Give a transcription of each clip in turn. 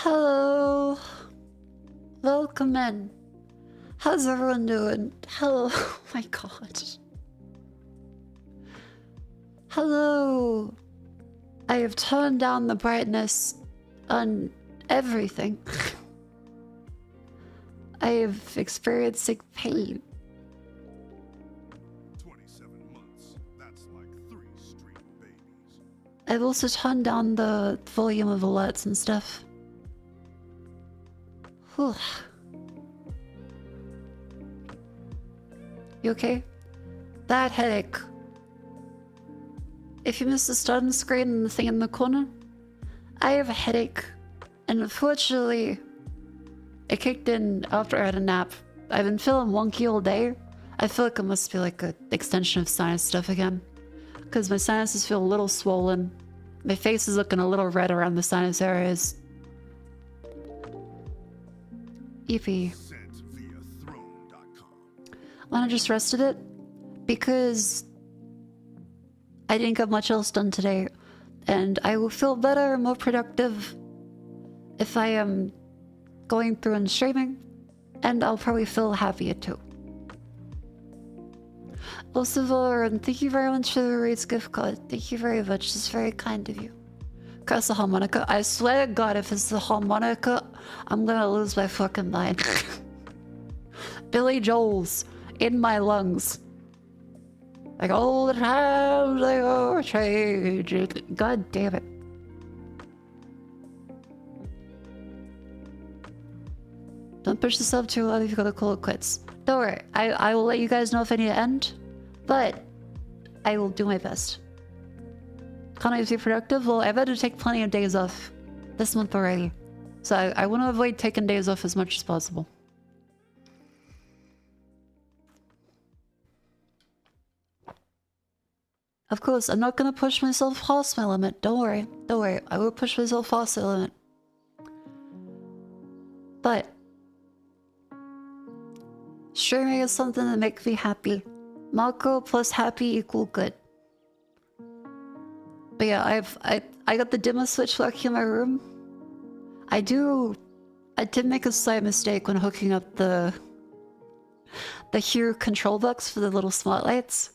Hello. Welcome in. How's everyone doing? Hello. Oh my god. Hello. I have turned down the brightness on everything. I have experiencing pain. 27 months. That's like 3 straight babies. I've also turned down the volume of alerts and stuff. Whew. You okay? Bad headache. If you missed the starting screen and the thing in the corner, I have a headache. And unfortunately, it kicked in after I had a nap. I've been feeling wonky all day. I feel like it must be like an extension of sinus stuff again. Because my sinuses feel a little swollen. My face is looking a little red around the sinus areas. Eepy. Lana just rested it because I didn't get much else done today, and I will feel better and more productive if I am going through and streaming, and I'll probably feel happier too. Also, Valorant, thank you very much for the Raids gift card. Thank you very much. It's very kind of you. Curse the harmonica. I swear to God, if it's the harmonica, I'm gonna lose my fucking mind. Billy Joel's in my lungs. Like all the times they are changing. God damn it. Don't push yourself too loud if you gotta call it quits. Don't worry, I will let you guys know if I need to end, but I will do my best. Can't I be productive? Well, I've had to take plenty of days off this month already, so I want to avoid taking days off as much as possible. Of course, I'm not gonna push myself past my limit. Don't worry. Don't worry. I will push myself past the limit. But streaming is something that makes me happy. Mako plus happy equal good. But yeah, I got the dimmer switch working in my room. I did make a slight mistake when hooking up the Hue control box for the little smart lights.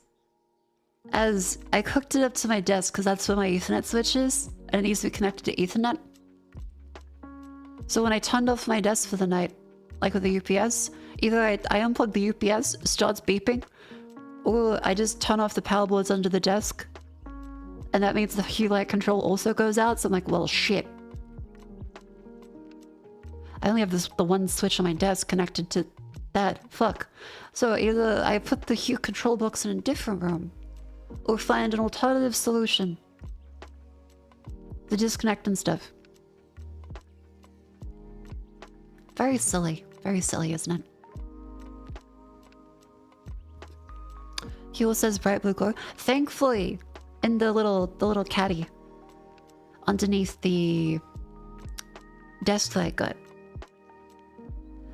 As I hooked it up to my desk because that's where my Ethernet switch is, and it needs to be connected to Ethernet. So when I turned off my desk for the night, like with the UPS, either I unplug the UPS, starts beeping, or I just turn off the power boards under the desk, and that means the Hue light control also goes out. So I'm like, well, shit. I only have the one switch on my desk connected to that. Fuck. So either I put the Hue control box in a different room, or find an alternative solution to disconnect and stuff. Very silly, isn't it? Hewell says bright blue glow. Thankfully, in the little caddy underneath the desk that I got,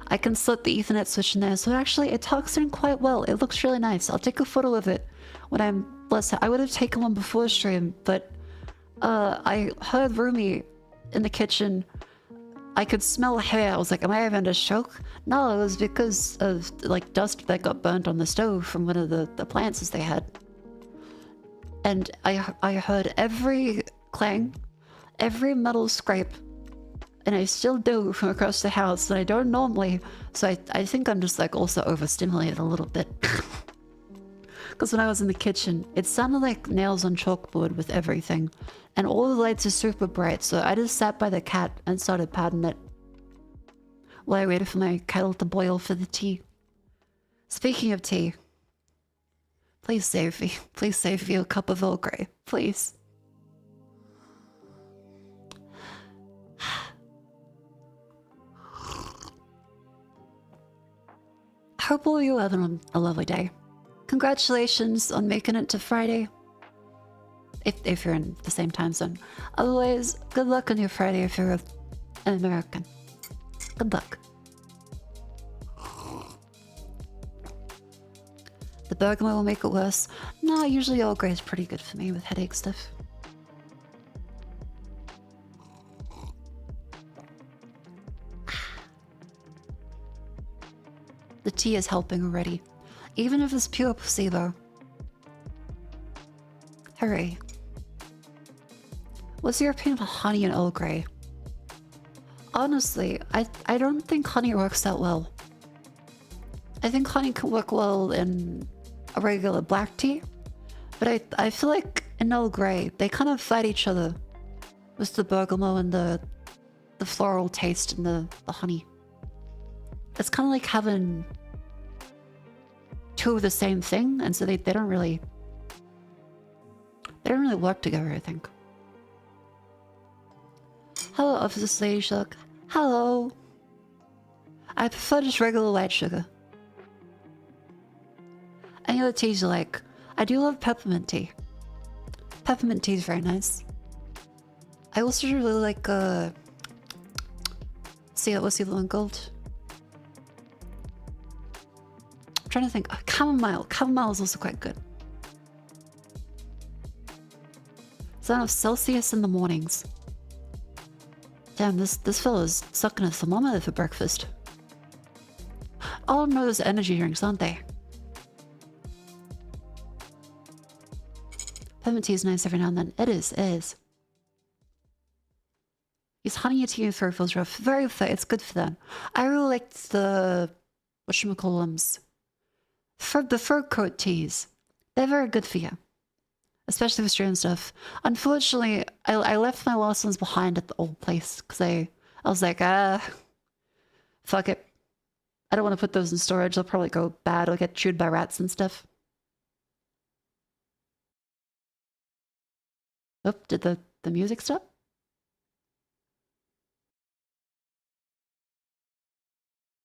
I can slip the Ethernet switch in there, so actually it tucks in quite well. It looks really nice. I'll take a photo of it when I'm less. I would have taken one before stream, but I heard Rumi in the kitchen. I could smell hair. I was like, am I having a stroke? No, it was because of like dust that got burnt on the stove from one of the appliances they had. And I heard every clang, every metal scrape, and I still do from across the house, and I don't normally, so I think I'm just like also overstimulated a little bit. Because when I was in the kitchen, it sounded like nails on chalkboard with everything, and all the lights are super bright, so I just sat by the cat and started patting it while I waited for my kettle to boil for the tea. Speaking of tea, please save me. Please save me a cup of Earl Grey, please. I hope all you are having a lovely day. Congratulations on making it to Friday. If you're in the same time zone. Otherwise, good luck on your Friday if you're an American. Good luck. The bergamot will make it worse. No, usually Earl Grey is pretty good for me with headache stuff. The tea is helping already. Even if it's pure placebo. Hooray. What's your opinion of honey and Earl Grey? Honestly, I don't think honey works that well. I think honey can work well in a regular black tea, but I feel like in Earl Grey, they kind of fight each other with the bergamot and the floral taste and the honey. It's kind of like having two of the same thing, and so they don't really work together, I think. Hello, Officer Slady Shuck. Hello. I prefer just regular white sugar. Any other teas you like? I do love peppermint tea. Peppermint tea is very nice. I also really like what's the other one called? I'm trying to think. Chamomile. Chamomile is also quite good. Sound of Celsius in the mornings. Damn, this fella's sucking a thermometer for breakfast. All know those energy drinks, aren't they? Peppermint tea is nice every now and then. It is. Use honey tea and Peripherals rough. Very fit. It's good for them. I really liked the whatchamacallums. The fur coat teas. They're very good for you. Especially with stream stuff. Unfortunately, I left my last ones behind at the old place because I was like, fuck it. I don't want to put those in storage. They'll probably go bad. I'll get chewed by rats and stuff. Oh, did the music stop?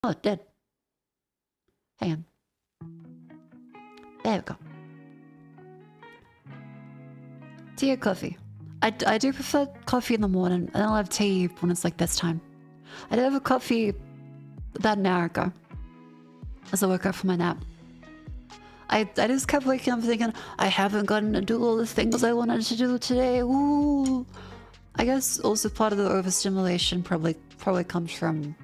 Oh, it did. Hang on. There we go. Tea or coffee? I do prefer coffee in the morning, and I'll have tea when it's like this time. I did have a coffee about an hour ago as I woke up from my nap. I just kept waking up thinking, I haven't gotten to do all the things I wanted to do today. Ooh. I guess also part of the overstimulation probably comes from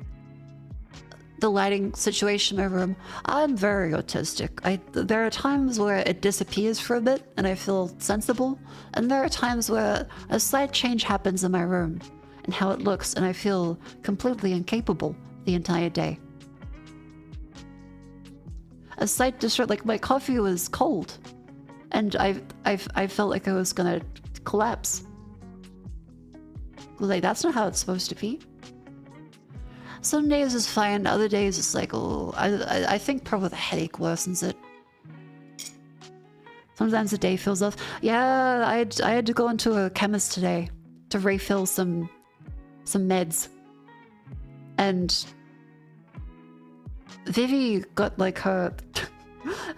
the lighting situation in my room. I'm very autistic. There are times where it disappears for a bit and I feel sensible, and there are times where a slight change happens in my room and how it looks, and I feel completely incapable the entire day. A slight disrupt, like my coffee was cold, and I felt like I was gonna collapse. Like, that's not how it's supposed to be. Some days is fine, other days it's like, oh, I think probably the headache worsens it. Sometimes the day feels off. Yeah, I had to go into a chemist today to refill some meds. And Vivi got like her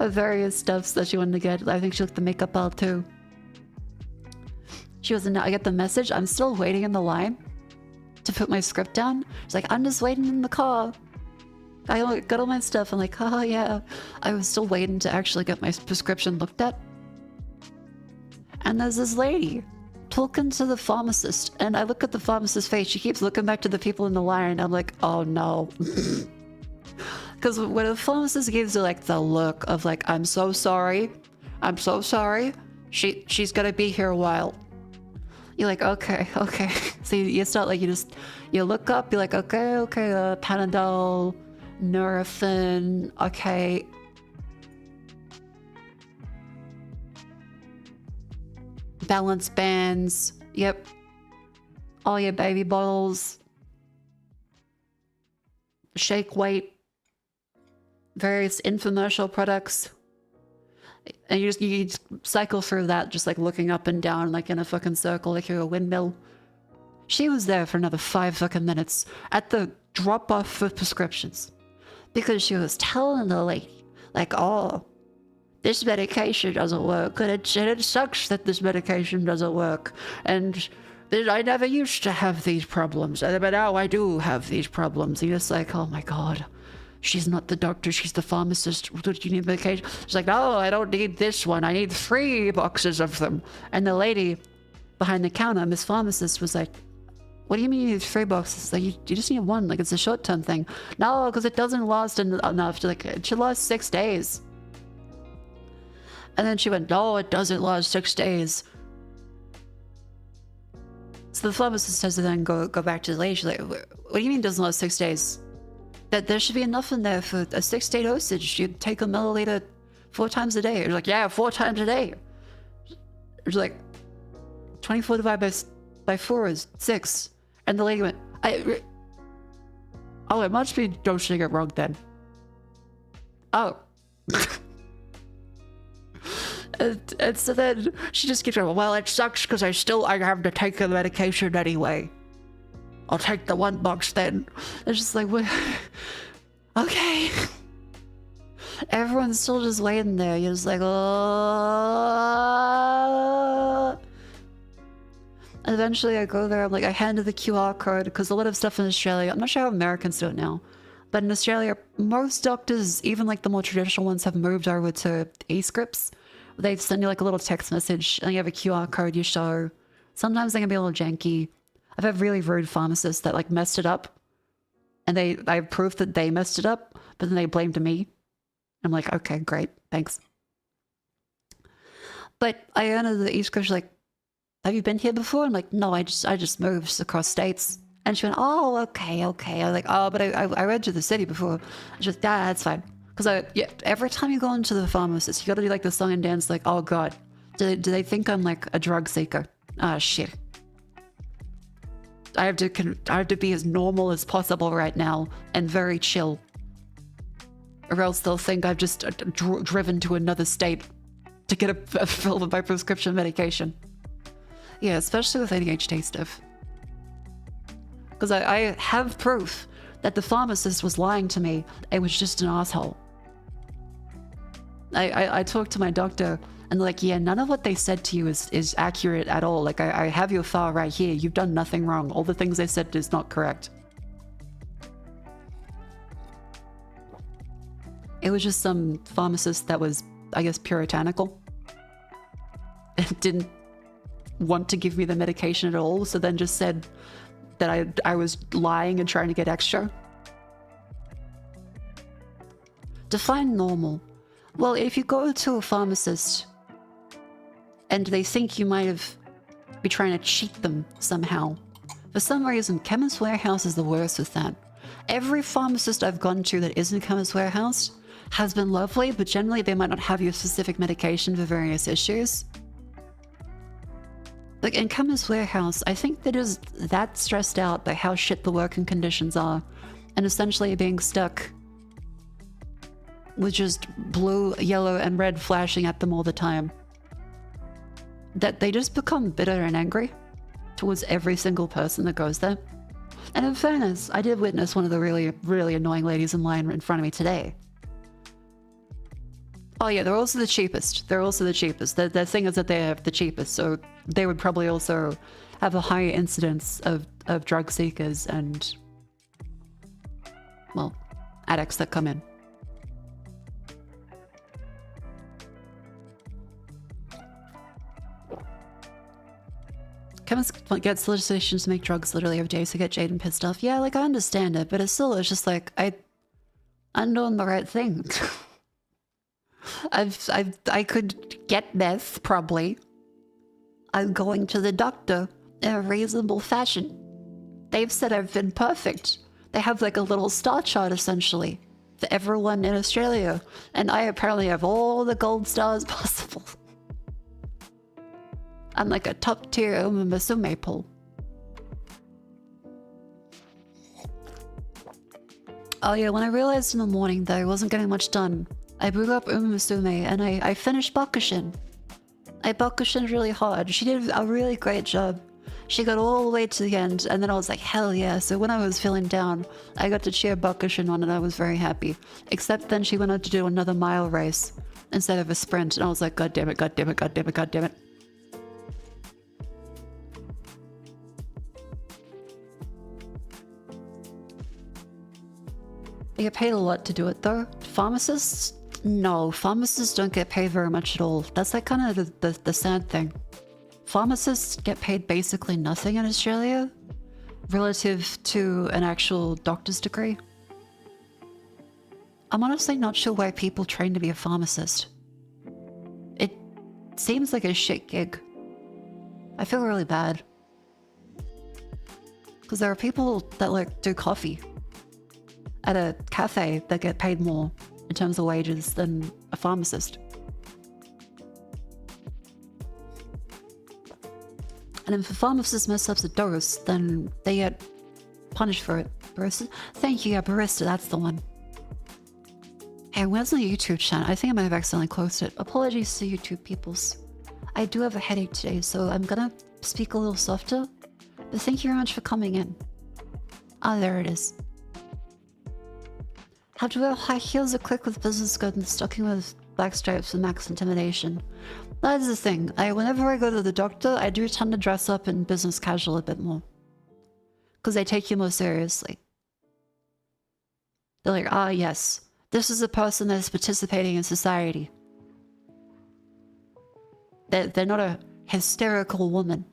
various stuffs that she wanted to get. I think she got the makeup ball too. She was in, I get the message, I'm still waiting in the line to put my script down. She's like, I'm just waiting in the car. I got all my stuff. I'm like, oh yeah. I was still waiting to actually get my prescription looked at. And there's this lady talking to the pharmacist, and I look at the pharmacist's face. She keeps looking back to the people in the line. I'm like, oh no. Because when a pharmacist gives you like the look of like, I'm so sorry. I'm so sorry. She's gonna be here a while. You're like, okay. So you start like, you look up, you're like, okay, Panadol, Nurofen, okay. Balance bands, yep. All your baby bottles. Shake weight. Various infomercial products. And you just cycle through that, just like looking up and down like in a fucking circle like you're a windmill. She was there for another 5 fucking minutes at the drop off for prescriptions because she was telling the lady like, oh, this medication doesn't work, and it sucks that this medication doesn't work, and I never used to have these problems, but now I do have these problems. And you're just like, oh my god. She's not the doctor, she's the pharmacist. Do you need medication? She's like, no, I don't need this one. I need 3 boxes of them. And the lady behind the counter, Miss Pharmacist, was like, What do you mean you need 3 boxes? Like, you just need 1. Like, it's a short-term thing. No, because it doesn't last enough. Like, it should last 6 days. And then she went, no, it doesn't last 6 days. So the pharmacist has to then go back to the lady. She's like, what do you mean it doesn't last 6 days? That there should be enough in there for a 6-day dosage. You take a milliliter 4 times a day. It's like, yeah, 4 times a day. It's like, 24 divided by 4 is 6. And the lady went, oh, it must be dosing it wrong then. Oh. and so then she just keeps going, well, it sucks because I have to take the medication anyway. I'll take the 1 box then. It's just like, what? Okay. Everyone's still just waiting there. You're just like, oh. And eventually I go there, I'm like, I handed the QR code, because a lot of stuff in Australia, I'm not sure how Americans do it now, but in Australia, most doctors, even like the more traditional ones, have moved over to e-scripts. They send you like a little text message, and you have a QR code you show. Sometimes they can be a little janky. I've had really rude pharmacists that like messed it up, and I have proof that they messed it up, but then they blamed me. I'm like, okay, great, thanks. But I entered the e-script, she's like, have you been here before? I'm like, no, I just moved across states. And she went, oh, okay. I was like, oh, but I read to the city before. She was, yeah, that's fine. Because every time you go into the pharmacist, you gotta do like the song and dance, like, oh god, do they think I'm like a drug seeker? Ah, shit. I have to be as normal as possible right now and very chill, or else they'll think I've just driven to another state to get a fill of my prescription medication. Yeah, especially with ADHD stuff. Because I have proof that the pharmacist was lying to me. It was just an asshole. I talked to my doctor, and like, yeah, none of what they said to you is accurate at all. Like, I have your file right here. You've done nothing wrong. All the things they said is not correct. It was just some pharmacist that was, I guess, puritanical. And didn't want to give me the medication at all, so then just said that I was lying and trying to get extra. Define normal. Well, if you go to a pharmacist and they think you might be trying to cheat them somehow, for some reason, Chemist Warehouse is the worst with that. Every pharmacist I've gone to that isn't Chemist Warehouse has been lovely, but generally they might not have your specific medication for various issues. Like, in Chemist Warehouse, I think they're just that stressed out by how shit the working conditions are, and essentially being stuck with just blue, yellow, and red flashing at them all the time, that they just become bitter and angry towards every single person that goes there. And in fairness, I did witness one of the really, really annoying ladies in line in front of me today. Oh yeah, they're also the cheapest. They're also the cheapest. The thing is that they have the cheapest, so they would probably also have a higher incidence of drug seekers and, well, addicts that come in. Chemists get solicitations to make drugs literally every day, so get Jaden pissed off. Yeah, like, I understand it, but it's just like, I'm doing the right thing. I could get meth, probably. I'm going to the doctor in a reasonable fashion. They've said I've been perfect. They have like a little star chart, essentially, for everyone in Australia. And I apparently have all the gold stars possible. I'm like a top tier Musume pool. Oh yeah, when I realized in the morning that I wasn't getting much done, I blew up Musume and I finished Bakushin. I Bakushined really hard. She did a really great job. She got all the way to the end, and then I was like, hell yeah. So when I was feeling down, I got to cheer Bakushin on and I was very happy. Except then she went on to do another mile race instead of a sprint, and I was like, god damn it, god damn it, god damn it, god damn it. They get paid a lot to do it though. Pharmacists? No, pharmacists don't get paid very much at all. That's like kind of the sad thing. Pharmacists get paid basically nothing in Australia. relative to an actual doctor's degree. I'm honestly not sure why people train to be a pharmacist. It seems like a shit gig. I feel really bad. Because there are people that like do coffee at a cafe that get paid more in terms of wages than a pharmacist. And if a pharmacist mess up a dose, then they get punished for it. Barista? Thank you, yeah, barista, that's the one. Hey, where's the YouTube channel? I think I might have accidentally closed it. Apologies to YouTube peoples. I do have a headache today, so I'm gonna speak a little softer. But thank you very much for coming in. Ah, there it is. How to wear high heels equipped with business skirt and stocking with black stripes for max intimidation. That is the thing. Whenever I go to the doctor, I do tend to dress up in business casual a bit more. Because they take you more seriously. They're like, ah, yes. This is a person that is participating in society. They're not a hysterical woman.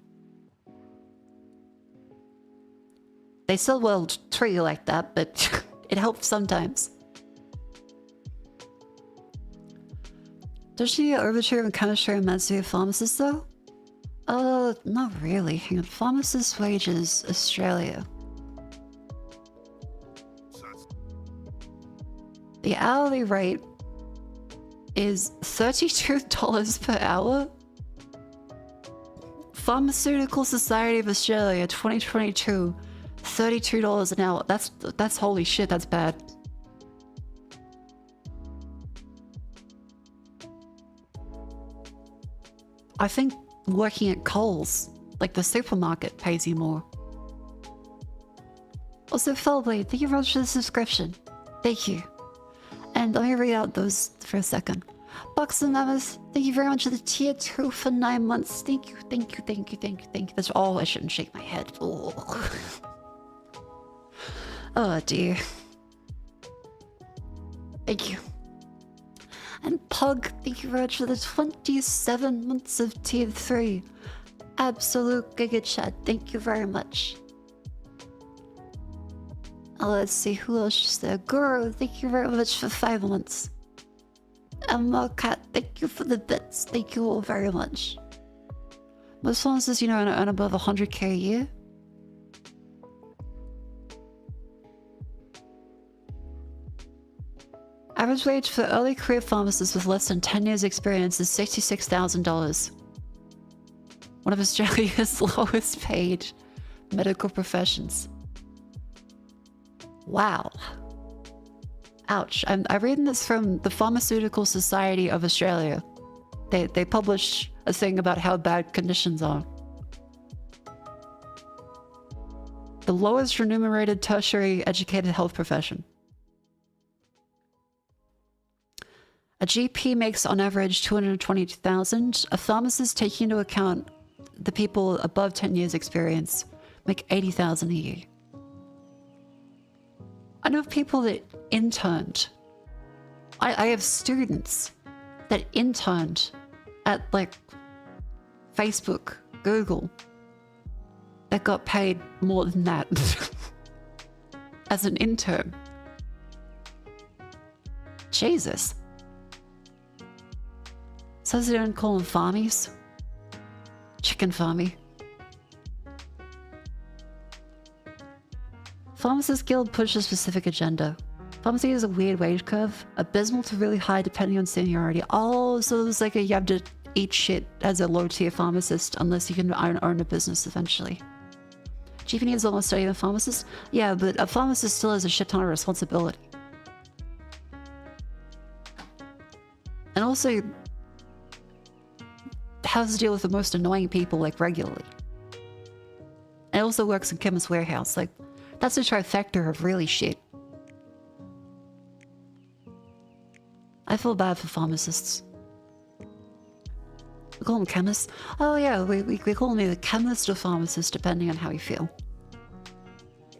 They still will treat you like that, but it helps sometimes. Does she get overture in chemistry and medicine pharmacist though? Not really. Hang on. Pharmacist wages, Australia. The hourly rate is $32 per hour. Pharmaceutical Society of Australia, 2022, $32 an hour. That's holy shit, that's bad. I think working at Coles, like the supermarket, pays you more. Also, Fellblade, thank you very much for the subscription. Thank you. And let me read out those for a second. Bucks and Namas, thank you very much for the tier 2 for 9 months. Thank you, thank you, thank you, thank you, thank you. That's all. I shouldn't shake my head. Oh, oh dear. Thank you. And Pug, thank you very much for the 27 months of tier 3. Absolute Giga Chat, thank you very much. Let's see, who else is there? Guru, thank you very much for 5 months. And Markat, thank you for the bits. Thank you all very much. Most sponsors, you know, earn above 100k a year. Average wage for early career pharmacists with less than 10 years experience is $66,000. One of Australia's lowest paid medical professions. Wow. Ouch. I'm reading this from the Pharmaceutical Society of Australia. They published a thing about how bad conditions are. The lowest remunerated tertiary educated health profession. A GP makes on average $222,000. A pharmacist, taking into account the people above 10 years experience, make $80,000 a year. I know people that interned. I have students that interned at like Facebook, Google, that got paid more than that as an intern. Jesus. Says they don't call them farmies. Chicken farmy. Pharmacist Guild pushes a specific agenda. Pharmacy is a weird wage curve, abysmal to really high depending on seniority. Oh, so there's like you have to eat shit as a low tier pharmacist unless you can own a business eventually. GP is almost studying a pharmacist? Yeah, but a pharmacist still has a shit ton of responsibility. And also has to deal with the most annoying people like regularly. And also works in Chemist Warehouse. Like, that's a trifecta of really shit. I feel bad for pharmacists. We call them chemists. Oh yeah, we call them either chemist or pharmacist depending on how you feel.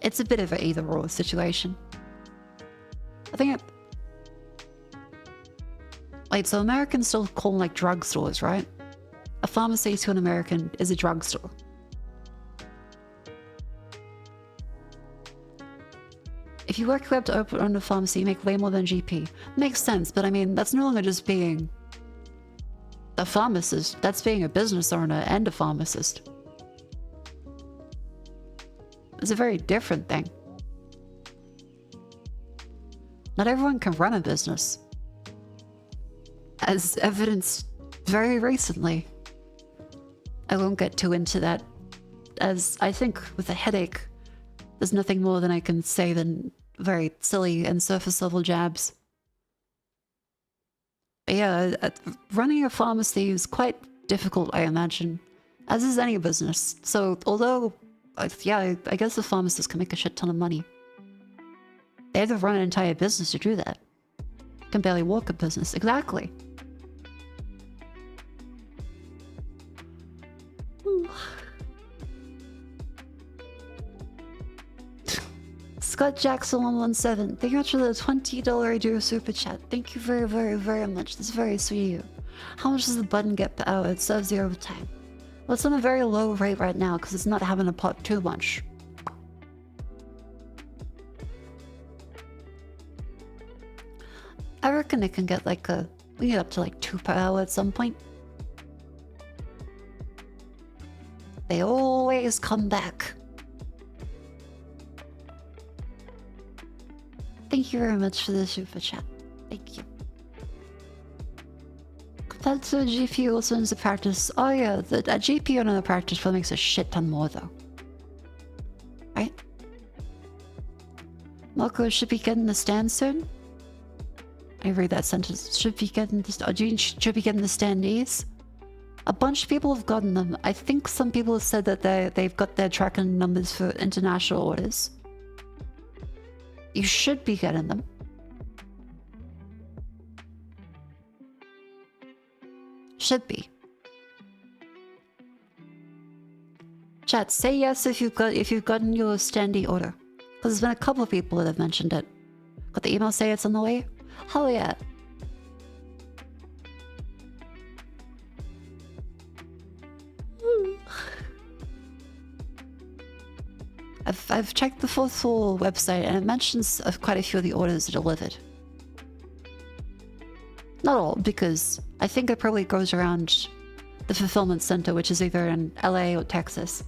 It's a bit of an either or situation. I think wait, so Americans still call them like drugstores, right? A pharmacy to an American is a drugstore. If you work your way up to open a pharmacy, you make way more than GP. Makes sense, but I mean, that's no longer just being a pharmacist. That's being a business owner and a pharmacist. It's a very different thing. Not everyone can run a business, as evidenced very recently. I won't get too into that, as I think with a headache, there's nothing more than I can say than very silly and surface level jabs. But yeah, running a pharmacy is quite difficult, I imagine, as is any business. So although, yeah, I guess the pharmacist can make a shit ton of money. They have to run an entire business to do that. Can barely walk a business. Exactly. Scott Jackson 117, thank you much for the $20 Redo super chat. Thank you very, very, very much. That's very sweet of you. How much does the button get per hour? It says 0 overtime. Well, it's on a very low rate right now because it's not having to pop too much. I reckon it can get like we get up to like 2 per hour at some point. They always come back. Thank you very much for the super chat. Thank you. Compared to a GP also in the practice. Oh yeah, a GP on the practice probably makes a shit ton more though. Right? Mako should be getting the stand soon. I read that sentence. Should be getting the should be getting the standees. A bunch of people have gotten them. I think some people have said that they've got their tracking numbers for international orders. You should be getting them. Should be. Chat, say yes if you've gotten your standee order. Because there's been a couple of people that have mentioned it. Got the email say it's on the way? Hell yeah. I've checked the Fourth Floor website and it mentions quite a few of the orders that are delivered. Not all, because I think it probably goes around the fulfillment center, which is either in LA or Texas.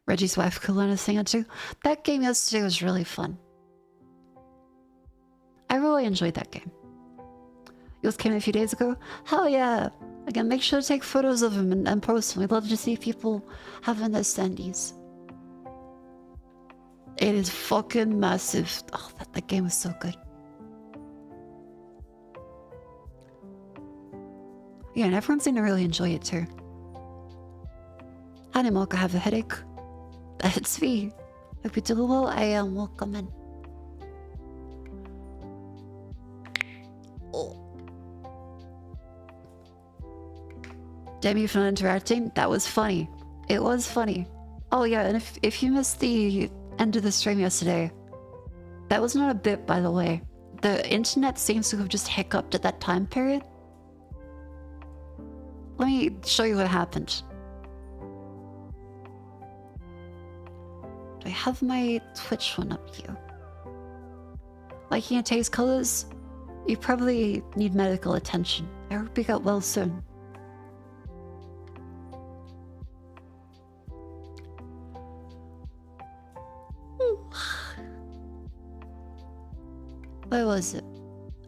Reggie's wife could learn a thing or two. That game yesterday was really fun. I really enjoyed that game. Yours came a few days ago? Hell yeah! Again, make sure to take photos of them and post them. We'd love to see people having their standees. It is fucking massive. Oh, that game was so good. Yeah, and everyone seemed to really enjoy it too. Hi, Mako, have a headache? It's me. Hope you're doing well. I am welcome in. Oh. Damn you for not interacting. That was funny. It was funny. Oh yeah, and if you missed the end of the stream yesterday, that was not a bit, by the way. The internet seems to have just hiccuped at that time period. Let me show you what happened. Do I have my Twitch one up here? Liking your taste colors? You probably need medical attention. I hope you got well soon. Where was it?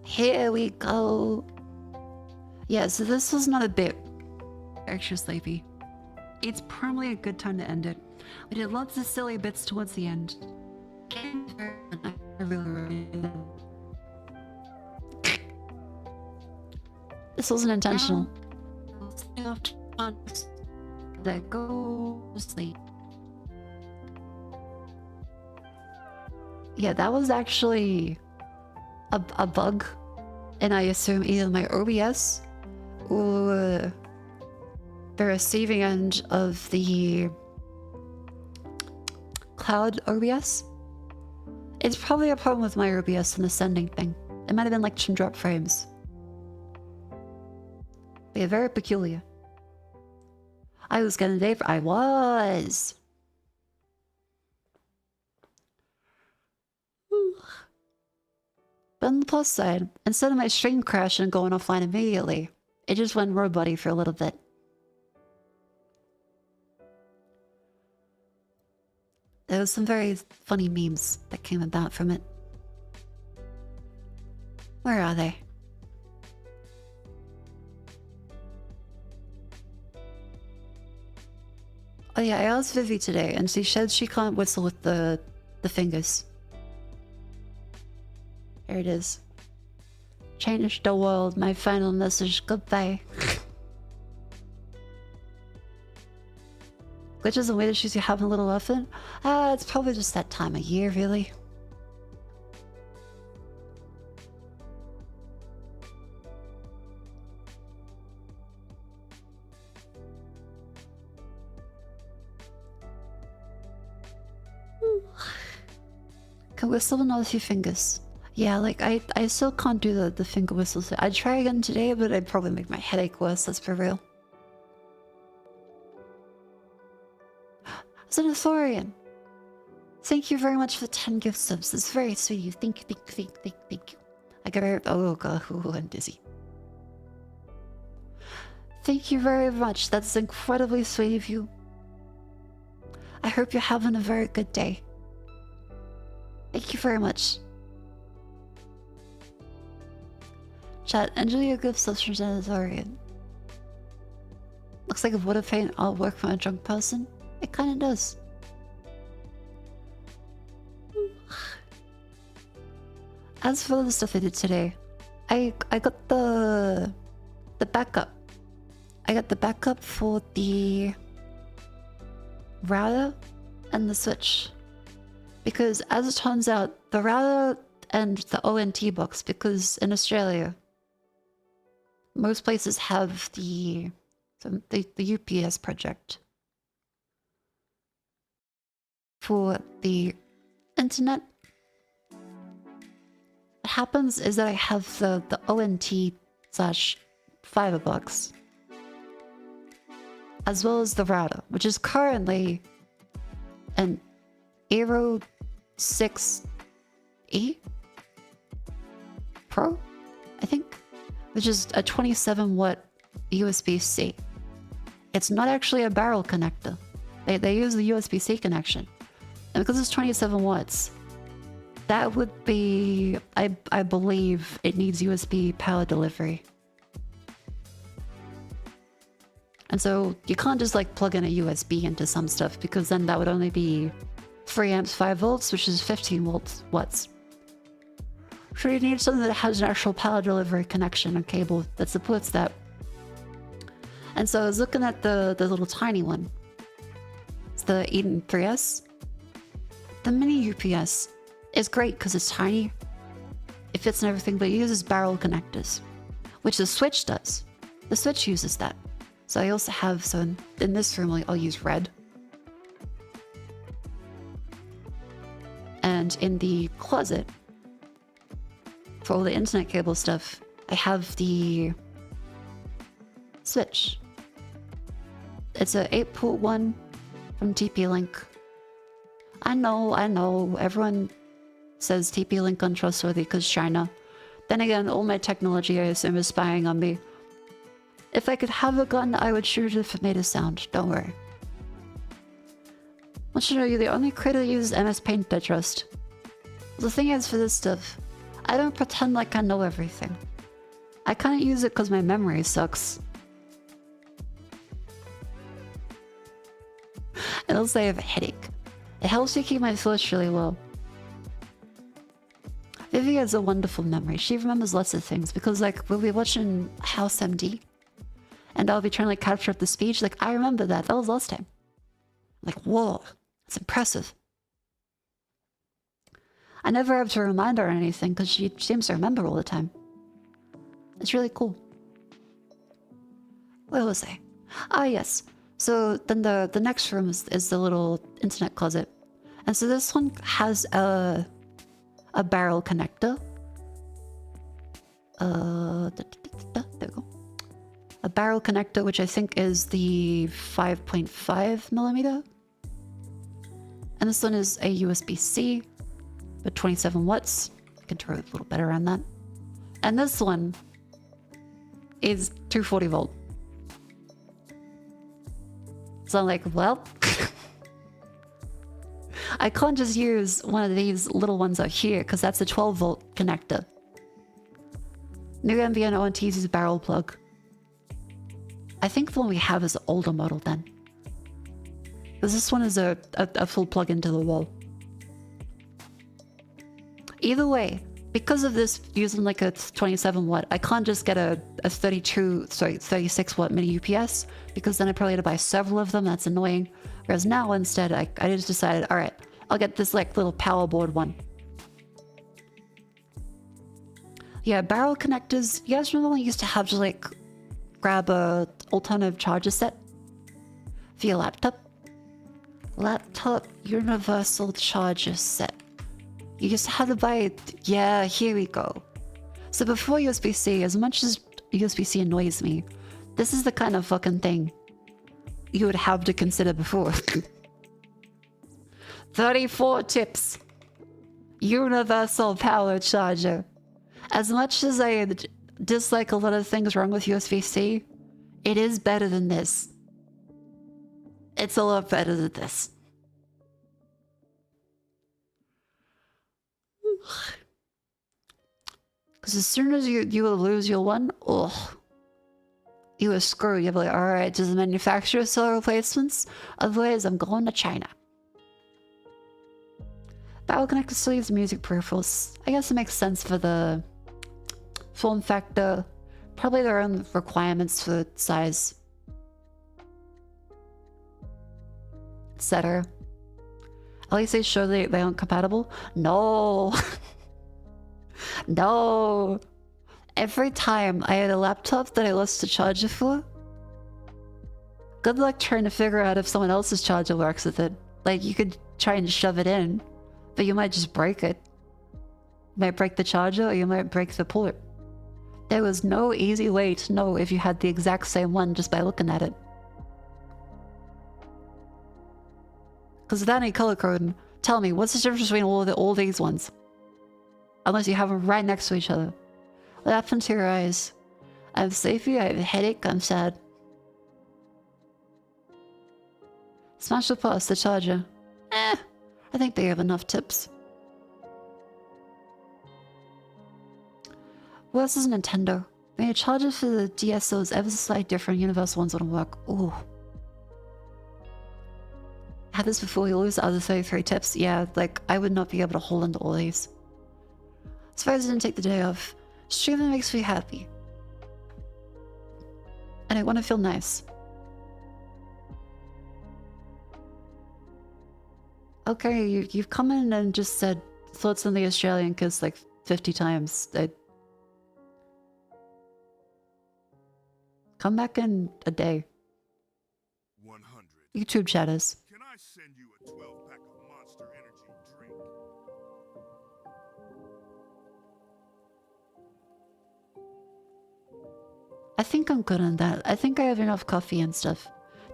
Here we go. Yeah, so this was not a bit extra sleepy. It's probably a good time to end it. We did lots of silly bits towards the end. This wasn't intentional. That go sleep. Yeah, that was actually a bug, and I assume either my OBS or the receiving end of the cloud OBS. It's probably a problem with my OBS and the sending thing. It might have been like some drop frames. But yeah, very peculiar. I was getting a day for— I was. But on the plus side, instead of my stream crashing and going offline immediately, it just went robot-y for a little bit. There was some very funny memes that came about from it. Where are they? Oh yeah, I asked Vivi today, and she said she can't whistle with the fingers. Here it is. Change the world, my final message, goodbye. Glitches and weird issues you have a little often? It's probably just that time of year, really. Can whistle with a few fingers. Yeah, like I still can't do the finger whistles. I'd try again today, but I'd probably make my headache worse, that's for real. Xenosaurian, thank you very much for the 10 gift subs. It's very sweet of you. Thank you. I got very... Oh god, I'm dizzy. Thank you very much. That's incredibly sweet of you. I hope you're having a very good day. Thank you very much. Chat, enjoy your gift subs from Xenosaurian. Looks like a water paint artwork from a drunk person. It kinda does. As for the stuff I did today, I got the backup. I got the backup for the router and the switch. Because as it turns out, the router and the ONT box, because in Australia, most places have the UPS project for the internet. What happens is that I have the ONT/fiber box, as well as the router, which is currently an Aero 6E Pro, I think, which is a 27 watt USB-C. It's not actually a barrel connector. They use the USB-C connection. And because it's 27 watts, that would be, I believe it needs USB power delivery. And so you can't just like plug in a USB into some stuff, because then that would only be 3 amps 5 volts, which is 15 watts. So you need something that has an actual power delivery connection and cable that supports that. And so I was looking at the little tiny one. It's the Eden 3S. The mini UPS is great because it's tiny. It fits in everything, but it uses barrel connectors, which the Switch does. The Switch uses that. So I also have, so in this room, I'll use red. And in the closet, for all the internet cable stuff, I have the Switch. It's a 8-port one from TP-Link. I know, everyone says TP-Link untrustworthy because China. Then again, all my technology I assume is spying on me. If I could have a gun, I would shoot it if it made a sound, don't worry. I want you to know you're the only creator that uses MS Paint I trust. The thing is, for this stuff, I don't pretend like I know everything. I can't use it because my memory sucks. And also I have a headache. It helps me keep my thoughts really well. Vivi has a wonderful memory. She remembers lots of things because, like, we'll be watching House MD and I'll be trying to like capture up the speech. Like, I remember that. That was last time. I'm like, whoa, that's impressive. I never have to remind her or anything because she seems to remember all the time. It's really cool. Where was I? Ah, yes. So then the next room is the little internet closet. And so this one has a barrel connector. There we go. A barrel connector, which I think is the 5.5 millimeter. And this one is a USB-C with 27 watts. I can turn it a little better around that. And this one is 240 volt. So I'm like, well, I can't just use one of these little ones out here because that's a 12 volt connector. New NVN ONT uses barrel plug. I think the one we have is the older model then. Because this one is a full plug into the wall. Either way, because of this using like a 27 watt, I can't just get a 36 watt mini UPS because then I probably had to buy several of them. That's annoying. Whereas now instead, I just decided, all right, I'll get this like little power board one. Yeah, barrel connectors. You guys remember when you used to have to like grab a alternative charger set for your laptop? Laptop universal charger set. You just had to buy it. Yeah, here we go. So before USB-C, as much as USB-C annoys me, this is the kind of fucking thing you would have to consider before. 34 tips. Universal power charger. As much as I dislike a lot of things wrong with USB-C, it is better than this. It's a lot better than this. Because as soon as you lose your one, ugh, you are screwed. You're like, alright, does the manufacturer sell replacements? Otherwise, I'm going to China. Barrel connector still use music peripherals. I guess it makes sense for the form factor. Probably their own requirements for size, etc. At least they show they aren't compatible. No. No. Every time I had a laptop that I lost the charger for, good luck trying to figure out if someone else's charger works with it. Like, you could try and shove it in, but you might just break it. You might break the charger or you might break the port. There was no easy way to know if you had the exact same one just by looking at it. Because without any color coding, tell me, what's the difference between all these ones? Unless you have them right next to each other. What happened to your eyes? I'm sleepy, I have a headache, I'm sad. Smash the pause, the charger. I think they have enough tips. What else is Nintendo? When your charger for the DSO is ever so slightly different, universal ones wouldn't work. Ooh. Had this before, you lose the other 33 tips. Yeah, like, I would not be able to hold into all these. As far as I didn't take the day off, streaming makes me happy. And I want to feel nice. Okay, you've come in and just said thoughts on the Australian kiss like 50 times. Come back in a day. 100. YouTube chatters. Can I send you a 12-pack of Monster Energy drink? I think I'm good on that. I think I have enough coffee and stuff.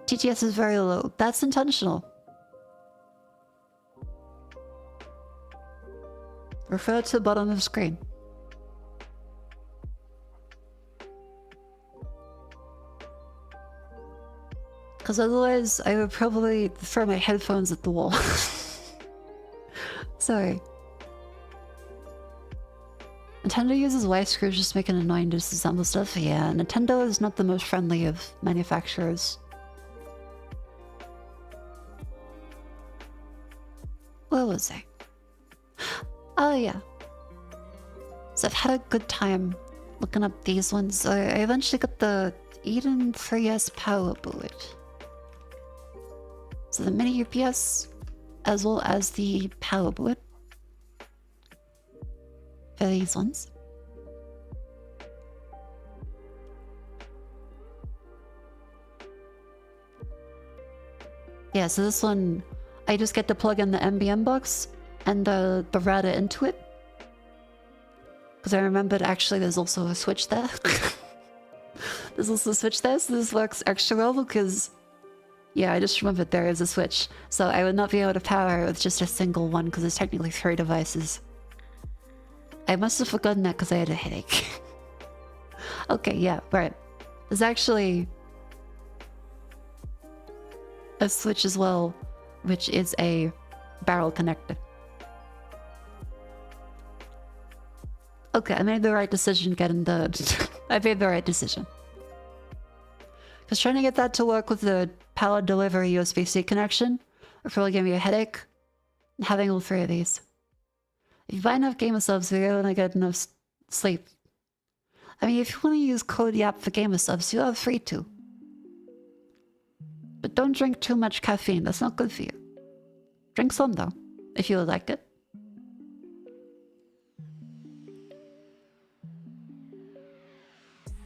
TTS is very low. That's intentional. Refer to the bottom of the screen. Because otherwise, I would probably throw my headphones at the wall. Sorry. Nintendo uses Y screws just to make it annoying to disassemble stuff. Yeah, Nintendo is not the most friendly of manufacturers. Where was I? Oh yeah. So I've had a good time looking up these ones. I eventually got the Eden 3S power board. So the mini UPS as well as the power board for these ones. Yeah, so this one I just get to plug in the MBM box and the router into it. Because I remembered actually there's also a switch there. There's also a switch there, so this works extra well because yeah, I just remembered there is a switch. So I would not be able to power it with just a single one because there's technically 3 devices. I must have forgotten that because I had a headache. Okay, yeah, right. There's actually a switch as well, which is a barrel connector. Okay, I made the right decision getting the... I made the right decision. Because trying to get that to work with the power delivery USB-C connection would probably give me a headache. Having all three of these. If you buy enough gamer subs, you're gonna get enough sleep. I mean, if you want to use code YAP for gamer subs, you are free to. But don't drink too much caffeine, that's not good for you. Drink some though, if you would like it.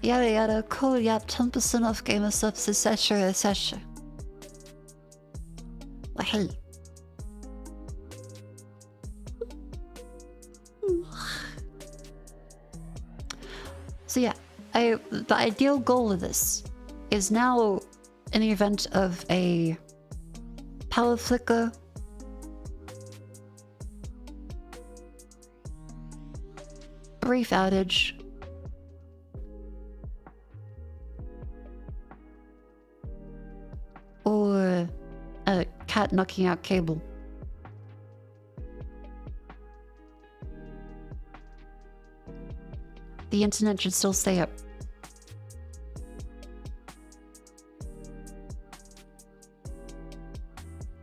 Yada yada, code YAP, 10% off gamer subs, etc, etc. Well, hey. So yeah, the ideal goal of this is now in the event of a power flicker, brief outage, or a cat knocking out cable. The internet should still stay up.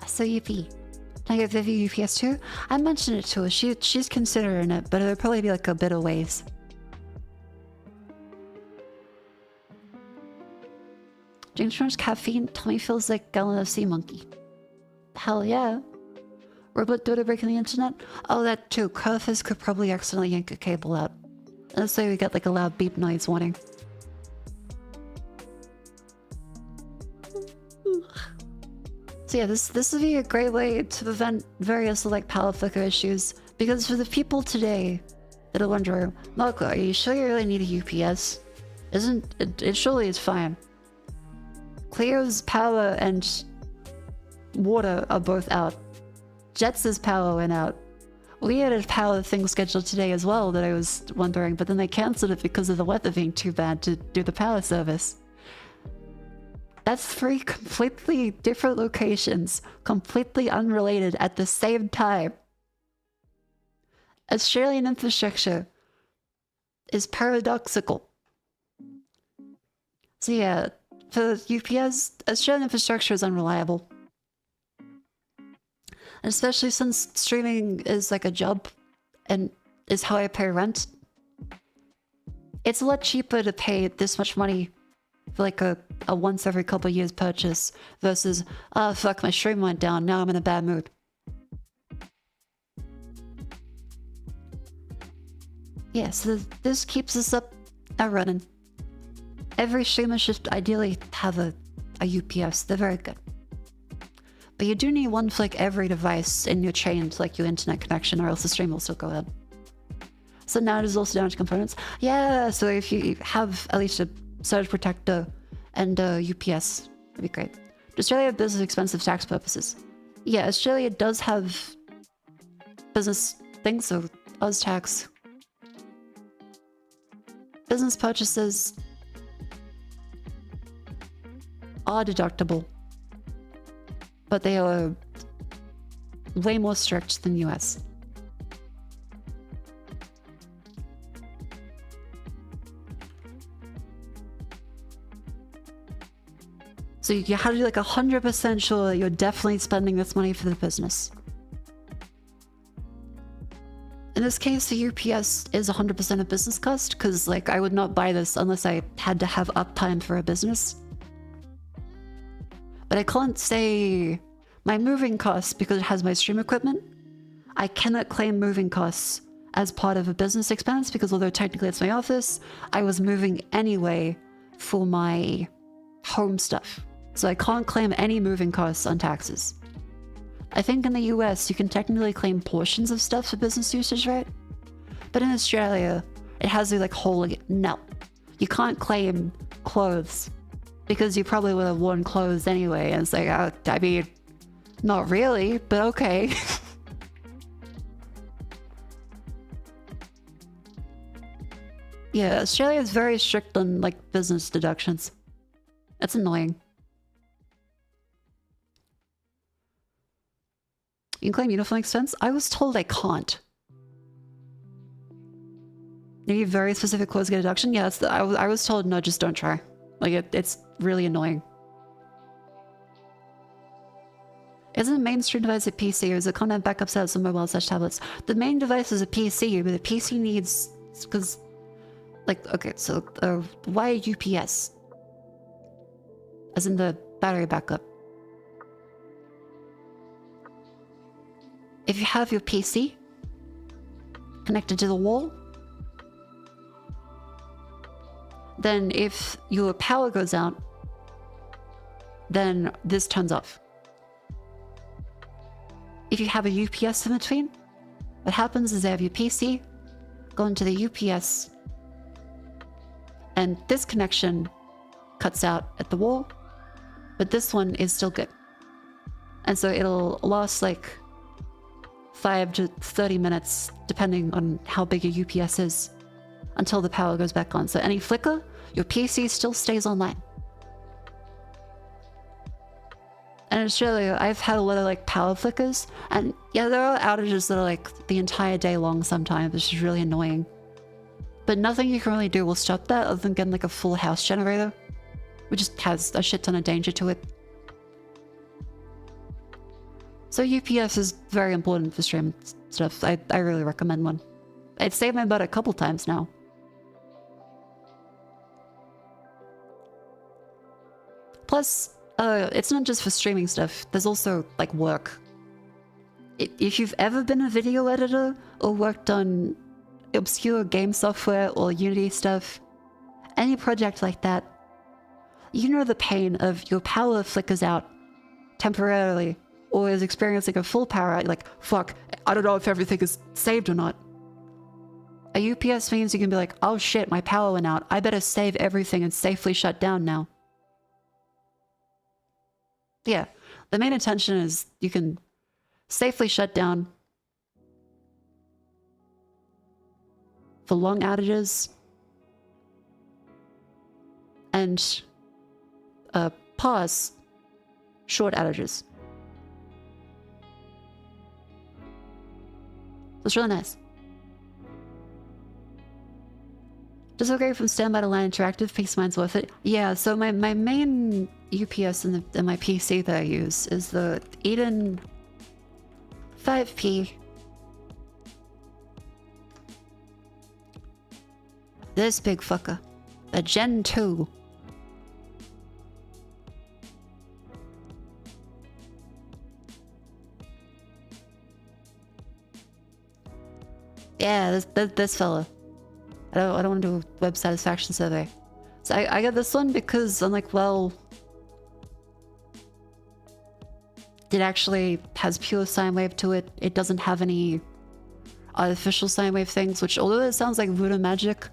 So Yuppie. Can I get Vivi UPS too? I mentioned it to her. She's considering it, but it'll probably be like a bit of ways. Drink too much caffeine, tummy feels like a gallon of sea monkey. Hell yeah. Robot daughter breaking the internet? Oh, that too. Curfus could probably accidentally yank a cable out. Let's say we get like a loud beep noise warning. So yeah, this would be a great way to prevent various like power flicker issues. Because for the people today that are wondering, Mako, are you sure you really need a UPS? Isn't it surely is fine. Cleo's power and water are both out. Jets' power went out. We had a power thing scheduled today as well that I was wondering, but then they cancelled it because of the weather being too bad to do the power service. That's 3 completely different locations, completely unrelated at the same time. Australian infrastructure is paradoxical. So yeah, for UPS, Australian infrastructure is unreliable. And especially since streaming is like a job and is how I pay rent. It's a lot cheaper to pay this much money for like a once every couple of years purchase versus, oh fuck, my stream went down, now I'm in a bad mood. Yeah, so this keeps us up and running. Every streamer should ideally have a UPS, they're very good. But you do need one for like every device in your chain to like your internet connection, or else the stream will still go ahead. So now it is also down to components. Yeah, so if you have at least a surge protector and a UPS, that'd be great. Does Australia have business expensive tax purposes? Yeah, Australia does have business things, so Oz tax. Business purchases are deductible, but they are way more strict than US. So you have to be like 100% sure that you're definitely spending this money for the business. In this case, the UPS is 100% a business cost, because like I would not buy this unless I had to have uptime for a business. But I can't say my moving costs because it has my stream equipment. I cannot claim moving costs as part of a business expense because although technically it's my office, I was moving anyway for my home stuff. So I can't claim any moving costs on taxes. I think in the US you can technically claim portions of stuff for business usage, right? But in Australia, it has the like whole, no. You can't claim clothes because you probably would have worn clothes anyway, and it's like, I mean, not really, but okay. Yeah, Australia is very strict on like business deductions. It's annoying. You can claim uniform expense? I was told I can't. Need very specific clothes get a deduction? Yeah, I was told no, just don't try. Like it's really annoying. Isn't the mainstream device a PC or is it content backup sets on mobile/tablets? The main device is a PC, but the PC needs because like okay, so why UPS? As in the battery backup. If you have your PC connected to the wall, then if your power goes out, then this turns off. If you have a UPS in between, what happens is they have your PC go into the UPS and this connection cuts out at the wall, but this one is still good. And so it'll last like 5 to 30 minutes, depending on how big your UPS is, until the power goes back on. So any flicker, your PC still stays online. And in Australia, I've had a lot of like power flickers, and yeah, there are outages that are like the entire day long sometimes, which is really annoying. But nothing you can really do will stop that other than getting like a full house generator, which just has a shit ton of danger to it. So UPS is very important for stream stuff. I really recommend one. I've saved my butt a couple times now. Plus, it's not just for streaming stuff. There's also like work. If you've ever been a video editor or worked on obscure game software or Unity stuff, any project like that, you know the pain of your power flickers out temporarily or is experiencing a full power out. You're like, fuck, I don't know if everything is saved or not. A UPS means you can be like, oh shit, my power went out. I better save everything and safely shut down now. Yeah, the main intention is you can safely shut down for long outages and pause short outages. It's really nice. Just okay from standby to line interactive. Peace of mind's worth it. Yeah, so my main UPS in my PC that I use is the Eden 5P. This big fucker. The Gen 2. Yeah, this fella. I don't want to do a web satisfaction survey. So I got this one because I'm like, well, it actually has pure sine wave to it. It doesn't have any artificial sine wave things, which although it sounds like voodoo magic,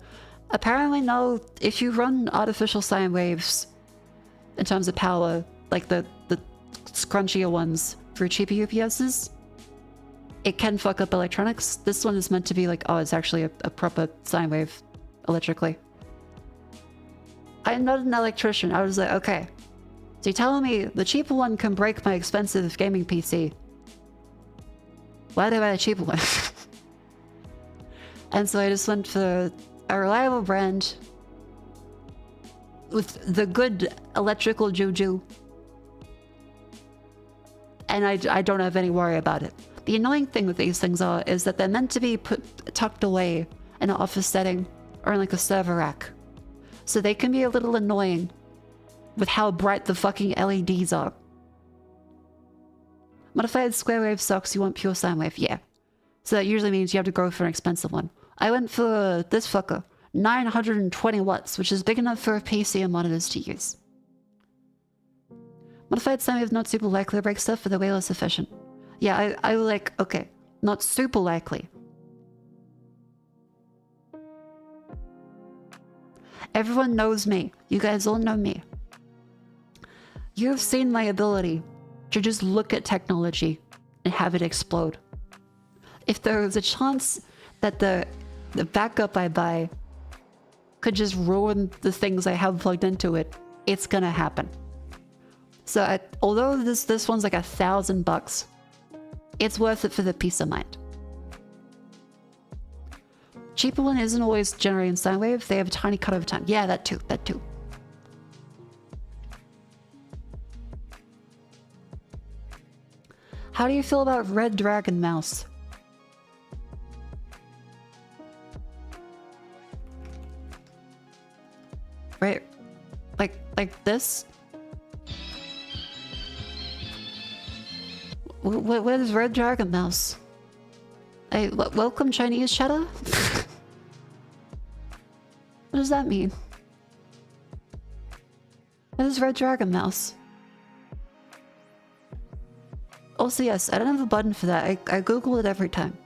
apparently no, if you run artificial sine waves in terms of power, like the scrunchier ones for cheaper UPSs, it can fuck up electronics. This one is meant to be like, oh, it's actually a proper sine wave electrically. I'm not an electrician. I was like, okay. So you're telling me the cheaper one can break my expensive gaming PC. Why did I buy the cheaper one? And so I just went for a reliable brand with the good electrical juju. And I don't have any worry about it. The annoying thing with these things is that they're meant to be tucked away in an office setting or in like a server rack. So they can be a little annoying with how bright the fucking LEDs are. Modified square wave sucks, you want pure sine wave, yeah. So that usually means you have to go for an expensive one. I went for this fucker, 920 watts, which is big enough for a PC and monitors to use. Modified sine wave not super likely to break stuff, but they're way less efficient. Yeah, I like, okay, not super likely. Everyone knows me. You guys all know me. You've seen my ability to just look at technology and have it explode. If there was a chance that the backup I buy could just ruin the things I have plugged into it, it's gonna happen. So although this one's like $1,000, it's worth it for the peace of mind. Cheaper one isn't always generating sine wave. They have a tiny cutover time. Yeah, that too. That too. How do you feel about Red Dragon Mouse? Right, like this. What is Red Dragon Mouse? Hey, welcome Chinese chatter. What does that mean? What is Red Dragon Mouse? Also, yes, I don't have a button for that. I Google it every time.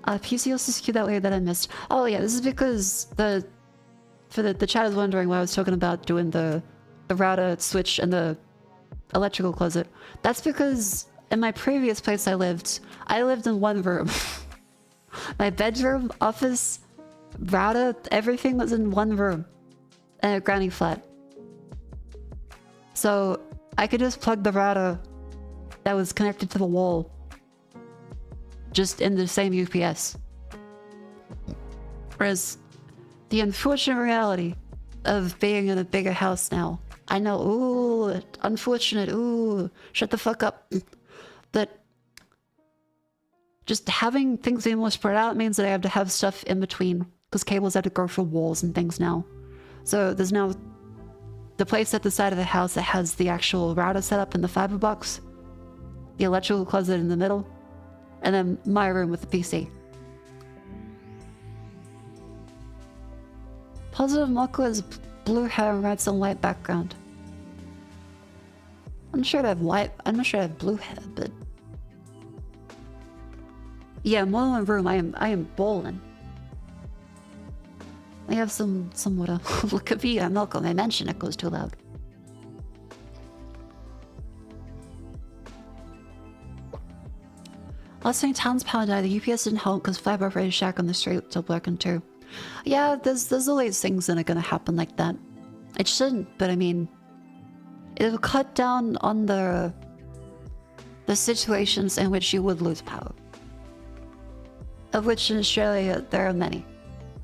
PC also skewed that way that I missed. Oh yeah, this is because the chat is wondering why I was talking about doing the router switch and the electrical closet. That's because in my previous place I lived in one room. My bedroom, office, router, everything was in one room. And a granny flat. So I could just plug the router that was connected to the wall just in the same UPS. Whereas the unfortunate reality of being in a bigger house now, I know, ooh, unfortunate, ooh, shut the fuck up. But just having things being more spread out means that I have to have stuff in between because cables have to go through walls and things now. So there's now the place at the side of the house that has the actual router set up in the fiber box, the electrical closet in the middle, and then my room with the PC. Positive Mako is blue hair and red on white background. I'm sure I have white. I'm not sure I have blue hair, but yeah, more than one room. I am ballin'. I have some water. Look at me, I'm Malcolm. I mention it goes too loud. Last time Town's power died, the UPS didn't help because fiber operator shack on the street still working too. Yeah, there's always things that are gonna happen like that. It shouldn't, but I mean, it'll cut down on the situations in which you would lose power. Of which in Australia there are many.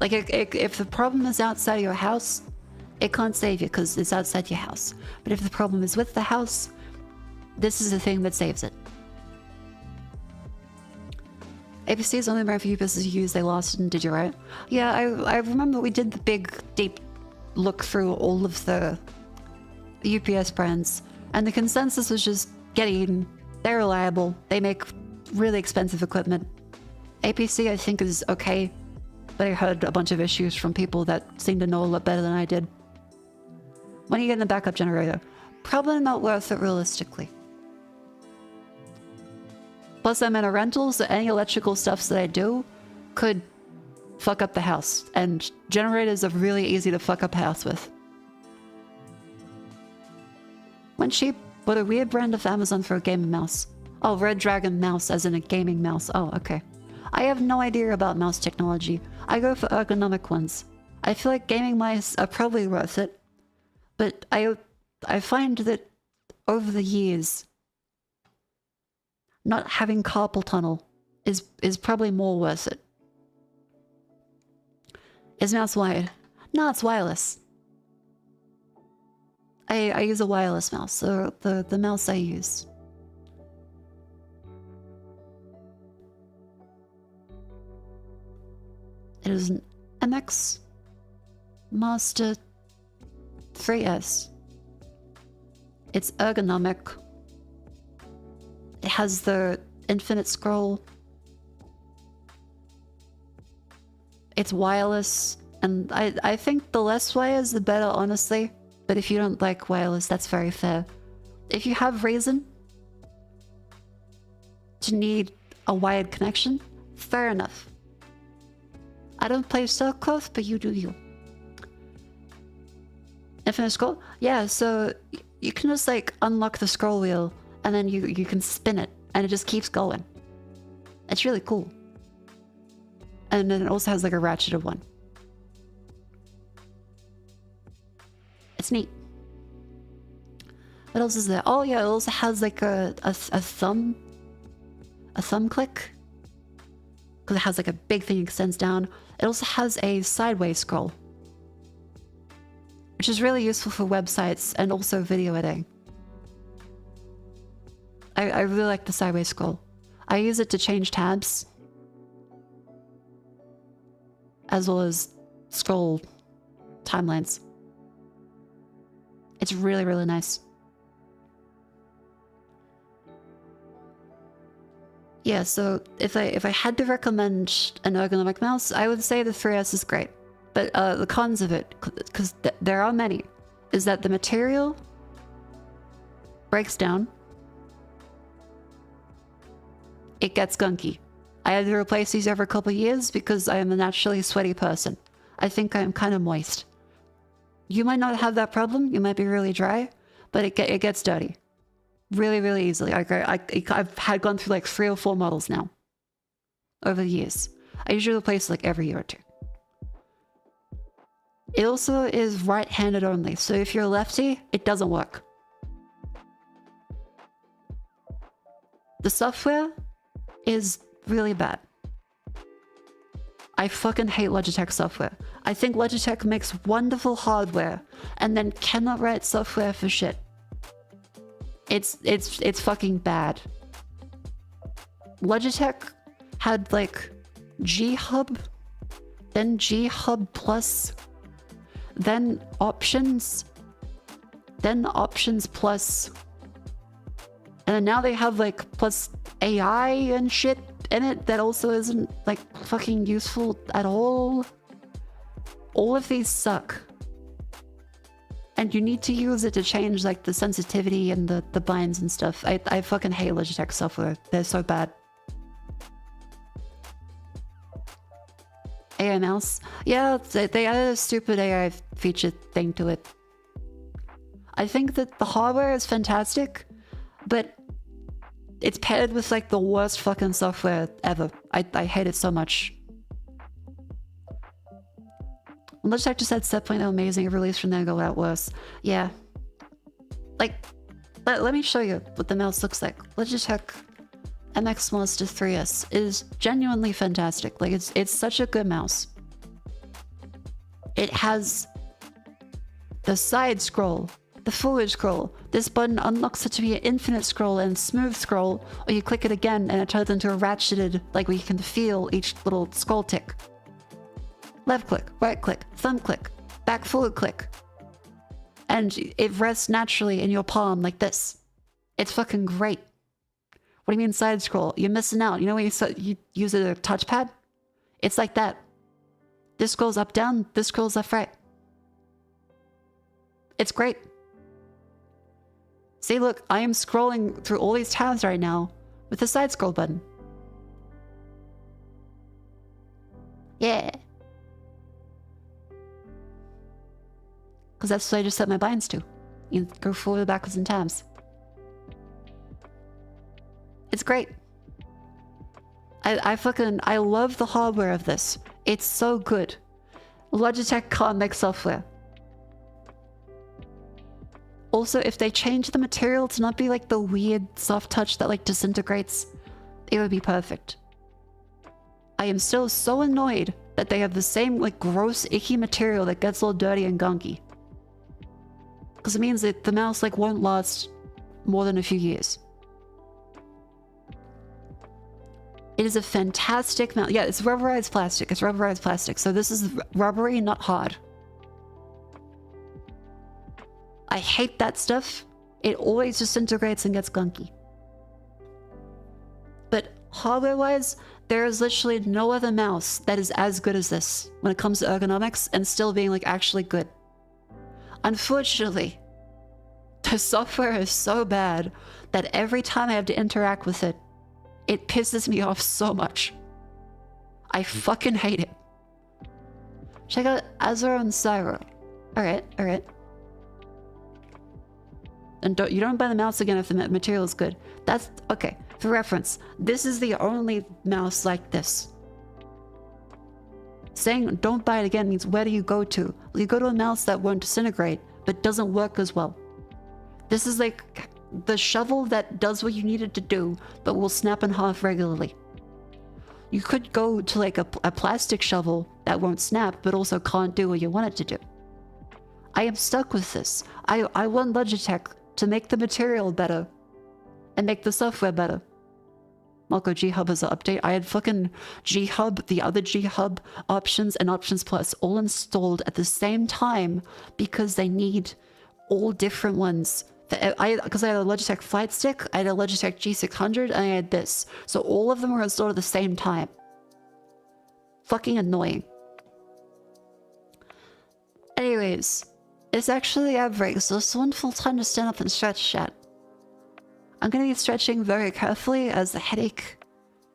Like, if the problem is outside your house, it can't save you because it's outside your house. But if the problem is with the house, this is the thing that saves it. APC is only meant for UPS to use. They lost and did you right? Yeah, I remember we did the big, deep look through all of the UPS brands. And the consensus was just get Eden. They're reliable. They make really expensive equipment. APC, I think, is okay. But I heard a bunch of issues from people that seem to know a lot better than I did. When are you getting the backup generator? Probably not worth it realistically. Plus I'm in a rental, so any electrical stuffs that I do could fuck up the house. And generators are really easy to fuck up a house with. When cheap, but a weird brand of Amazon for a gaming mouse. Oh, Red Dragon mouse as in a gaming mouse. Oh, okay. I have no idea about mouse technology. I go for ergonomic ones. I feel like gaming mice are probably worth it. But I find that over the years, not having carpal tunnel is probably more worth it. Is mouse wired? No, it's wireless. I use a wireless mouse, so the mouse I use. It is an MX Master 3S. It's ergonomic. It has the infinite scroll. It's wireless, and I think the less wires the better, honestly. But if you don't like wireless, that's very fair. If you have reason to need a wired connection, fair enough. I don't play StarCraft, but you do you. Infinite scroll? Yeah, so you can just like unlock the scroll wheel and then you can spin it and it just keeps going. It's really cool. And then it also has like a ratcheted one. It's neat. What else is there? Oh yeah, it also has like a thumb click. Because it has like a big thing that extends down. It also has a sideways scroll, which is really useful for websites and also video editing. I really like the sideways scroll. I use it to change tabs, as well as scroll timelines. It's really, really nice. Yeah, so if I had to recommend an ergonomic mouse, I would say the 3S is great. But the cons of it, because there are many, is that the material breaks down. It gets gunky. I had to replace these every couple of years because I am a naturally sweaty person. I think I am kind of moist. You might not have that problem. You might be really dry, but it gets dirty. Really, really easily. I've had gone through like 3 or 4 models now over the years. I usually replace like every year or 2. It also is right-handed only, so if you're a lefty, it doesn't work. The software is really bad. I fucking hate Logitech software. I think Logitech makes wonderful hardware and then cannot write software for shit. It's fucking bad. Logitech had like G-Hub, then G-Hub Plus, then Options, then Options Plus, and then now they have like plus AI and shit in it that also isn't like fucking useful at all. All of these suck. And you need to use it to change like the sensitivity and the binds and stuff. I fucking hate Logitech software. They're so bad. AI mouse. Yeah, they added a stupid AI feature thing to it. I think that the hardware is fantastic, but it's paired with like the worst fucking software ever. I hate it so much. Logitech just had 7.0 amazing, released from there go out worse. Yeah. Like, let me show you what the mouse looks like. Logitech MX Monster 3S is genuinely fantastic. Like, it's such a good mouse. It has the side scroll, the forward scroll. This button unlocks it to be an infinite scroll and smooth scroll, or you click it again and it turns into a ratcheted, like where you can feel each little scroll tick. Left click, right click, thumb click, back forward click. And it rests naturally in your palm like this. It's fucking great. What do you mean side scroll? You're missing out. You know when you use a touchpad? It's like that. This scrolls up, down. This scrolls left, right. It's great. See, look, I am scrolling through all these tabs right now with the side scroll button. Yeah. Because that's what I just set my binds to. You go forward, backwards, and tabs. It's great. I love the hardware of this. It's so good. Logitech can't make software. Also, if they change the material to not be like the weird soft touch that like disintegrates, it would be perfect. I am still so annoyed that they have the same like gross, icky material that gets all dirty and gunky. Because it means that the mouse like won't last more than a few years. It is a fantastic mouse. Yeah, it's rubberized plastic. It's rubberized plastic. So this is rubbery, not hard. I hate that stuff. It always disintegrates and gets gunky. But hardware-wise, there is literally no other mouse that is as good as this when it comes to ergonomics and still being like actually good. Unfortunately, the software is so bad that every time I have to interact with it, it pisses me off so much. I fucking hate it. Check out Azure and Syro. Alright, alright. And you don't buy the mouse again if the material is good. That's okay. For reference, this is the only mouse like this. Saying don't buy it again means where do you go to? Well, you go to a mouse that won't disintegrate, but doesn't work as well. This is like the shovel that does what you need it to do, but will snap in half regularly. You could go to like a plastic shovel that won't snap, but also can't do what you want it to do. I am stuck with this. I want Logitech to make the material better and make the software better. Mako G-Hub has an update. I had fucking G-Hub, the other G-Hub options and Options Plus all installed at the same time because they need all different ones. Because I had a Logitech Flight Stick, I had a Logitech G600, and I had this. So all of them were installed at the same time. Fucking annoying. Anyways, it's actually ad break, so it's wonderful time to stand up and stretch, chat. I'm gonna be stretching very carefully as the headache.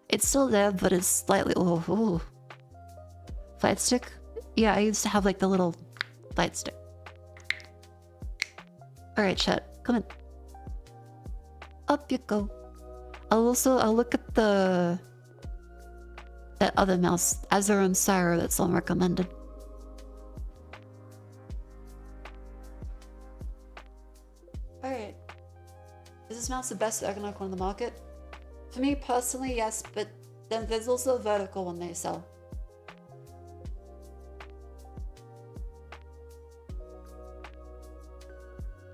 It's still there, but it's slightly... Ooh. Flight stick? Yeah, I used to have like the little flight stick. Alright, chat. Come in. Up you go. I'll look at that other mouse, Azure and Syro, that's unrecommended. Alright. Is this mouse the best ergonomic one on the market? For me personally, yes, but then there's also a vertical one they sell.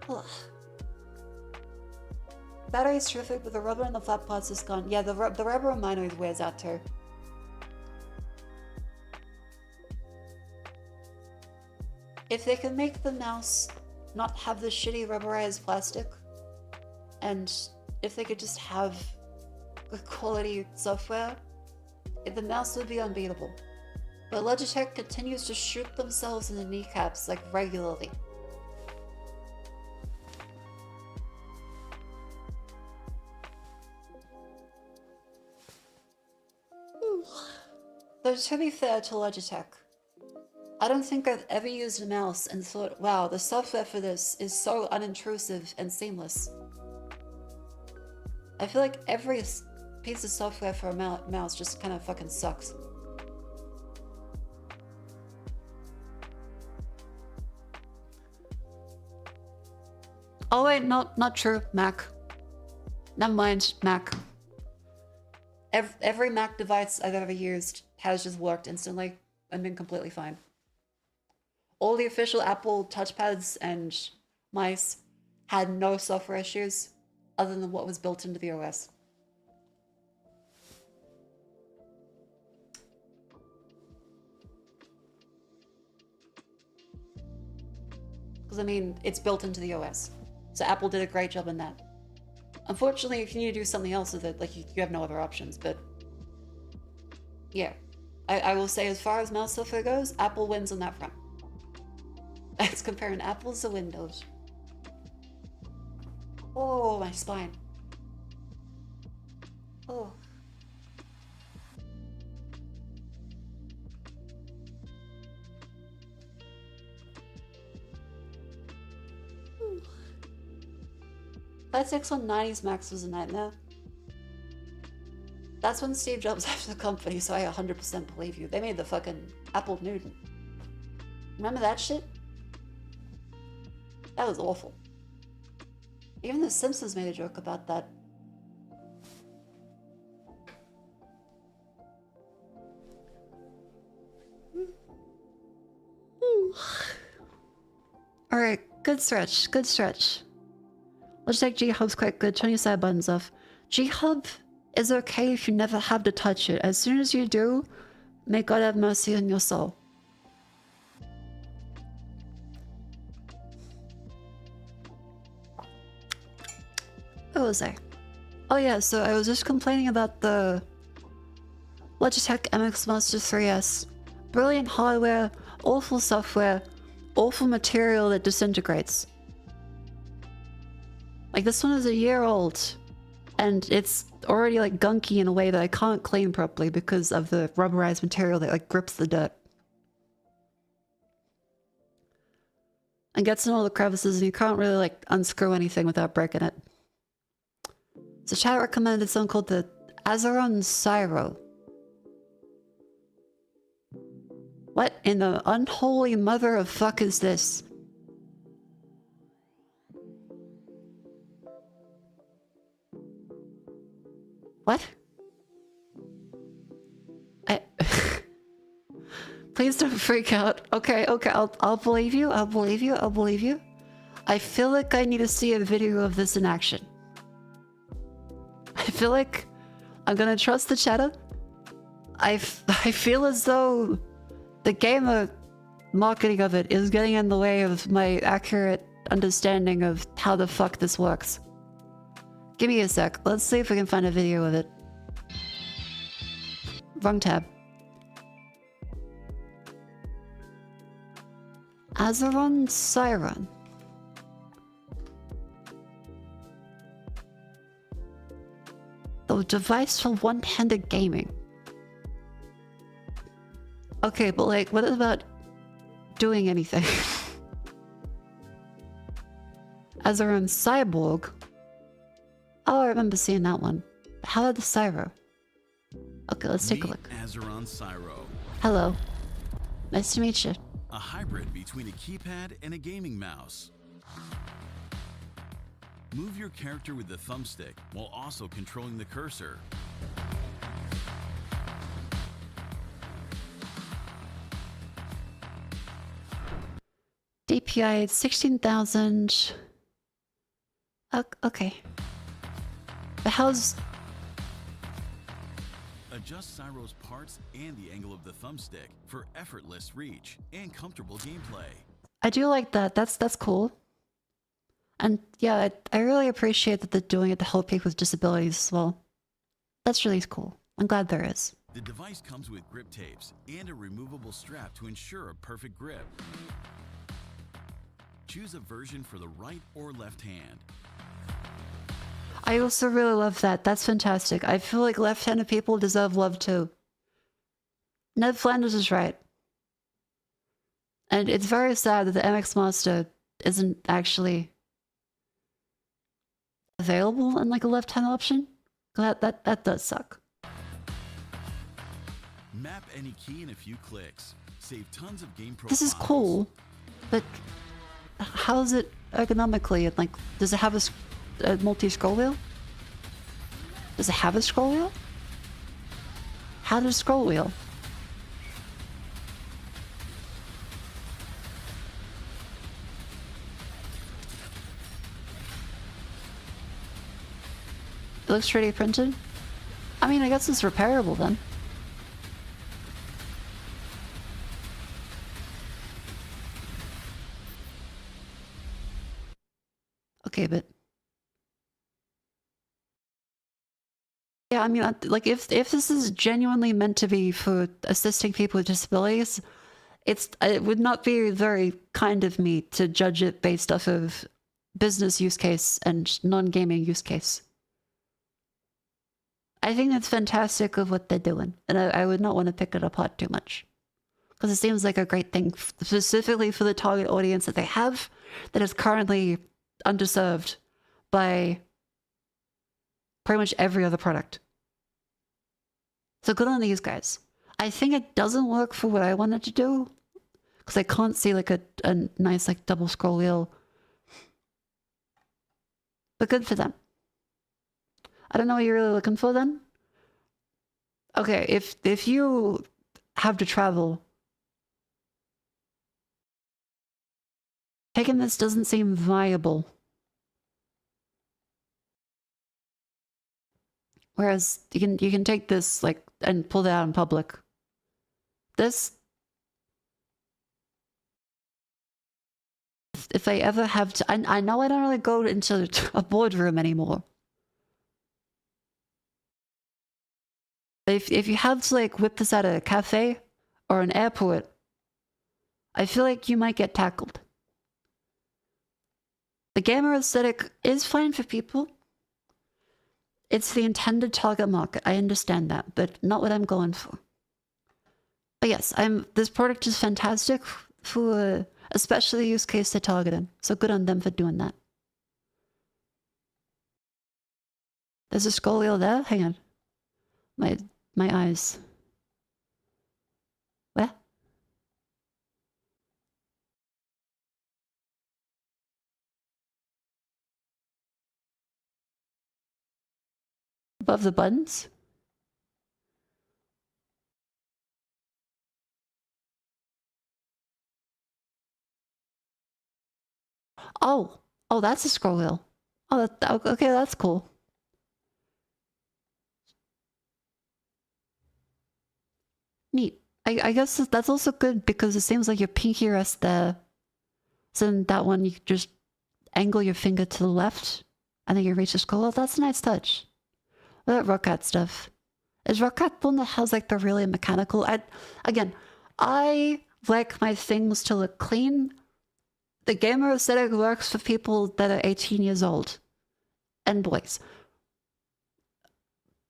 Ugh. Battery's terrific, but the rubber in the flat parts is gone. Yeah, the rubber on mine always wears out too. If they can make the mouse not have the shitty rubberized plastic, and if they could just have good quality software, the mouse would be unbeatable. But Logitech continues to shoot themselves in the kneecaps like regularly. Though to be fair to Logitech, I don't think I've ever used a mouse and thought, wow, the software for this is so unintrusive and seamless. I feel like every piece of software for a mouse just kind of fucking sucks. Oh wait, not true, Mac. Never mind, Mac. Every Mac device I've ever used has just worked instantly and been completely fine. All the official Apple touchpads and mice had no software issues other than what was built into the OS. Because I mean, it's built into the OS. So Apple did a great job in that. Unfortunately, if you need to do something else with it, like you have no other options, but yeah. I will say as far as mouse software goes, Apple wins on that front. It's comparing apples to Windows. Oh, my spine. Oh. That 690s Max was a nightmare. That's when Steve Jobs left the company, so I 100% believe you. They made the fucking Apple Newton. Remember that shit? That was awful. Even The Simpsons made a joke about that. Alright, good stretch, good stretch. Logitech G-Hub's quite good, turn your side buttons off. G-Hub is okay if you never have to touch it. As soon as you do, may God have mercy on your soul. What was I? Oh yeah, so I was just complaining about the Logitech MX Master 3S. Brilliant hardware, awful software, awful material that disintegrates. Like this one is a year old, and it's already like gunky in a way that I can't clean properly because of the rubberized material that like grips the dirt. And gets in all the crevices and you can't really like unscrew anything without breaking it. So chat recommended something called the Azeron Syro. What in the unholy mother of fuck is this? What? Please don't freak out. Okay, okay, I'll believe you. I'll believe you. I'll believe you. I feel like I need to see a video of this in action. I feel like I'm gonna trust the chatter. I feel as though the gamer marketing of it is getting in the way of my accurate understanding of how the fuck this works. Give me a sec. Let's see if we can find a video of it. Wrong tab. Azeron Siren. The device for one-handed gaming. Okay, but like, what about doing anything? Azeron Cyborg. Oh, I remember seeing that one. How about the Syro? Okay, let's take a look. Azeron Syro. Hello. Nice to meet you. A hybrid between a keypad and a gaming mouse. Move your character with the thumbstick while also controlling the cursor. DPI 16,000. Okay. But how's... Adjust Syro's parts and the angle of the thumbstick for effortless reach and comfortable gameplay. I do like that. That's cool. And yeah, I really appreciate that they're doing it to help people with disabilities as well. That's really cool. I'm glad there is. The device comes with grip tapes and a removable strap to ensure a perfect grip. Choose a version for the right or left hand. I also really love that. That's fantastic. I feel like left-handed people deserve love too. Ned Flanders is right. And it's very sad that the MX Master isn't actually available in like a left-hand option. That does suck. Map any key in a few clicks. Save tons of game profiles. This is cool, but how is it ergonomically? Like, does it have a multi-scroll wheel? Does it have a scroll wheel? How does scroll wheel? It looks 3D printed. I mean, I guess it's repairable then. Okay, but yeah, I mean, like if this is genuinely meant to be for assisting people with disabilities, it would not be very kind of me to judge it based off of business use case and non-gaming use case. I think it's fantastic of what they're doing, and I would not want to pick it apart too much. Because it seems like a great thing, specifically for the target audience that they have, that is currently underserved by pretty much every other product. So good on these guys. I think it doesn't work for what I wanted to do, because I can't see like a nice like double scroll wheel. But good for them. I don't know what you're really looking for then. Okay, if you have to travel, taking this doesn't seem viable. Whereas you can take this like and pull that out in public. This, if I ever have to, I know I don't really go into a boardroom anymore. If you have to like whip this out of a cafe or an airport, I feel like you might get tackled. The gamer aesthetic is fine for people. It's the intended target market. I understand that, but not what I'm going for. But yes, this product is fantastic for especially the use case they're targeting. So good on them for doing that. Is a skull wheel there? Hang on. My eyes. Where? Above the buttons? Oh. Oh, that's a scroll wheel. Oh, okay, that's cool. Neat. I guess that's also good because it seems like your pinky rests there. So in that one, you can just angle your finger to the left and then you reach the scroll wheel. That's a nice touch. What about Rockcat stuff? Is Rockcat the one that has like the really mechanical... I like my things to look clean. The gamer aesthetic works for people that are 18 years old. And boys.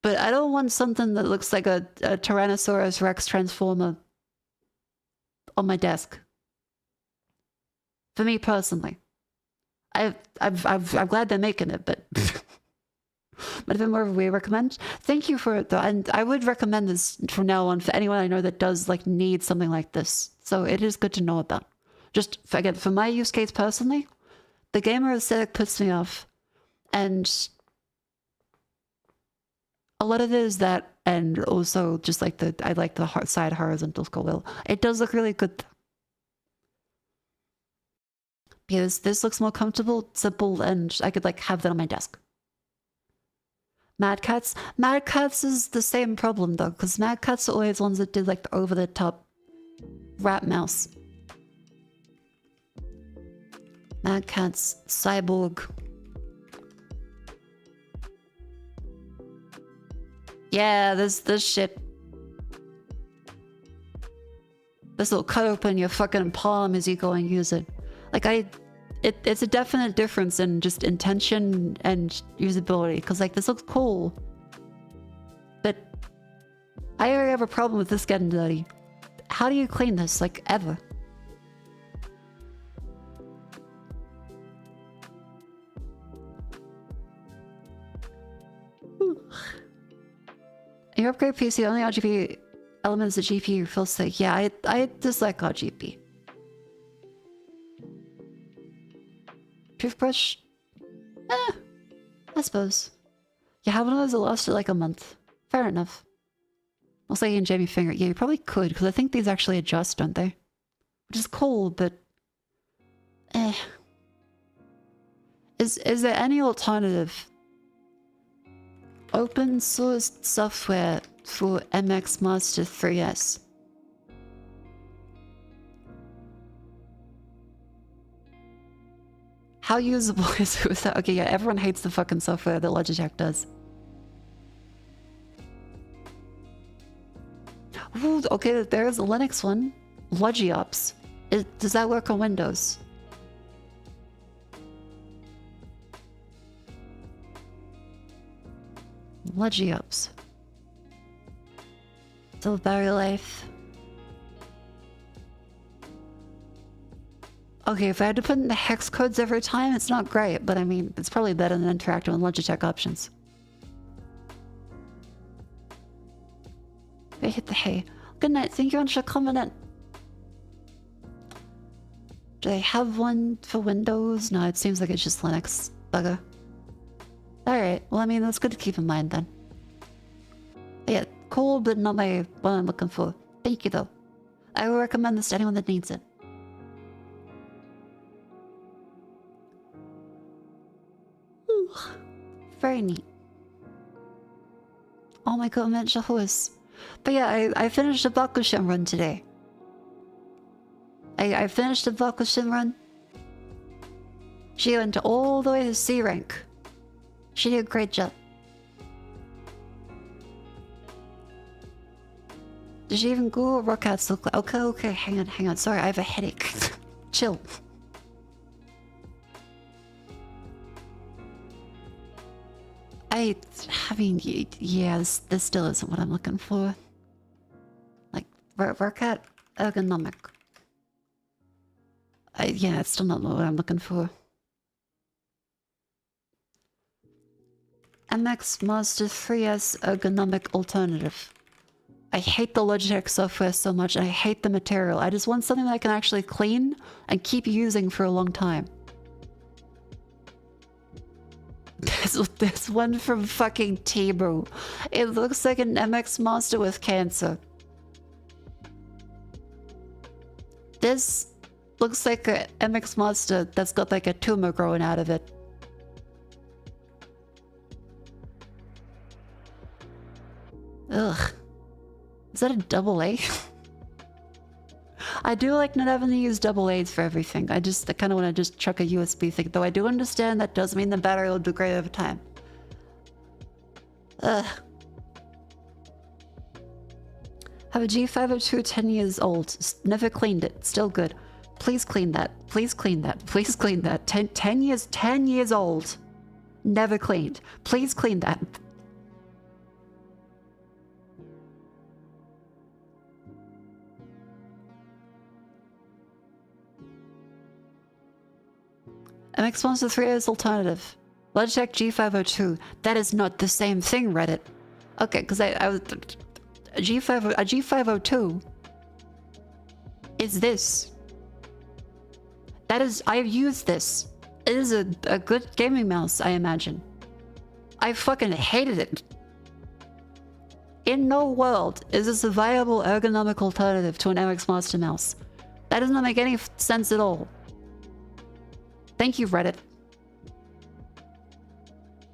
But I don't want something that looks like a Tyrannosaurus Rex transformer on my desk. For me personally. I'm glad they're making it, but... But if I'm more of a we recommend, thank you for it though. And I would recommend this from now on for anyone I know that does like need something like this. So it is good to know about. Just again, for my use case personally, the gamer aesthetic puts me off. And a lot of it is that, and also just like I like the side horizontal scroll wheel. It does look really good. Because this looks more comfortable, simple, and I could like have that on my desk. Mad Cats is the same problem though, because Mad Cats are always ones that did like the over-the-top rat mouse. Mad Cats, Cyborg. Yeah, this shit. This will cut open your fucking palm as you go and use it. Like it's a definite difference in just intention and usability, because like this looks cool, but I already have a problem with this getting dirty. How do you clean this, like, ever? In your upgrade PC, only RGB elements of GPU feels sick. Yeah, I dislike RGB. Toothbrush? I suppose. You have one of those that lasted like a month. Fair enough. I'll say you and Jamie finger. Yeah, you probably could, because I think these actually adjust, don't they? Which is cool, but... Is there any alternative? Open source software for MX Master 3S. How usable is it without... Okay, yeah, everyone hates the fucking software that Logitech does. Ooh, okay, there's a Linux one. Logiops. Does that work on Windows? Logiops. Still battery life. Okay, if I had to put in the hex codes every time, it's not great, but I mean, it's probably better than interacting with Logitech options. I hit the hay. Good night, thank you for coming in. Do they have one for Windows? No, it seems like it's just Linux. Bugger. Alright, well I mean, that's good to keep in mind then. Yeah, cool, but not what I'm looking for. Thank you though. I will recommend this to anyone that needs it. Very neat. Oh my god, man, horse. But yeah, I finished the Bakushin run today. I finished the Bakushin run. She went all the way to C rank. She did a great job. Did she even Google what cats look like? Okay, hang on. Sorry, I have a headache. Chill. I mean, yeah, this still isn't what I'm looking for. Like, workout ergonomic. Yeah, it's still not what I'm looking for. MX Master 3S ergonomic alternative. I hate the Logitech software so much, and I hate the material. I just want something that I can actually clean and keep using for a long time. There's this one from fucking Temu. It looks like an MX Master with cancer. This looks like a MX Master that's got like a tumor growing out of it. Ugh. Is that a double A? I do like not having to use double A's for everything. I kind of want to just chuck a USB thing. Though I do understand that does mean the battery will degrade over time. Ugh. Have a G502 10 years old. Never cleaned it. Still good. Please clean that. Please clean that. Please clean that. 10 years old. Never cleaned. Please clean that. MX Monster 3S alternative. Logitech G502. That is not the same thing, Reddit. Okay, because I was... A G502 is this. That is... I've used this. It is a good gaming mouse, I imagine. I fucking hated it. In no world is this a viable ergonomic alternative to an MX Monster mouse. That does not make any sense at all. Thank you, Reddit.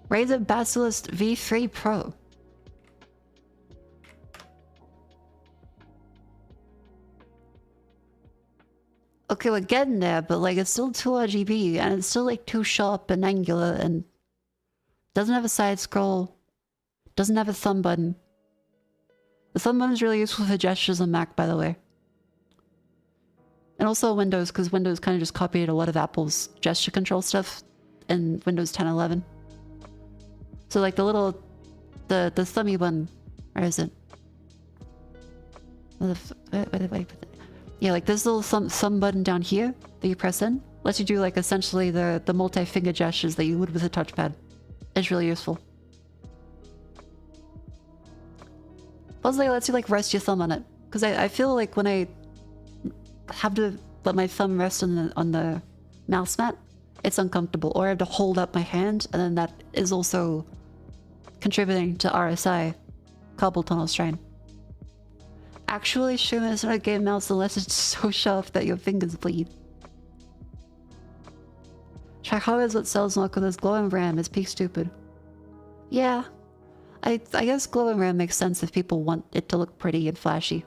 Razer Basilisk V3 Pro. Okay, we're getting there, but like it's still 2 RGB and it's still like too sharp and angular and doesn't have a side scroll, doesn't have a thumb button. The thumb button is really useful for gestures on Mac, by the way. And also Windows, because Windows kind of just copied a lot of Apple's gesture control stuff in Windows 10 and 11. So like the little, the thumby button, where is it? Yeah, like this little thumb button down here that you press in lets you do like essentially the multi-finger gestures that you would with a touchpad. It's really useful. Plus it lets you like rest your thumb on it. Because I feel like when I have to let my thumb rest on the mouse mat, it's uncomfortable. Or I have to hold up my hand, and then that is also contributing to RSI, carpal tunnel strain. Actually, Shuma is not a game mouse unless it's so sharp that your fingers bleed. Trihara is what sells Mako. This glowing RAM is peak stupid. Yeah, I guess glowing RAM makes sense if people want it to look pretty and flashy.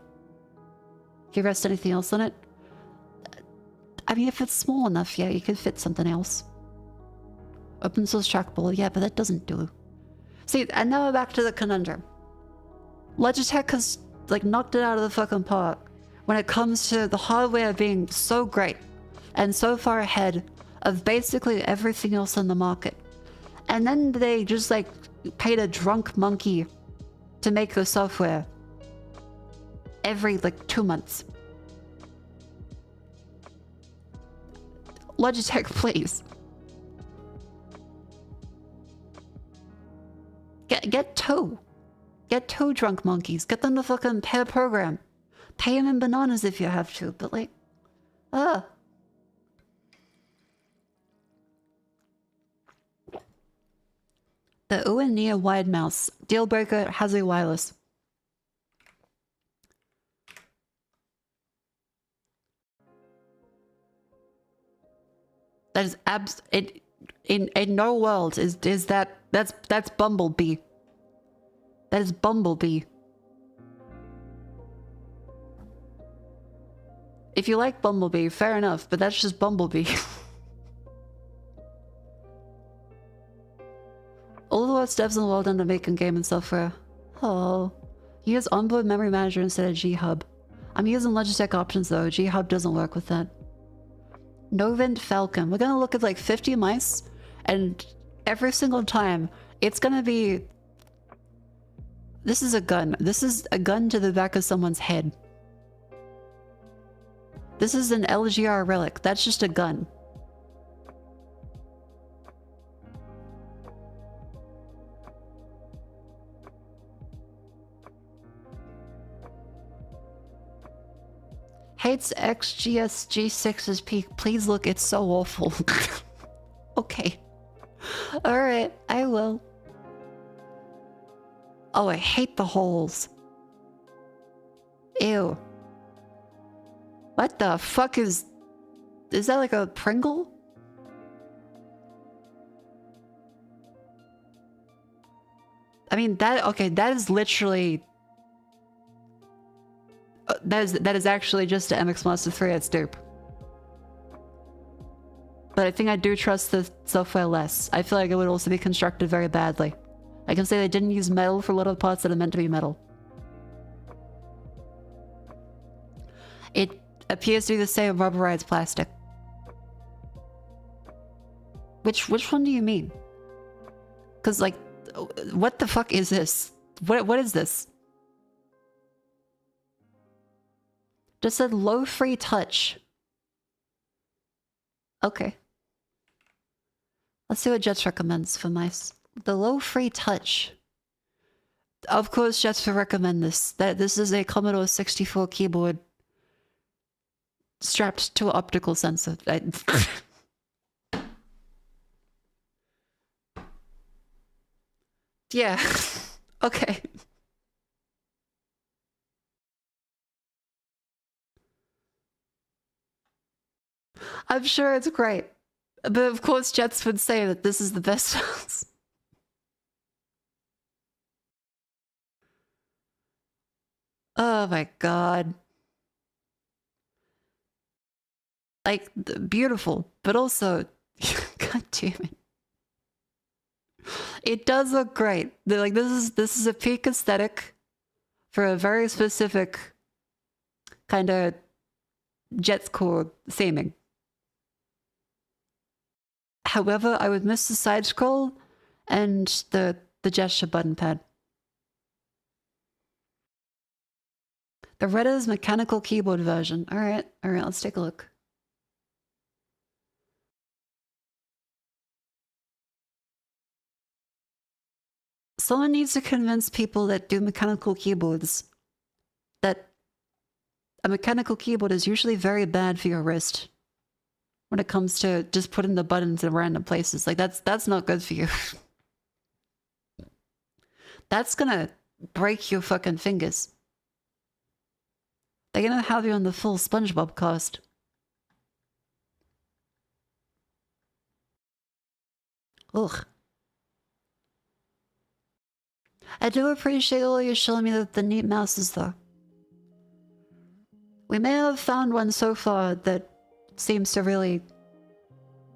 Can you rest anything else on it? I mean, if it's small enough, yeah, you could fit something else. Open source trackball, yeah, but that doesn't do. See, and now we're back to the conundrum. Logitech has, like, knocked it out of the fucking park when it comes to the hardware being so great and so far ahead of basically everything else on the market. And then they just, like, paid a drunk monkey to make the software every, like, 2 months. Logitech, please. Get two. Get 2 drunk monkeys. Get them to fucking pay a program. Pay them in bananas if you have to, but like... The Uania wide mouse. Deal breaker, has a wireless. That is in no world is that's Bumblebee. That is Bumblebee. If you like Bumblebee, fair enough, but that's just Bumblebee. All the worst devs in the world end up making gaming software. Oh. Use onboard memory manager instead of G-Hub. I'm using Logitech options though. G-Hub doesn't work with that. Novint Falcon. We're gonna look at like 50 mice, and every single time it's gonna be... This is a gun. This is a gun to the back of someone's head. This is an LGR relic. That's just a gun. 。Hates XGS G6's peak. Please look, it's so awful. Okay. Alright, I will. Oh, I hate the holes. Ew. What the fuck is... Is that like a Pringle? I mean, okay, that is literally... that is actually just a MX Master 3 dupe. But I think I do trust the software less. I feel like it would also be constructed very badly. I can say they didn't use metal for a lot of parts that are meant to be metal. It appears to be the same rubberized plastic. Which one do you mean? Because, like, what the fuck is this? What is this? Just said low free touch. Okay. Let's see what Jets recommends for mice. The low free touch. Of course, Jets will recommend this. This is a Commodore 64 keyboard strapped to an optical sensor. Yeah. Okay. I'm sure it's great. But of course, Jets would say that this is the best mouse. Oh my god. Like, beautiful, but also, god damn it. It does look great. Like, this is a peak aesthetic for a very specific kind of Jets core theming. However, I would miss the side scroll and the gesture button pad. The Retta's mechanical keyboard version. Alright, let's take a look. Someone needs to convince people that do mechanical keyboards that a mechanical keyboard is usually very bad for your wrist. When it comes to just putting the buttons in random places. Like, that's not good for you. That's gonna break your fucking fingers. They're gonna have you on the full SpongeBob cast. Ugh. I do appreciate all you showing me the neat mouses, though. We may have found one so far that seems to really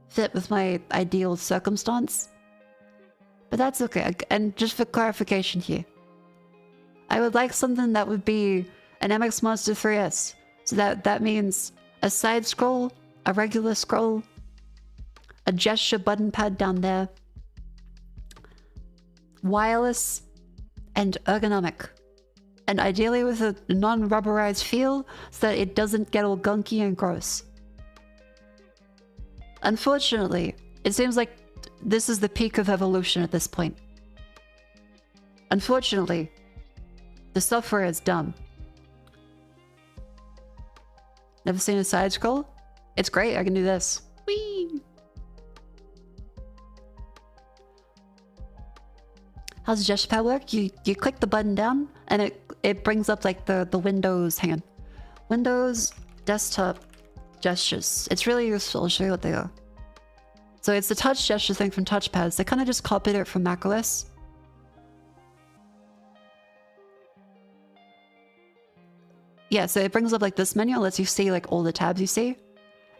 fit with my ideal circumstance. But that's okay. And just for clarification here, I would like something that would be an MX Monster 3S. So that means a side scroll, a regular scroll, a gesture button pad down there, wireless, and ergonomic. And ideally with a non-rubberized feel so that it doesn't get all gunky and gross. Unfortunately, it seems like this is the peak of evolution at this point. Unfortunately, the software is dumb. Never seen a side scroll? It's great, I can do this. Whee! How's the gesture pad work? You click the button down and it brings up like the Windows hand. Windows, desktop, gestures. It's really useful. I'll show you what they are. So it's the touch gesture thing from touchpads. They kind of just copied it from macOS. Yeah, so it brings up like this menu, lets you see like all the tabs you see.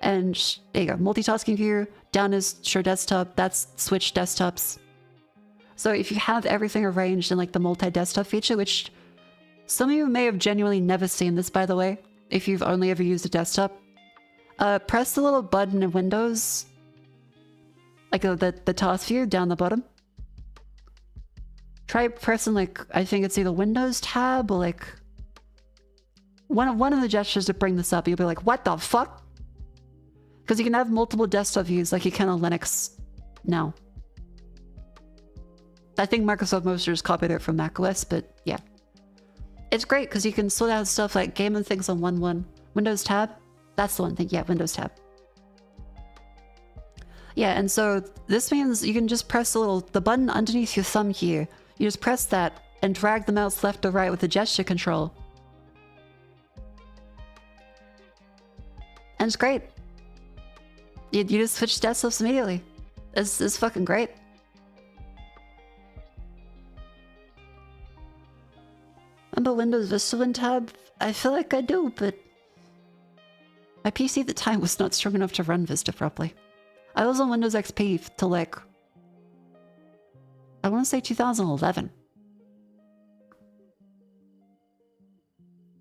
And there you go, multitasking view, down is show desktop, that's switch desktops. So if you have everything arranged in like the multi-desktop feature, which some of you may have genuinely never seen this, by the way, if you've only ever used a desktop, press the little button in Windows, like the task view down the bottom. Try pressing like, I think it's either Windows tab or like one of the gestures to bring this up. You'll be like, what the fuck? Because you can have multiple desktop views like you can on Linux now. I think Microsoft Mosters copied it from macOS, but yeah. It's great because you can sort out stuff like gaming things on one, Windows tab. That's the one thing. Yeah, Windows tab. Yeah, and so this means you can just press the button underneath your thumb here. You just press that and drag the mouse left or right with the gesture control. And it's great. You just switch desktops immediately. It's fucking great. Remember Windows Vista Win tab? I feel like I do, but my PC at the time was not strong enough to run Vista properly. I was on Windows XP till like, I want to say 2011.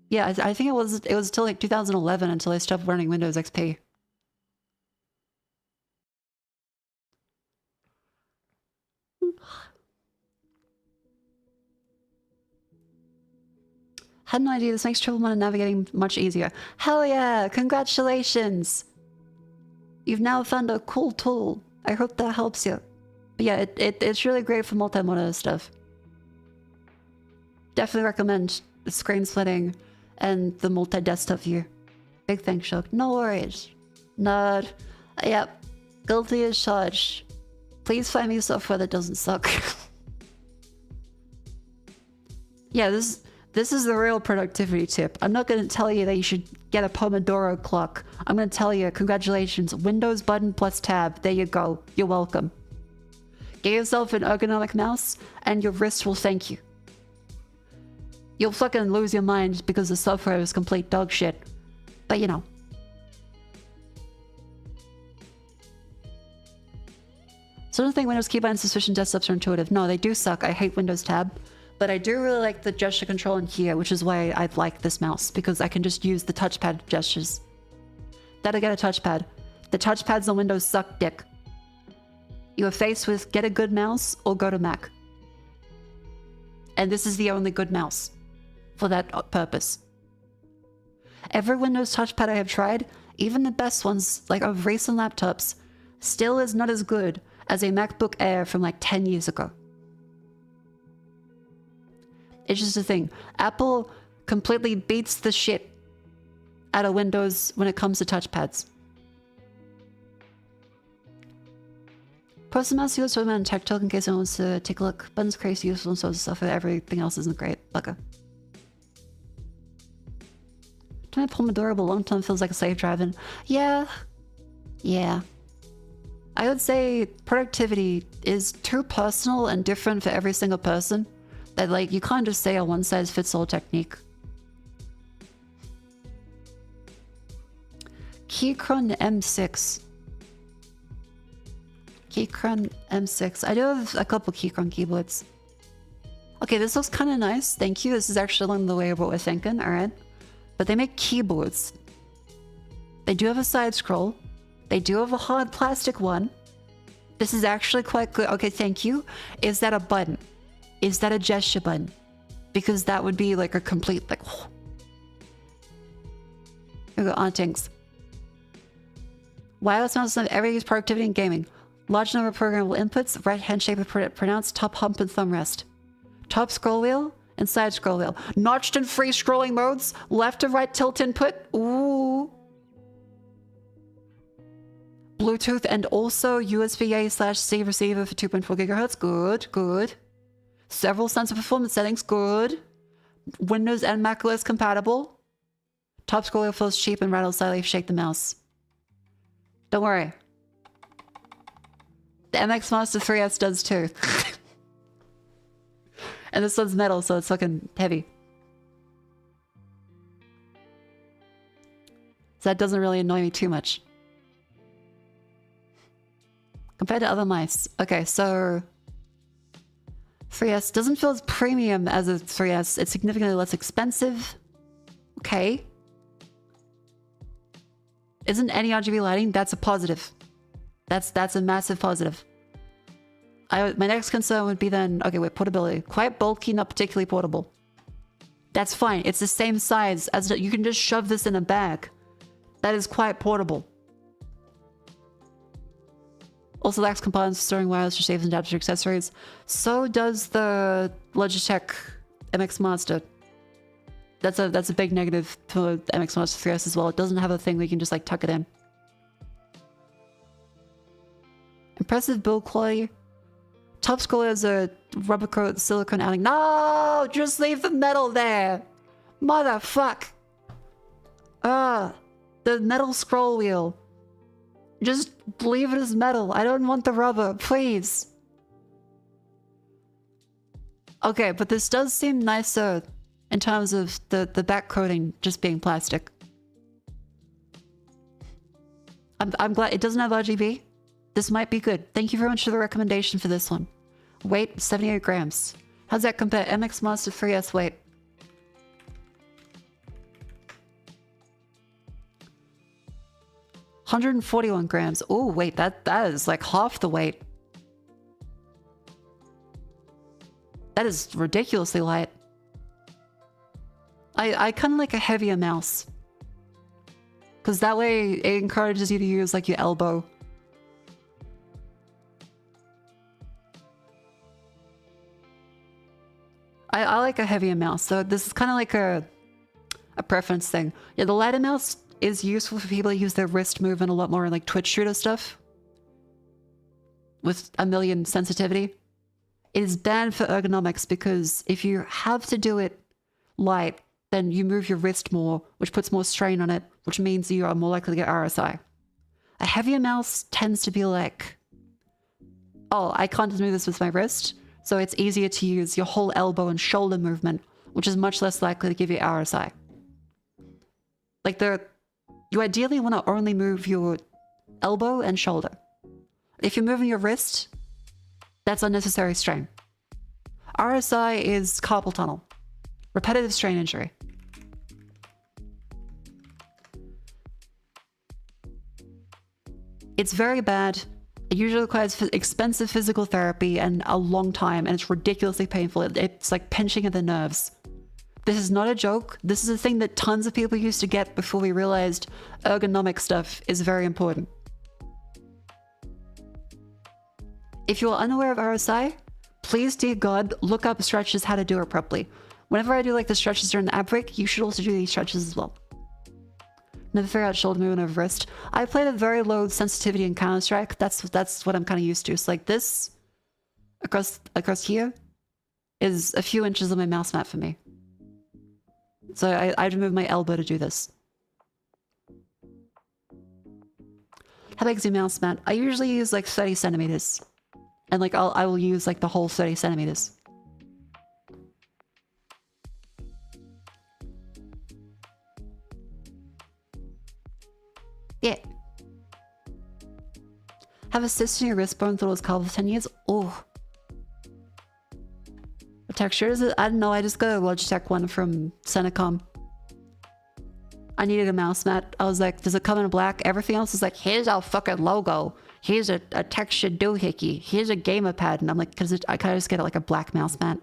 Yeah, I think it was till like 2011 until I stopped running Windows XP. Had no idea this makes triple mode navigating much easier. Hell yeah! Congratulations! You've now found a cool tool. I hope that helps you. But yeah, it's really great for multi-mode stuff. Definitely recommend the screen splitting and the multi-desktop view. Big thanks, Shook. No worries. Nerd. Yep. Guilty as charged. Please find me software that doesn't suck. Yeah, this is the real productivity tip. I'm not going to tell you that you should get a Pomodoro clock. I'm going to tell you, congratulations, Windows button plus tab. There you go. You're welcome. Get yourself an ergonomic mouse, and your wrist will thank you. You'll fucking lose your mind because the software is complete dog shit. But you know. So I don't think Windows keybind and sufficient desktops are intuitive. No, they do suck. I hate Windows tab. But I do really like the gesture control in here, which is why I like this mouse, because I can just use the touchpad gestures. Gotta get a touchpad. The touchpads on Windows suck dick. You are faced with get a good mouse or go to Mac. And this is the only good mouse for that purpose. Every Windows touchpad I have tried, even the best ones, like of recent laptops, still is not as good as a MacBook Air from like 10 years ago. It's just a thing. Apple completely beats the shit out of Windows when it comes to touchpads. Post the mouse use for Tech Talk in case anyone wants to take a look. Buttons crazy useful and so stuff. Everything else isn't great. Bugger. Doing a Pomodoro but long time feels like a slave driving. Yeah. Yeah. I would say productivity is too personal and different for every single person. That like you can't just say a one-size-fits-all technique. Keychron M6. Keychron M6. I do have a couple Keychron keyboards. Okay, this looks kind of nice. Thank you. This is actually along the way of what we're thinking. All right. But they make keyboards. They do have a side scroll. They do have a hard plastic one. This is actually quite good. Okay, thank you. Is that a button? Is that a gesture button? Because that would be like a complete like. Here we go, Auntings. Wireless mouse of every use productivity in gaming. Large number of programmable inputs, right hand shape pronounced, top hump and thumb rest. Top scroll wheel and side scroll wheel. Notched and free scrolling modes, left to right tilt input. Ooh. Bluetooth and also USB-A/C receiver for 2.4 gigahertz. Good, good. Several sensor performance settings. Good. Windows and Mac OS compatible. Top scroll wheel feels cheap and rattles slightly if you shake the mouse. Don't worry. The MX Master 3S does too. And this one's metal, so it's fucking heavy. So that doesn't really annoy me too much. Compared to other mice. Okay, so 3S doesn't feel as premium as a 3S. It's significantly less expensive. Okay. Isn't any RGB lighting? That's a positive. That's a massive positive. My next concern would be then, okay, wait, portability. Quite bulky, not particularly portable. That's fine. It's the same size as you can just shove this in a bag. That is quite portable. Also lacks components for storing wireless receivers and adapter accessories. So does the Logitech MX Master. That's a big negative for MX Master 3S as well. It doesn't have a thing where you can just like tuck it in. Impressive build quality. Top scroll is a rubber coat silicone outing. No! Just leave the metal there! Motherfuck! The metal scroll wheel. Just leave it as metal. I don't want the rubber, please. Okay, but this does seem nicer in terms of the back coating just being plastic. I'm glad it doesn't have RGB. This might be good. Thank you very much for the recommendation for this one. Weight, 78 grams. How's that compare? MX Master 3S weight. $141 grams. Oh, wait, that is like half the weight. That is ridiculously light. I kind of like a heavier mouse. Because that way it encourages you to use like your elbow. I like a heavier mouse, so this is kind of like a preference thing. Yeah, the lighter mouse is useful for people who use their wrist movement a lot more in like Twitch shooter stuff. With a million sensitivity. It is bad for ergonomics because if you have to do it light, then you move your wrist more, which puts more strain on it, which means you are more likely to get RSI. A heavier mouse tends to be like, oh, I can't just move this with my wrist, so it's easier to use your whole elbow and shoulder movement, which is much less likely to give you RSI. Like you ideally want to only move your elbow and shoulder. If you're moving your wrist, that's unnecessary strain. RSI is carpal tunnel. Repetitive strain injury. It's very bad. It usually requires expensive physical therapy and a long time, and it's ridiculously painful. It's like pinching at the nerves. This is not a joke. This is a thing that tons of people used to get before we realized ergonomic stuff is very important. If you're unaware of RSI, please, dear God, look up stretches, how to do it properly. Whenever I do like the stretches during the ad break, you should also do these stretches as well. Never figure out shoulder movement over wrist. I played a very low sensitivity in Counter-Strike. That's what I'm kind of used to. So like this, across here, is a few inches of my mouse mat for me. So I had to move my elbow to do this. How big is your mouse mat? I usually use like 30 centimeters. And like I will use like the whole 30 centimeters. Yeah. Have a cyst in your wrist bone, thought it was carved for 10 years? Oh. What texture is it? I don't know, I just got a Logitech one from Senecom. I needed a mouse mat. I was like, does it come in black? Everything else is like, here's our fucking logo. Here's a textured doohickey. Here's a gamer pad. And I'm like, because I kind of just get like a black mouse mat.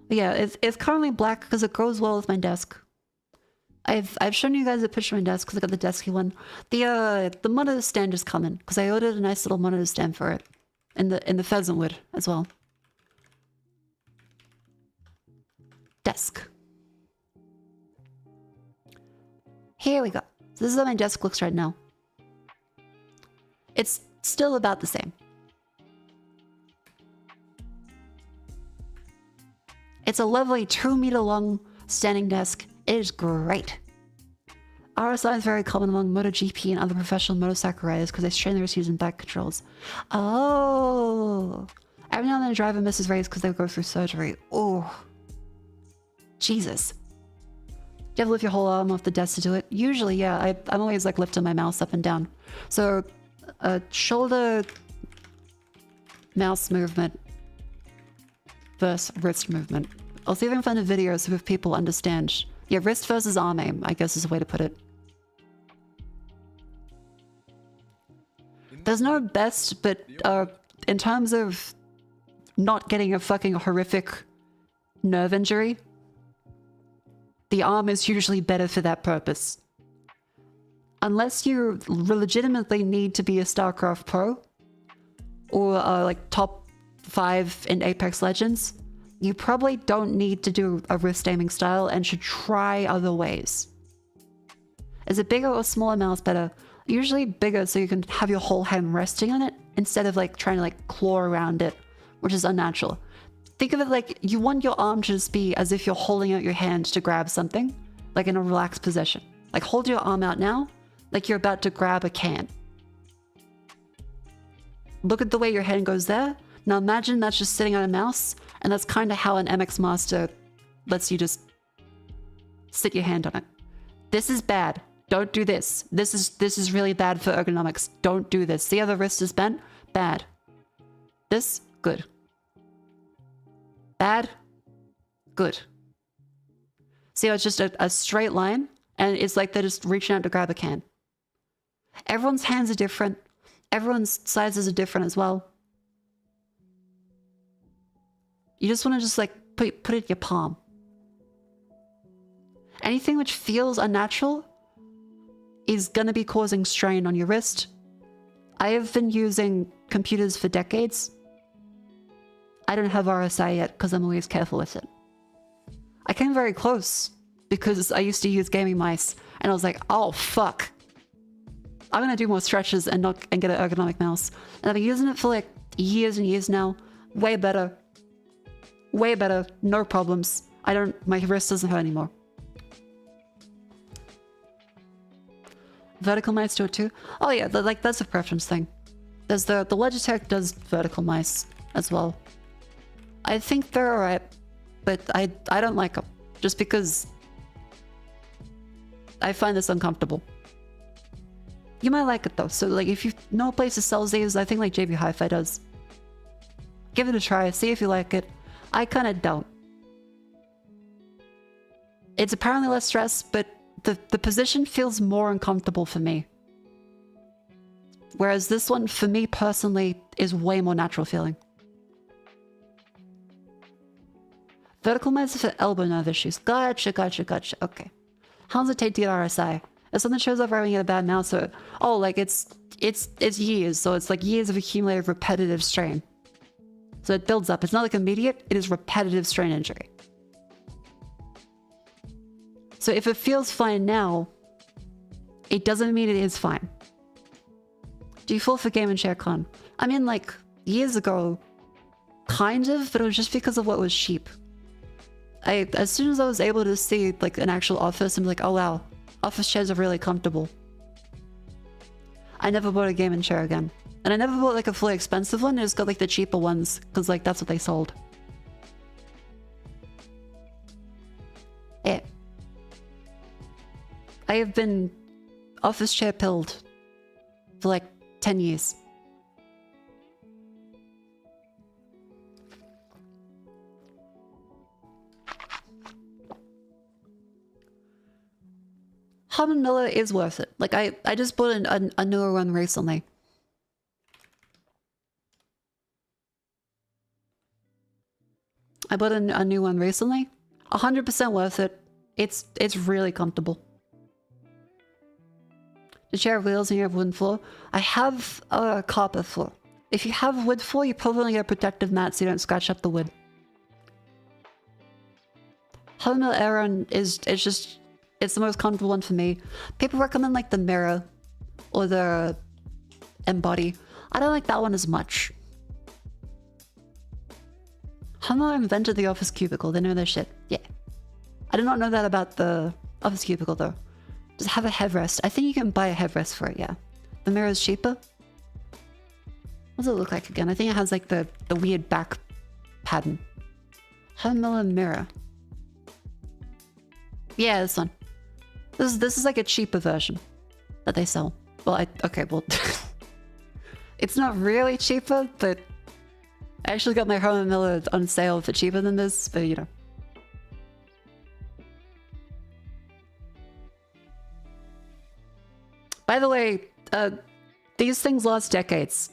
But yeah, it's currently black because it goes well with my desk. I've shown you guys a picture of my desk because I got the desky one. The monitor stand is coming because I ordered a nice little monitor stand for it, in the pheasant wood as well. Desk. Here we go. So this is how my desk looks right now. It's still about the same. It's a lovely 2-meter long standing desk. It is great. RSI is very common among MotoGP and other professional motorcycle riders because they strain their wrists using back controls. Oh. Every now and then a driver misses race because they go through surgery. Oh. Jesus. Do you have to lift your whole arm off the desk to do it? Usually, yeah. I'm always like lifting my mouse up and down. So, shoulder mouse movement versus wrist movement. I'll see if I can find a video so if people understand. Yeah, wrist versus arm aim, I guess is a way to put it. There's no best, but in terms of not getting a fucking horrific nerve injury, the arm is usually better for that purpose. Unless you legitimately need to be a StarCraft pro, or like top 5 in Apex Legends, you probably don't need to do a wrist aiming style and should try other ways. Is it bigger or smaller mouse better? Usually bigger so you can have your whole hand resting on it instead of like trying to like claw around it, which is unnatural. Think of it like you want your arm to just be as if you're holding out your hand to grab something, like in a relaxed position. Like hold your arm out now, like you're about to grab a can. Look at the way your hand goes there. Now imagine that's just sitting on a mouse, and that's kind of how an MX Master lets you just sit your hand on it. This is bad. Don't do this. This is really bad for ergonomics. Don't do this. See how the wrist is bent? Bad. This? Good. Bad? Good. See how it's just a straight line? And it's like they're just reaching out to grab a can. Everyone's hands are different. Everyone's sizes are different as well. You just want to just like put it in your palm. Anything which feels unnatural is going to be causing strain on your wrist. I have been using computers for decades. I don't have RSI yet because I'm always careful with it. I came very close because I used to use gaming mice and I was like, oh fuck. I'm going to do more stretches and get an ergonomic mouse. And I've been using it for like years and years now. Way better. Way better. No problems. My wrist doesn't hurt anymore. Vertical mice do it too? Oh yeah, like that's a preference thing. There's the Logitech does vertical mice as well. I think they're alright, but I don't like them. Just because I find this uncomfortable. You might like it though, so like if you know a place that sells these, I think like JB Hi-Fi does. Give it a try, see if you like it. I kinda don't. It's apparently less stress, but the position feels more uncomfortable for me. Whereas this one, for me personally, is way more natural feeling. Vertical mice for elbow nerve issues. Gotcha. Okay. How does it take to get RSI? If something shows up having a bad mouse, or oh, like it's years, so it's like years of accumulated repetitive strain. So it builds up. It's not like immediate, it is repetitive strain injury. So if it feels fine now, it doesn't mean it is fine. Do you fall for Game and Share Con? I mean, like, years ago, kind of, but it was just because of what was cheap. As soon as I was able to see, like, an actual office, I'm like, oh wow, office chairs are really comfortable. I never bought a Game and Share again. And I never bought, like, a fully expensive one, I just got, like, the cheaper ones, because, like, that's what they sold. Yeah. I have been office chair pilled for like 10 years. Harman Miller is worth it. Like I just bought a newer one recently. I bought a new one recently. 100% worth it. It's really comfortable. The chair have wheels and you have wooden floor. I have a carpet floor. If you have wood floor, you probably want to get a protective mat so you don't scratch up the wood. Helmet Aeron it's the most comfortable one for me. People recommend like the Mirror or the Embody. I don't like that one as much. Helmet invented the office cubicle. They know their shit. Yeah. I did not know that about the office cubicle though. Does it have a headrest? I think you can buy a headrest for it, yeah. The Mirror is cheaper. What does it look like again? I think it has like the weird back pattern. Helmet Mirror. Yeah, this one. This is like a cheaper version that they sell. Well, okay, well, it's not really cheaper, but I actually got my Herman Miller on sale for cheaper than this, but you know. By the way, these things last decades.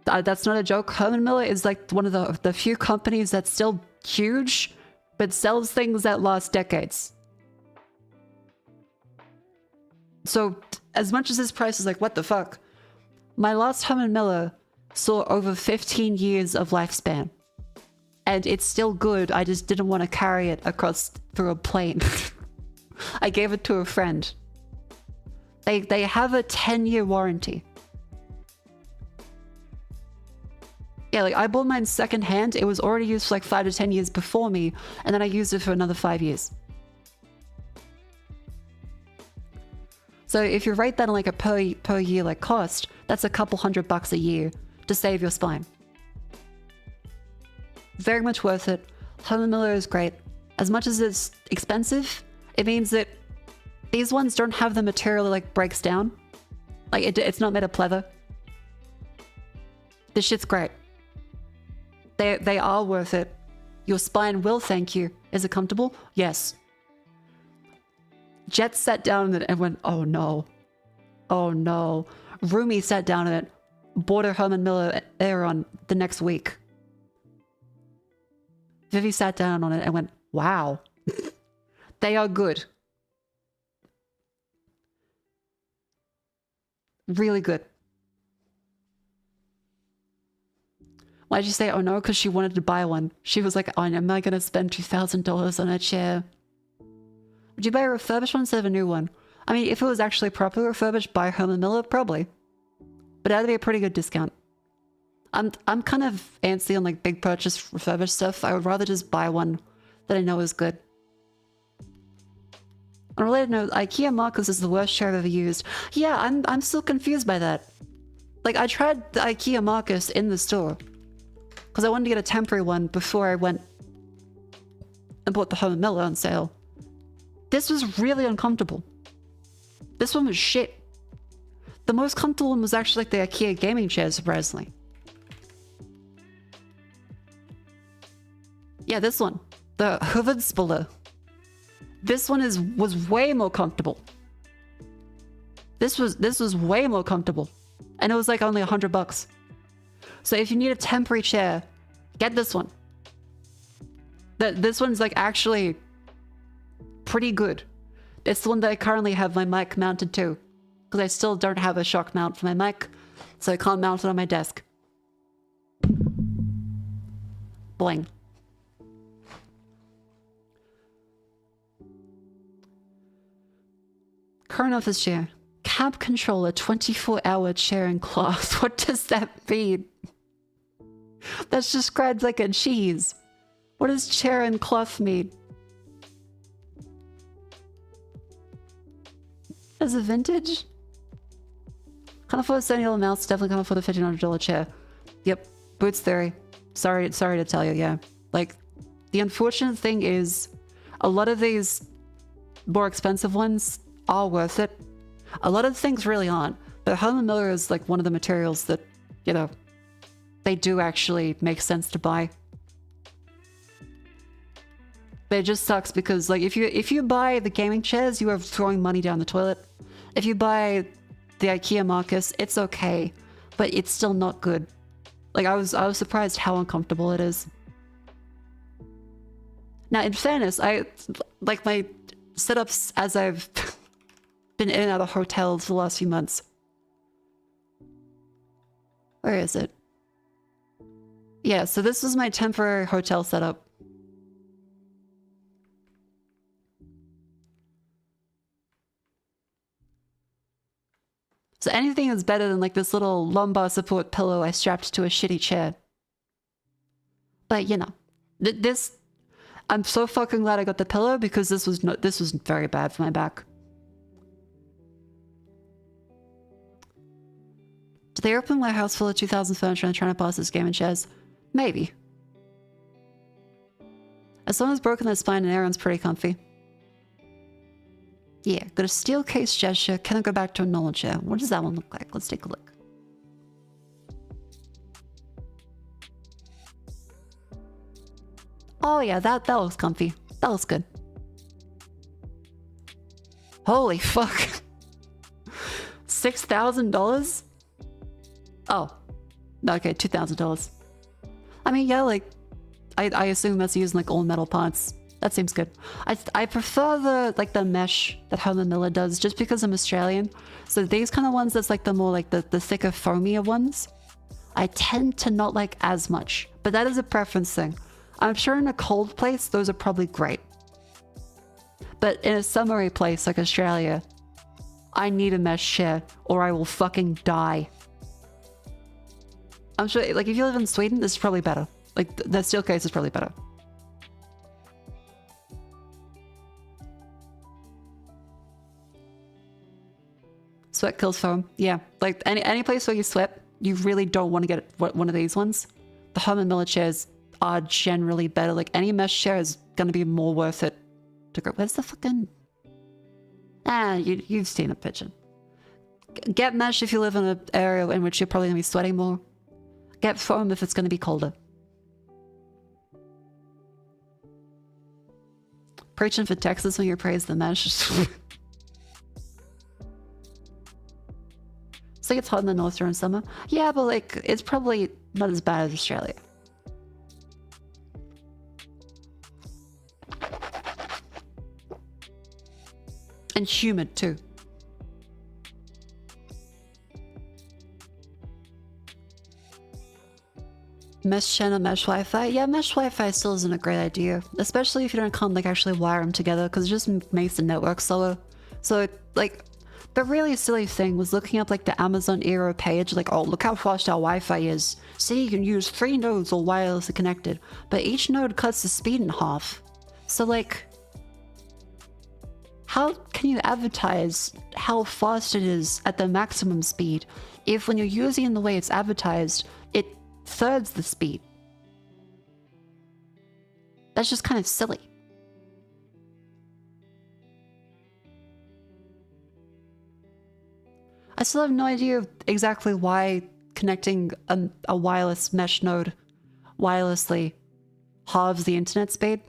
That's not a joke. Herman Miller is like one of the few companies that's still huge, but sells things that last decades. So as much as this price is like, what the fuck? My last Herman Miller saw over 15 years of lifespan. and it's still good. I just didn't want to carry it across through a plane. I gave it to a friend. They have a 10-year warranty. Yeah, like I bought mine secondhand. It was already used for like 5 to 10 years before me, and then I used it for another 5 years. So if you rate that on like a per year like cost, that's a couple $100 a year to save your spine. Very much worth it. Herman Miller is great. As much as it's expensive, it means that these ones don't have the material that like breaks down. Like it's not made of pleather. This shit's great. They are worth it. Your spine will thank you. Is it comfortable? Yes. Jet sat down in it and went, oh no. Oh no. Rumi sat down in it, bought a Herman Miller Aeron the next week. Vivi sat down on it and went, wow. They are good. Really good. Why'd you say, oh no? Because she wanted to buy one. She was like, oh, am I going to spend $2,000 on a chair? Would you buy a refurbished one instead of a new one? I mean, if it was actually properly refurbished by Herman Miller, probably. But that'd be a pretty good discount. I'm kind of antsy on like big purchase refurbished stuff. I would rather just buy one that I know is good. On a related note, IKEA Marcus is the worst chair I've ever used. Yeah, I'm still confused by that. Like, I tried the IKEA Marcus in the store because I wanted to get a temporary one before I went and bought the Herman Miller on sale. This was really uncomfortable. This one was shit. The most comfortable one was actually like the IKEA gaming chair, surprisingly. Yeah, this one. The Hovedspiller. This one was way more comfortable. This was way more comfortable. And it was like only $100. So if you need a temporary chair, get this one. This one's like actually pretty good. It's the one that I currently have my mic mounted to. Because I still don't have a shock mount for my mic. So I can't mount it on my desk. Bling. Current office chair. Cab controller, 24-hour chair and cloth. What does that mean? That's described like a cheese. What does chair and cloth mean? Is it vintage? Can't afford a $70 mouse, definitely can't afford a $1,500 chair. Yep, Boots theory. Sorry to tell you, yeah. Like, the unfortunate thing is, a lot of these more expensive ones are worth it. A lot of things really aren't. But Herman Miller is like one of the materials that, you know, they do actually make sense to buy. But it just sucks because like if you buy the gaming chairs, you are throwing money down the toilet. If you buy the IKEA Marcus, it's okay, but it's still not good. Like I was surprised how uncomfortable it is. Now, in fairness, I like my setups as I've been in and out of hotels for the last few months. Where is it? Yeah, so this was my temporary hotel setup. So anything is better than like this little lumbar support pillow I strapped to a shitty chair. But you know, this, I'm so fucking glad I got the pillow because this was very bad for my back. Did they open my house full of 2,000 furniture and trying to pass this game and chairs? Maybe. As long as broken their spine and Aaron's pretty comfy. Yeah, got a steel case gesture. Can I go back to a normal chair? What does that one look like? Let's take a look. Oh yeah, that looks comfy. That looks good. Holy fuck. $6,000? Oh. Okay, $2,000. I mean, yeah, like, I assume that's using like all metal parts. That seems good. I prefer the mesh that Herman Miller does just because I'm Australian. So these kind of ones that's like the more like the thicker foamier ones, I tend to not like as much. But that is a preference thing. I'm sure in a cold place, those are probably great. But in a summery place like Australia, I need a mesh chair or I will fucking die. I'm sure, like, if you live in Sweden, this is probably better. Like, the steel case is probably better. Sweat kills foam. Yeah, like any place where you sweat, you really don't want to get one of these ones. The Home and Miller chairs are generally better. Like, any mesh chair is going to be more worth it to go. Where's the fucking... you've seen a pigeon. Get mesh if you live in an area in which you're probably going to be sweating more. Get foam if it's going to be colder. Preaching for Texas when you praise the mesh. It's like it's hot in the north during summer. Yeah, but like, it's probably not as bad as Australia. And humid too. Mesh channel, mesh Wi-Fi. Yeah, mesh Wi-Fi still isn't a great idea, especially if you don't come like actually wire them together, because it just makes the network slower. So like, the really silly thing was looking up like the Amazon Eero page, like, oh, look how fast our Wi-Fi is. See, you can use 3 nodes all wirelessly connected, but each node cuts the speed in half. So like, how can you advertise how fast it is at the maximum speed if when you're using it in the way it's advertised, it thirds the speed? That's just kind of silly. I still have no idea exactly why connecting a wireless mesh node wirelessly halves the internet speed,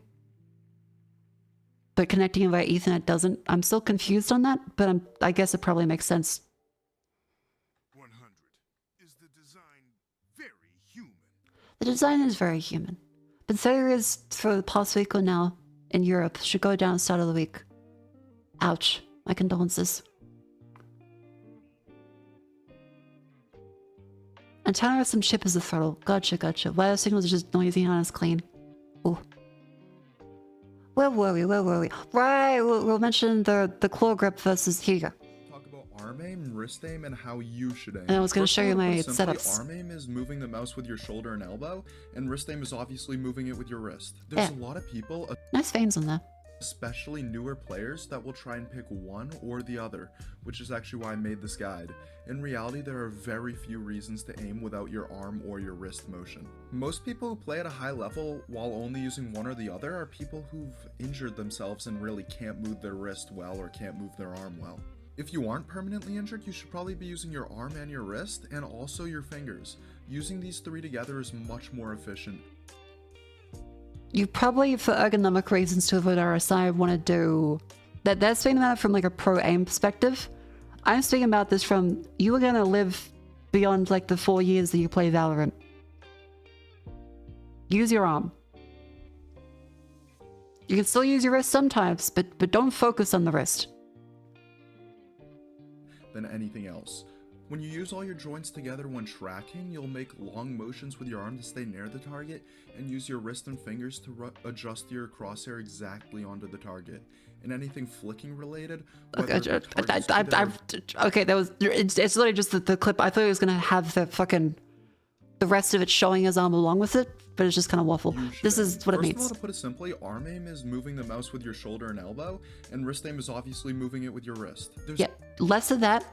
but connecting it via Ethernet doesn't. I'm still confused on that, but I guess it probably makes sense. 100. Is the design very human? The design is very human. But is for the past week or now in Europe. Should go down start of the week. Ouch. My condolences. Antenna with some chip as the throttle. Gotcha, gotcha. Wireless signals are just noisy and it's clean. Ooh. Where were we? Where were we? Right, we'll mention the claw grip versus here. Talk about arm aim, wrist aim, and how you should aim. And I was going to First show of you all, my put it simply, setups. Arm aim is moving the mouse with your shoulder and elbow, and wrist aim is obviously moving it with your wrist. There's a lot of people, Nice veins on there. especially newer players, that will try and pick one or the other, which is actually why I made this guide. In reality, there are very few reasons to aim without your arm or your wrist motion. Most people who play at a high level while only using one or the other are people who've injured themselves and really can't move their wrist well or can't move their arm well. If you aren't permanently injured, you should probably be using your arm and your wrist, and also your fingers. Using these 3 together is much more efficient. You probably, for ergonomic reasons to avoid RSI, want to do... That's speaking about it from like a pro aim perspective. I'm speaking about this from, you are going to live beyond like the 4 years that you play Valorant. Use your arm. You can still use your wrist sometimes, but don't focus on the wrist. Than anything else. When you use all your joints together when tracking, you'll make long motions with your arm to stay near the target, and use your wrist and fingers to adjust your crosshair exactly onto the target. And anything flicking related, Okay, okay, that was... It's literally just the clip. I thought it was going to have the rest of it showing his arm along with it, but it's just kind of waffle. This is what it means. First of all, to put it simply, arm aim is moving the mouse with your shoulder and elbow, and wrist aim is obviously moving it with your wrist. Yeah, less of that,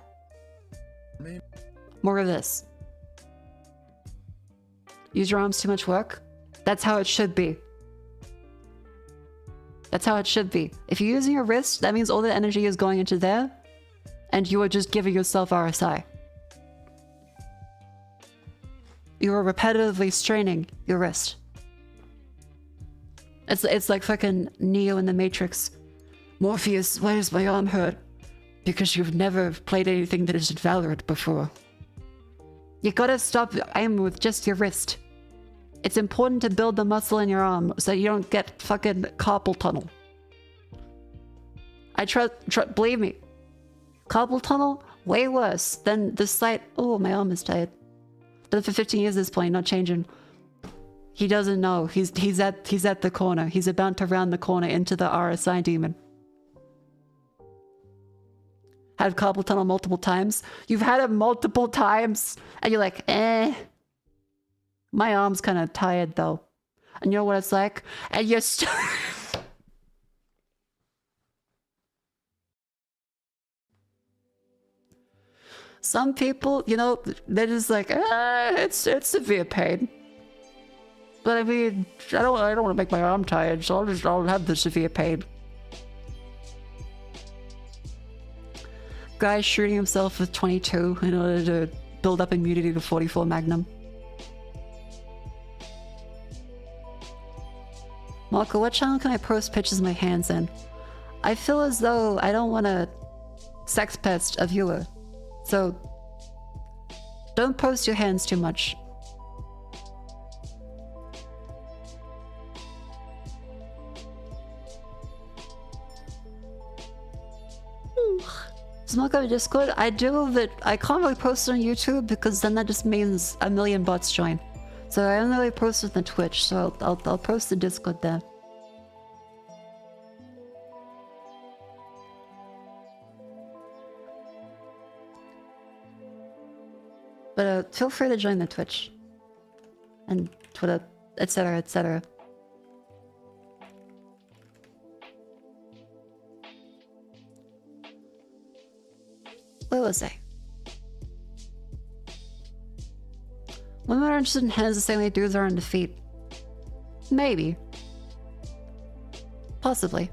more of this. Use your arms too much work? That's how it should be. That's how it should be. If you're using your wrist, that means all the energy is going into there, and you are just giving yourself RSI. You are repetitively straining your wrist. It's like fucking Neo in the Matrix. Morpheus, why does my arm hurt? Because you've never played anything that isn't Valorant before. You gotta stop aiming with just your wrist. It's important to build the muscle in your arm so you don't get fucking carpal tunnel. Believe me. Carpal tunnel, way worse than the slight, oh, my arm is tired. But for 15 years at this point, not changing. He doesn't know. He's at the corner. He's about to round the corner into the RSI demon. Had carpal tunnel multiple times. You've had it multiple times, and you're like, eh. My arm's kind of tired though, and you know what it's like. And you're still. Some people, you know, they're just like, it's severe pain. But I mean, I don't want to make my arm tired, so I'll have the severe pain. Guy shooting himself with 22 in order to build up immunity to 44 Magnum. Mako, what channel can I post pictures of my hands in? I feel as though I don't want to sex pest a viewer. So, don't post your hands too much. Smoke out Discord? I do, but I can't really post it on YouTube because then that just means a million bots join. So I only really post it on Twitch, so I'll post the Discord there. But feel free to join the Twitch and Twitter, etc, etc. Where was I? Women are interested in hands the same way dudes are in defeat. Maybe. Possibly.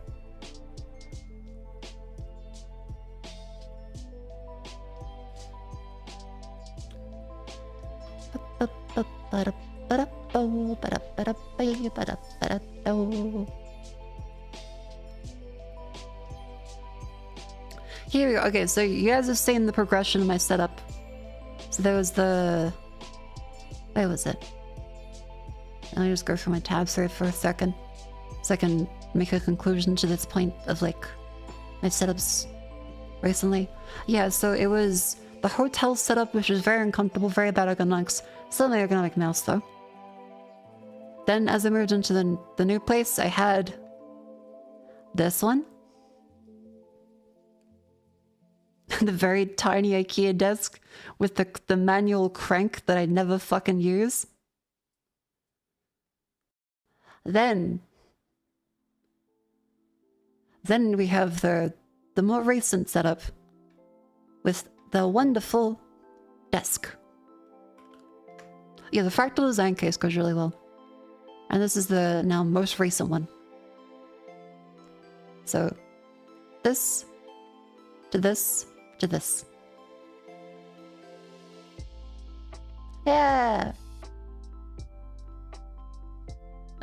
Here we go. Okay, so you guys have seen the progression of my setup. So there was the... Where was it? Let me just go through my tabs here for a second, so I can make a conclusion to this point of like my setups recently. Yeah, so it was the hotel setup, which was very uncomfortable, very bad ergonomics. Still an ergonomic mouse though. Then as I moved into the new place, I had this one. The very tiny IKEA desk with the manual crank that I never fucking use. Then we have the more recent setup with the wonderful desk. Yeah, the fractal design case goes really well. And this is the now most recent one. So this to this to this. Yeah.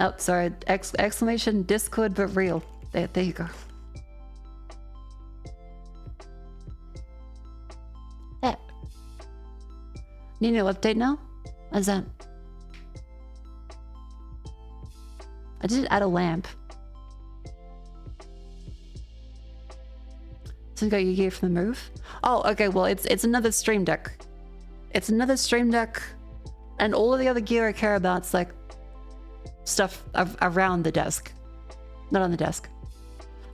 Oh, sorry. Exclamation Discord, but real. There you go. Yeah. Need a new update now? What's that? I did add a lamp. So you got your gear from the move? Oh, okay, well, it's another stream deck. It's another stream deck, and all of the other gear I care about is like stuff around the desk, not on the desk.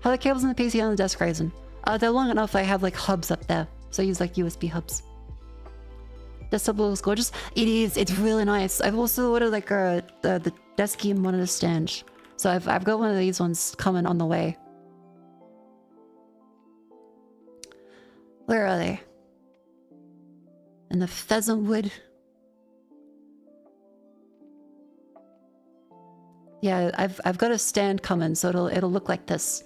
How the cables on the PC on the desk, Ryzen? They're long enough. I have like hubs up there, so I use like USB hubs. Desktop looks gorgeous. It is. It's really nice. I've also ordered like the desk key monitor stand, so I've got one of these ones coming on the way. Where are they? In the pheasant wood. Yeah, I've got a stand coming, so it'll look like this.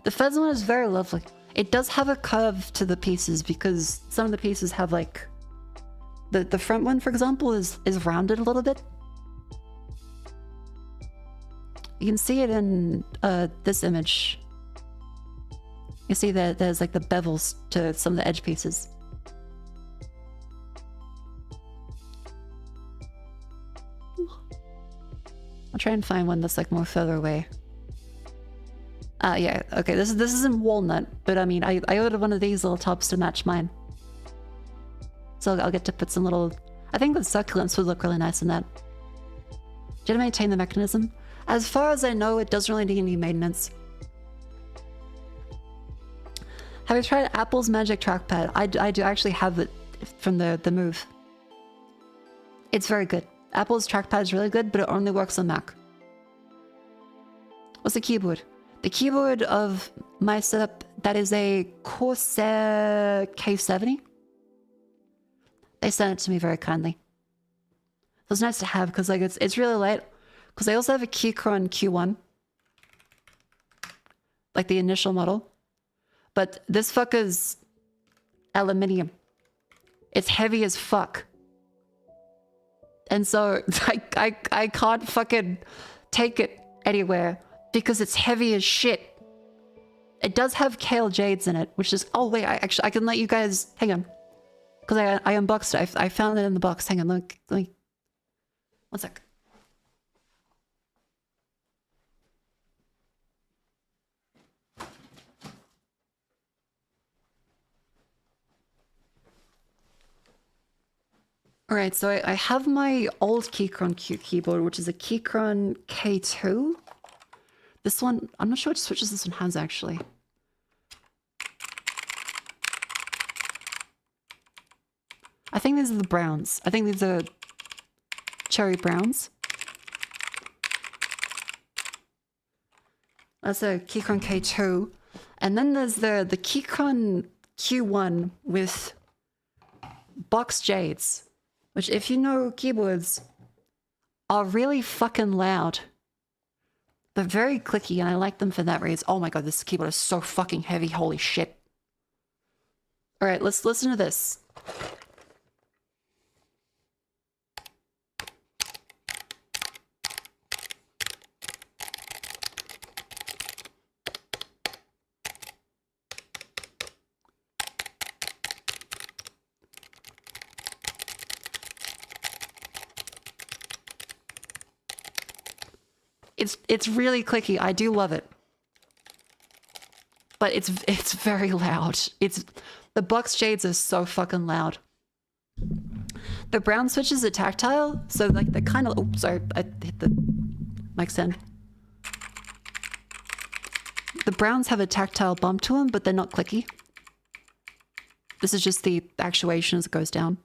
The pheasant one is very lovely. It does have a curve to the pieces because some of the pieces have like the front one, for example, is rounded a little bit. You can see it in this image. You see that there's like the bevels to some of the edge pieces. I'll try and find one that's like more further away. Yeah, okay, this is in walnut, but I mean, I ordered one of these little tops to match mine. So I'll get to put some little... I think the succulents would look really nice in that. Do you maintain the mechanism? As far as I know, it doesn't really need any maintenance. Have you tried Apple's Magic Trackpad? I do actually have it from the Move. It's very good. Apple's trackpad is really good, but it only works on Mac. What's the keyboard? The keyboard of my setup, that is a Corsair K70. They sent it to me very kindly. It was nice to have because like it's really light. Because I also have a Keychron Q1. Like the initial model. But this fucker's aluminium. It's heavy as fuck. And so I can't fucking take it anywhere because it's heavy as shit. It does have Kale Jades in it, which is... Oh wait, I can let you guys... Hang on. Because I unboxed it. I found it in the box. Hang on, let me... One sec. Alright, so I have my old Keychron keyboard, which is a Keychron K2. This one, I'm not sure which switches this one has actually. I think these are the browns. I think these are cherry browns. That's a Keychron K2. And then there's the Keychron Q1 with box jades. Which, if you know keyboards, are really fucking loud. They're very clicky, and I like them for that reason. Oh my god, this keyboard is so fucking heavy. Holy shit. Alright, let's listen to this. It's really clicky. I do love it. But it's very loud. The box jades are so fucking loud. The brown switches are tactile, so like they're kind of... Oh, sorry, I hit the mic stand. The browns have a tactile bump to them, but they're not clicky. This is just the actuation as it goes down.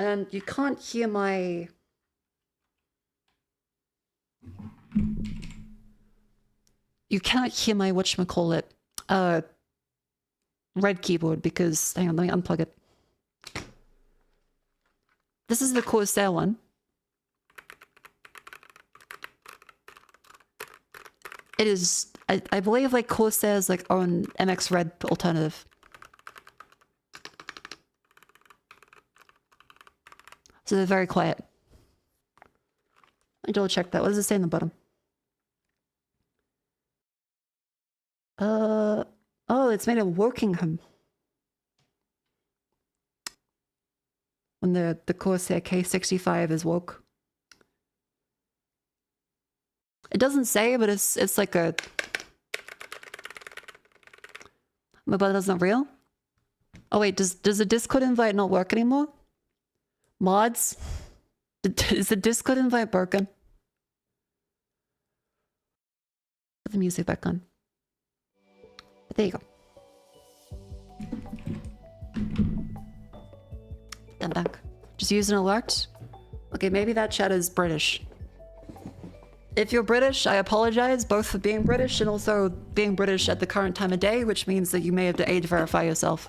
And you can't hear my... You cannot hear my whatchamacallit, red keyboard because... Hang on, let me unplug it. This is the Corsair one. It is... I believe like Corsair's like own MX Red alternative. So they're very quiet. I double check that. What does it say in the bottom? Oh, it's made of Wokingham. When the Corsair K65 is woke. It doesn't say, but it's like a... But that's not real? Oh wait, does the Discord invite not work anymore? Mods? Is the Discord invite broken? Put the music back on. But there you go. Done back. Just use an alert. Okay, maybe that chat is British. If you're British, I apologize both for being British and also being British at the current time of day, which means that you may have to age verify yourself.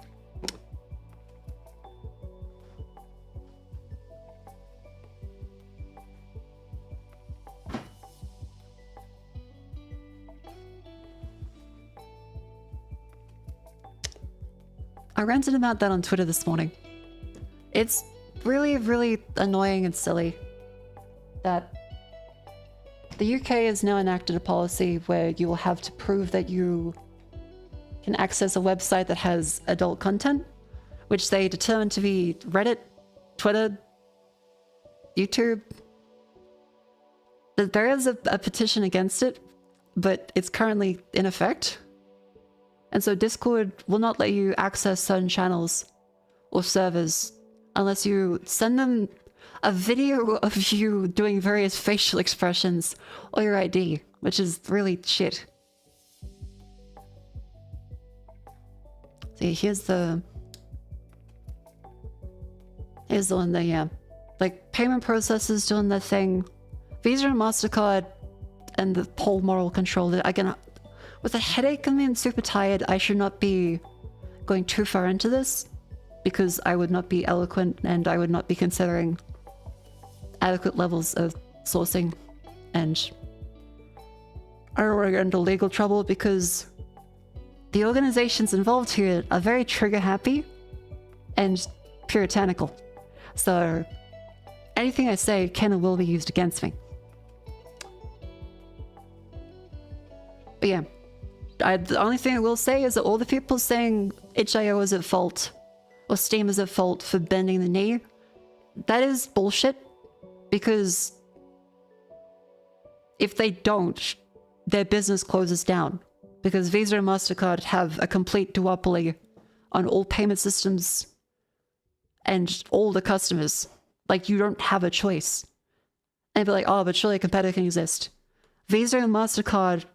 I ranted about that on Twitter this morning. It's really, really annoying and silly that the UK has now enacted a policy where you will have to prove that you can access a website that has adult content, which they determine to be Reddit, Twitter, YouTube. There is a petition against it, but it's currently in effect. And so Discord will not let you access certain channels or servers unless you send them a video of you doing various facial expressions or your ID, which is really shit. See, here's the one that, yeah. Like, payment processors doing their thing. Visa and MasterCard and the whole moral control that again, with a headache and being super tired, I should not be going too far into this because I would not be eloquent and I would not be considering adequate levels of sourcing, and I don't want to get into legal trouble because the organizations involved here are very trigger happy and puritanical. So anything I say can and will be used against me. But yeah, the only thing I will say is that all the people saying itch.io is at fault or Steam is at fault for bending the knee, that is bullshit, because if they don't, their business closes down, because Visa and MasterCard have a complete duopoly on all payment systems and all the customers. Like, you don't have a choice. And be like, oh, but surely a competitor can exist. Visa and MasterCard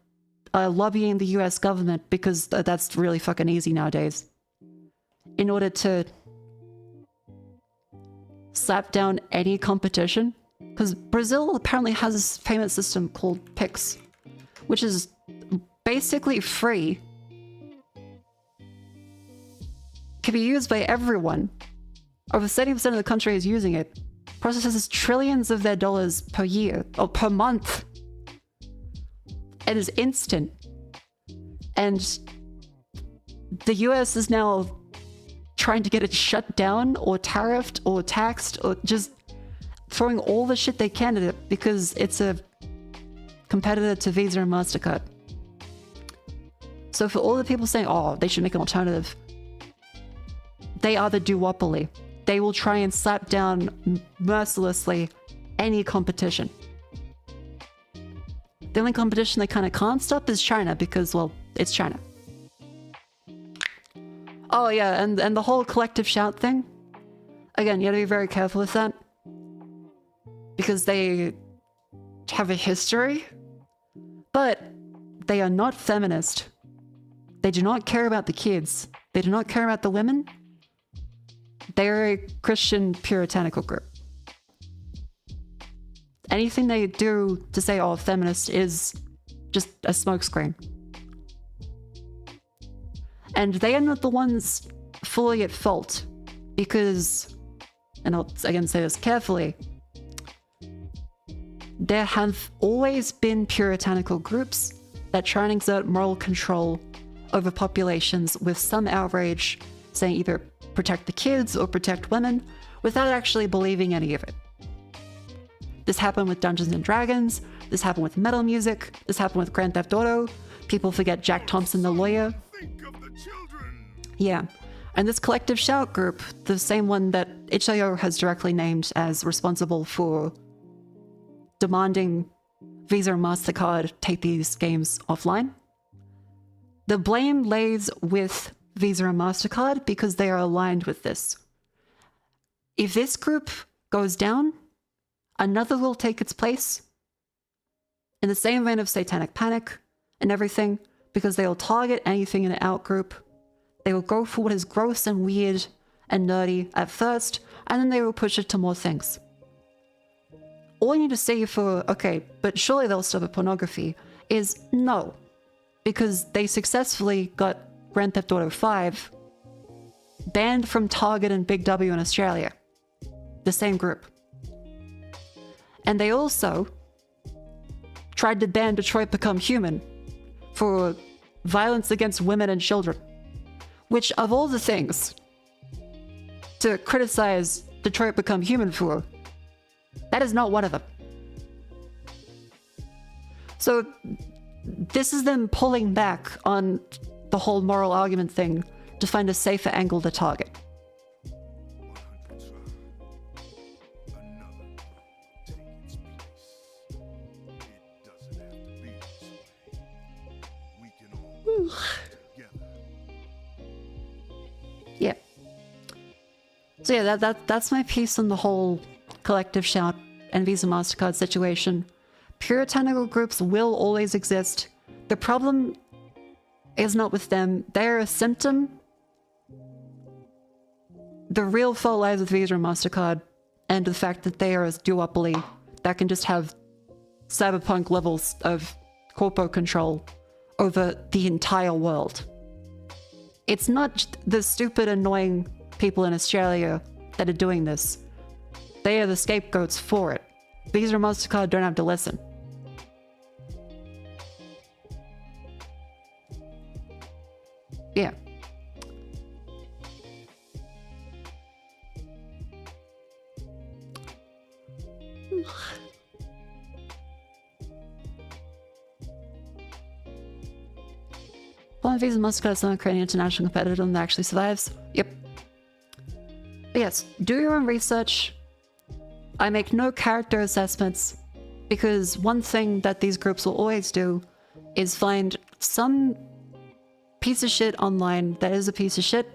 are lobbying the US government, because that's really fucking easy nowadays, in order to slap down any competition. Because Brazil apparently has this payment system called Pix, which is basically free, can be used by everyone. Over 70% of the country is using it. Processes trillions of their dollars per year, or per month. It is instant. And the US is now trying to get it shut down, or tariffed, or taxed, or just throwing all the shit they can at it because it's a competitor to Visa and MasterCard. So for all the people saying, oh, they should make an alternative, they are the duopoly. They will try and slap down mercilessly any competition. The only competition they kind of can't stop is China, because, well, it's China. Oh yeah, and the whole collective shout thing. Again, you gotta be very careful with that, because they have a history, but they are not feminist. They do not care about the kids. They do not care about the women. They are a Christian puritanical group. Anything they do to say, oh, feminist, is just a smokescreen. And they are not the ones fully at fault, because, and I'll again say this carefully, there have always been puritanical groups that try and exert moral control over populations with some outrage, saying either protect the kids or protect women, without actually believing any of it. This happened with Dungeons and Dragons, this happened with metal music, this happened with Grand Theft Auto. People forget Jack Thompson the lawyer. Think of the children. Yeah. And this collective shout group, the same one that itch.io has directly named as responsible for demanding Visa and MasterCard take these games offline, the blame lays with Visa and MasterCard because they are aligned with this. If this group goes down, another will take its place, in the same vein of Satanic Panic and everything, because they will target anything in an outgroup. They will go for what is gross and weird and nerdy at first, and then they will push it to more things. All you need to say for, okay, but surely they'll stop at pornography, is no. Because they successfully got Grand Theft Auto 5 banned from Target and Big W in Australia. The same group. And they also tried to ban Detroit Become Human for violence against women and children. Which, of all the things to criticize Detroit Become Human for, that is not one of them. So this is them pulling back on the whole moral argument thing to find a safer angle to target. 100 try. Another will take its place. It doesn't have to be this way. together. Yeah. So yeah, that's my piece on the whole collective shout and Visa MasterCard situation. Puritanical groups will always exist. The problem is not with them. They're a symptom. The real fault lies with Visa and MasterCard and the fact that they are a duopoly that can just have cyberpunk levels of corpo control over the entire world. It's not the stupid, annoying people in Australia that are doing this. They are the scapegoats for it. Visa and MasterCard don't have to listen. Yeah. One Visa MasterCard is not creating an international competitor that actually survives. Yep. But yes, do your own research. I make no character assessments because one thing that these groups will always do is find some piece of shit online that is a piece of shit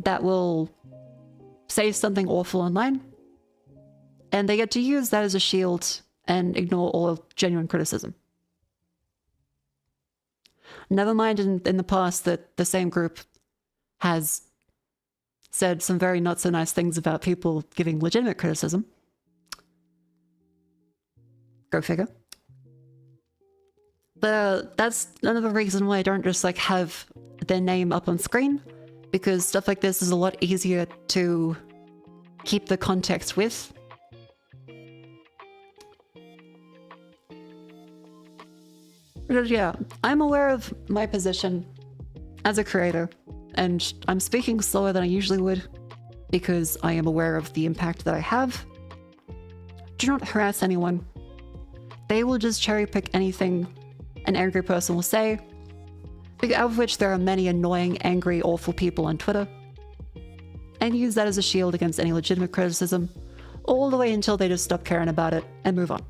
that will say something awful online, and they get to use that as a shield and ignore all genuine criticism. Never mind in the past that the same group has said some very not so nice things about people giving legitimate criticism. Go figure. But that's another reason why I don't just like have their name up on screen, because stuff like this is a lot easier to keep the context with. But yeah, I'm aware of my position as a creator, and I'm speaking slower than I usually would because I am aware of the impact that I have. Do not harass anyone. They will just cherry pick anything an angry person will say, of which there are many annoying, angry, awful people on Twitter, and use that as a shield against any legitimate criticism, all the way until they just stop caring about it and move on.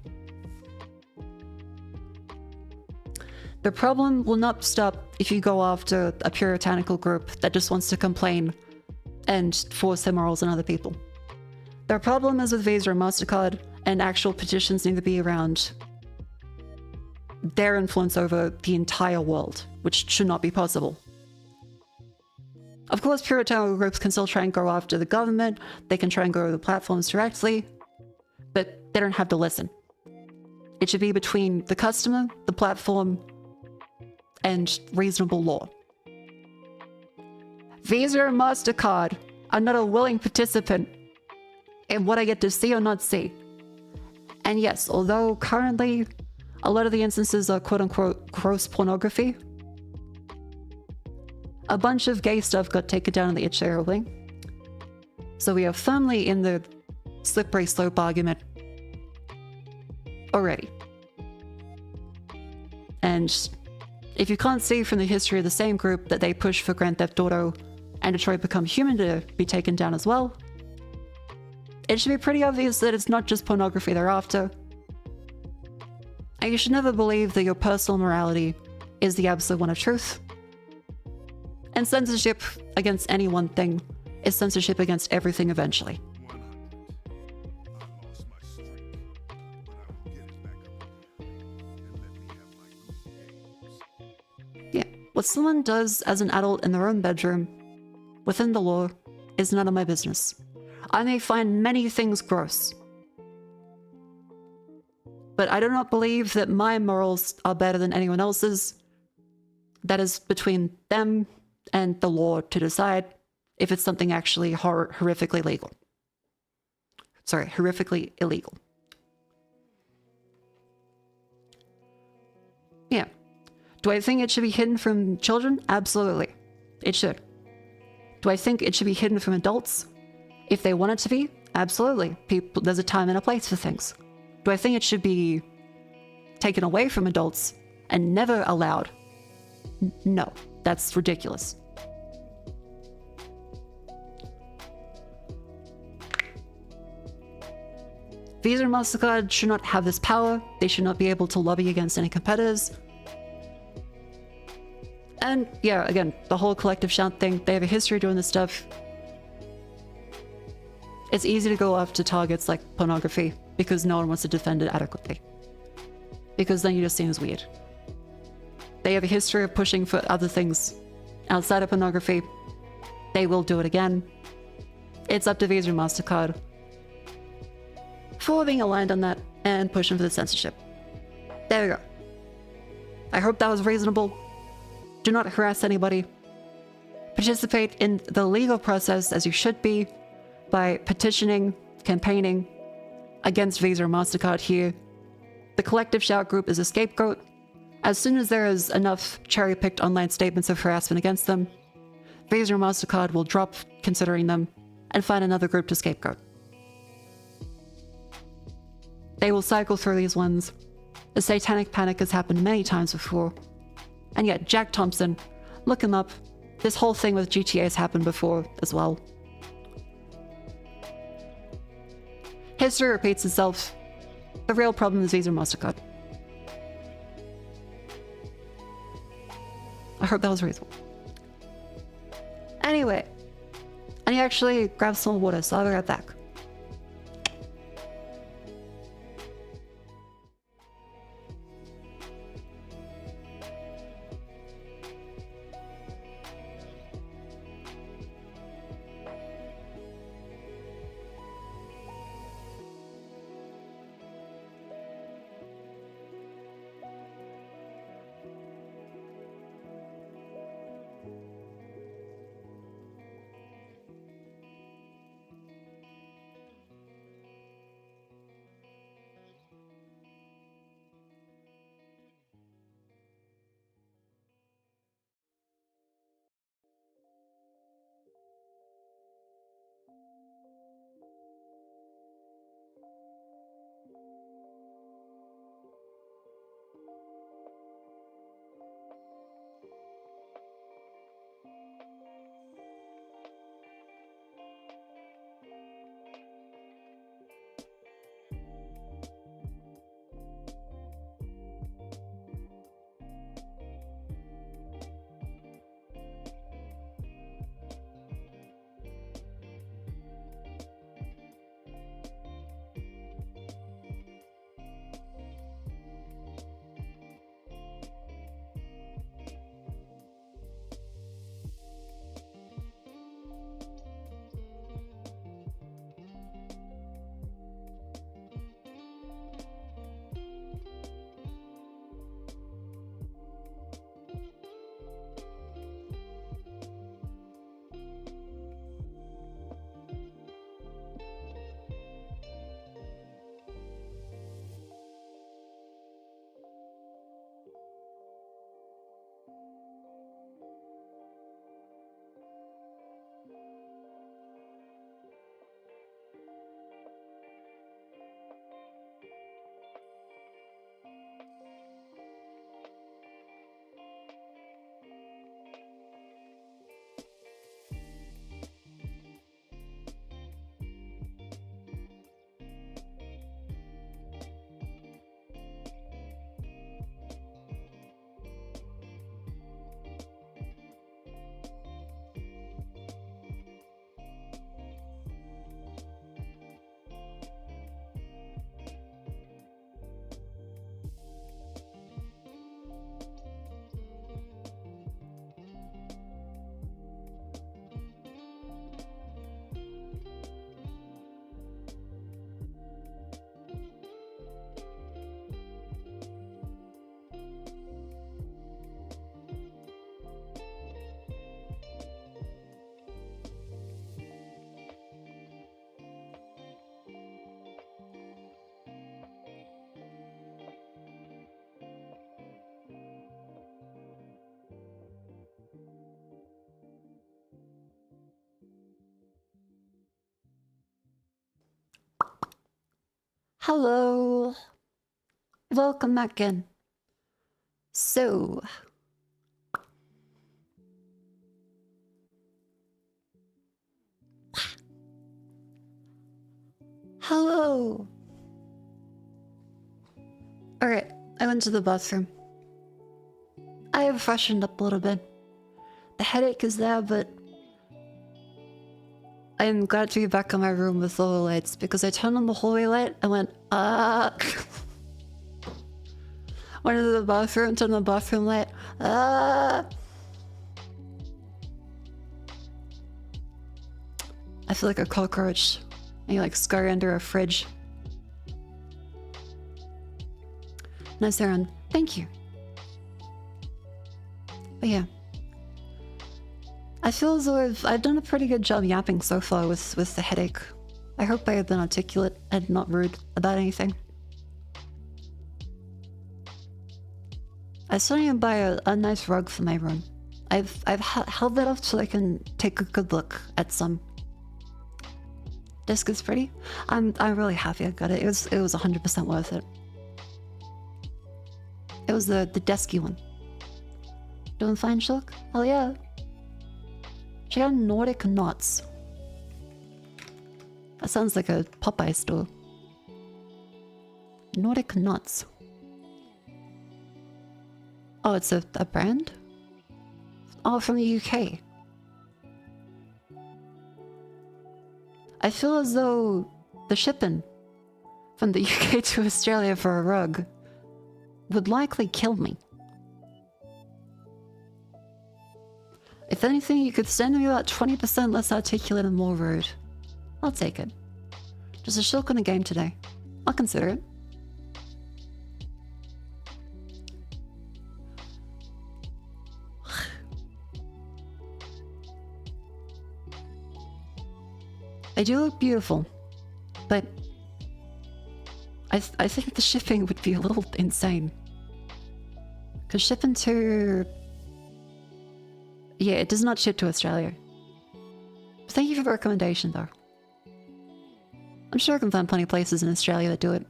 The problem will not stop if you go after a puritanical group that just wants to complain and force their morals on other people. The problem is with Visa and MasterCard, and actual petitions need to be around their influence over the entire world, which should not be possible. Of course, puritanical groups can still try and go after the government, they can try and go to the platforms directly, but they don't have to listen. It should be between the customer, the platform, and reasonable law. Visa and MasterCard are not a willing participant in what I get to see or not see. And yes, although currently a lot of the instances are quote-unquote gross pornography, a bunch of gay stuff got taken down in the itch ruling. So we are firmly in the slippery slope argument already. And if you can't see from the history of the same group that they push for Grand Theft Auto and Detroit Become Human to be taken down as well, it should be pretty obvious that it's not just pornography they're after. And you should never believe that your personal morality is the absolute one of truth. And censorship against any one thing is censorship against everything eventually. 100. I lost my streak, but I will get it back up again. And let me have my good games. Yeah, what someone does as an adult in their own bedroom, within the law, is none of my business. I may find many things gross, but I do not believe that my morals are better than anyone else's. That is between them and the law to decide if it's something actually horrifically legal. Sorry, horrifically illegal. Yeah. Do I think it should be hidden from children? Absolutely. It should. Do I think it should be hidden from adults? If they want it to be? Absolutely. There's a time and a place for things. Do I think it should be taken away from adults and never allowed? No, that's ridiculous. Visa and MasterCard should not have this power. They should not be able to lobby against any competitors. And yeah, again, the whole collective shout thing, they have a history of doing this stuff. It's easy to go after targets like pornography because no one wants to defend it adequately. Because then you just seem as weird. They have a history of pushing for other things outside of pornography. They will do it again. It's up to Visa and MasterCard for being aligned on that and pushing for the censorship. There we go. I hope that was reasonable. Do not harass anybody. Participate in the legal process as you should be by petitioning, campaigning against Visa or MasterCard here. The collective shout group is a scapegoat. As soon as there is enough cherry-picked online statements of harassment against them, Visa or MasterCard will drop considering them and find another group to scapegoat. They will cycle through these ones. The satanic panic has happened many times before. And yet, Jack Thompson, look him up. This whole thing with GTA has happened before as well. History repeats itself. The real problem is Visa or MasterCard. I hope that was reasonable. Anyway, I need to actually grab some water, so I'll be right back. Hello. Welcome back in. So, hello. Alright, I went to the bathroom. I have freshened up a little bit. the headache is there, but I'm glad to be back in my room with all the lights because I turned on the hallway light and went, went into the bathroom, turned on the bathroom light, I feel like a cockroach. And you like scurry under a fridge. Nice errand. Thank you. But yeah. I feel as though I've done a pretty good job yapping so far with the headache. I hope I have been articulate and not rude about anything. I still need to buy a nice rug for my room. I've held that off so I can take a good look at some. Desk is pretty. I'm really happy I got it. It was 100% worth it. It was the desky one. Doing fine, Shulk? Hell yeah. Check out Nordic Knots. That sounds like a Popeye store. Nordic Knots. Oh, it's a brand? Oh, from the UK. I feel as though the shipping from the UK to Australia for a rug would likely kill me. If anything, you could send me about 20% less articulate and more rude. I'll take it. Just a shulk on a game today. I'll consider it. I do look beautiful, but I think the shipping would be a little insane. Because shipping to... Yeah, it does not ship to Australia. Thank you for the recommendation, though. I'm sure I can find plenty of places in Australia that do it.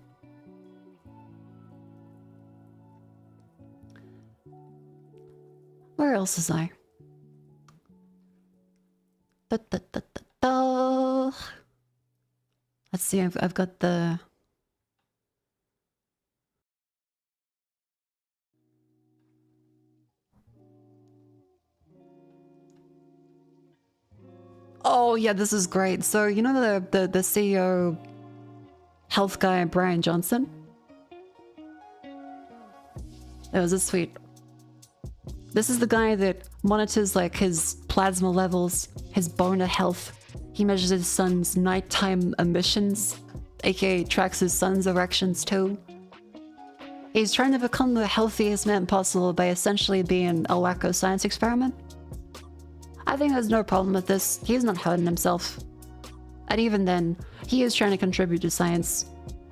Where else is I? Let's see, I've got the... Oh yeah, this is great. So you know the CEO health guy, Brian Johnson? That was a sweet. This is the guy that monitors like his plasma levels, his boner health. He measures his son's nighttime emissions, aka tracks his son's erections too. He's trying to become the healthiest man possible by essentially being a wacko science experiment. I think there's no problem with this. He's not hurting himself. And even then, he is trying to contribute to science.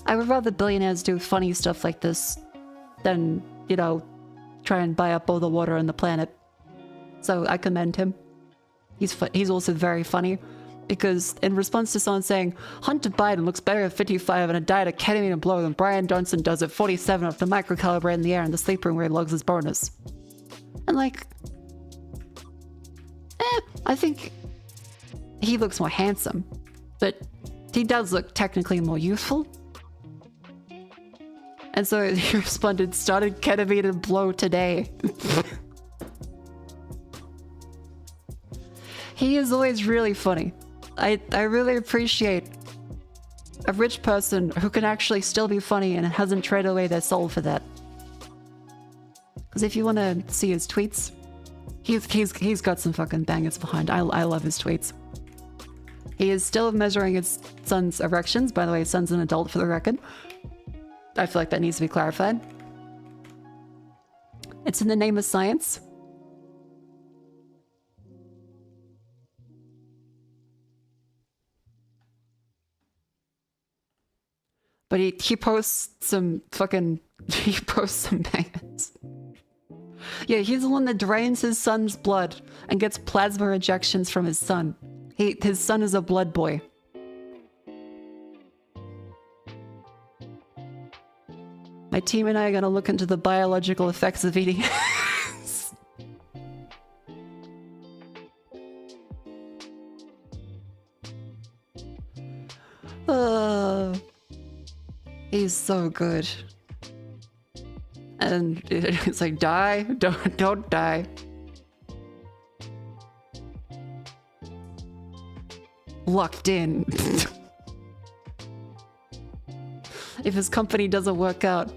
I would rather billionaires do funny stuff like this than, you know, try and buy up all the water on the planet. So I commend him. He's also very funny, because in response to someone saying, Hunter Biden looks better at 55 on a diet of ketamine and blow than Brian Johnson does at 47 after microcalibrating in the air in the sleep room where he logs his bonus. And like... I think he looks more handsome, but he does look technically more youthful. And so he responded, started ketamine and blow today. He is always really funny. I really appreciate a rich person who can actually still be funny and hasn't traded away their soul for that. Because if you want to see his tweets, he's got some fucking bangers behind. I love his tweets. He is still measuring his son's erections. By the way, his son's an adult for the record. I feel like that needs to be clarified. It's in the name of science. But he posts some fucking... He posts some bangers. Yeah, he's the one that drains his son's blood and gets plasma injections from his son. His son is a blood boy. My team and I are gonna look into the biological effects of eating. He's so good. And it's like, die, don't die. locked in. If his company doesn't work out.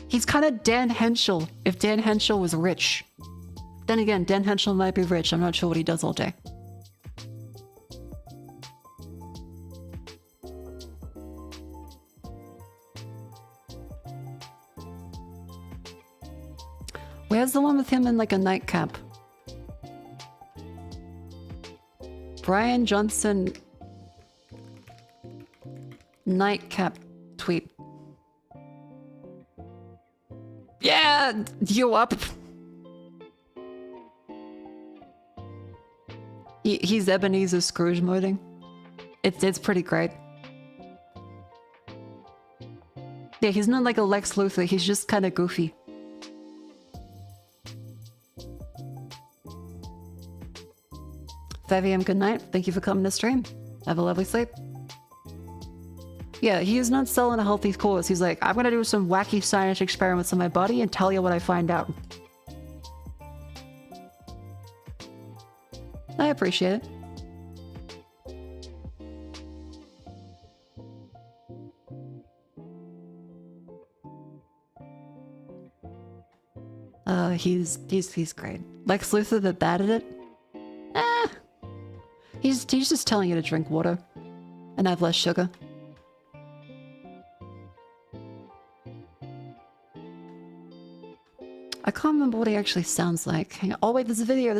He's kind of Dan Henschel, if Dan Henschel was rich. Then again, Dan Henschel might be rich. I'm not sure what he does all day. Where's the one with him in like a nightcap? Brian Johnson nightcap tweet. Yeah, you up? He's Ebenezer Scrooge moding. It's pretty great. Yeah, he's not like a Lex Luthor. He's just kind of goofy. .5 a.m. good night. Thank you for coming to stream. Have a lovely sleep. Yeah, he is not selling a healthy course. He's like, I'm gonna do some wacky science experiments on my body and tell you what I find out. I appreciate it. He's great. Lex Luthor that bad at it? He's just telling you to drink water and have less sugar. I can't remember what he actually sounds like. Hang on. Oh wait, there's a video.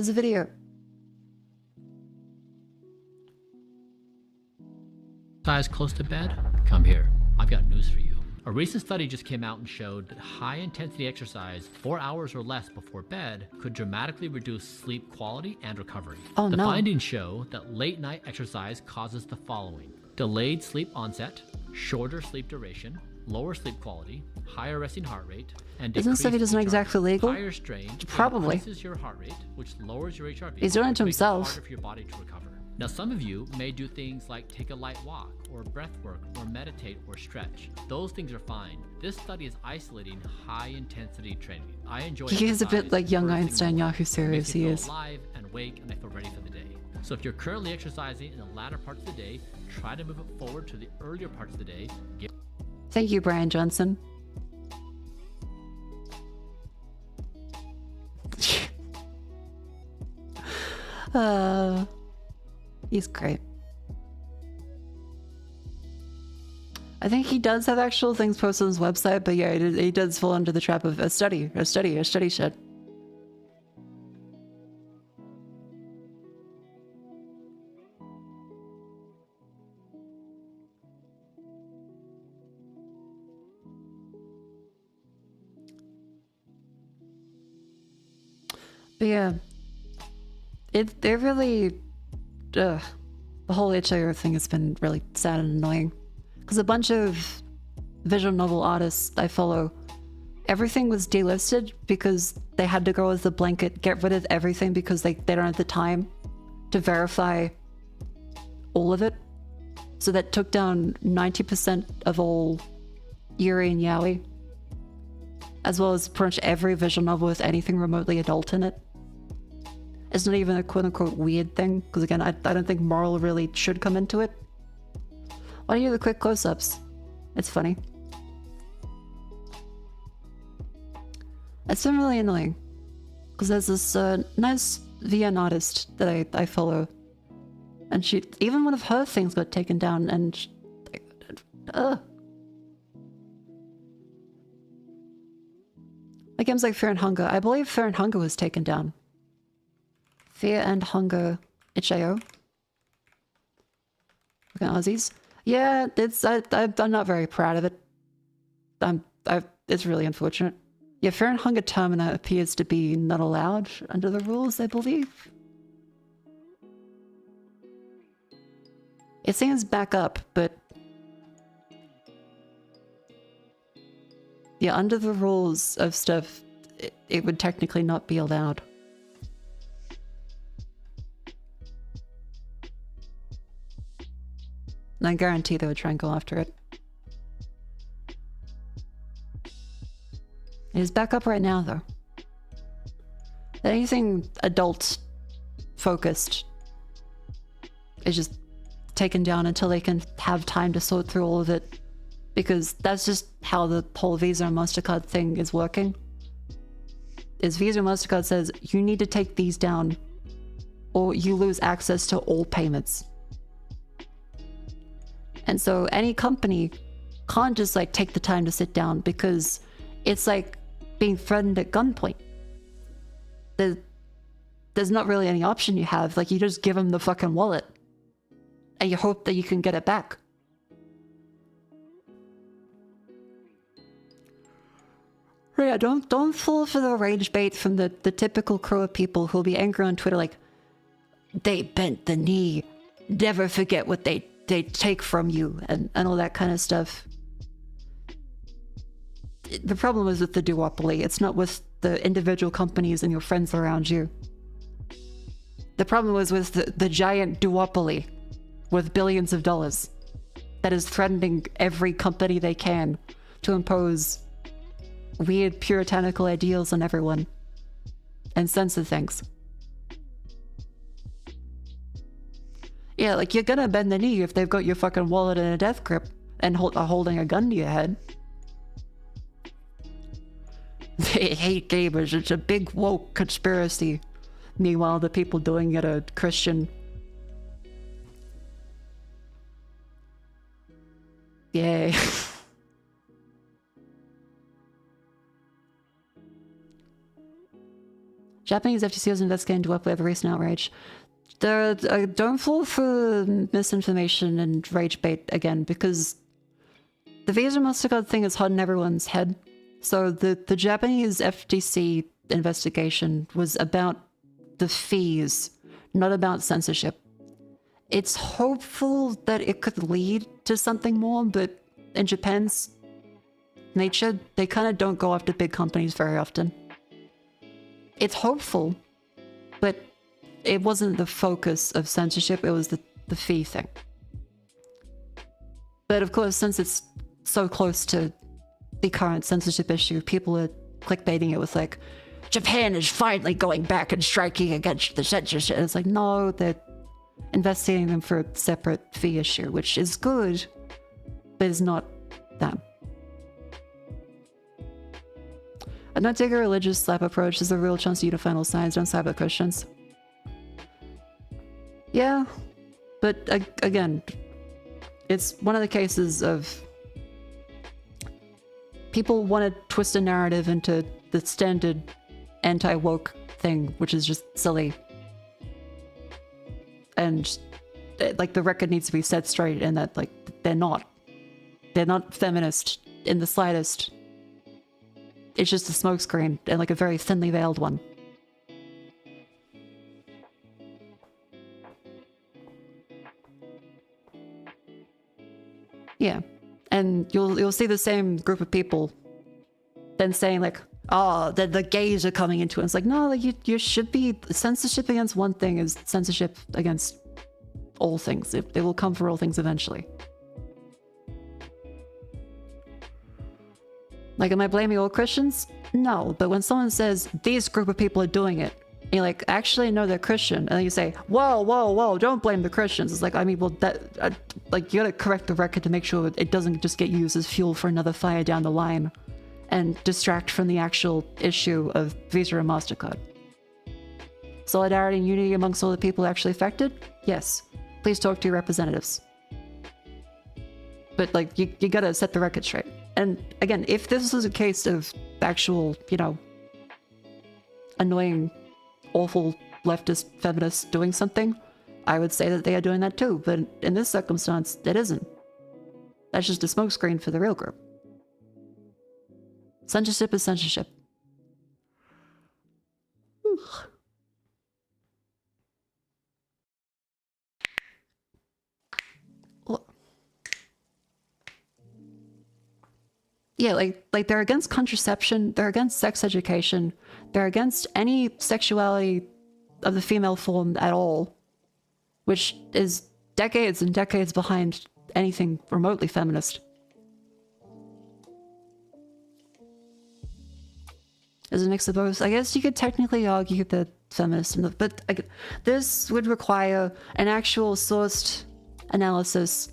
Size close to bed? Come here. I've got news for you. A recent study just came out and showed that high-intensity exercise 4 hours or less before bed could dramatically reduce sleep quality and recovery. Oh, the no. findings show that late-night exercise causes the following: delayed sleep onset, shorter sleep duration, lower sleep quality, higher resting heart rate, and Isn't study decreased doesn't recharge. exactly legal? Higher strain Probably. increases your heart rate, which lowers your HRV. He's doing it to which makes himself. harder for your body to recover. Now, some of you may do things like take a light walk, or breath work, or meditate, or stretch. Those things are fine. This study is isolating high-intensity training. I enjoy He is a bit exercise like young first thing in the Einstein, morning. Yahoo It Serious, makes me he feel is. alive and awake, and I feel ready for the day. So if you're currently exercising in the latter parts of the day, try to move it forward to the earlier parts of the day. Thank you, Brian Johnson. He's great. I think he does have actual things posted on his website, but yeah, he does fall under the trap of a study shit. But yeah, they're really, the whole HIO thing has been really sad and annoying. Because a bunch of visual novel artists I follow, everything was delisted because they had to go as a blanket, get rid of everything because they don't have the time to verify all of it. So that took down 90% of all Yuri and Yaoi, as well as pretty much every visual novel with anything remotely adult in it. It's not even a quote-unquote weird thing, because again, I don't think moral really should come into it. Why do you do the quick close-ups? It's funny. It's been really annoying, because there's this nice VN artist that I follow, and even one of her things got taken down, and like games like Fear and Hunger. I believe Fear and Hunger was taken down. Fear and Hunger itch.io. Look at Aussies. Yeah, I'm not very proud of it. It's really unfortunate. Yeah, Fear and Hunger Termina appears to be not allowed under the rules, I believe. It seems back up, but yeah, under the rules of stuff, it would technically not be allowed. And I guarantee they would try and go after it. It is back up right now, though. Anything adult focused is just taken down until they can have time to sort through all of it. Because that's just how the whole Visa and MasterCard thing is working. Is Visa and MasterCard says, you need to take these down or you lose access to all payments. And so any company can't just like take the time to sit down because it's like being threatened at gunpoint. There's not really any option you have. Like, you just give them the fucking wallet and you hope that you can get it back. Yeah, don't fall for the rage bait from the typical crew of people who'll be angry on Twitter like, they bent the knee, never forget what they take from you, and all that kind of stuff. The problem is with the duopoly. It's not with the individual companies and your friends around you. The problem was with the giant duopoly with billions of dollars that is threatening every company they can to impose weird puritanical ideals on everyone and censor things. Yeah, like, you're gonna bend the knee if they've got your fucking wallet in a death grip and are holding a gun to your head. They hate gamers, it's a big woke conspiracy. Meanwhile, the people doing it are Christian. Yay. Japanese FTC was investigating duopoly of a recent outrage. Don't fall for misinformation and rage bait again, because the Visa MasterCard thing is hot in everyone's head. So the Japanese FTC investigation was about the fees, not about censorship. It's hopeful that it could lead to something more, but in Japan's nature, they kind of don't go after big companies very often. It's hopeful, but it wasn't the focus of censorship, it was the fee thing. But of course, since it's so close to the current censorship issue, people are clickbaiting it with like, Japan is finally going back and striking against the censorship. And it's like, no, they're investigating them for a separate fee issue, which is good, but it's not them. I don't take a religious slap approach. There's a real chance you to final signs. Don't side with Christians. Yeah, but again, it's one of the cases of people want to twist a narrative into the standard anti-woke thing, which is just silly. And like, the record needs to be set straight in that, like, they're not feminist in the slightest. It's just a smokescreen, and like a very thinly veiled one. Yeah, and you'll see the same group of people then saying like, oh, the gays are coming into it. It's like, no, like, you should be, censorship against one thing is censorship against all things. It will come for all things eventually. Like, am I blaming all Christians? No, but when someone says, these group of people are doing it, and you're like, actually, no, they're Christian. And then you say, whoa, whoa, whoa, don't blame the Christians. It's like, I mean, well, like, you gotta correct the record to make sure it doesn't just get used as fuel for another fire down the line and distract from the actual issue of Visa and MasterCard. Solidarity and unity amongst all the people actually affected? Yes. Please talk to your representatives. But, like, you gotta set the record straight. And again, if this was a case of actual, you know, annoying, awful leftist feminists doing something, I would say that they are doing that too. But in this circumstance, it isn't. That's just a smokescreen for the real group. Censorship is censorship. Yeah, like they're against contraception, they're against sex education, they're against any sexuality of the female form at all, which is decades and decades behind anything remotely feminist. Is a mix of both. I guess you could technically argue that feminist, but this would require an actual sourced analysis,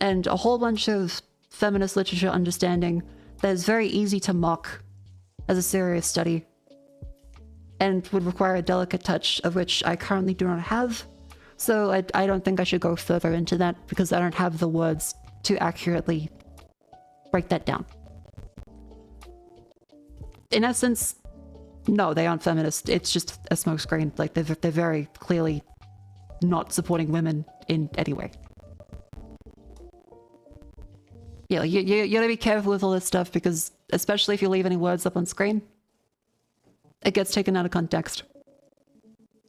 and a whole bunch of feminist literature understanding that is very easy to mock as a serious study and would require a delicate touch of which I currently do not have. So I don't think I should go further into that because I don't have the words to accurately break that down. In essence, no, they aren't feminist. It's just a smokescreen. Like, they're very clearly not supporting women in any way. Yeah, you gotta be careful with all this stuff because, especially if you leave any words up on screen, it gets taken out of context.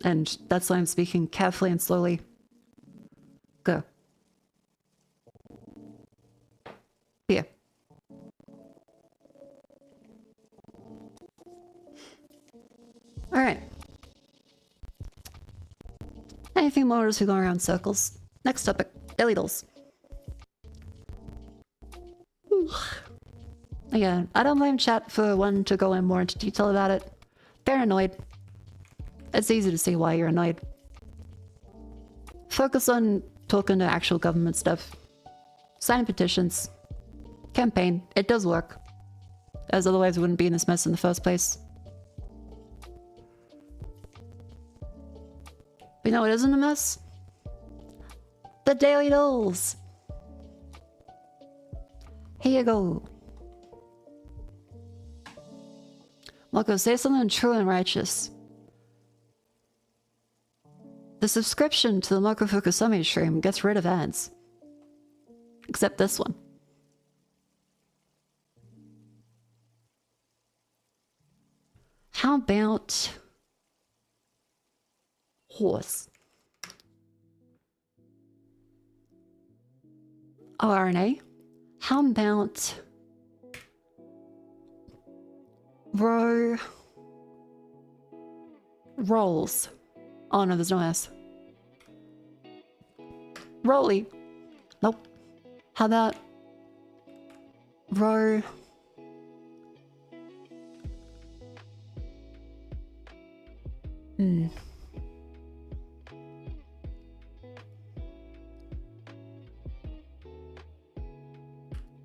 And that's why I'm speaking carefully and slowly. Go. Here. Alright. Anything more as we go around circles? Next topic. Daily dolls. Again, I don't blame chat for wanting to go in more into detail about it. They're annoyed. It's easy to see why you're annoyed. Focus on talking to actual government stuff. Sign petitions. Campaign. It does work. As otherwise we wouldn't be in this mess in the first place. But you know what isn't a mess? The daily dolls! Here you go. Mako, say something true and righteous. The subscription to the Mako Fukusami stream gets rid of ads. Except this one. How about horse? Oh, RNA? How about rolls? Oh no, there's no S. Rolly. Nope. How about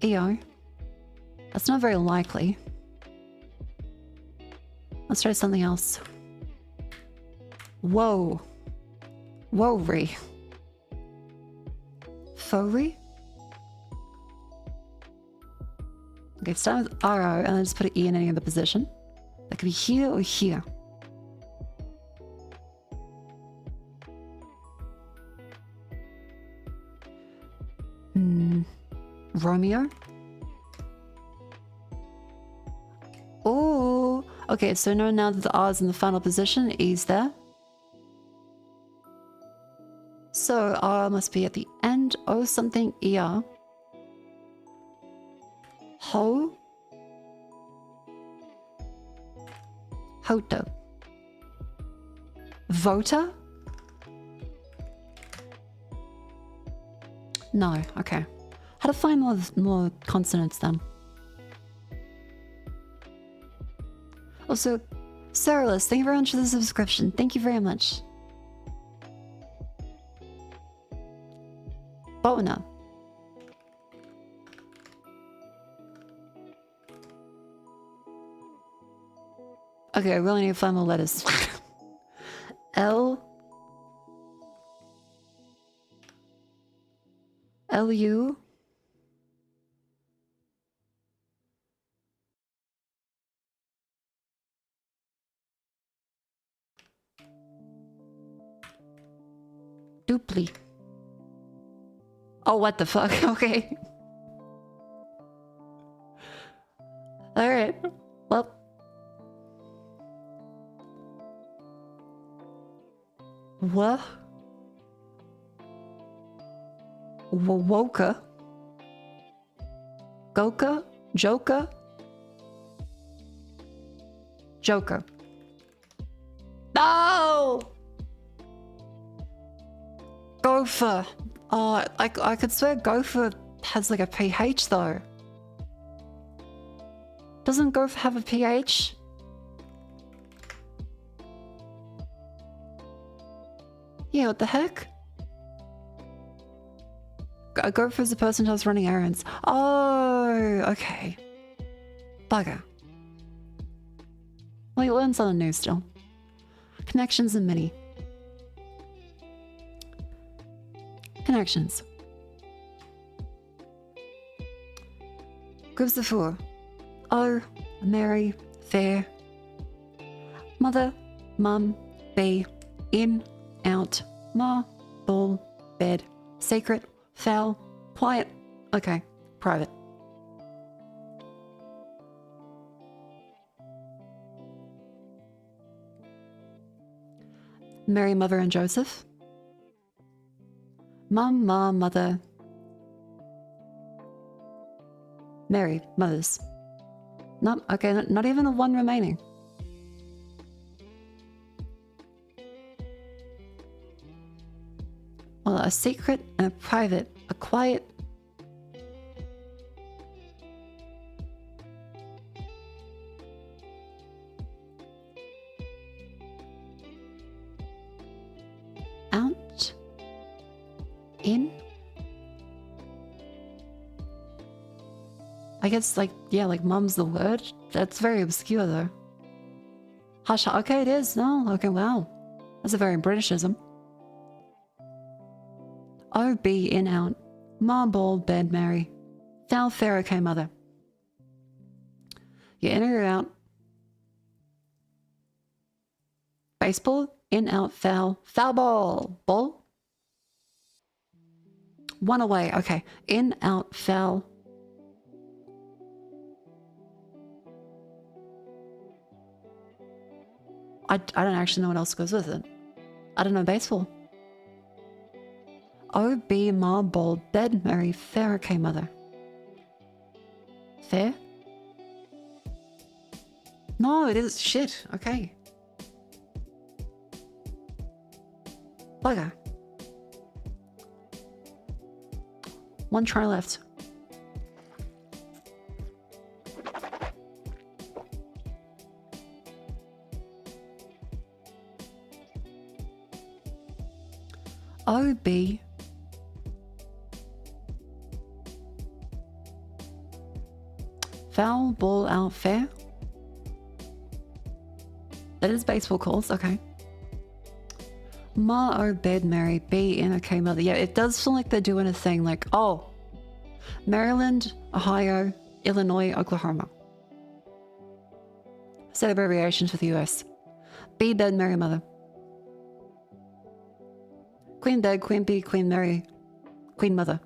EO. That's not very likely. Let's try something else. Whoa. Whoa-re. Fo-re? Okay, start with RO and then just put an E in any other position. That could be here or here. Romeo? Oh, okay, so now that the R is in the final position, E's there. So R must be at the end. O something ER. Ho. Hoto. Voter? No, okay. How to find more consonants then? Also, Sarahlis, thank you very much for the subscription. Thank you very much. Bona. Okay, I really need to find more letters. L. L-U. Dupli. Oh, what the fuck? Okay. Alright. Well. What? Woka? Goka? Joka? Joker. No! Gopher. Oh, I could swear Gopher has like a PH though. Doesn't Gopher have a PH? Yeah, what the heck? A gopher is the person who's running errands. Oh, okay. Bugger. Well, you learn something new still. Connections and mini. Connections. Groups of 4. O, Mary, fair. Mother, mum, B, in, out, ma, ball, bed, secret, foul, quiet. Okay, private. Mary, mother, and Joseph. Mum, ma, mother. Mary, mothers. Not okay. Not even a one remaining. Well, a secret and a private, a quiet. Out. In. I guess like, yeah, like mum's the word. That's very obscure though. Hush, okay, it is. No, okay, wow. That's a very Britishism. O, B, in, out. Ma, ball, bed, Mary. Foul, fair, okay, mother. You're in or out. Baseball, in, out, foul. Foul ball. Ball. One away, okay. In, out, foul. I don't actually know what else goes with it. I don't know baseball. O, B, ma, ball, bed, Mary, fair, okay, mother. Fair? No, it is shit. Okay. Bugger. One try left. O, B. Foul, ball, out, fair. That is baseball calls, okay. Ma, O, bed, Mary, B, in, okay, mother. Yeah, it does feel like they're doing a thing like, oh, Maryland, Ohio, Illinois, Oklahoma. Set abbreviations for the US. B, bed, Mary, mother. Queen bed, Queen bee, Queen Mary, Queen mother.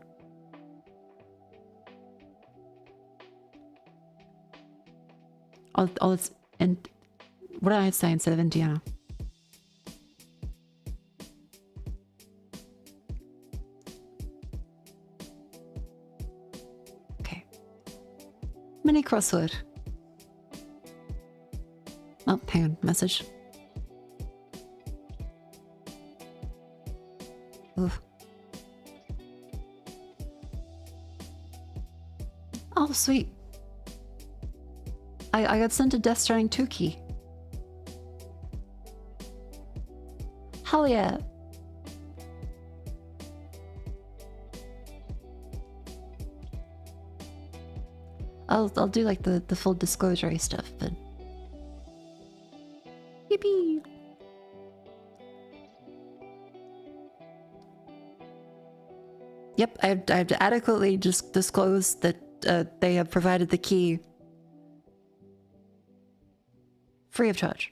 Oh, it's and what did I say instead of Indiana? Okay. Mini crossword. Oh, hang on, message. Oof. Oh, sweet. I got sent a Death Stranding 2 key. Hell yeah. I'll do like the full disclosure stuff, but yippee. Yep, I've adequately just disclosed that they have provided the key free of charge.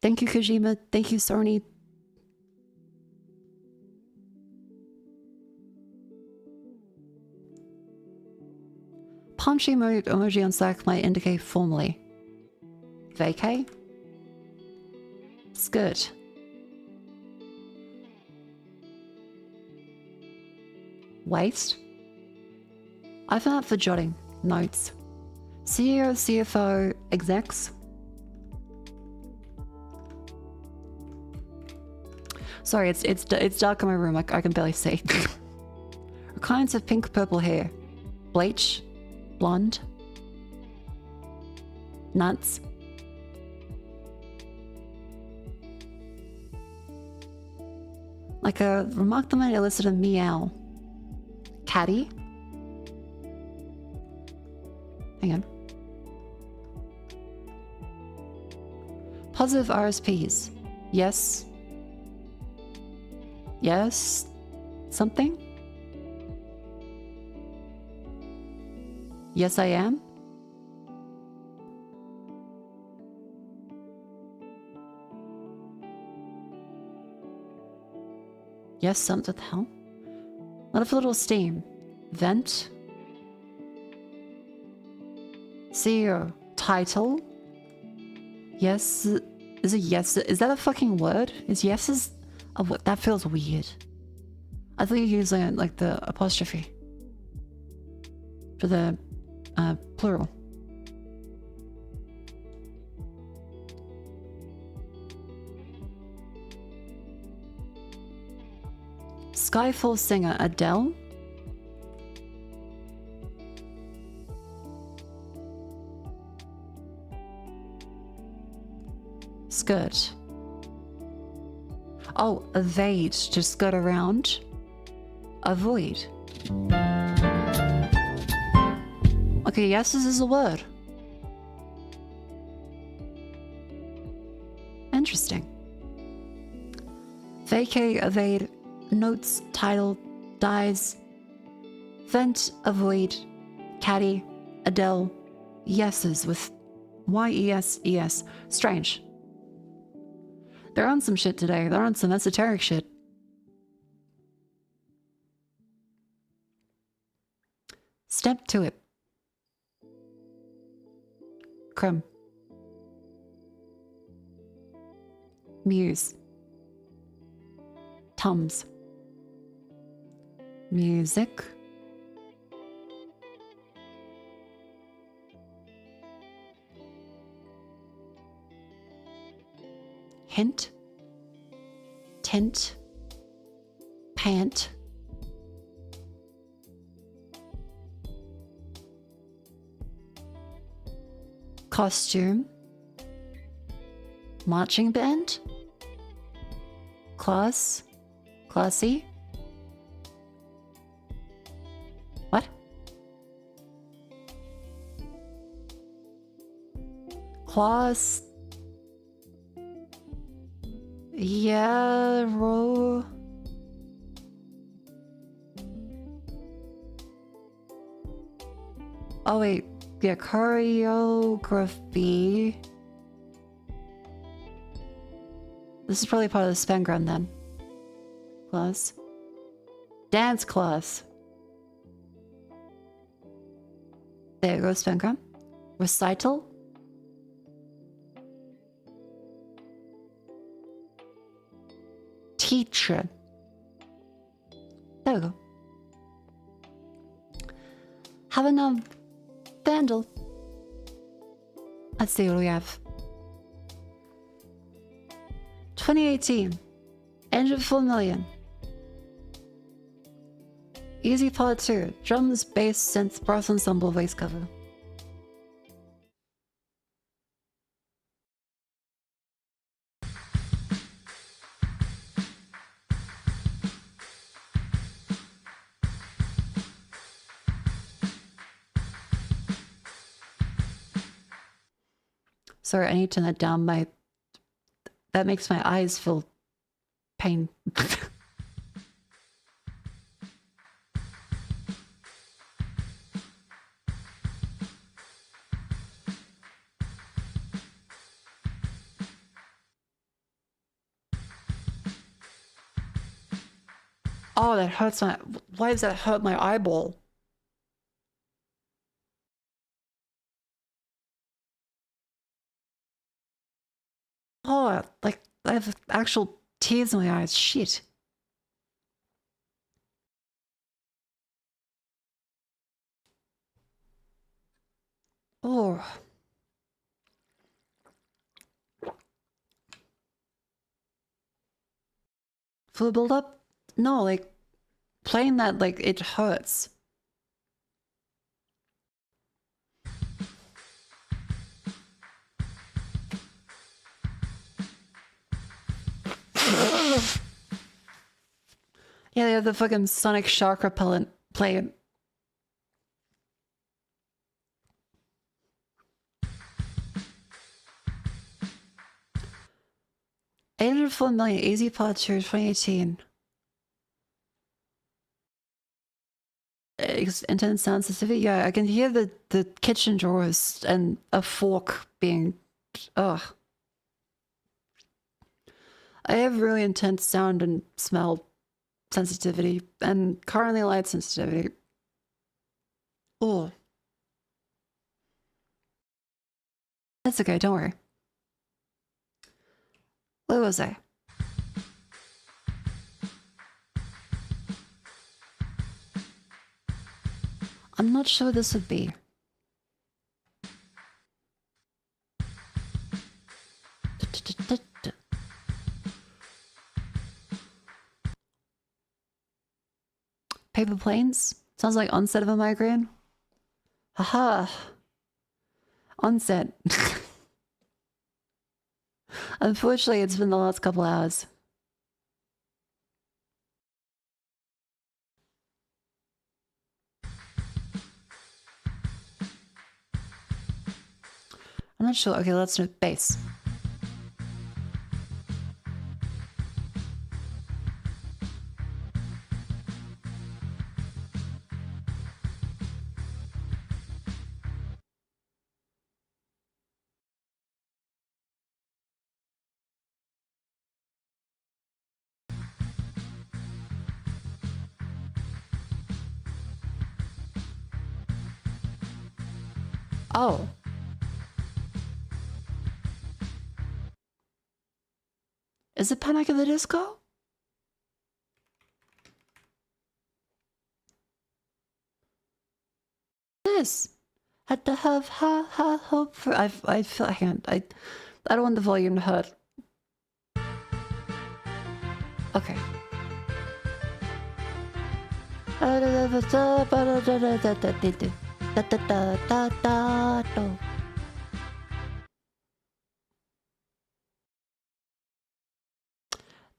Thank you, Kojima. Thank you, Sony. Punchy emoji on Slack might indicate formally. Vacay? It's good. Waste? I found that for jotting notes. CEO, CFO, execs. Sorry, it's dark in my room. I can barely see. Kinds of pink purple hair. Bleach. Blonde. Nuts. Like a remark that might elicit a meow. Catty? Hang on. Positive RSPs. Yes. Yes. Something? Yes, I am. Yes, something. What the hell? Let off a little steam. Vent. See your title. Yes. Is it yes? Is that a fucking word? Is yes is a what? That feels weird. I thought you used like the apostrophe for the plural. Skyfall singer Adele. Skirt. Oh, evade, to skirt around. Avoid. Okay, yes, this is a word. Interesting. Vacate, evade, notes, title, dies, vent, avoid, catty, Adele, yeses with Y-E-S-E-S. Strange. They're on some shit today. They're on some esoteric shit. Step to it. Crumb. Muse. Tums. Music. Hint. Tint. Pant. Costume. Marching band. Class. Classy. What? Class. Yeah, row. Oh wait, yeah, choreography. This is probably part of the Spengram then. Class. Dance class. There goes Spengram. Recital. Teacher. There we go. Having a vandal. Let's see what we have. 2018. Engine 4 million. Easy Part 2. Drums, bass, synth, brass ensemble, bass cover. Sorry, I need to turn that down. That makes my eyes feel pain. Oh, that hurts my... Why does that hurt my eyeball? Oh, like, I have actual tears in my eyes. Shit. Oh. For the build up? No, like, playing that, like, it hurts. Yeah, they have the fucking sonic shark repellent playing. $804 million easy parts here 2018. Intense sound sensitivity. Yeah, I can hear the kitchen drawers and a fork being. Ugh. I have really intense sound and smell sensitivity and currently light sensitivity. Oh. That's okay, don't worry. Where was I? I'm not sure this would be. Paper planes? Sounds like onset of a migraine. Haha. Onset. Unfortunately, it's been the last couple hours. I'm not sure. Okay, let's do bass. Oh. Is it Panic at the Disco? This. Had to have hope for. I feel I can't. I don't want the volume to hurt. Okay.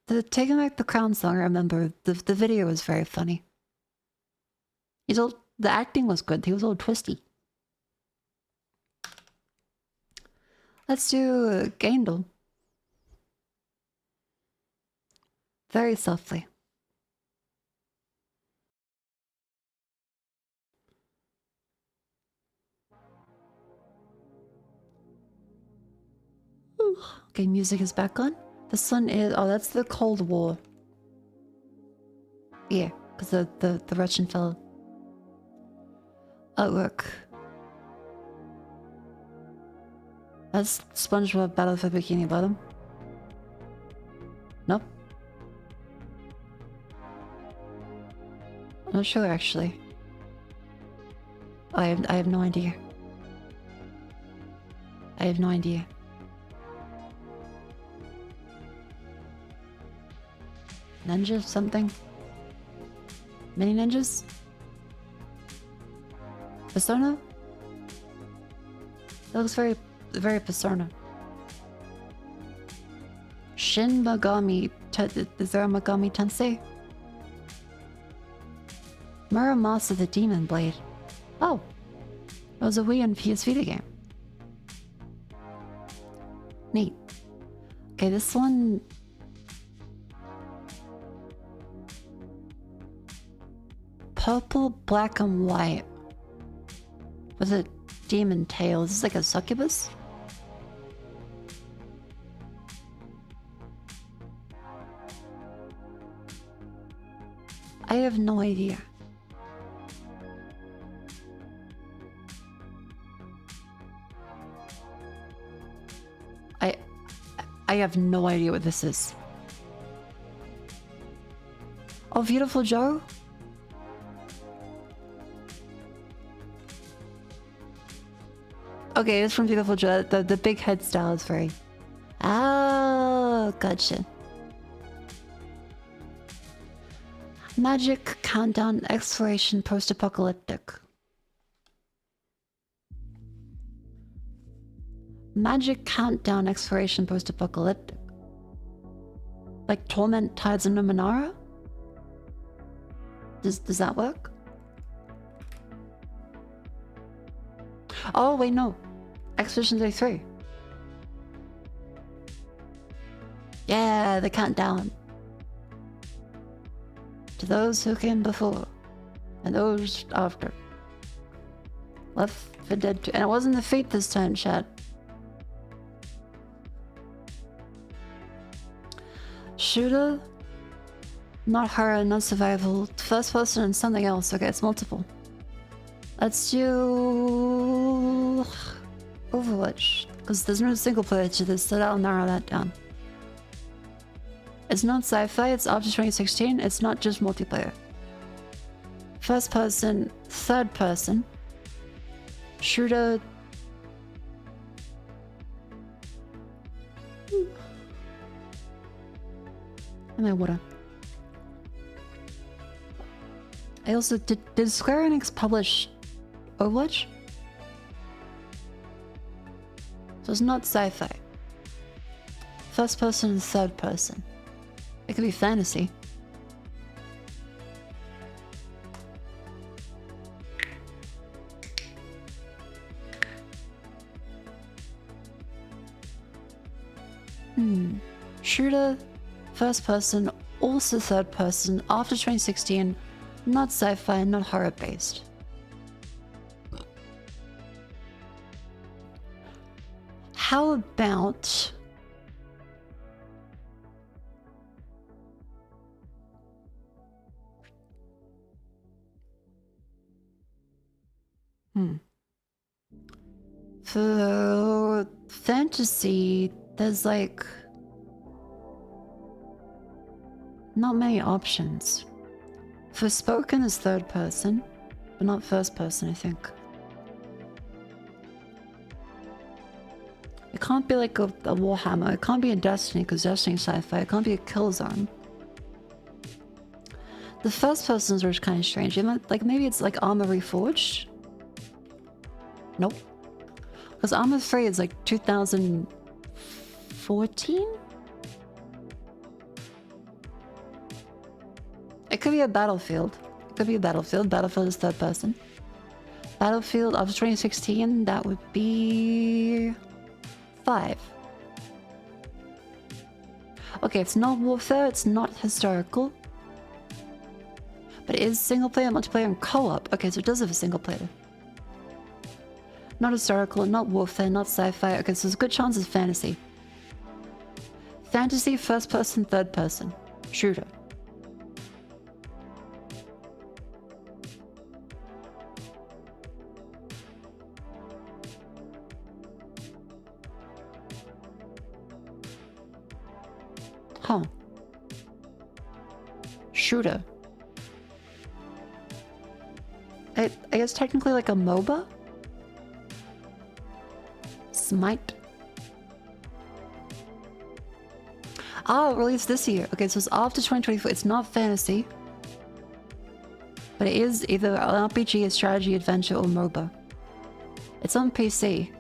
The Taking Back the Crown song, I remember the video was very funny. The acting was good. He was all twisty. Let's do Gaindel. Very softly. Okay, music is back on. This one is, oh, that's the Cold War. Yeah, because the Russian fell. Artwork. That's SpongeBob Battle for Bikini Bottom. Nope. I'm not sure actually. I have no idea. I have no idea. Ninja something? Mini ninjas? Persona? That looks very Persona. Shin Megami. Is there a Megami Tensei? Muramasa the Demon Blade. Oh. It was a Wii and PS Vita game. Neat. Okay, this one. Purple, black, and white. With a demon tail. Is this like a succubus? I have no idea. I have no idea what this is. Oh, Beautiful Joe? Okay, it's from Beautiful Joe. The big head style is very... Oh, gotcha. Magic, countdown, exploration, post-apocalyptic. Magic, countdown, exploration, post-apocalyptic. Like Torment, Tides of Numenera? Does that work? Oh wait, no. Expedition Day 3. Yeah, the countdown. To those who came before and those after. Left 4 Dead 2. And it wasn't the Fate this time, chat. Shooter, not horror, not survival, first person and something else. Okay, it's multiple. Let's do Overwatch, because there's no single player to this, so that'll narrow that down. It's not sci-fi, it's after 2016, it's not just multiplayer. First person, third person, shooter. My water. I also did Square Enix publish Overwatch? So it's not sci-fi. First person and third person. It could be fantasy. Shooter, first person, also third person, after 2016, not sci-fi, not horror based. How about for fantasy, there's like not many options. Forspoken is third person, but not first person, I think. It can't be like a Warhammer. It can't be a Destiny, because Destiny's sci-fi. It can't be a Killzone. The first persons are kind of strange. Like maybe it's like Armor Reforged? Nope. Because Armor 3 is like 2014? It could be a Battlefield. It could be a Battlefield. Battlefield is third person. Battlefield after 2016, that would be 5. Okay, it's not warfare, it's not historical. But it is single player, multiplayer, and co-op. Okay, so it does have a single player. Not historical, not warfare, not sci-fi. Okay, so there's a good chance it's fantasy. Fantasy, first person, third person. Shooter. Huh. Shooter. I guess technically like a MOBA? Smite. Ah, released this year. Okay, so it's after 2024. It's not fantasy. But it is either an RPG, a strategy, adventure, or MOBA. It's on PC.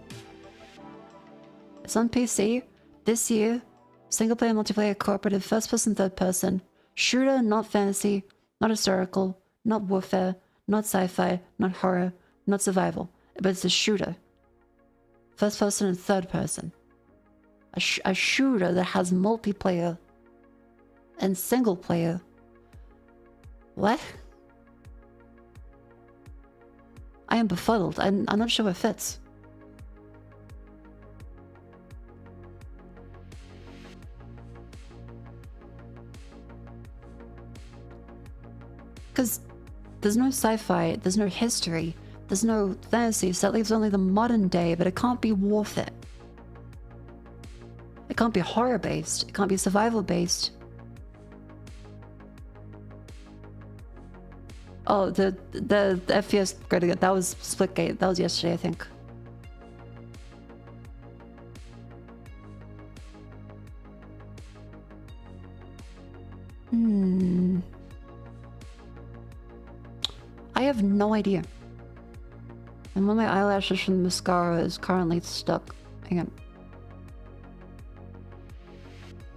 It's on PC this year. Single player, multiplayer, cooperative, first person, third person. Shooter, not fantasy, not historical, not warfare, not sci-fi, not horror, not survival. But it's a shooter. First person and third person. A shooter that has multiplayer and single player. What? I am befuddled. I'm not sure what fits. Because there's no sci-fi, there's no history, there's no fantasy, so that leaves only the modern day, but it can't be warfare. It can't be horror-based, it can't be survival-based. Oh, the FPS gradient, that was Splitgate, that was yesterday, I think. I have no idea. And one of my eyelashes from the mascara is currently stuck. Hang on.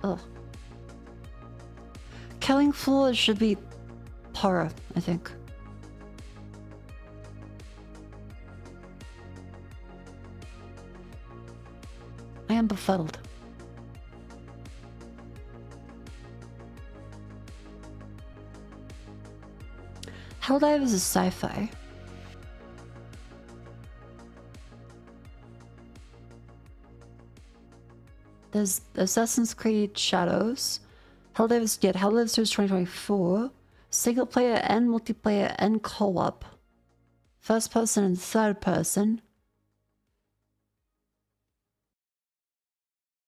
Ugh. Killing Floor should be horror, I think. I am befuddled. Helldivers is sci-fi. There's Assassin's Creed Shadows. Helldivers 2024. Single player and multiplayer and co-op. First person and third person.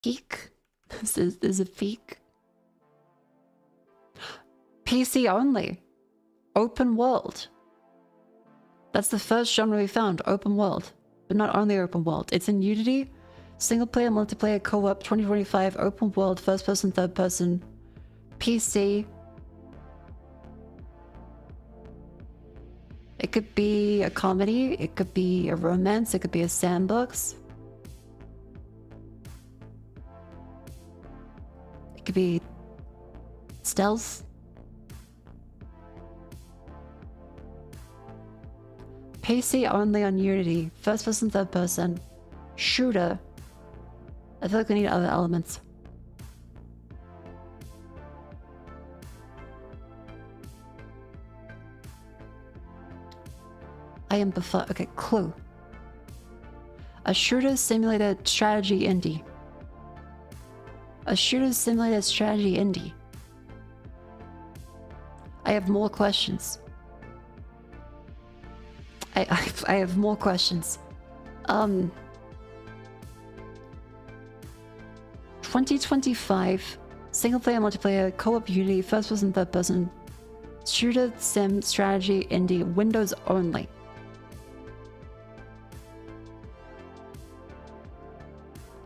Peak? There's a peak. PC only. Open world. That's the first genre we found, open world. But not only open world. It's in Unity. Single player, multiplayer, co-op, 2025, open world, first person, third person, PC. It could be a comedy, it could be a romance, it could be a sandbox. It could be stealth. PC only on Unity, first person, third person, shooter. I feel like we need other elements. I am befuddled. Okay, clue. A shooter simulated strategy indie. A shooter simulated strategy indie. I have more questions. I have more questions. 2025 single player, multiplayer, co-op, Unity, first person, third person, shooter, sim, strategy, indie, Windows only.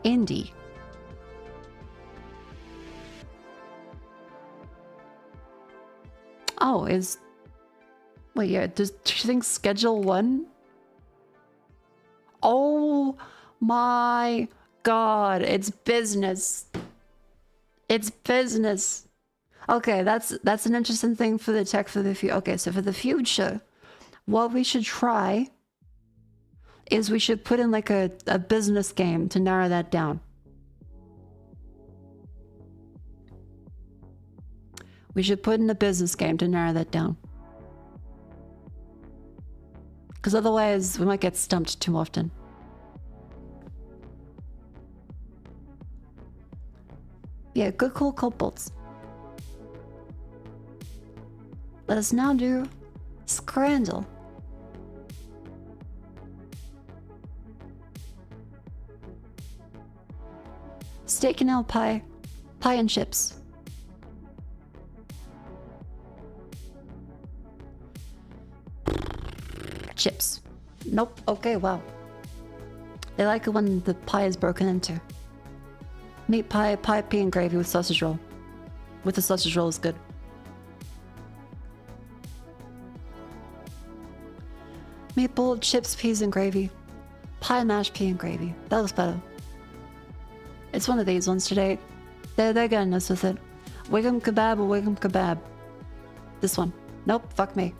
Indie. Oh, is... Wait, yeah, do you think Schedule 1? Oh my god, it's business. It's business. Okay, that's an interesting thing for the tech for the future. Okay, so for the future, what we should try is we should put in like a business game to narrow that down. We should put in a business game to narrow that down. Because otherwise, we might get stumped too often. Yeah, good call, Cobolts. Let us now do Scrandle. Steak and ale pie. Pie and chips. Chips. Nope. Okay, wow. They like it when the pie is broken into. Meat pie, pie, pea, and gravy with sausage roll. With the sausage roll is good. Maple, chips, peas, and gravy. Pie, mash, pea, and gravy. That was better. It's one of these ones today. They're getting us with it. Wiggum kebab or Wiggum kebab. This one. Nope, fuck me.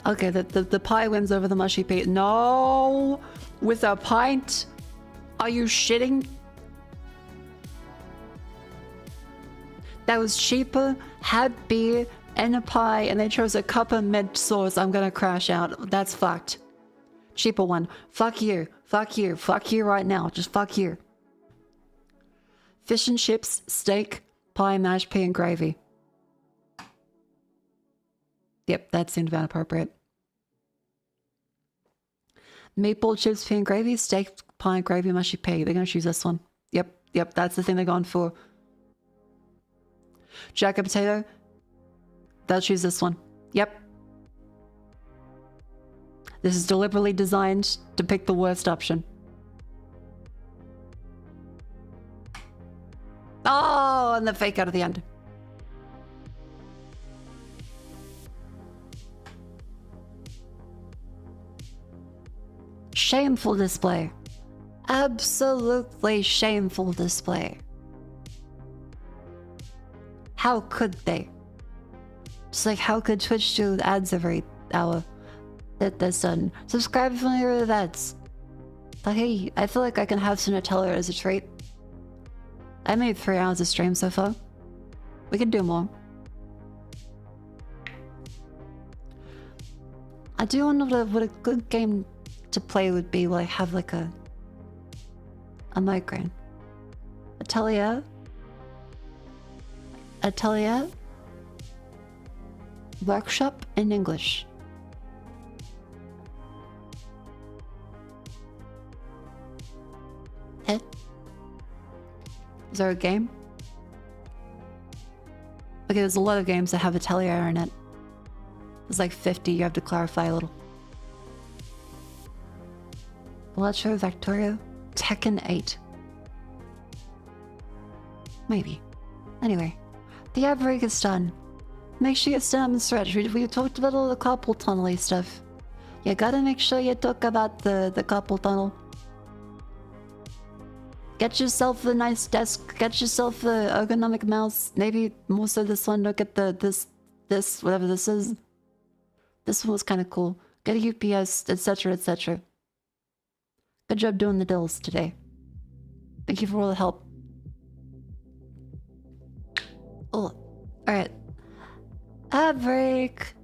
Okay, the pie wins over the mushy pea. No! With a pint? Are you shitting? That was cheaper, had beer, and a pie, and they chose a cup of mint sauce. I'm gonna crash out. That's fucked. Cheaper one. Fuck you. Fuck you. Fuck you right now. Just fuck you. Fish and chips, steak, pie, mashed pea, and gravy. Yep, that seemed about appropriate. Maple, chips, pea, and gravy, steak, pie, and gravy, mushy pea. They're gonna choose this one. Yep, that's the thing they're going for. Jack and potato. They'll choose this one. Yep. This is deliberately designed to pick the worst option. Oh, and the fake out at the end. Shameful display. Absolutely shameful display. how could they? Just like, how could Twitch do ads every hour? That's done. Subscribe if you want to hear the ads. But hey, I feel like I can have some Nutella as a treat. I made 3 hours of stream so far. We can do more. I do wonder what a good game to play would be while I have like a migraine. Atelier? Atelier? Workshop in English. Eh? Is there a game? Okay, there's a lot of games that have Atelier in it. There's like 50, you have to clarify a little. Electro Victoria? Tekken 8. Maybe. Anyway, the ad break is done. Make sure you stand up and stretch. We talked about all the carpal tunnel stuff. You gotta make sure you talk about the carpal tunnel. Get yourself a nice desk. Get yourself a ergonomic mouse. Maybe more so this one. Don't get this whatever this is. This one was kind of cool. Get a UPS, etc., etc. Good job doing the deals today. Thank you for all the help. Oh, all right. Ad break.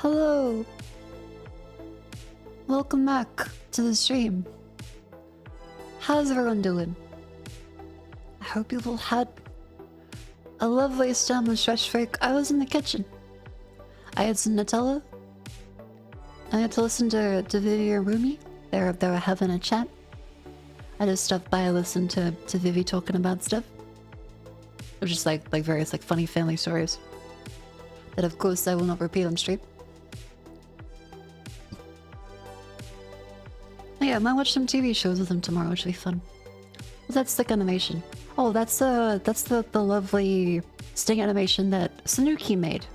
Hello. Welcome back to the stream. How's everyone doing? I hope you've all had a lovely summer stretch break. I was in the kitchen. I had some Nutella. I had to listen to Vivi and Rumi. They were having a chat. I just stopped by and listened to Vivi talking about stuff. It was just like various like funny family stories that of course I will not repeat on stream. Yeah, I might watch some TV shows with them tomorrow, which will be fun. Well, that's Stick Animation. Oh, that's the lovely Sting animation that Sanuki made.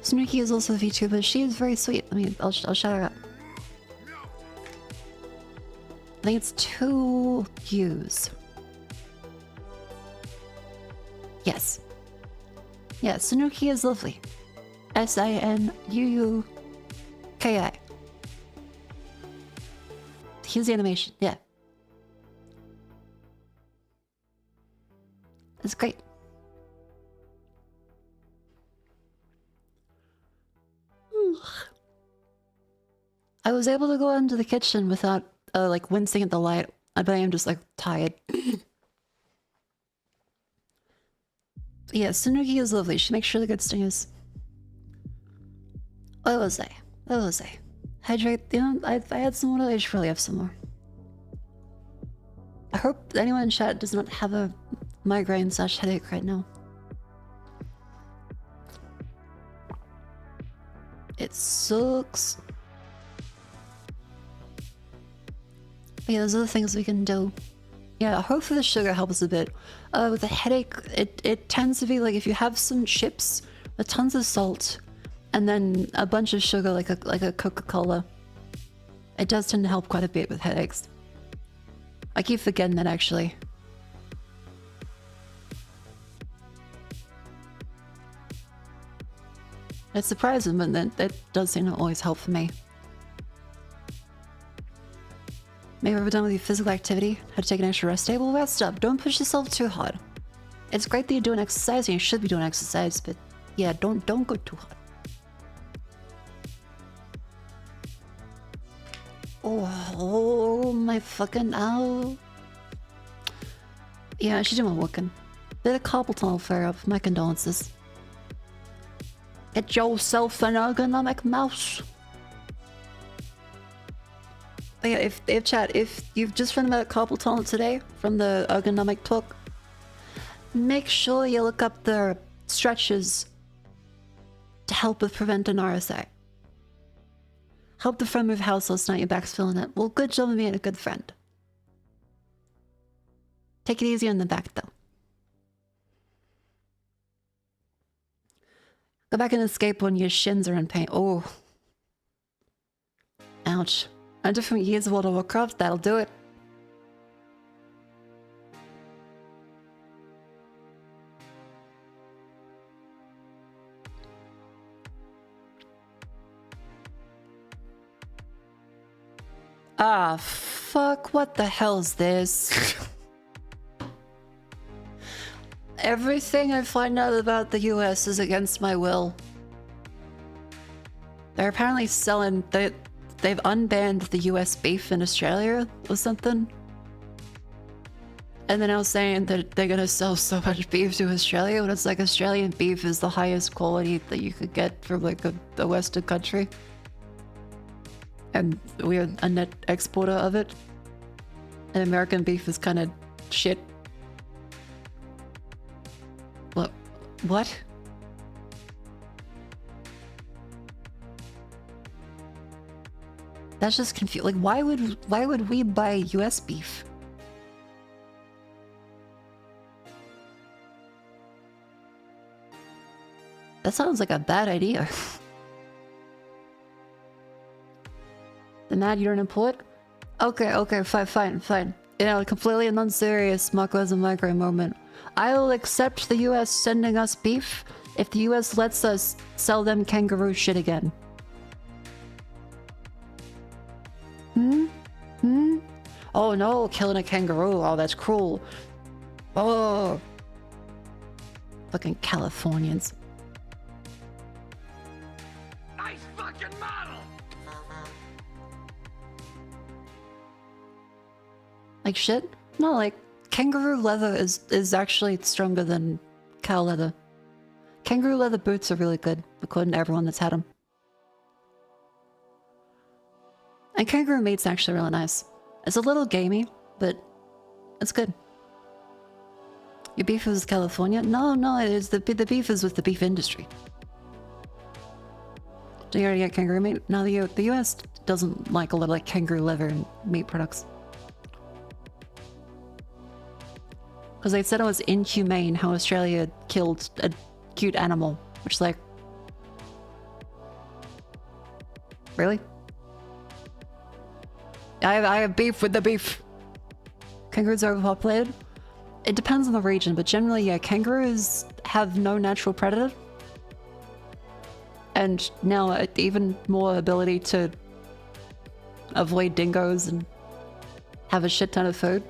Sanuki is also a VTuber. She is very sweet. I mean, I'll shout her out. I think it's 2 U's. Yes. Yeah, Sanuki is lovely. Sinuuki. Here's the animation. Yeah. It's great. I was able to go into the kitchen without like wincing at the light. I bet I am just like tired. Yeah, Sanuki is lovely. She makes sure the good stingers. What was I? Hydrate. You know, I had some water. I should probably have some more. I hope anyone in chat does not have a migraine / headache right now. It sucks. But yeah, there's other things we can do. Yeah, hopefully the sugar helps a bit. With a headache, it tends to be like if you have some chips with tons of salt and then a bunch of sugar like a Coca-Cola. It does tend to help quite a bit with headaches. I keep forgetting that actually. It's surprising, but that does seem to always help for me. Maybe we're done with your physical activity. How to take an extra rest day? Well, rest up. Don't push yourself too hard. It's great that you're doing exercise and you should be doing exercise, but yeah, don't go too hard. Oh my fucking ow. Yeah, she's doing working. Did a carpal tunnel flare up. My condolences. Get yourself an ergonomic mouse. But yeah, if chat, if you've just found about carpal tunnel today from the ergonomic talk, make sure you look up the stretches to help with preventing RSA. Help the friend move house last night, your back's feeling it. Well, good job of being a good friend. Take it easy on the back though. Go back and escape when your shins are in pain. Oh. Ouch. A different years of World of Warcraft, that'll do it. Ah, fuck, what the hell's this? Everything I find out about the US is against my will. They're apparently selling... They've unbanned the US beef in Australia or something. And then I was saying that they're gonna sell so much beef to Australia when it's like Australian beef is the highest quality that you could get from like a Western country. And we're a net exporter of it. And American beef is kind of shit. What? That's just confusing. Like, why would we buy US beef? That sounds like a bad idea. The mad you're unemployed? Okay, fine. You know, completely and unserious, Mako has a migraine moment. I will accept the US sending us beef if the US lets us sell them kangaroo shit again. Oh no, killing a kangaroo. Oh, that's cruel. Oh. Fucking Californians. Nice fucking model! Like shit? No, like kangaroo leather is actually stronger than cow leather. Kangaroo leather boots are really good, according to everyone that's had them. And kangaroo meat's actually really nice. It's a little gamey, but it's good. Your beef is with California? No, it's the beef is with the beef industry. Do you already get kangaroo meat? No, the US doesn't like a lot of like kangaroo leather and meat products. Because they said it was inhumane how Australia killed a cute animal, which is like... Really? I have beef with the beef. Kangaroos are overpopulated? It depends on the region, but generally, yeah, kangaroos have no natural predator. And now even more ability to avoid dingoes and have a shit ton of food.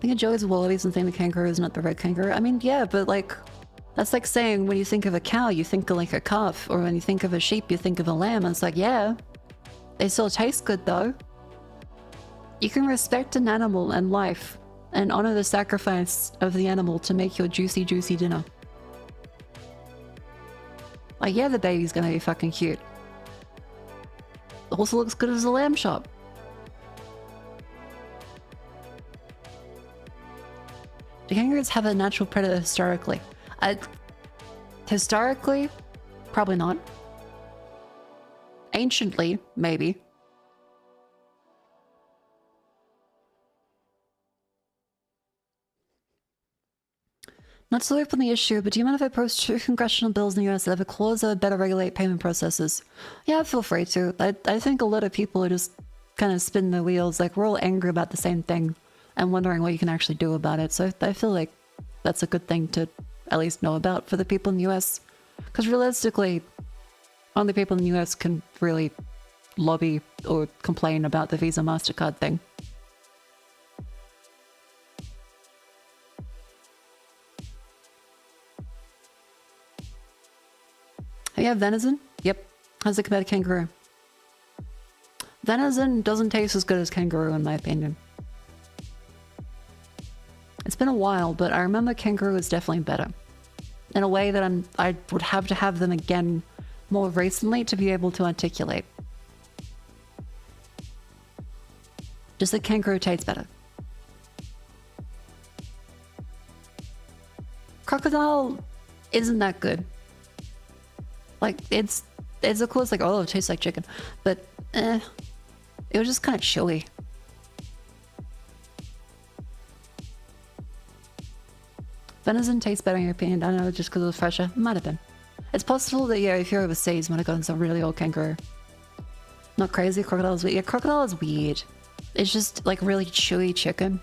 I think Joey's wallabies and saying the kangaroo is not the red kangaroo. I mean, yeah, but like, that's like saying when you think of a cow, you think of like a calf, or when you think of a sheep, you think of a lamb. And it's like, yeah, they still taste good though. You can respect an animal and life and honor the sacrifice of the animal to make your juicy, juicy dinner. Like, yeah, the baby's gonna be fucking cute. It also looks good as a lamb chop. Do kangaroos have a natural predator historically? Historically, probably not. Anciently, maybe. Not to open the issue, but do you mind if I post 2 congressional bills in the US that have a clause that would better regulate payment processes? Yeah, feel free to. I think a lot of people are just kind of spinning their wheels, like we're all angry about the same thing and wondering what you can actually do about it. So I feel like that's a good thing to at least know about for the people in the US. Because realistically, only people in the US can really lobby or complain about the Visa MasterCard thing. Oh, yeah, venison? Yep. How's it compared to kangaroo? Venison doesn't taste as good as kangaroo in my opinion. It's been a while, but I remember kangaroo is definitely better. In a way that I would have to have them again more recently to be able to articulate. Just that kangaroo tastes better. Crocodile isn't that good. Like, it's of course like, oh, it tastes like chicken. But, it was just kind of chewy. Venison tastes better in your opinion. I don't know, just because it was fresher. Might have been. It's possible that, yeah, if you're overseas, you might have gotten some really old kangaroo. Not crazy, crocodile is weird. Yeah, crocodile is weird. It's just, like, really chewy chicken.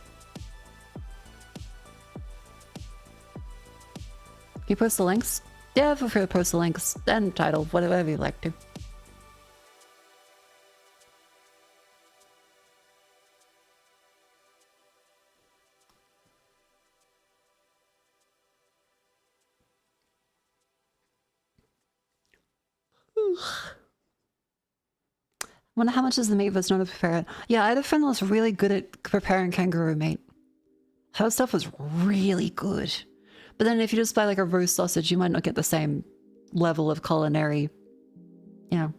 Can you post the links? Yeah, feel free to post the links and title, whatever you like to. Wonder how much is the meat versus not to prepare it. Yeah, I had a friend that was really good at preparing kangaroo meat. Her stuff was really good. But then if you just buy like a roast sausage, you might not get the same level of culinary, you know,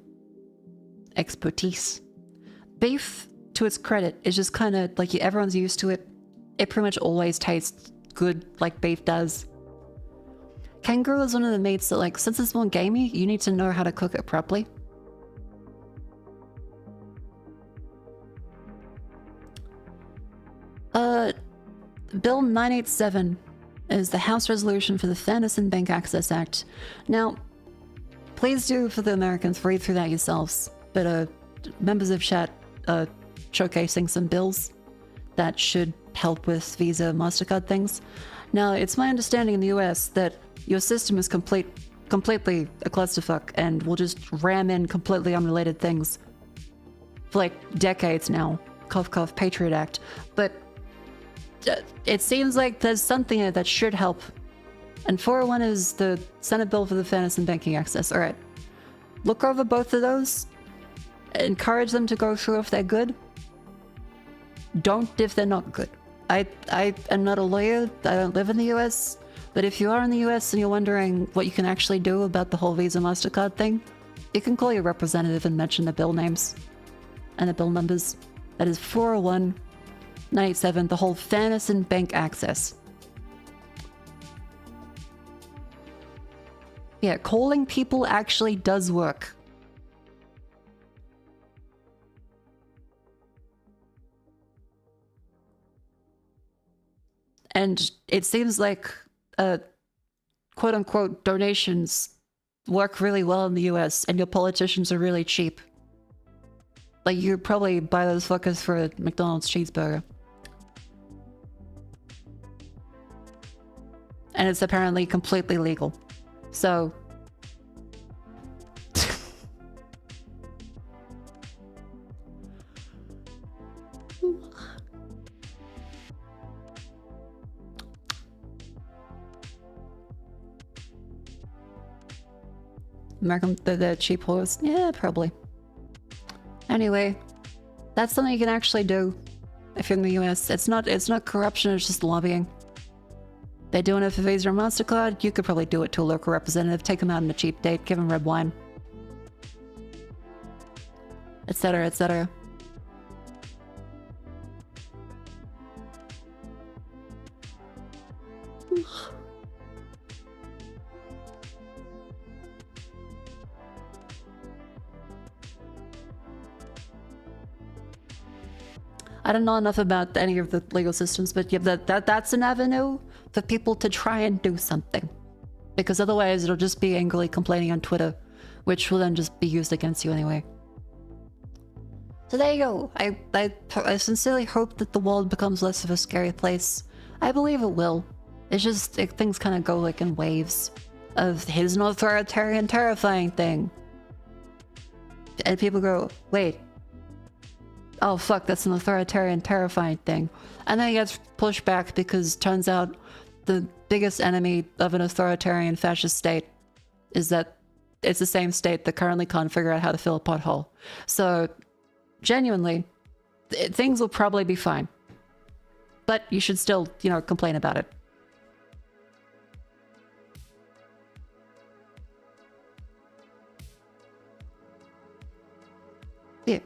expertise. Beef, to its credit, is just kind of like everyone's used to it. It pretty much always tastes good like beef does. Kangaroo is one of the meats that, like, since it's more gamey, you need to know how to cook it properly. Bill 987 is the House resolution for the Fairness in Bank Access Act. Now, please do, for the Americans, read through that yourselves. But members of chat are showcasing some bills that should help with Visa, MasterCard things. Now, it's my understanding in the US that your system is completely a clusterfuck and will just ram in completely unrelated things for like decades now. Cough, cough, Patriot Act. But it seems like there's something that should help. And 401 is the Senate bill for the fairness and banking access. All right. Look over both of those. Encourage them to go through if they're good. Don't if they're not good. I am not a lawyer. I don't live in the US. But if you are in the US and you're wondering what you can actually do about the whole Visa MasterCard thing, you can call your representative and mention the bill names and the bill numbers. That is 401 987, the whole fairness and bank access. Yeah, calling people actually does work. And it seems like quote-unquote donations work really well in the US, and your politicians are really cheap. Like, you probably buy those fuckers for a McDonald's cheeseburger. And it's apparently completely legal. So... American, the cheap horse? Yeah, probably. Anyway, that's something you can actually do if you're in the US. It's not corruption, it's just lobbying. They're doing it for Visa or MasterCard. You could probably do it to a local representative, take them out on a cheap date, give them red wine, etc., etc. I don't know enough about any of the legal systems, but yeah, that's an avenue for people to try and do something. Because otherwise it'll just be angrily complaining on Twitter, which will then just be used against you anyway. So there you go. I sincerely hope that the world becomes less of a scary place. I believe it will. It's just, things kind of go like in waves of here's an authoritarian, terrifying thing. And people go, wait. Oh fuck, that's an authoritarian, terrifying thing. And then it gets pushed back because turns out the biggest enemy of an authoritarian fascist state is that it's the same state that currently can't figure out how to fill a pothole. So, genuinely, things will probably be fine. But you should still, you know, complain about it. Yeah.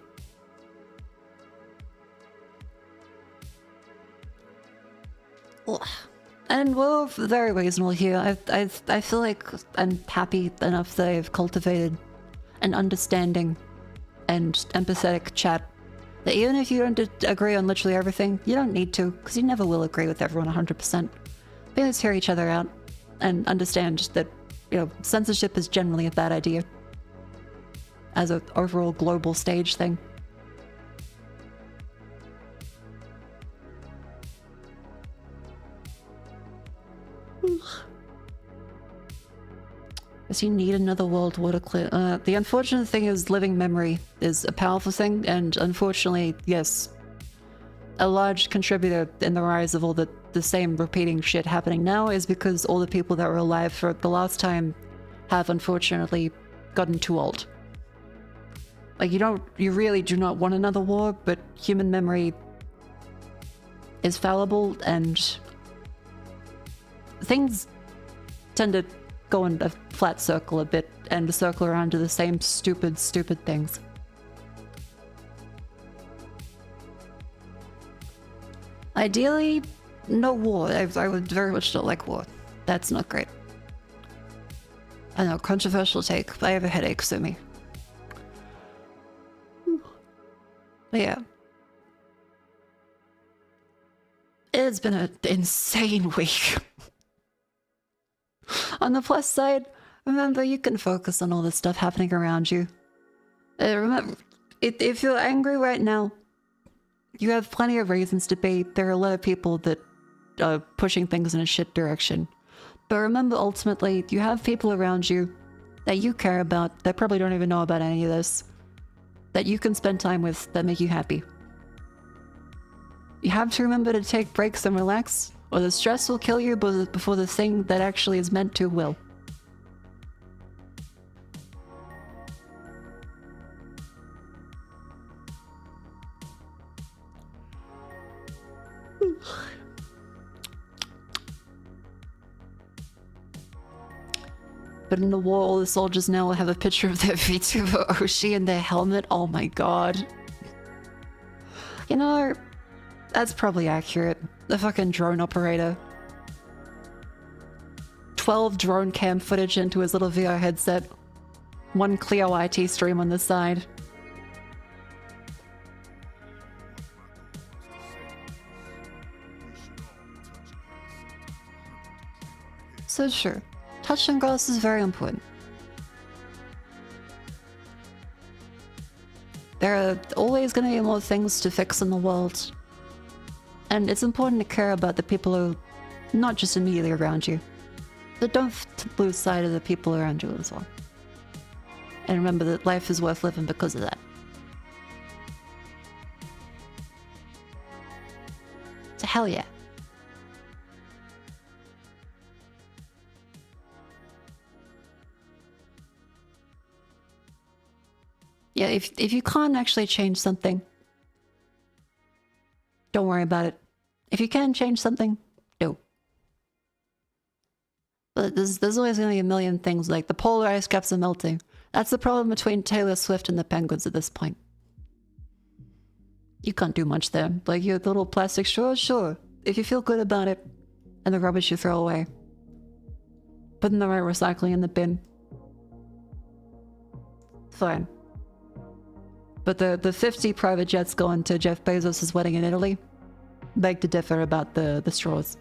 And we're very reasonable here. I feel like I'm happy enough that I've cultivated an understanding and empathetic chat that even if you don't agree on literally everything, you don't need to, because you never will agree with everyone 100%. But let's hear each other out and understand that, you know, censorship is generally a bad idea as an overall global stage thing. Guess you need another world water clear. The unfortunate thing is living memory is a powerful thing, and unfortunately, yes, a large contributor in the rise of all the same repeating shit happening now is because all the people that were alive for the last time have unfortunately gotten too old. Like, you really do not want another war, but human memory is fallible, and things tend to go in a flat circle a bit and circle around to the same stupid things. Ideally, no war. I would very much not like war. That's not great. I know, controversial take. I have a headache, sue me. But yeah. It's been an insane week. On the plus side, remember, you can focus on all the stuff happening around you. Remember, if you're angry right now, you have plenty of reasons to be. There are a lot of people that are pushing things in a shit direction. But remember, ultimately, you have people around you that you care about that probably don't even know about any of this, that you can spend time with that make you happy. You have to remember to take breaks and relax, or the stress will kill you before the thing that actually is meant to will. But in the war, all the soldiers now will have a picture of their VTuber Oshi in their helmet. Oh my god. You know, that's probably accurate. The fucking drone operator. 12 drone cam footage into his little VR headset. One Clio IT stream on the side. So sure, touch and grass is very important. There are always going to be more things to fix in the world. And it's important to care about the people who, not just immediately around you, but don't lose sight of the people around you as well. And remember that life is worth living because of that. So hell yeah. Yeah, if you can't actually change something, don't worry about it. If you can change something, do. But there's always going to be a million things, like the polar ice caps are melting. That's the problem between Taylor Swift and the Penguins at this point. You can't do much there. Like your little plastic straw, sure. If you feel good about it, and the rubbish you throw away. Put in the right recycling in the bin. Fine. But the 50 private jets going to Jeff Bezos' wedding in Italy beg to differ about the straws.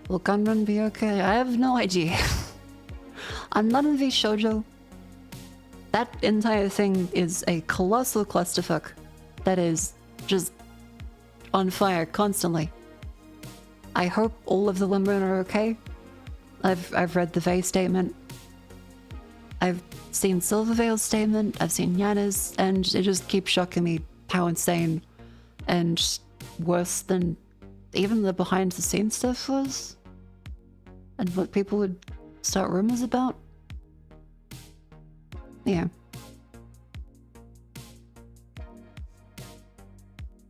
Will Gunrun be okay? I have no idea. I'm not in VShojo. That entire thing is a colossal clusterfuck that is just on fire constantly. I hope all of the women are okay. I've read the Vey statement. I've seen Silverveil's statement, I've seen Yana's, and it just keeps shocking me how insane and worse than even the behind the scenes stuff was. And what people would start rumors about. Yeah.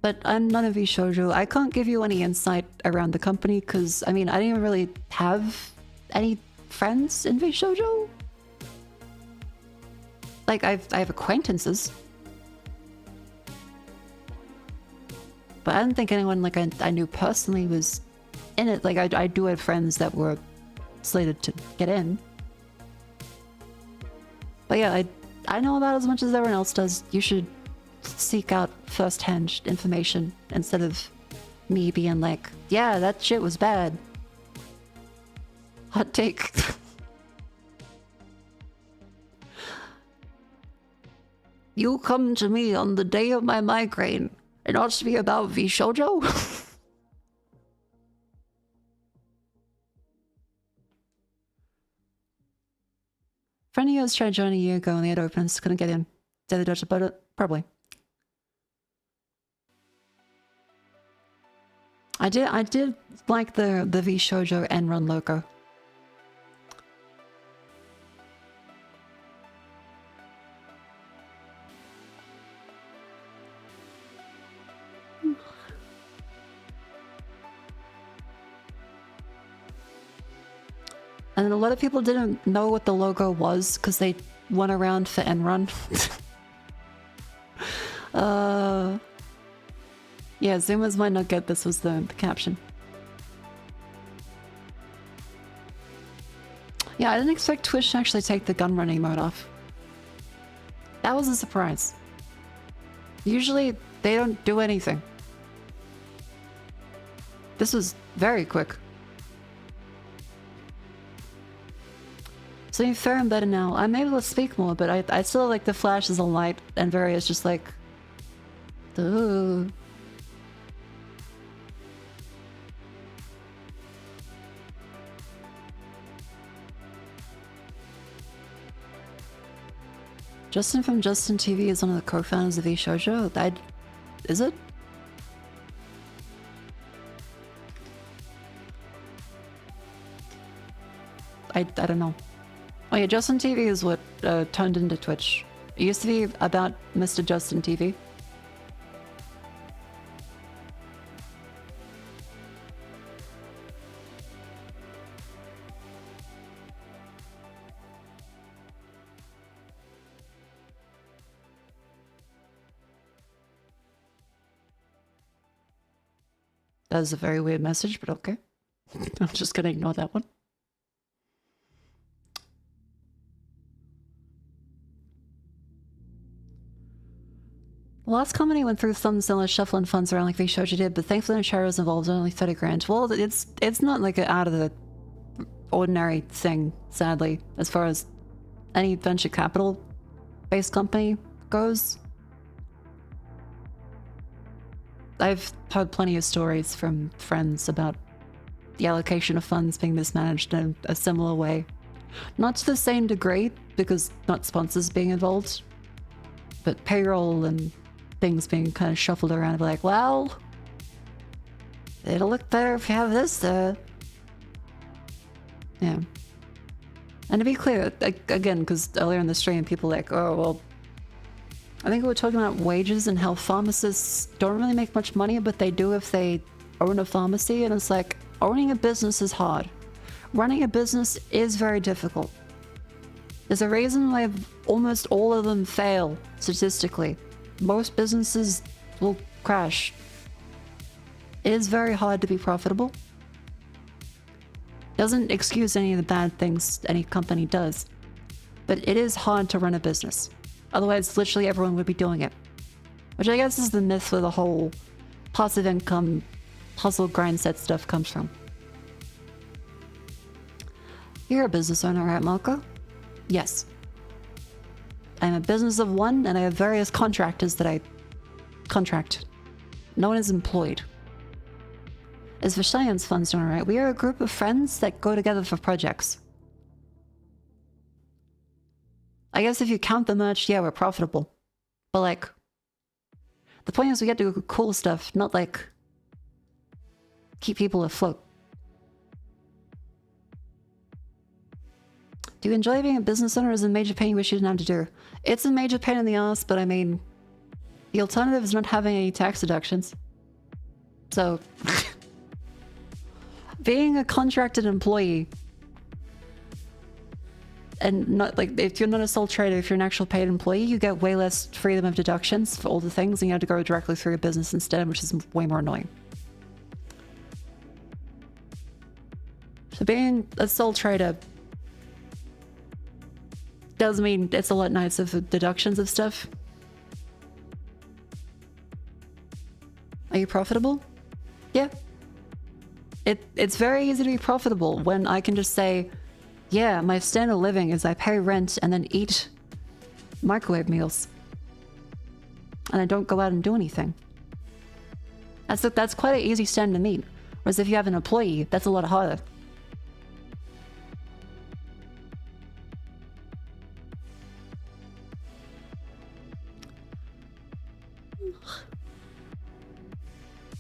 But I'm none of these shoujo. I can't give you any insight around the company because, I mean, I didn't really have any friends in VShojo. Like, I have acquaintances. But I don't think anyone, like, I knew personally was in it. Like, I do have friends that were slated to get in. But yeah, I know about as much as everyone else does. You should seek out first-hand information instead of me being like, yeah, that shit was bad. Hot take. You come to me on the day of my migraine. It ought to be about VShojo. Friend of yours tried joining a year ago and they had opens, couldn't get in. Did they dodge about it? Probably. I did like the VShojo Enron logo. And a lot of people didn't know what the logo was because they went around for Enron. Yeah, Zoomers might not get this was the caption. Yeah, I didn't expect Twitch to actually take the gun running mode off. That was a surprise. Usually, they don't do anything. This was very quick. So you're fair and better now. I'm able to speak more, but I still like the flashes of light and various just like... Ooh. Justin from Justin TV is one of the co-founders of VShojo. Is it? I don't know. Oh yeah, Justin TV is what turned into Twitch. It used to be about Mr. Justin TV. That was a very weird message, but okay. I'm just gonna ignore that one. The last company went through some similar shuffling funds around like VShojo did, but thankfully no charity was involved, only 30 grand. Well, it's not like an out of the ordinary thing, sadly, as far as any venture capital based company goes. I've heard plenty of stories from friends about the allocation of funds being mismanaged in a similar way. Not to the same degree, because not sponsors being involved, but payroll and things being kind of shuffled around and be like, well, it'll look better if you have this there. Yeah. And to be clear, again, because earlier in the stream, people were like, oh, well, I think we were talking about wages and how pharmacists don't really make much money, but they do if they own a pharmacy. And it's like, owning a business is hard. Running a business is very difficult. There's a reason why almost all of them fail statistically. Most businesses will crash. It is very hard to be profitable. Doesn't excuse any of the bad things any company does, but it is hard to run a business. Otherwise, literally everyone would be doing it. Which I guess is the myth where the whole passive income, hustle, grind set stuff comes from. You're a business owner, right, Mako? Yes. I'm a business of one, and I have various contractors that I contract. No one is employed. As for Cheyenne's funds doing right, we are a group of friends that go together for projects. I guess if you count the merch, yeah, we're profitable. But like, the point is we get to do cool stuff, not like keep people afloat. Do you enjoy being a business owner? Is it a major pain you wish you didn't have to do? It's a major pain in the ass, but I mean, the alternative is not having any tax deductions. So, being a contracted employee, and not like, if you're not a sole trader, if you're an actual paid employee, you get way less freedom of deductions for all the things, and you have to go directly through your business instead, which is way more annoying. So being a sole trader does mean it's a lot nicer for deductions of stuff. Are you profitable? Yeah. It's very easy to be profitable when I can just say, yeah, my standard of living is I pay rent and then eat microwave meals. And I don't go out and do anything. That's quite an easy standard to meet. Whereas if you have an employee, that's a lot harder.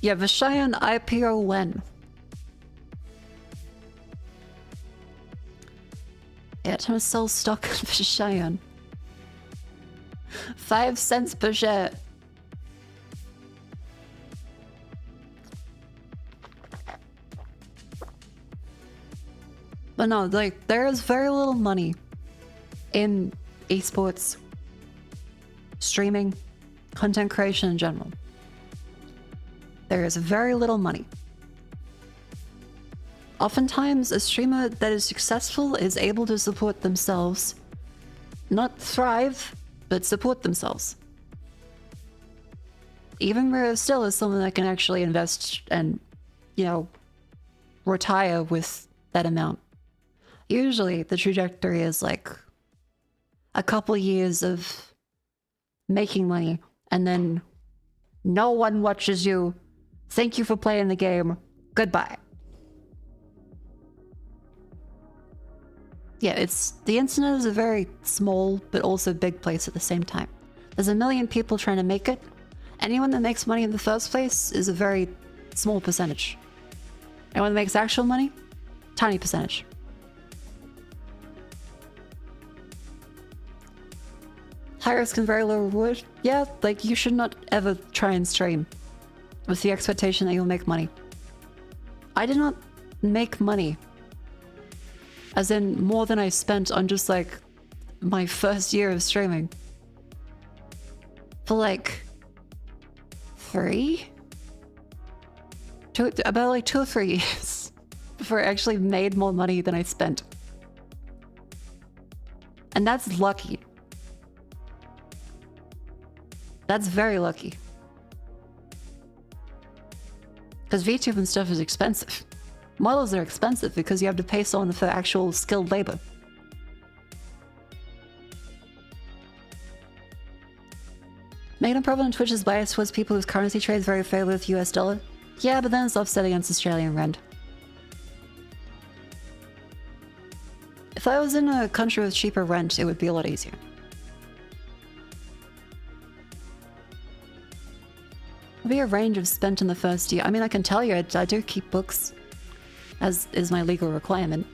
Yeah, Vishayan IPO when? Yeah, trying to sell stock in Vishayan. 5 cents per share. But no, like, there is very little money in esports, streaming, content creation in general. There is very little money. Oftentimes, a streamer that is successful is able to support themselves. Not thrive, but support themselves. Even where still is someone that can actually invest and, you know, retire with that amount. Usually, the trajectory is like a couple years of making money, and then no one watches you. Thank you for playing the game. Goodbye. Yeah, the internet is a very small but also big place at the same time. There's a million people trying to make it. Anyone that makes money in the first place is a very small percentage. Anyone that makes actual money, tiny percentage. High risk and very low reward. Yeah, like you should not ever try and stream with the expectation that you'll make money. I did not make money, as in more than I spent on just like my first year of streaming. For like about like 2 or 3 years before I actually made more money than I spent. And that's lucky. That's very lucky. Because VTuber and stuff is expensive. Models are expensive because you have to pay someone for actual skilled labor. Making a problem on Twitch is biased towards people whose currency trades very favorably with US dollar. Yeah, but then it's offset against Australian rand. If I was in a country with cheaper rent, it would be a lot easier. There'll be a range of spent in the first year. I mean, I can tell you, I do keep books, as is my legal requirement.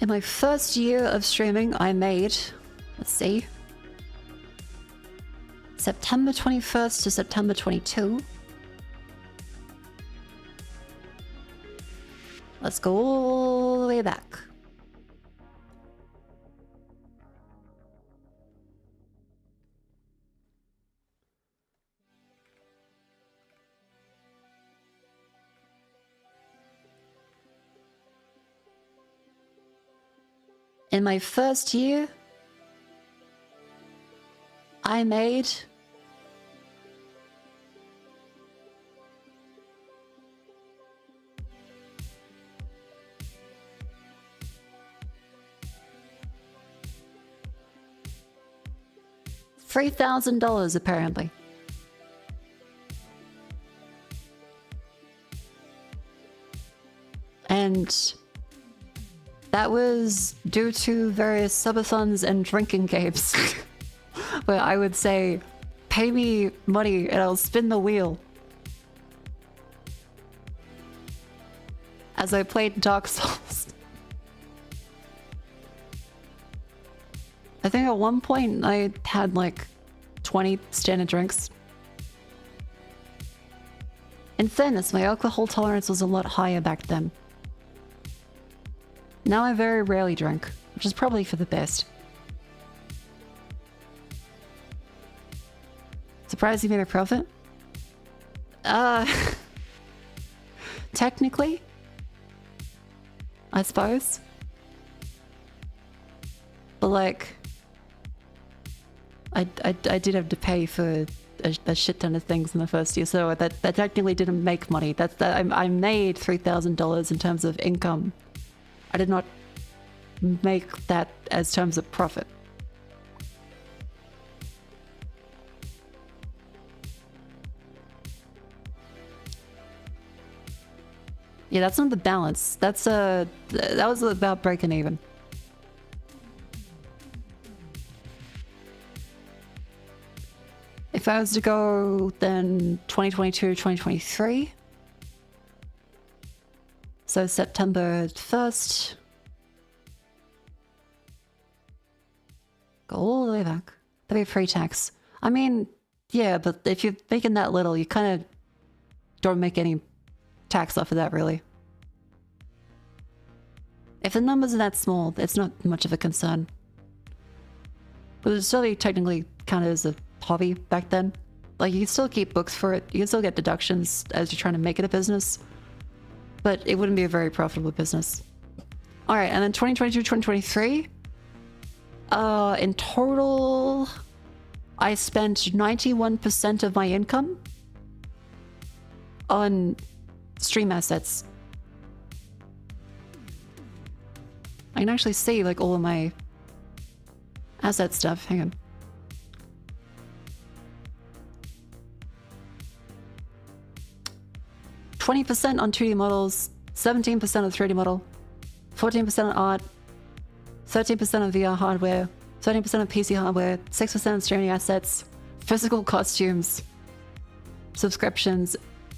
In my first year of streaming, I made, let's see, September 21st to September 22. Let's go all the way back. In my first year, I made $3,000 apparently. And that was due to various subathons and drinking games. Where I would say, pay me money and I'll spin the wheel. As I played Dark Souls. I think at one point I had like 20 standard drinks. In fairness, my alcohol tolerance was a lot higher back then. Now I very rarely drink, which is probably for the best. Surprised you made a profit? Technically, I suppose. But like, I did have to pay for a shit ton of things in the first year, so that technically didn't make money. I made $3,000 in terms of income. I did not make that as terms of profit. Yeah, that's not the balance. That was about breaking even. If I was to go then 2022, 2023. So September 1st. Go all the way back. That'd be pre-tax. I mean, yeah, but if you're making that little, you kind of don't make any tax off of that, really. If the numbers are that small, it's not much of a concern. But it's still technically counted as a hobby back then. Like, you can still keep books for it. You can still get deductions as you're trying to make it a business. But it wouldn't be a very profitable business. Alright, and then 2022, 2023. In total, I spent 91% of my income on stream assets. I can actually see like all of my asset stuff. Hang on. 20% on 2D models, 17% of 3D model, 14% on art, 13% on VR hardware, 13% on PC hardware, 6% on streaming assets, physical costumes, subscriptions,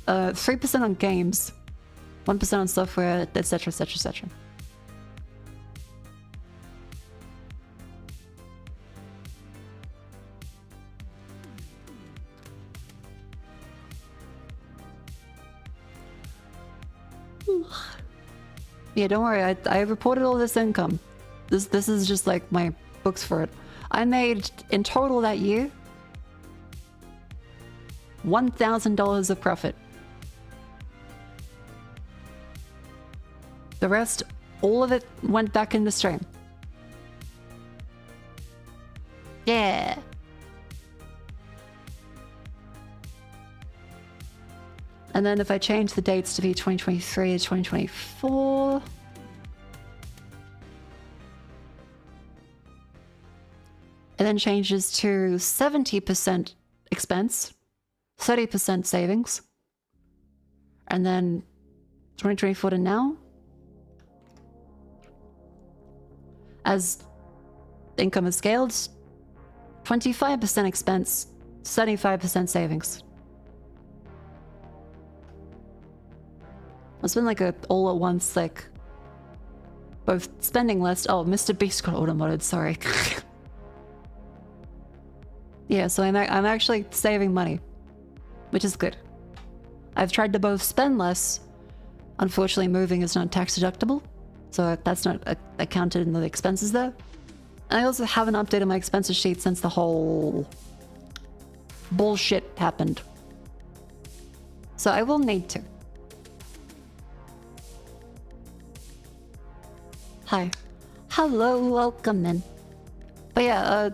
3% on games, 1% on software, etc, etc, etc. Yeah, don't worry, I reported all this income. This is just like my books for it. I made, in total that year, $1,000 of profit. The rest, all of it went back into stream. Yeah. And then if I change the dates to be 2023 to 2024... it then changes to 70% expense, 30% savings, and then 2024 to now, as income is scaled, 25% expense, 75% savings. It's been like a all at once, like both spending less. Oh, Mr. Beast got automodded, sorry. Yeah, so I'm actually saving money, which is good. I've tried to both spend less. Unfortunately, moving is not tax deductible, so that's not accounted in the expenses there. And I also haven't updated my expenses sheet since the whole bullshit happened. So I will need to. Hi. Hello, welcome in. But yeah,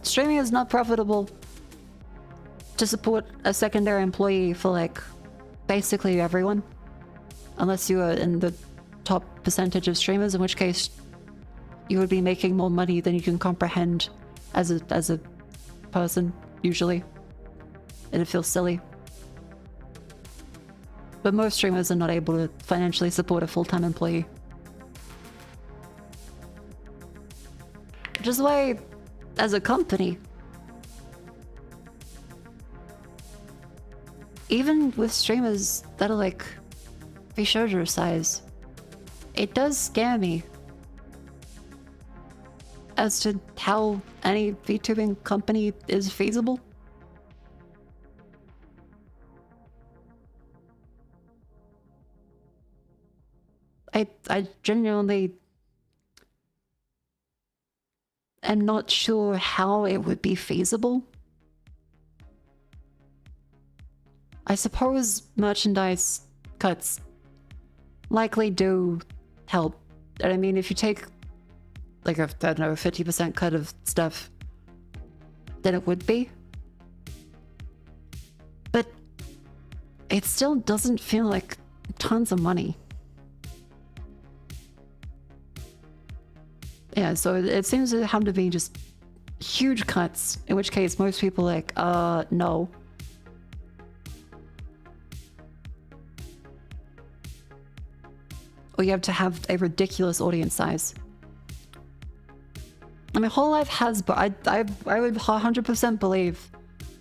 streaming is not profitable to support a secondary employee for like basically everyone, unless you are in the top percentage of streamers, in which case you would be making more money than you can comprehend as a person usually, and it feels silly. But most streamers are not able to financially support a full-time employee, which is why, as a company, even with streamers that are like VTuber size, it does scare me as to how any VTubing company is feasible. I genuinely am not sure how it would be feasible. I suppose merchandise cuts likely do help. I mean, if you take like a, I don't know, 50% cut of stuff, then it would be. But it still doesn't feel like tons of money. Yeah, so it seems to have to be just huge cuts, in which case most people are like, no. Or you have to have a ridiculous audience size. I mean, Whole Life has, but I would 100% believe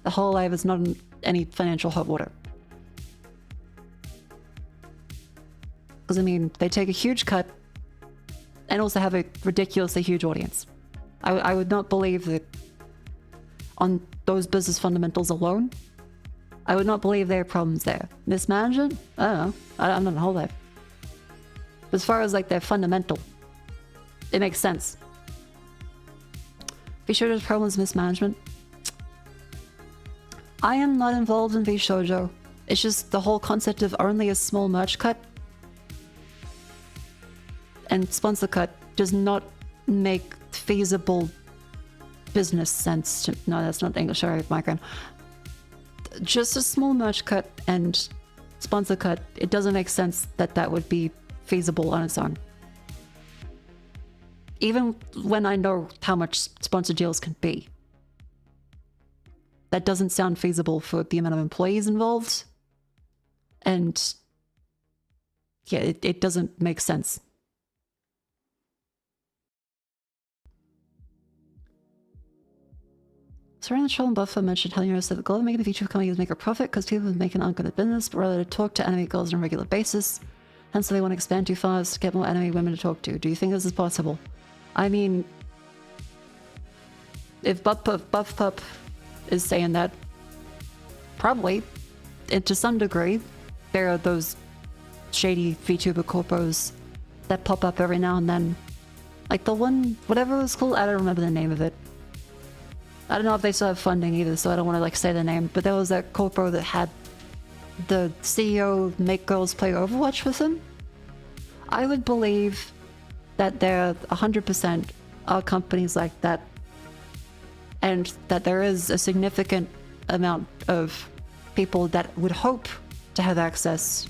the Whole Life is not in any financial hot water. Because, I mean, they take a huge cut and also have a ridiculously huge audience. I would not believe that on those business fundamentals alone, I would not believe there are problems there. Mismanagement? I don't know. I'm not a Whole Life. As far as like their fundamental, it makes sense. VShojo's problems mismanagement. I am not involved in VShojo. It's just the whole concept of only a small merch cut and sponsor cut does not make feasible business sense to, no, that's not English, sorry, migraine. Just a small merch cut and sponsor cut, it doesn't make sense that that would be feasible on its own. Even when I know how much sponsor deals can be. That doesn't sound feasible for the amount of employees involved and yeah, it doesn't make sense. Surrounding the show and Buffalo mentioned telling us that the goal of making a VTuber company is make a profit because people would make an ungood at business, but rather to talk to anime girls on a regular basis. Hence, they want to expand too fast to get more anime women to talk to. Do you think this is possible? I mean, if Buff Pup is saying that, probably, and to some degree, there are those shady VTuber corpos that pop up every now and then. Like the one, whatever it was called, I don't remember the name of it. I don't know if they still have funding either, so I don't want to like say the name, but there was that corpo that had the CEO make girls play Overwatch with him. I would believe that there 100% are companies like that, and that there is a significant amount of people that would hope to have access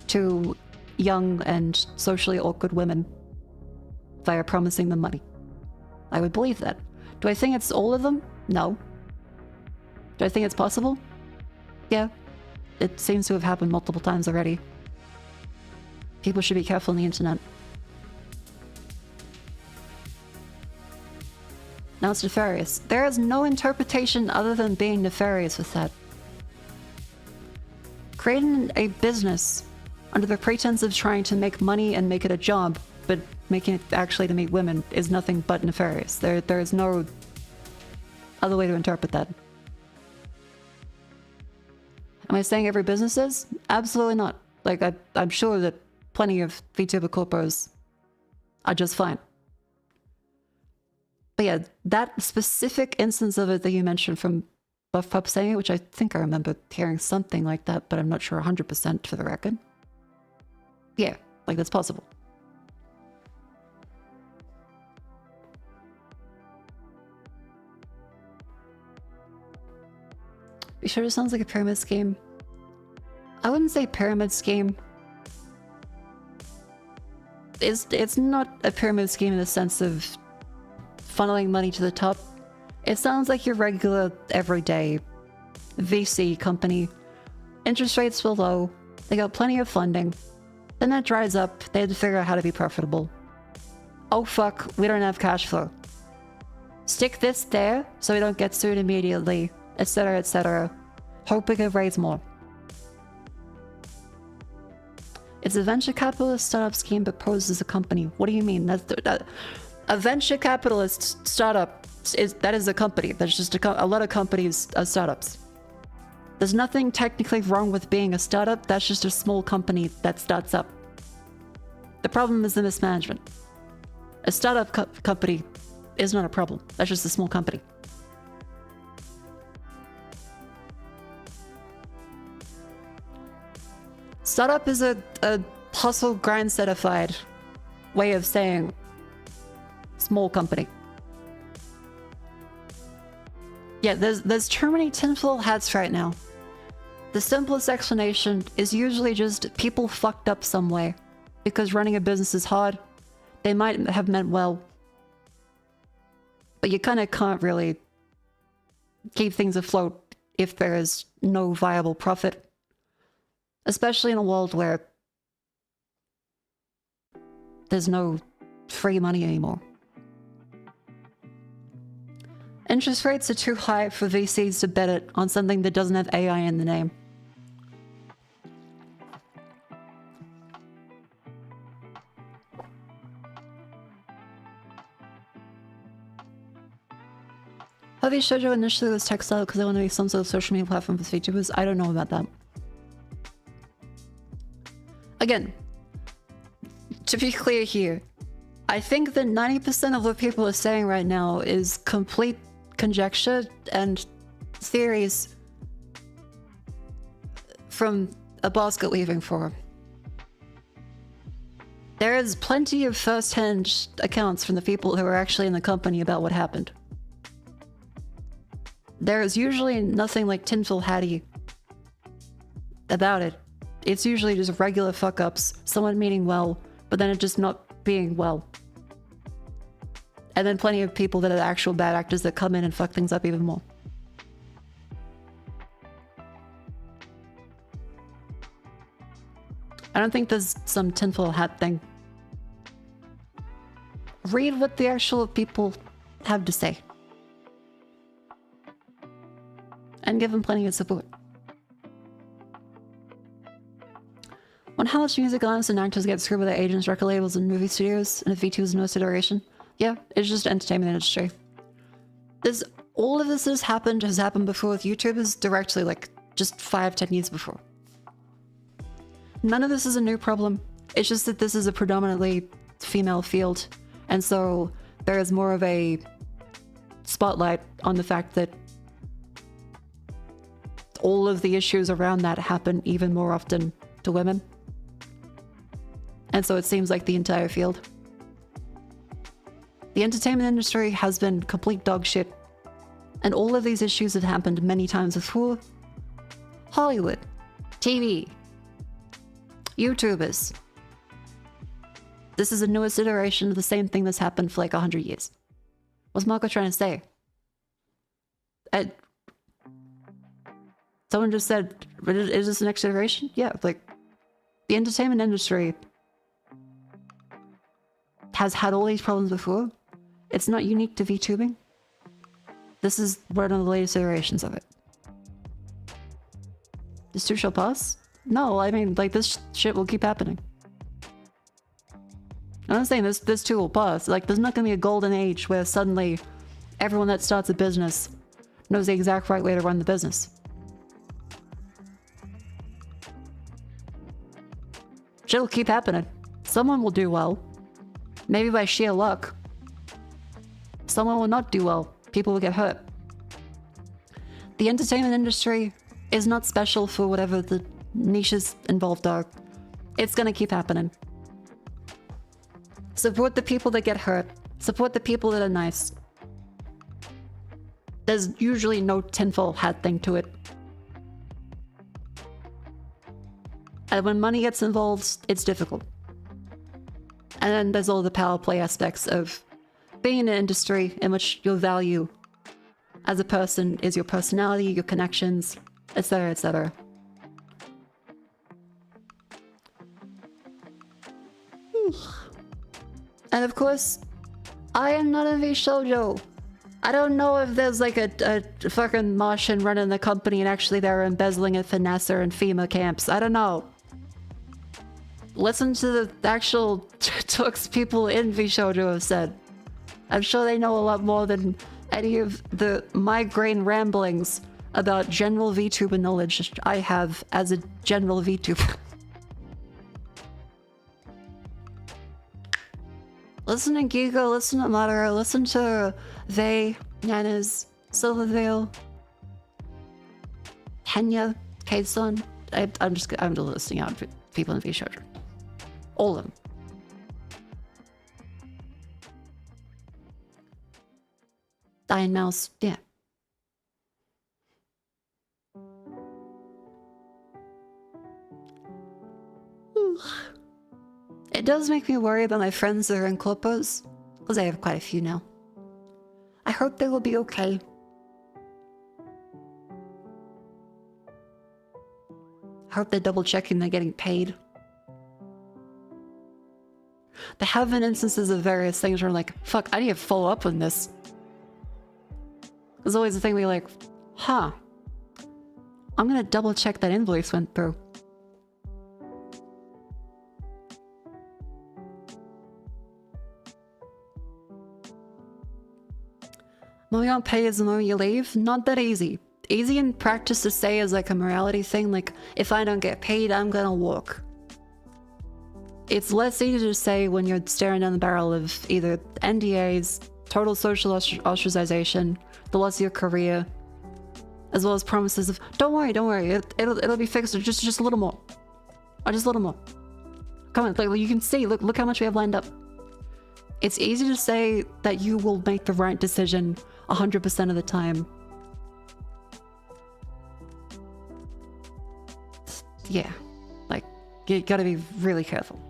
to young and socially awkward women via promising them money. I would believe that. Do I think it's all of them? No. Do I think it's possible? Yeah. It seems to have happened multiple times already. People should be careful on the internet. Now it's nefarious. There is no interpretation other than being nefarious with that. Creating a business under the pretense of trying to make money and make it a job, but making it actually to meet women is nothing but nefarious. There is no other way to interpret that. Am I saying every business is? Absolutely not. Like, I'm sure that plenty of VTuber corpos are just fine. But yeah, that specific instance of it that you mentioned from Buff Pup saying it, which I think I remember hearing something like that, but I'm not sure 100% for the record. Yeah, like that's possible. You sure it sounds like a pyramid scheme? I wouldn't say pyramid scheme. It's not a pyramid scheme in the sense of funneling money to the top. It sounds like your regular, everyday VC company. Interest rates were low. They got plenty of funding. Then that dries up. They had to figure out how to be profitable. Oh fuck, we don't have cash flow. Stick this there so we don't get sued immediately, etc., etc. Hope we can raise more. It's a venture capitalist startup scheme but posed as a company. What do you mean? A venture capitalist startup is a company. There's just a lot of companies are startups. There's nothing technically wrong with being a startup. That's just a small company that starts up. The problem is the mismanagement. A startup company is not a problem. That's just a small company. Startup is a hustle grind certified way of saying small company. Yeah, there's too many tinfoil hats right now. The simplest explanation is usually just people fucked up some way. Because running a business is hard. They might have meant well. But you kind of can't really keep things afloat if there is no viable profit. Especially in a world where there's no free money anymore. Interest rates are too high for VCs to bet it on something that doesn't have AI in the name. Heavy Shoujo initially was textile because they want to make some sort of social media platform for VTubers. I don't know about that. Again, to be clear here, I think that 90% of what people are saying right now is complete conjecture and theories from a basket weaving forum. There is plenty of first-hand accounts from the people who are actually in the company about what happened. There is usually nothing like tinfoil hatty about it. It's usually just regular fuck-ups, someone meaning well, but then it just not being well. And then plenty of people that are actual bad actors that come in and fuck things up even more. I don't think there's some tinfoil hat thing. Read what the actual people have to say. And give them plenty of support. When house music artists and actors get screwed by their agents, record labels, and movie studios, and if VTuber is no consideration, yeah, it's just entertainment industry. All of this has happened before with YouTubers directly, like just 5-10 years before. None of this is a new problem. It's just that this is a predominantly female field, and so there is more of a spotlight on the fact that all of the issues around that happen even more often to women. And so it seems like the entire field. The entertainment industry has been complete dog shit, and all of these issues have happened many times before. Hollywood, TV, YouTubers. This is a newest iteration of the same thing that's happened for like 100 years. What's Mako trying to say? Someone just said, is this the next iteration? Yeah, like, the entertainment industry has had all these problems before. It's not unique to VTubing. This is one of the latest iterations of it. This too shall pass? No, I mean, like, this shit will keep happening. I'm not saying this too will pass. Like, there's not gonna be a golden age where suddenly everyone that starts a business knows the exact right way to run the business. Shit'll keep happening. Someone will do well. Maybe by sheer luck. Someone will not do well. People will get hurt. The entertainment industry is not special for whatever the niches involved are. It's gonna keep happening. Support the people that get hurt. Support the people that are nice. There's usually no tinfoil hat thing to it. And when money gets involved, it's difficult. And then there's all the power play aspects of being in an industry in which your value as a person is your personality, your connections, etc., etc. And of course, I am not a V-shoujo. I don't know if there's like a fucking Martian running the company and actually they're embezzling it for NASA and FEMA camps. I don't know. Listen to the actual talks people in V-shoujo have said. I'm sure they know a lot more than any of the migraine ramblings about general VTuber knowledge I have as a general VTuber. Listen to Gigo, listen to Madara, listen to Vey, Nanas, Silvervale, Kenya, Kason. I'm just listing out people in V-shoujo. All of them. Dying Mouse, yeah. It does make me worry about my friends that are in corpos, because I have quite a few now. I hope they will be okay. I hope they're double checking they're getting paid. There have been instances of various things where I'm like, fuck, I need to follow up on this. There's always the thing where you're like, huh, I'm gonna double check that invoice went through. Moment you don't pay is the moment you leave. Not that easy. Easy in practice to say as like a morality thing, like, if I don't get paid, I'm gonna walk. It's less easy to say when you're staring down the barrel of either NDAs, total social ostracization, the loss of your career, as well as promises of, don't worry, it'll be fixed, just a little more. Or just a little more. Come on, like, you can see, look how much we have lined up. It's easy to say that you will make the right decision 100% of the time. Yeah, like, you gotta be really careful.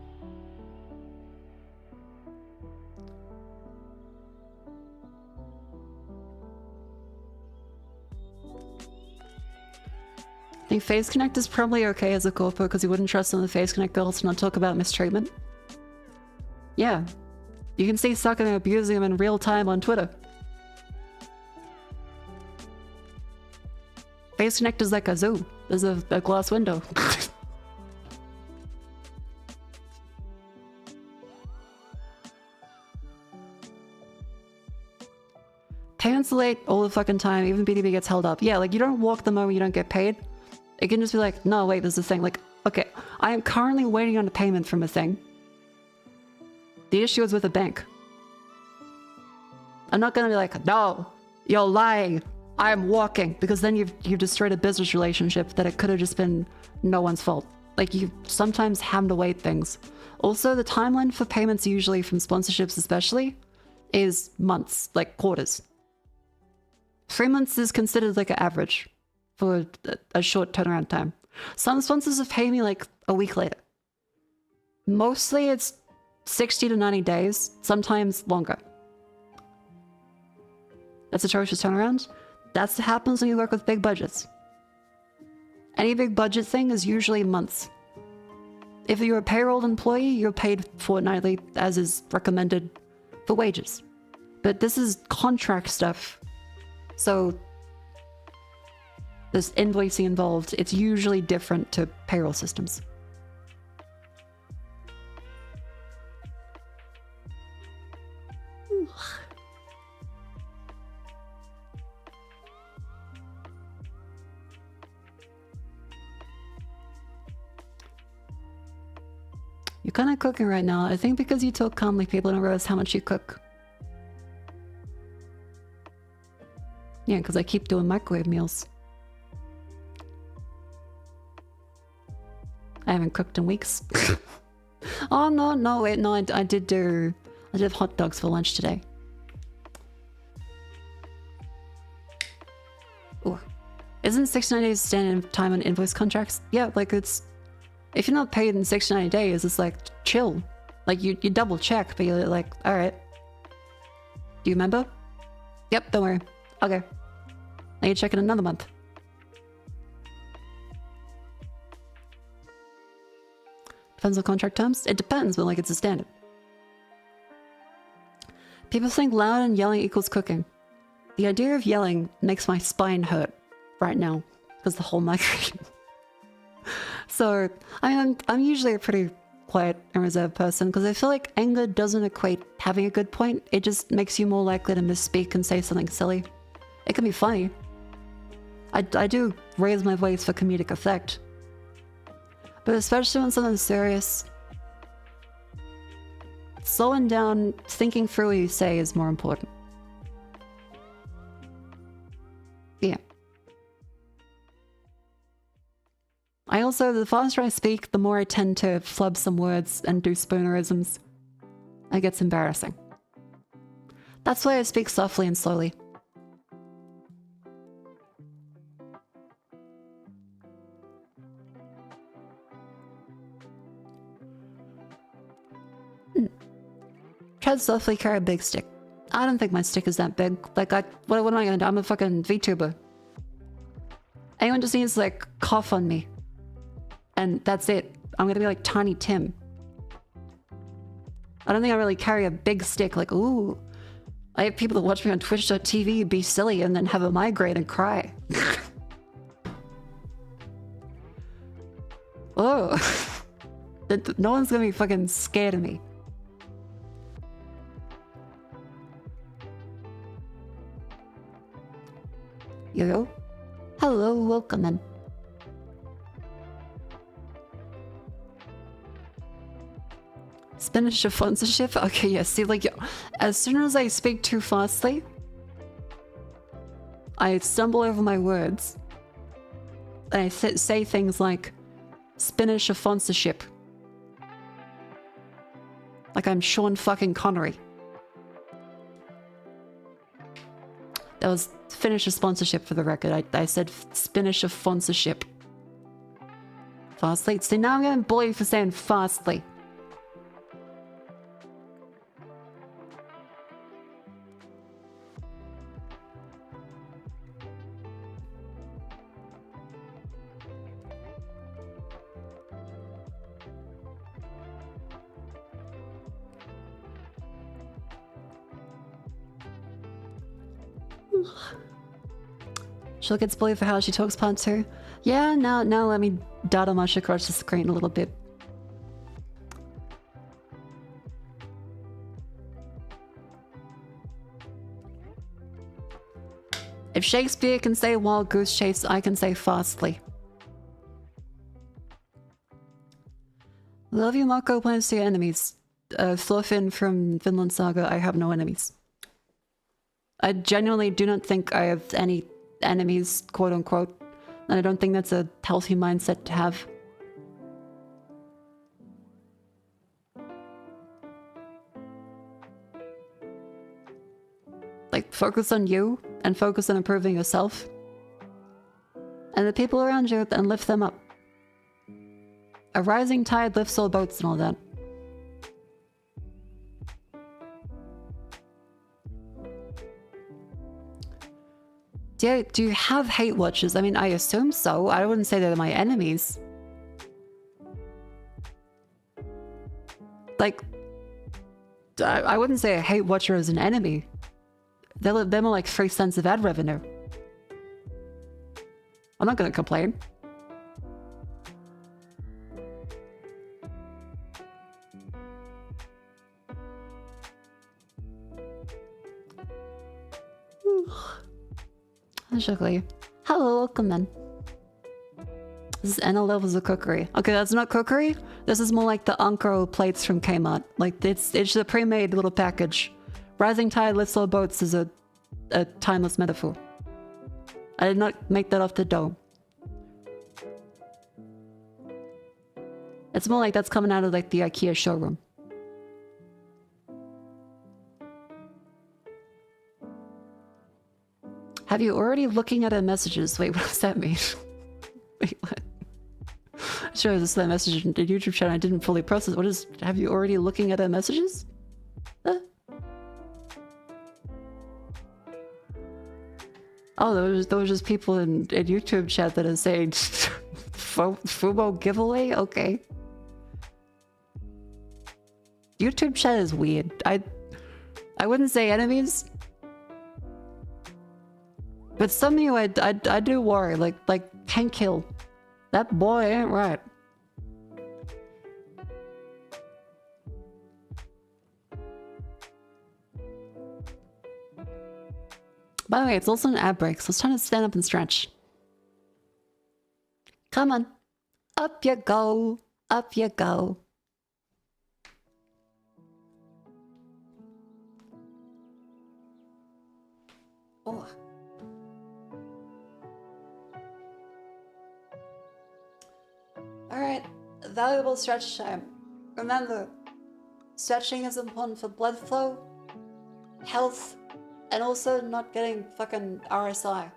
me, Face Connect is probably okay as a corpo because you wouldn't trust some of the Face Connect girls to not talk about mistreatment. Yeah. You can see sucking and abusing them in real time on Twitter. Face Connect is like a zoo. There's a glass window. Payments late all the fucking time. Even BDB gets held up. Yeah, like you don't walk the moment you don't get paid. It can just be like, no, wait, there's a thing. Like, okay, I am currently waiting on a payment from a thing. The issue is with a bank. I'm not gonna be like, no, you're lying. I'm walking, because then you've destroyed a business relationship that it could have just been no one's fault. Like, you sometimes have to wait things. Also, the timeline for payments, usually from sponsorships especially, is months, like quarters. 3 months is considered like an average for a short turnaround time. Some sponsors have paid me like a week later. Mostly it's 60 to 90 days, sometimes longer. That's atrocious turnaround. That's what happens when you work with big budgets. Any big budget thing is usually months. If you're a payroll employee, you're paid fortnightly, as is recommended for wages. But this is contract stuff. So there's invoicing involved. It's usually different to payroll systems. You're kind of cooking right now. I think because you talk calmly, people don't realize how much you cook. Yeah, because I keep doing microwave meals. I haven't cooked in weeks. Oh, no, wait, no, I did have hot dogs for lunch today. Ooh. Isn't 69 days standard time on invoice contracts? Yeah, like it's... If you're not paid in 69 days, it's like, chill. Like, you double check, but you're like, alright. Do you remember? Yep, don't worry. Okay. Now you check in another month. Depends on contract terms? It depends, but like, it's a standard. People think loud and yelling equals cooking. The idea of yelling makes my spine hurt right now, because the whole microphone. So, I mean, I'm usually a pretty quiet and reserved person because I feel like anger doesn't equate having a good point. It just makes you more likely to misspeak and say something silly. It can be funny. I do raise my voice for comedic effect. But especially when something's serious, slowing down, thinking through what you say is more important. Yeah. I also, the faster I speak, the more I tend to flub some words and do spoonerisms. It gets embarrassing. That's why I speak softly and slowly. Tread softly, carry a big stick. I don't think my stick is that big. Like, what am I gonna do? I'm a fucking VTuber. Anyone just needs to, like, cough on me. And that's it. I'm gonna be like Tiny Tim. I don't think I really carry a big stick like, ooh. I have people that watch me on twitch.tv be silly and then have a migraine and cry. Oh. No one's gonna be fucking scared of me. Yo. Hello, welcome in. Spanish sponsorship? Okay, yeah, see, like, as soon as I speak too fastly, I stumble over my words. And I say things like, Spanish sponsorship. Like I'm Sean fucking Connery. That was finish a sponsorship for the record. I said finish a sponsorship. Fastly? See, now I'm getting bullied for saying fastly. She'll get bullied for how she talks part 2. Yeah, now let me data mash across the screen a little bit. If Shakespeare can say wild goose chase, I can say fastly. Love you, Mako. Plans to your enemies. Thorfinn from Vinland Saga, I have no enemies. I genuinely do not think I have any enemies, quote unquote. And I don't think that's a healthy mindset to have. Like, focus on you and focus on improving yourself. And the people around you, and lift them up. A rising tide lifts all boats and all that. Do you have hate watchers? I mean, I assume so. I wouldn't say they're my enemies. Like, I wouldn't say a hate watcher is an enemy. They're more like 3 cents of ad revenue. I'm not gonna complain. Ugly. Hello, welcome then. This is NL levels of cookery. Okay, that's not cookery. This is more like the Anko plates from Kmart. Like, it's just a pre-made little package. Rising tide lifts all boats is a timeless metaphor. I did not make that off the dome. It's more like that's coming out of like the IKEA showroom. Have you already looking at her messages? Wait, what does that mean? Wait, what? Sure, this is that message in the YouTube channel. I didn't fully process. What is? Have you already looking at her messages? Oh, those just people in YouTube chat that are saying Fubo giveaway. Okay. YouTube chat is weird. I wouldn't say enemies. But some of you, I do worry, like Hank Hill. That boy ain't right. By the way, it's also an ad break, so it's time to stand up and stretch. Come on. Up you go. Up you go. Oh. Alright, valuable stretch time. Remember, stretching is important for blood flow, health, and also not getting fucking RSI.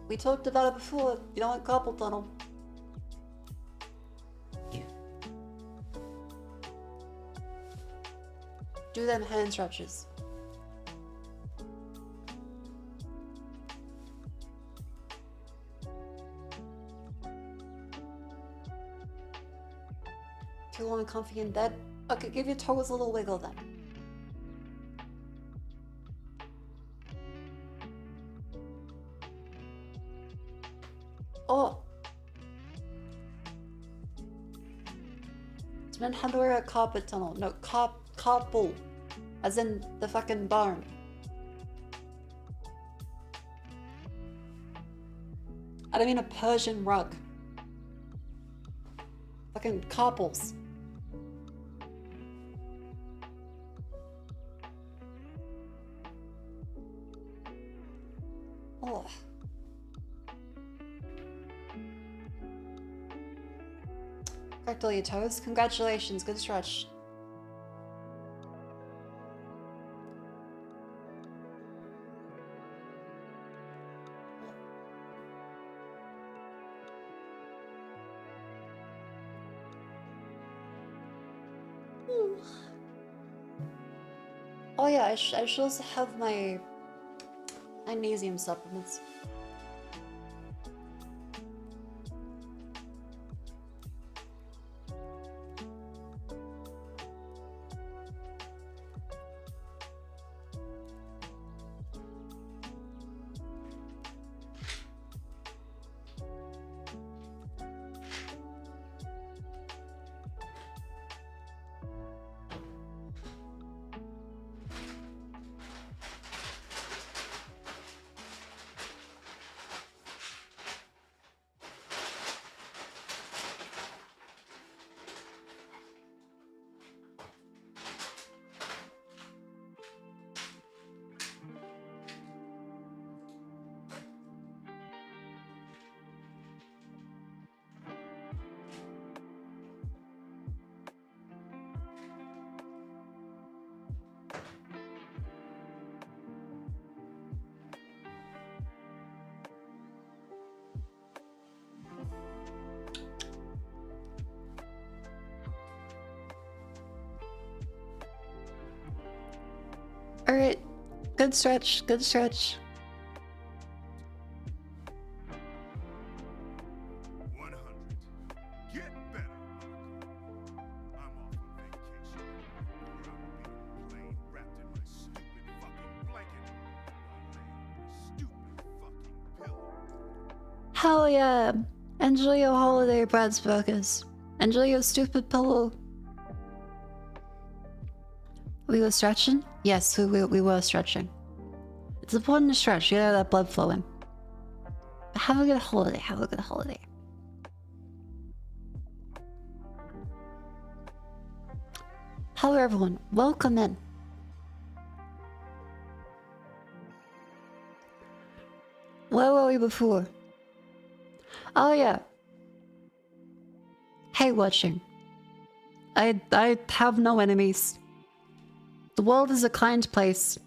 We talked about it before, you don't want carpal tunnel. Do them hand stretches. Too long, comfy in bed. Okay, give your toes a little wiggle then. Oh! It's meant how to wear a carpet tunnel. No, carpool. As in the fucking barn. I don't mean a Persian rug. Fucking carpools. Oh. Correct all your toes. Congratulations, good stretch. Oh yeah, I should also have my magnesium supplements. Good stretch, good stretch. 100. Get better, Mako. I'm off on vacation. Where I will be on a plane wrapped in my stupid fucking blanket. I'll lay on my stupid fucking pillow. Hell yeah. Enjoy your holiday, Brad's Burgers. Enjoy your stupid pillow. We were stretching? Yes, we were stretching. It's important to stretch, you get that blood flowing. Have a good holiday, have a good holiday. Hello everyone, welcome in. Where were we before? Oh yeah. Hey watching. I have no enemies. The world is a kind place.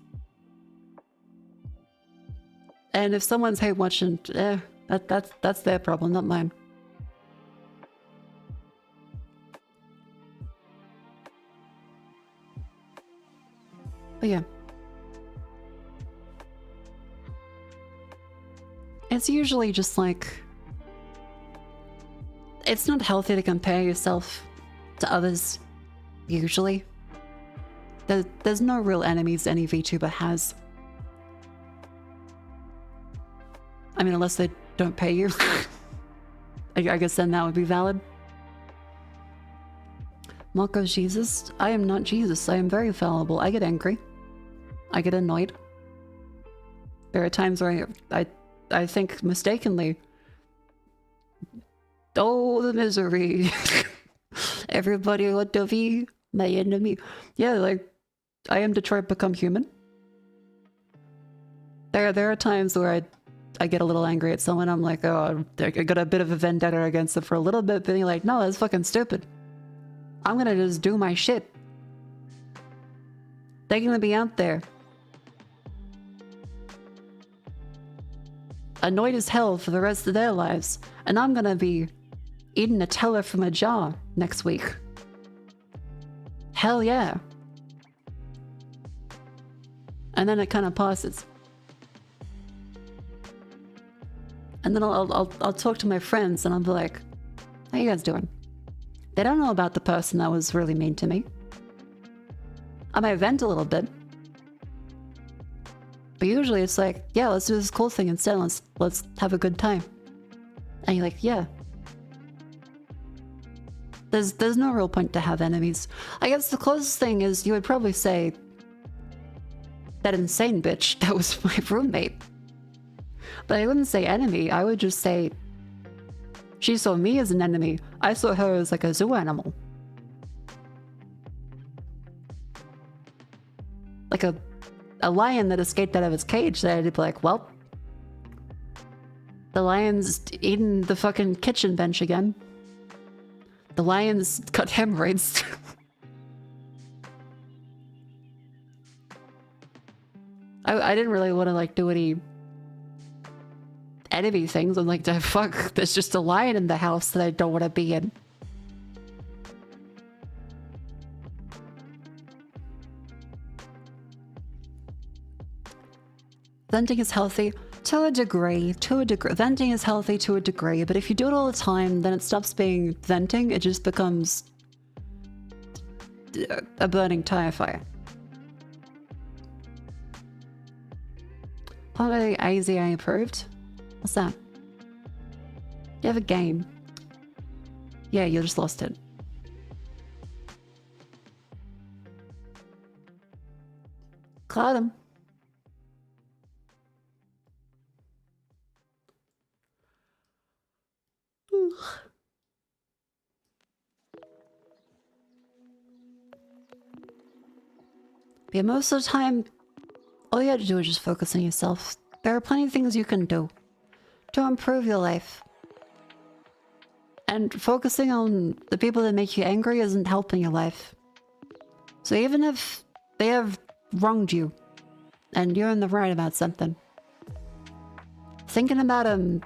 And if someone's hate watching, that's their problem, not mine. But yeah. It's usually just like... It's not healthy to compare yourself to others, usually. There's no real enemies any VTuber has. I mean, unless they don't pay you. I guess then that would be valid. Mako Jesus? I am not Jesus. I am very fallible. I get angry. I get annoyed. There are times where I think mistakenly, oh, the misery. Everybody want to be my enemy. Yeah, like, I am Detroit become human. There are times where I get a little angry at someone. I'm like, oh, I got a bit of a vendetta against them for a little bit, but then you're like, no, that's fucking stupid. I'm gonna just do my shit. They're gonna be out there annoyed as hell for the rest of their lives, and I'm gonna be eating Nutella from a jar next week. Hell yeah. And then it kind of passes. And then I'll talk to my friends and I'll be like, how you guys doing? They don't know about the person that was really mean to me. I might vent a little bit. But usually it's like, yeah, let's do this cool thing instead. Let's have a good time. And you're like, yeah. There's no real point to have enemies. I guess the closest thing is you would probably say that insane bitch that was my roommate. But I wouldn't say enemy. I would just say she saw me as an enemy. I saw her as like a zoo animal. Like a lion that escaped out of its cage. That I'd be like, well, the lion's eating the fucking kitchen bench again. The lion's got hemorrhoids. I didn't really want to like do any enemy things. I'm like, fuck, there's just a lion in the house that I don't want to be in. Venting is healthy to a degree. Venting is healthy to a degree, but if you do it all the time, then it stops being venting. It just becomes a burning tire fire. Holiday AZA approved? What's that? You have a game. Yeah, you just lost it. Caught him. Yeah, most of the time, all you have to do is just focus on yourself. There are plenty of things you can do to improve your life. And focusing on the people that make you angry isn't helping your life. So even if they have wronged you, and you're in the right about something, thinking about them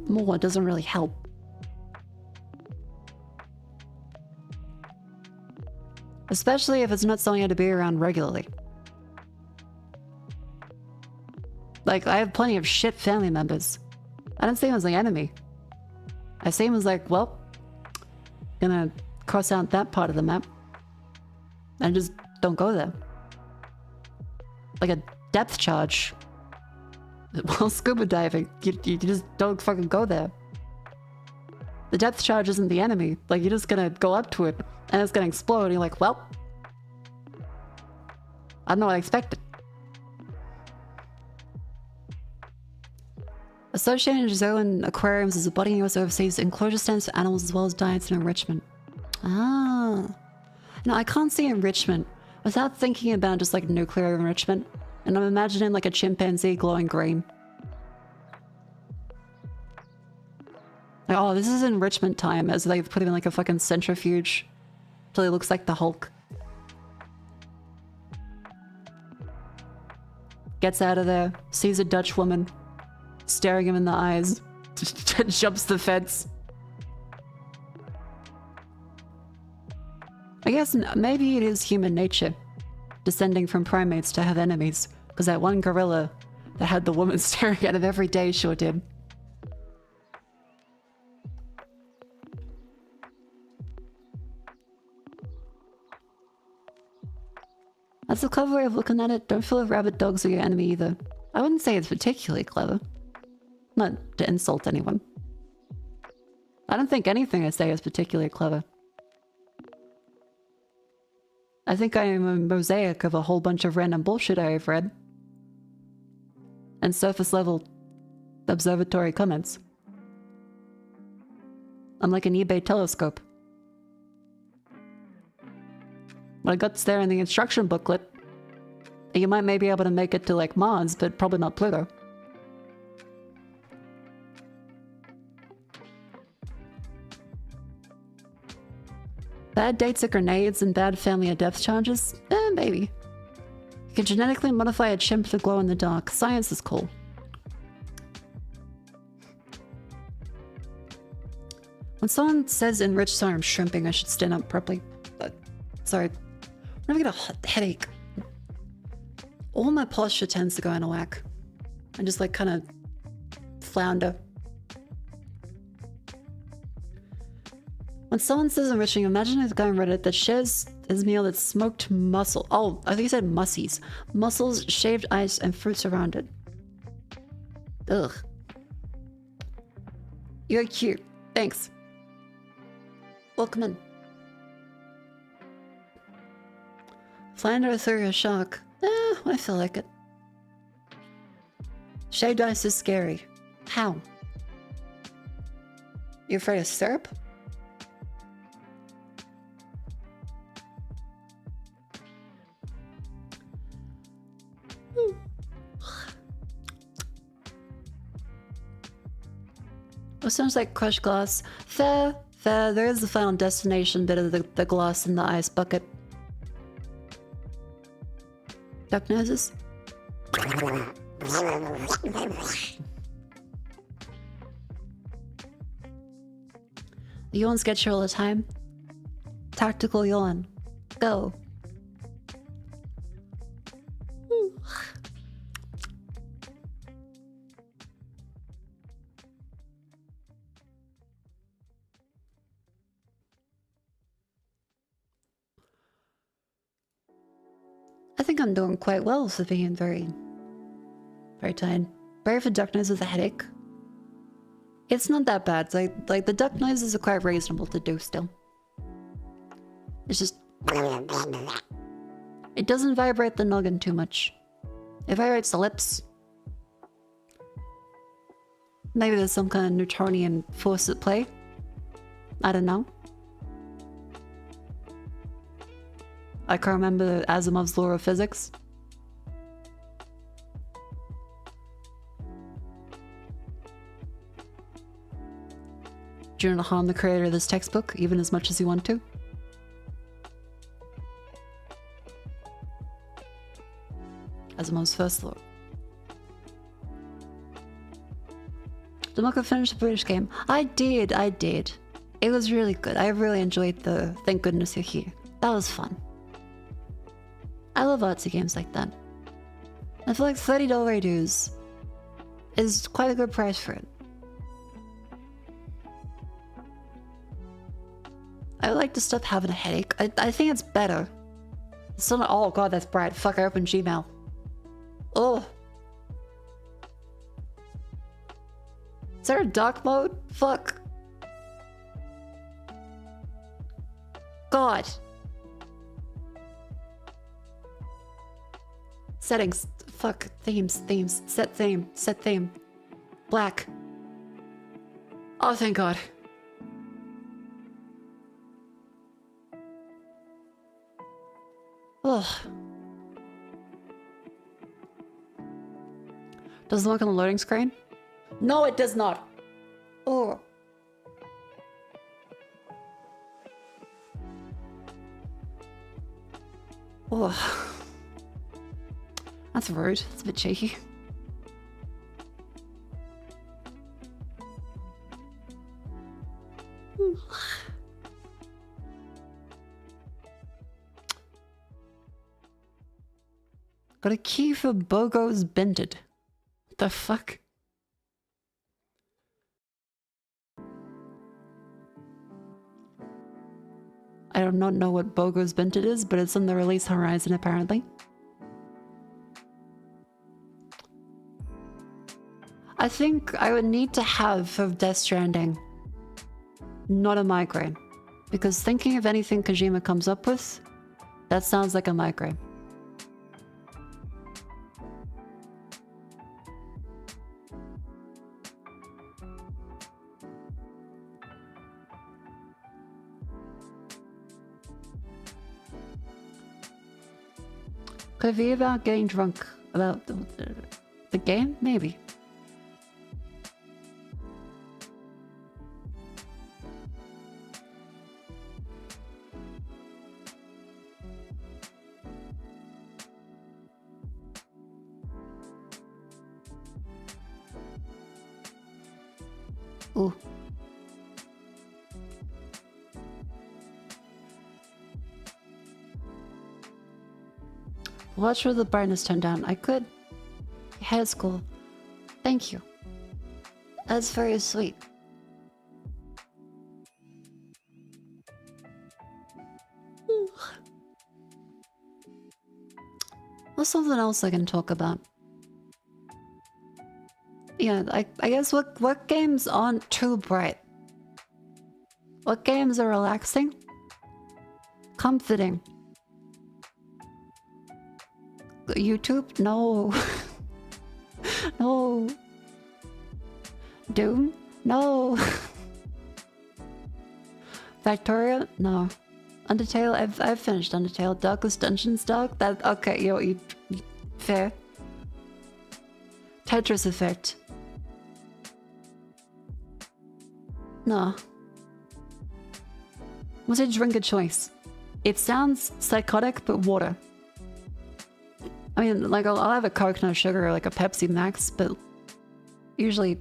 more doesn't really help. Especially if it's not someone you have to be around regularly. Like, I have plenty of shit family members. I don't see him as the enemy. I see him as like, well, gonna cross out that part of the map. And just don't go there. Like a depth charge. While scuba diving, you just don't fucking go there. The depth charge isn't the enemy. Like, you're just gonna go up to it, and it's gonna explode, and you're like, well, I don't know what I expected. Associated zoo and aquariums is a body in US overseas enclosure stands for animals as well as diets and enrichment. Ah. No, I can't see enrichment without thinking about just like nuclear enrichment. And I'm imagining like a chimpanzee glowing green. Like, oh, this is enrichment time, as they've put him in like a fucking centrifuge till he looks like the Hulk. Gets out of there, sees a Dutch woman staring him in the eyes, jumps the fence. I guess maybe it is human nature, descending from primates, to have enemies, because that one gorilla that had the woman staring at him every day sure did. That's a clever way of looking at it. Don't feel like rabbit dogs are your enemy either. I wouldn't say it's particularly clever. Not to insult anyone. I don't think anything I say is particularly clever. I think I am a mosaic of a whole bunch of random bullshit I have read. And surface level observatory comments. I'm like an eBay telescope. What I got there in the instruction booklet, you might maybe be able to make it to like Mars, but probably not Pluto. Bad dates are grenades and bad family are depth charges? Maybe. You can genetically modify a chimp to glow in the dark. Science is cool. When someone says enriched, sorry, I'm shrimping, I should stand up properly. Sorry. Whenever I get a headache, all my posture tends to go in a whack. I just like kind of flounder. When someone says enriching, imagine a guy on Reddit that shares his meal that's smoked mussel. Oh, I think he said mussies. Mussels, shaved ice, and fruits around it. Ugh. You're cute. Thanks. Welcome in. Flounder through a shark. I feel like it. Shaved ice is scary. How? You afraid of syrup? It sounds like crushed glass. Fair, fair. There is the final destination bit of the glass in the ice bucket. Duck noses? Yawns get you all the time. Tactical yawn. Go. I think I'm doing quite well for being very tired. Brave for duck nose with a headache. It's not that bad. Like the duck noises are quite reasonable to do still. It's just it doesn't vibrate the noggin too much. It vibrates the lips. Maybe there's some kind of Newtonian force at play. I don't know. I can't remember Asimov's law of physics. Do you want to harm the creator of this textbook even as much as you want to? Asimov's first law. Did Mako finish the British game? I did. It was really good. I really enjoyed the Thank Goodness You're Here. That was fun. I love artsy games like that. I feel like $30 dues is quite a good price for it. I like to stop having a headache. I think it's better. It's not. Oh god, that's bright. Fuck, I opened Gmail. Oh. Is there a dark mode? Fuck. God. Settings. Fuck. Themes. Set theme. Black. Oh, thank God. Ugh. Does it look on the loading screen? No, it does not. Oh. Oh. That's rude. That's a bit cheeky. Got a key for Bogo's Bended. What the fuck? I do not know what Bogo's Bended is, but it's on the release horizon apparently. I think I would need to have for Death Stranding not a migraine. Because thinking of anything Kojima comes up with, that sounds like a migraine. Could it be about getting drunk? About the game? Maybe. Ooh. Watch for the brightness turn down. I could. Your hair's cool. Thank you. That's very sweet. What's something else I can talk about? Yeah, I guess what games aren't too bright? What games are relaxing? Comforting. YouTube? No. No. Doom? No. Factorio? No. Undertale? I've finished Undertale. Darkest Dungeons, Dark? That okay, you fair. Tetris Effect. No. What's a drink of choice? It sounds psychotic, but water. I mean, like, I'll have a Coke, no sugar, or like a Pepsi Max, but usually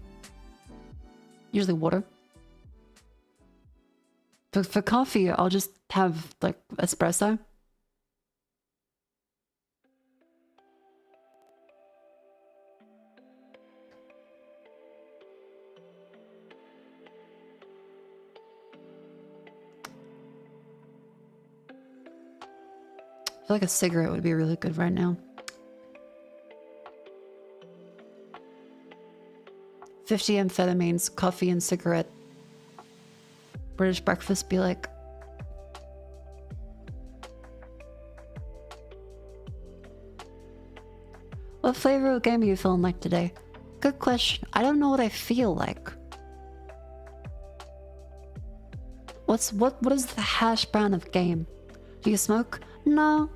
water. But for coffee, I'll just have, like, espresso. I feel like a cigarette would be really good right now. 50 amphetamines, coffee and cigarette. British breakfast be like. What flavor of game are you feeling like today? Good question. I don't know what I feel like. What is the hash brown of game? Do you smoke? No.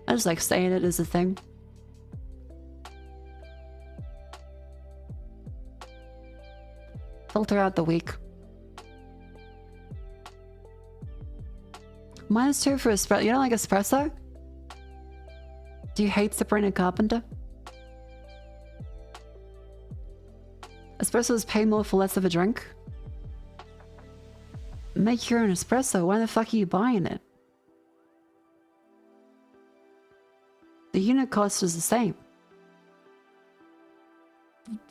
I just like saying it as a thing. Filter out the week. -2 for espresso. You don't like espresso? Do you hate Sabrina Carpenter? Espressos pay more for less of a drink? Make your own espresso. Why the fuck are you buying it? The unit cost is the same.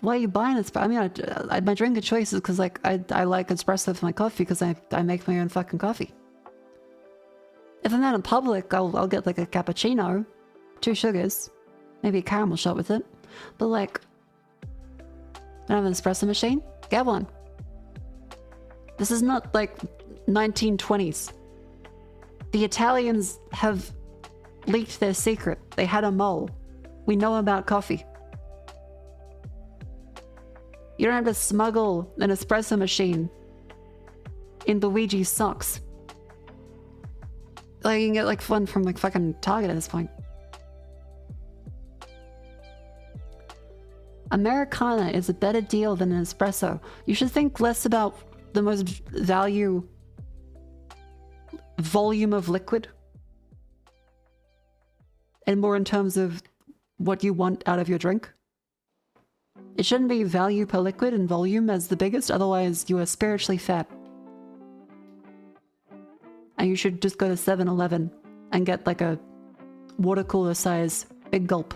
why are you buying espresso? I mean, my drink of choice is because like I like espresso for my coffee because I make my own fucking coffee. If I'm out in public, I'll get like a cappuccino, 2 sugars, maybe a caramel shot with it. But like, I have an espresso machine. Get one. This is not like 1920s. The Italians have leaked their secret. They had a mole. We know about coffee. You don't have to smuggle an espresso machine in Luigi's socks. Like, you can get like one from like fucking Target at this point. Americana is a better deal than an espresso. You should think less about the most volume of liquid, and more in terms of what you want out of your drink. It shouldn't be value per liquid and volume as the biggest, otherwise you are spiritually fat. And you should just go to 7-Eleven and get like a water cooler size big gulp.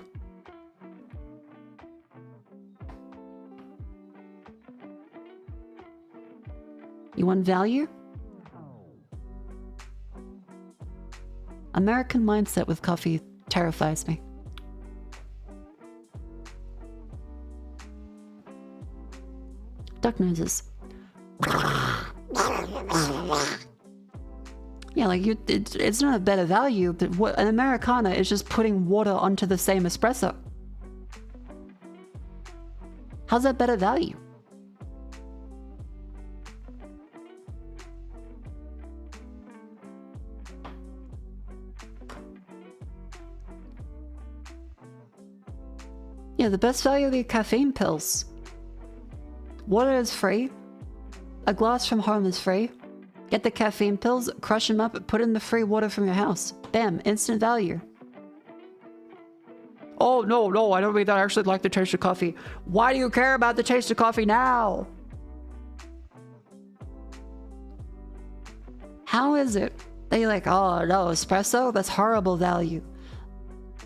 You want value? American mindset with coffee terrifies me. Duck noses. Yeah, like it's not a better value, but what an Americana is just putting water onto the same espresso. How's that better value? Yeah, the best value are the caffeine pills. Water is free. A glass from home is free. Get the caffeine pills, crush them up, put in the free water from your house. Bam, instant value. Oh, no, I don't mean that. I actually like the taste of coffee. Why do you care about the taste of coffee now? How is it that you're like, oh no, espresso? That's horrible value.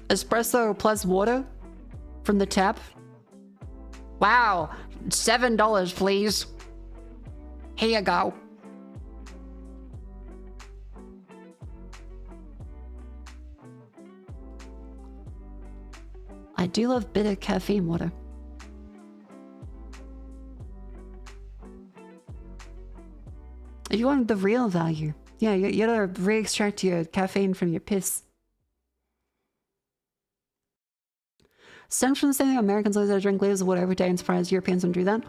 Espresso plus water from the tap? Wow, $7 please. Here you go. I do love bitter caffeine water. If you want the real value, yeah, you gotta re-extract your caffeine from your piss. Stems from the same thing Americans always gotta drink liters of water every day and surprised Europeans don't do that.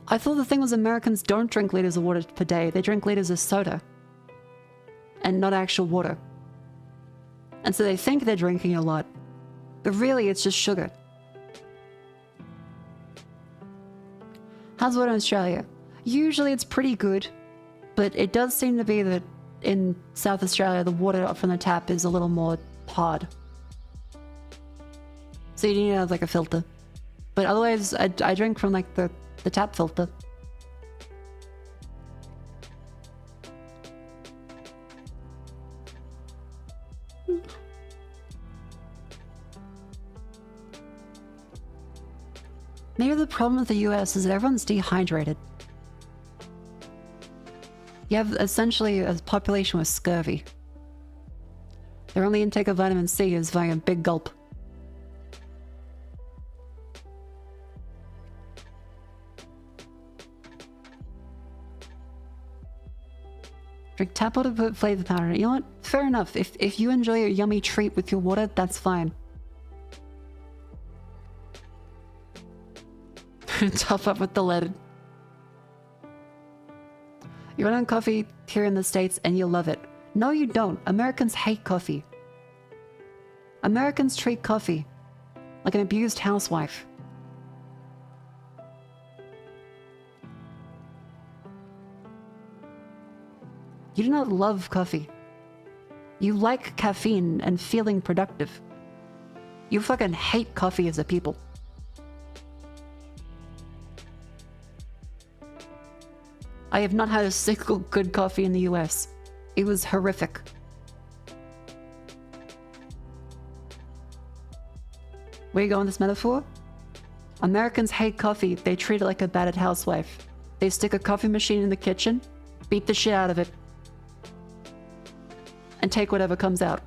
I thought the thing was Americans don't drink liters of water per day, they drink liters of soda. And not actual water. And so they think they're drinking a lot. But really, it's just sugar. How's water in Australia? Usually it's pretty good, but it does seem to be that in South Australia, the water from the tap is a little more hard. So you need to have like a filter. But otherwise, I drink from like the tap filter. Maybe the problem with the US is that everyone's dehydrated. You have essentially a population with scurvy. Their only intake of vitamin C is via a big gulp. Drink tap water, put flavor powder in it. You know what? Fair enough. If you enjoy a yummy treat with your water, that's fine. Top up with the lead. You run on coffee here in the States and you love it. No, you don't. Americans hate coffee. Americans treat coffee like an abused housewife. You do not love coffee. You like caffeine and feeling productive. You fucking hate coffee as a people. I have not had a single good coffee in the US. It was horrific. Where you go in this metaphor? Americans hate coffee. They treat it like a battered housewife. They stick a coffee machine in the kitchen, beat the shit out of it, and take whatever comes out.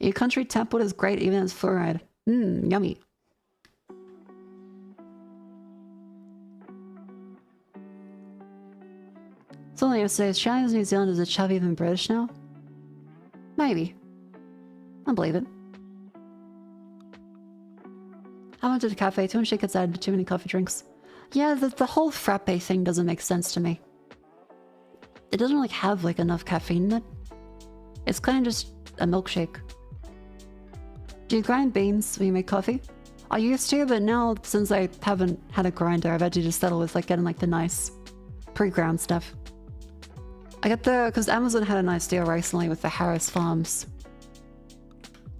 Your country tap water is great even as fluoride. Yummy. Someone yesterday, Australians and New Zealanders are chubbier than British now? Maybe. I believe it. I went to the cafe, too much shit gets added to too many coffee drinks. Yeah, the whole frappe thing doesn't make sense to me. It doesn't really have like enough caffeine in it. It's kind of just a milkshake. Do you grind beans when you make coffee? I used to, but now since I haven't had a grinder, I've had to just settle with like getting like the nice pre-ground stuff. I got because Amazon had a nice deal recently with the Harris Farms.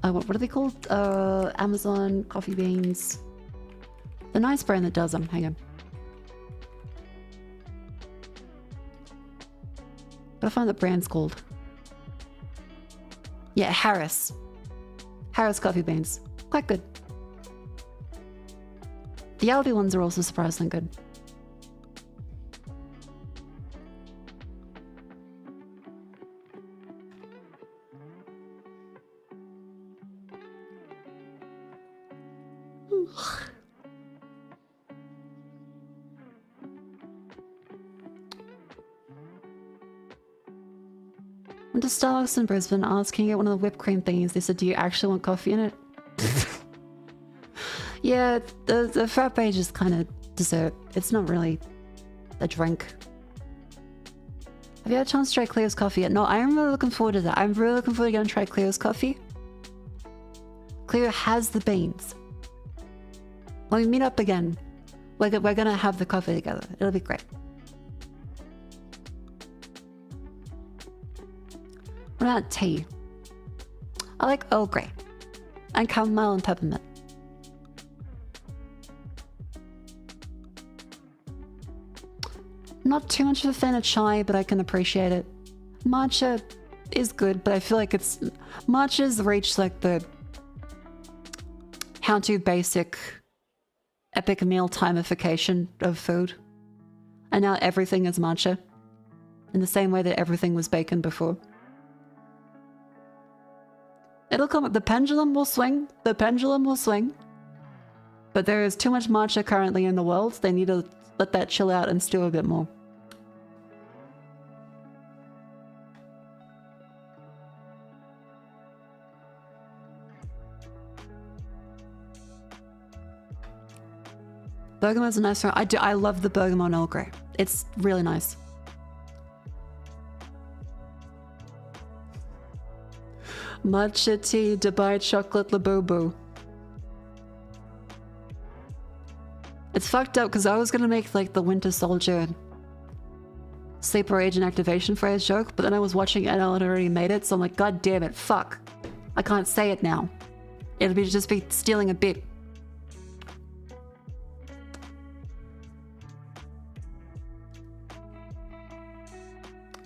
What are they called? Amazon coffee beans. The nice brand that does them. Hang on. Gotta find the brand's called. Yeah, Harris. Harris coffee beans. Quite good. The Aldi ones are also surprisingly good. Went to Starbucks in Brisbane, asked, can you get one of the whipped cream thingies? They said, do you actually want coffee in it? Yeah, the frappe is just kind of dessert. It's not really a drink. Have you had a chance to try Cleo's coffee yet? No, I'm really looking forward to that. I'm really looking forward to going to try Cleo's coffee. Cleo has the beans. When we meet up again, we're gonna have the coffee together. It'll be great. What about tea? I like Earl Grey and chamomile and peppermint. Not too much of a fan of chai, but I can appreciate it. Matcha is good, but I feel like matcha's reached like the how to basic epic meal timeification of food. And now everything is matcha. In the same way that everything was bacon before. It'll come, the pendulum will swing. The pendulum will swing. But there is too much matcha currently in the world. They need to let that chill out and stew a bit more. Bergamo's a nice one. I love the bergamot Earl Grey. It's really nice. Matcha tea, Dubai chocolate labubu. It's fucked up because I was gonna make like the Winter Soldier sleeper agent activation phrase joke, but then I was watching and I had already made it, so I'm like, god damn it, fuck. I can't say it now. It'll be just be stealing a bit.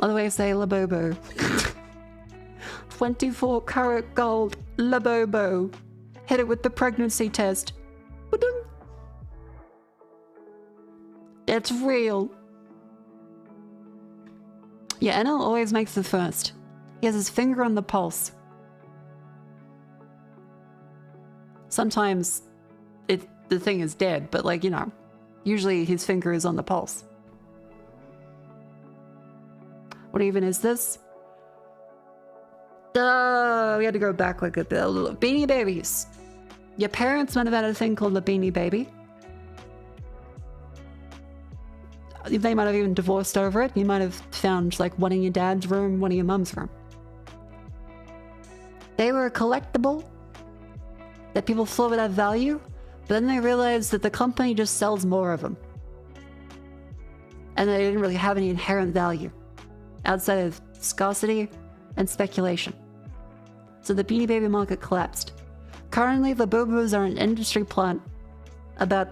Other way to say labubu. 24 karat gold labubu. Hit it with the pregnancy test. Ba-dum. It's real. Yeah, Enel always makes the first. He has his finger on the pulse. Sometimes the thing is dead, but like, you know, usually his finger is on the pulse. What even is this? We had to go back like a bit. Beanie Babies. Your parents might have had a thing called the Beanie Baby. They might have even divorced over it. You might have found like one in your dad's room, one in your mum's room. They were a collectible that people thought would have value, but then they realized that the company just sells more of them. And they didn't really have any inherent value outside of scarcity and speculation. So the Beanie Baby market collapsed. Currently, the Boobos are an industry plant about,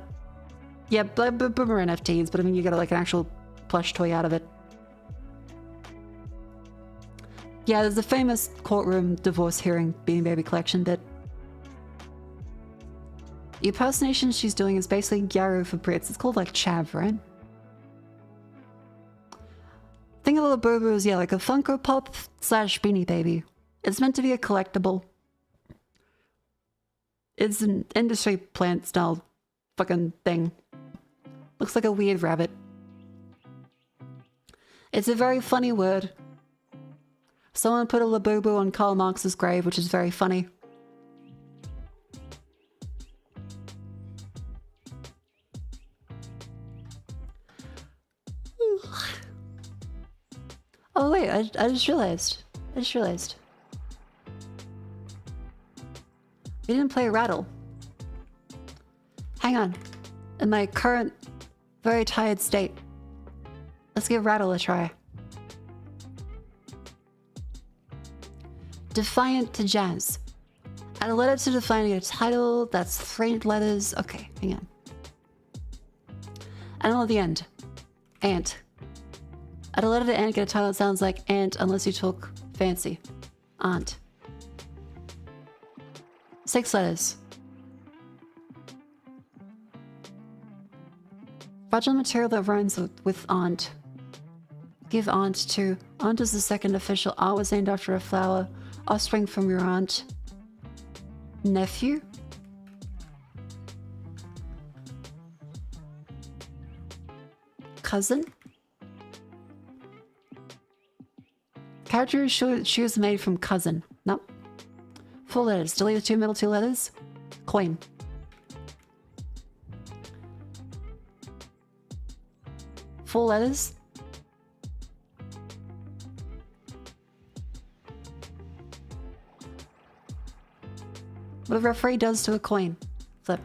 yeah, boomer NFTs, but I mean, you get like an actual plush toy out of it. Yeah, there's a famous courtroom divorce hearing Beanie Baby collection bit. The impersonation she's doing is basically Gyaru for Brits. It's called like Chav, right? Think of the Boo as, yeah, like a Funko Pop slash Beanie Baby. It's meant to be a collectible. It's an industry plant style fucking thing. Looks like a weird rabbit. It's a very funny word. Someone put a Labubu on Karl Marx's grave, which is very funny. Oh wait, I just realized. We didn't play Rattle. Hang on. In my current, very tired state, let's give Rattle a try. Defiant to Jazz. Add a letter to define your title. That's 3 letters. Okay, hang on. And at the end. Ant. Add a letter to Ant, get a title that sounds like Ant unless you talk fancy. Aunt. 6 letters. Fragile material that rhymes with aunt. Give aunt to. Aunt is the second official. Aunt was named after a flower. Offspring from your aunt. Nephew? Cousin? Character shoes made from cousin. Nope. 4 letters. Delete the 2 middle 2 letters. Coin. Four letters. What a referee does to a coin. Flip.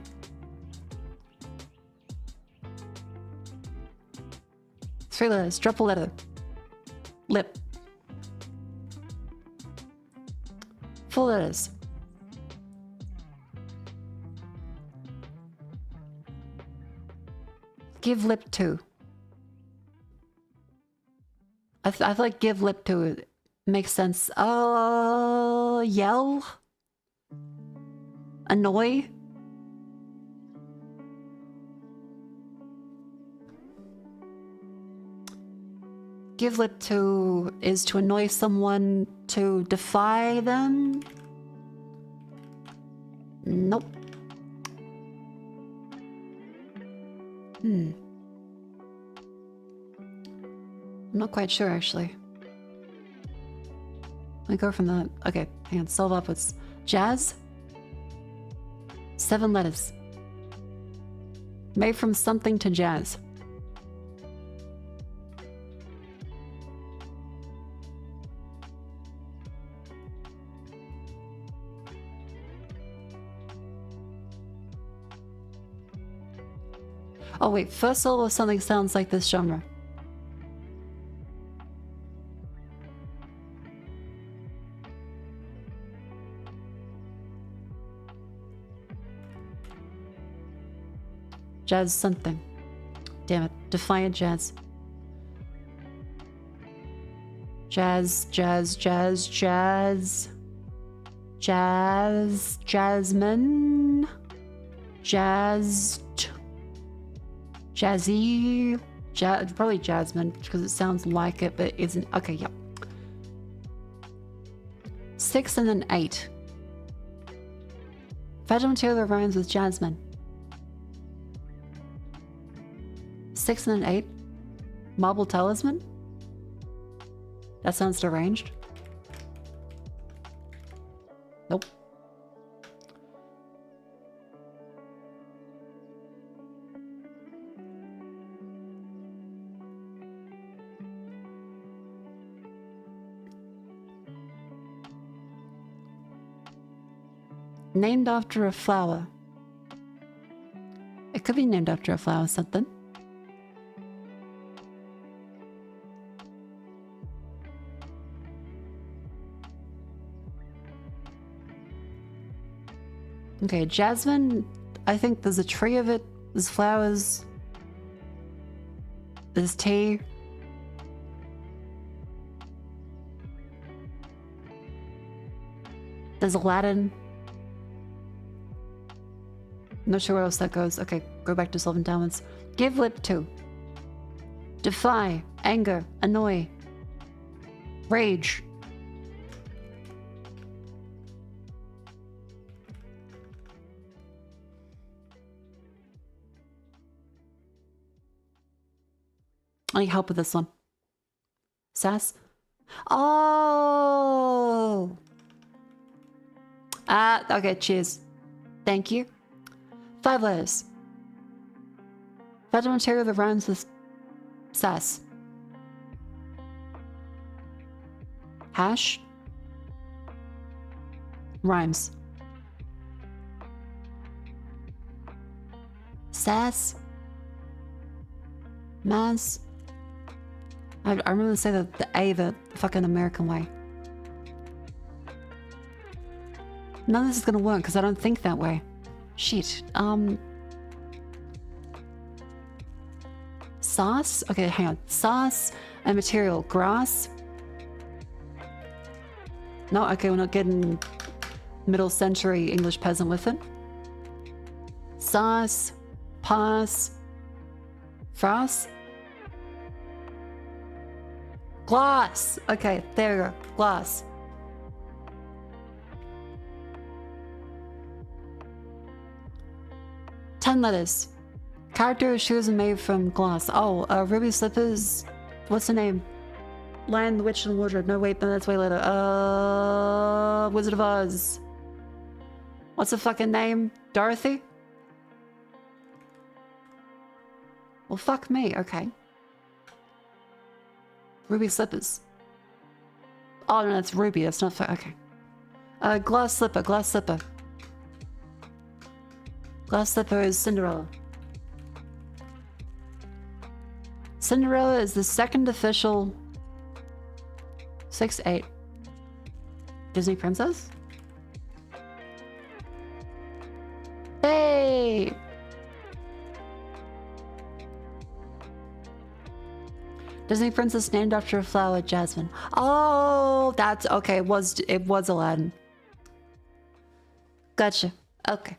Three letters. Drop a letter. Lip. 4 letters. Give lip to. I feel like give lip to it makes sense. Yell? Annoy? Give lip to is to annoy someone, to defy them? Nope. I'm not quite sure, actually. Let me go from the... Okay, hang on. Solve upwards. Jazz? 7 letters. Made from something to jazz. Oh wait, first syllable of something sounds like this genre. Jazz something. Damn it. Defiant jazz. Jazz, jazz, jazz, jazz. Jazz, jasmine. Jazzed. Jazzy. Probably jasmine because it sounds like it, but it isn't. Okay, yep. 6 and then 8. Fragile material that rhymes with jasmine. 6 and then 8. Marble talisman? That sounds deranged. Nope. Named after a flower. It could be named after a flower, something. Okay, jasmine, I think there's a tree of it, there's flowers, there's tea. There's Aladdin. Not sure where else that goes. Okay, go back to solving downwards. Give lip to. Defy. Anger. Annoy. Rage. I need help with this one. Sass? Oh! Okay, cheers. Thank you. 5 letters. Federal material that rhymes with sass. Hash. Rhymes. Sass. Mass. I remember saying the A the fucking American way. None of this is gonna work because I don't think that way. Shit. Sauce? Okay, hang on. Sauce and material. Grass. No, okay, we're not getting middle century English peasant with it. Sauce. Pass. Frass. Glass. Okay, there you go. Glass. Ten letters. Character shoes are made from glass. Oh, ruby slippers. What's the name? Lion, the Witch, and the Wardrobe. No, wait, no, that's way later. Wizard of Oz. What's the fucking name? Dorothy? Well, fuck me. Okay. Ruby slippers. Oh, no, that's ruby. That's not... Okay. Glass slipper. Glass slipper. Glass slipper is Cinderella. Cinderella is the second official 6'8" Disney princess. Hey! Disney princess named after a flower, Jasmine. Oh, that's okay. It was Aladdin. Gotcha. Okay.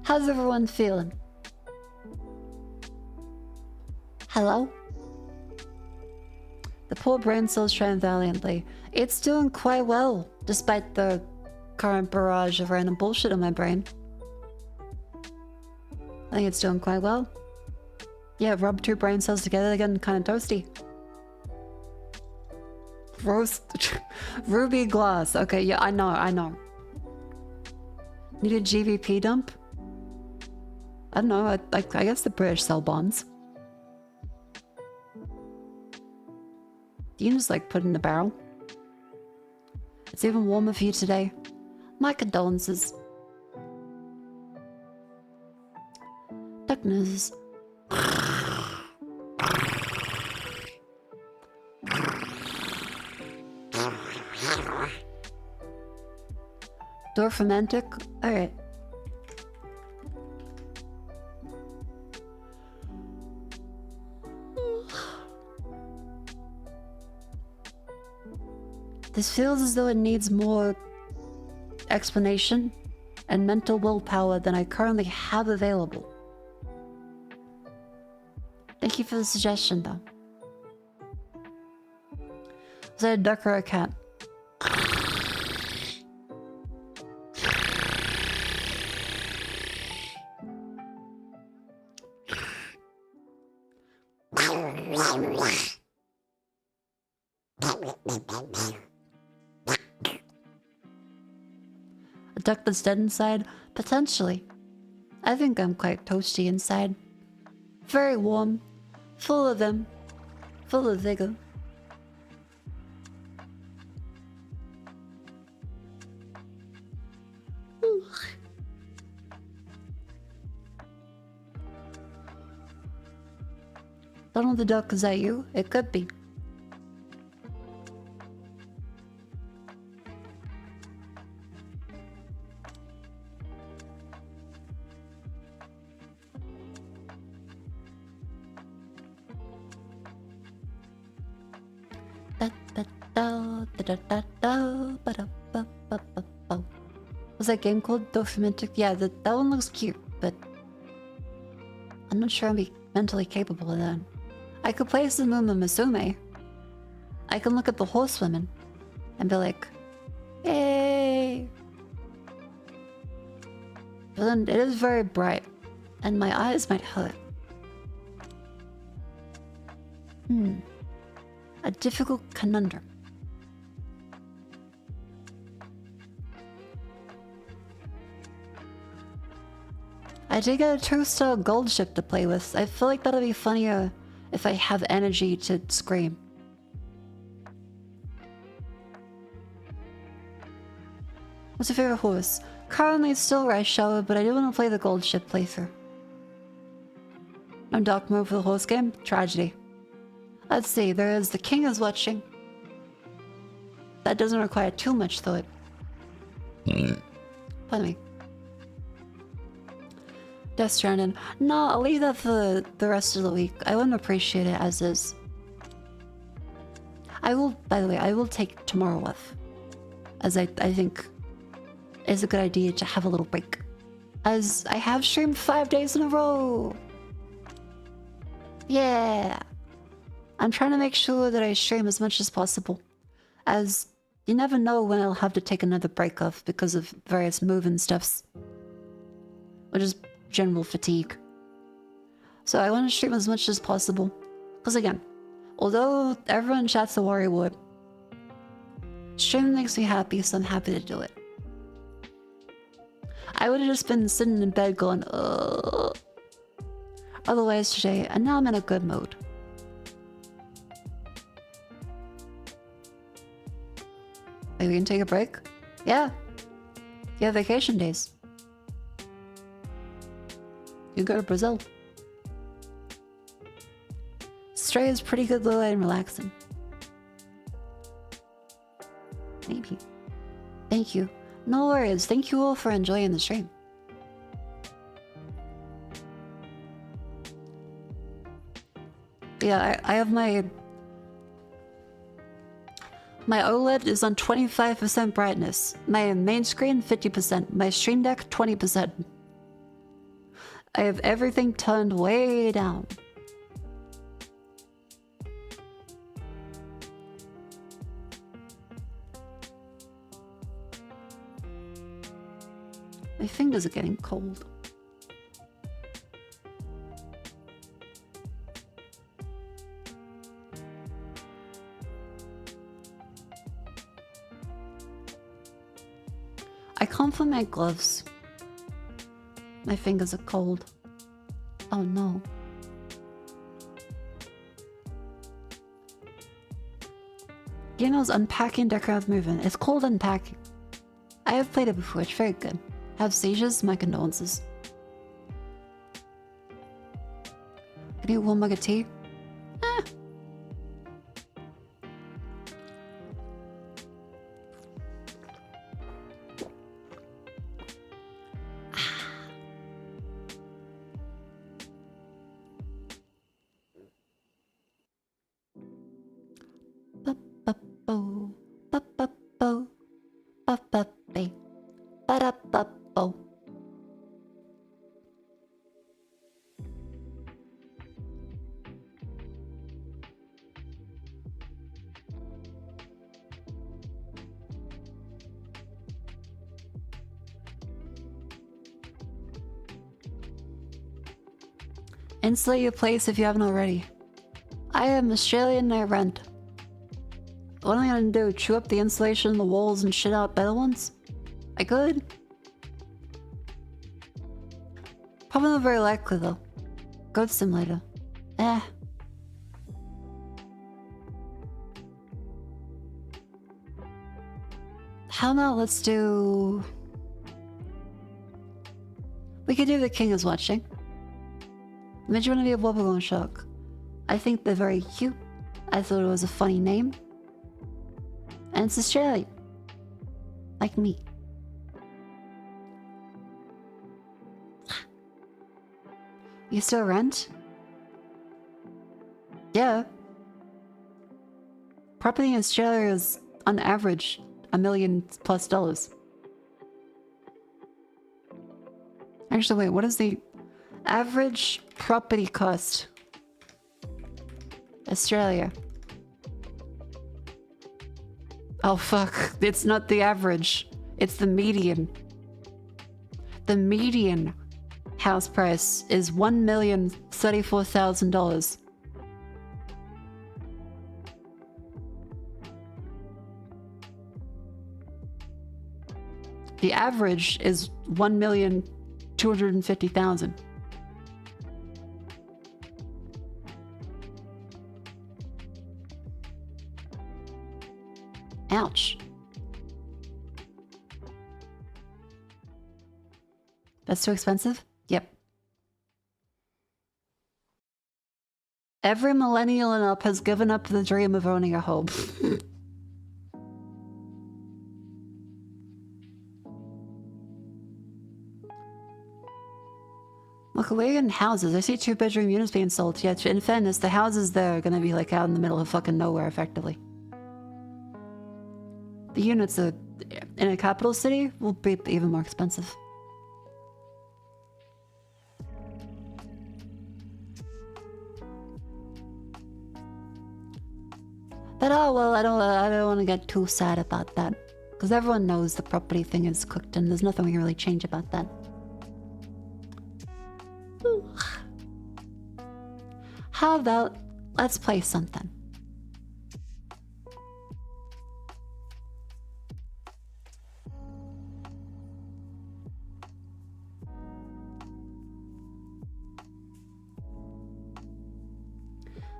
How's everyone feeling? Hello? The poor brain cell's trying valiantly. It's doing quite well, despite the current barrage of random bullshit in my brain. I think it's doing quite well. Yeah, rub 2 brain cells together, they're getting kind of toasty. Roast... Ruby glass. Okay, yeah, I know. Need a GVP dump? I don't know, I guess the British sell bonds. You can just like put it in the barrel. It's even warmer for you today. My condolences. Darkness. Dorfromantic? Alright. This feels as though it needs more explanation and mental willpower than I currently have available. Thank you for the suggestion, though. Was that a duck or a cat? A duck that's dead inside? Potentially. I think I'm quite toasty inside. Very warm. Full of them. Full of vigor. Donald the Duck, is that you? It could be. What's that game called? Documentic? Yeah, that one looks cute, but I'm not sure I'll be mentally capable of that. I could play Sumuma Musume. I can look at the horsewomen and be like, yay! But then it is very bright, and my eyes might hurt. A difficult conundrum. I did get a 2-star gold ship to play with. I feel like that'll be funnier if I have energy to scream. What's your favorite horse? Currently still Rice Shower, but I do want to play the gold ship playthrough. No dark mode for the horse game? Tragedy. Let's see, there is the king is watching. That doesn't require too much thought. Pardon me. Death Stranding. No, I'll leave that for the rest of the week. I wouldn't appreciate it as is. I will, by the way, I will take tomorrow off. As I think it's a good idea to have a little break. As I have streamed 5 days in a row. Yeah. I'm trying to make sure that I stream as much as possible. As you never know when I'll have to take another break off because of various moving stuffs. Or just general fatigue. So I want to stream as much as possible. Because again, although everyone chats the Warrior Wood, streaming makes me happy, so I'm happy to do it. I would have just been sitting in bed going, ugh. Otherwise today, and now I'm in a good mood. Are we gonna take a break? Yeah. You have vacation days. You go to Brazil. Stray is pretty good, low and relaxing. Maybe. Thank you. No worries. Thank you all for enjoying the stream. Yeah, I have my OLED is on 25% brightness. My main screen 50%. My stream deck 20%. I have everything turned way down. My fingers are getting cold. I can't find my gloves. My fingers are cold. Oh no. Game is unpacking decorative movement. It's called unpacking. I have played it before, it's very good. Have seizures? My condolences. Can you get one mug of tea? Eh. Insulate your place if you haven't already. I am Australian and I rent. What am I gonna do? Chew up the insulation in the walls and shit out better ones? I could. Probably not very likely though. Goat Simulator. Eh. How about let's do... We could do The King is Watching. Majority of Wobblegong Shark. I think they're very cute. I thought it was a funny name. And it's Australian. Like me. You still rent? Yeah. Property in Australia is, on average, $1 million+ dollars. Actually, wait, what is the average property cost? Australia. Oh fuck, it's not the average. It's the median. The median house price is $1,034,000. The average is $1,250,000. Ouch. That's too expensive? Yep. Every millennial and up has given up the dream of owning a home. Look, we're in houses. I see 2-bedroom units being sold. Yeah, in fairness, the houses there are gonna be like out in the middle of fucking nowhere, effectively. The units are, in a capital city will be even more expensive. But oh well, I don't want to get too sad about that, because everyone knows the property thing is cooked, and there's nothing we can really change about that. Ooh. How about let's play something?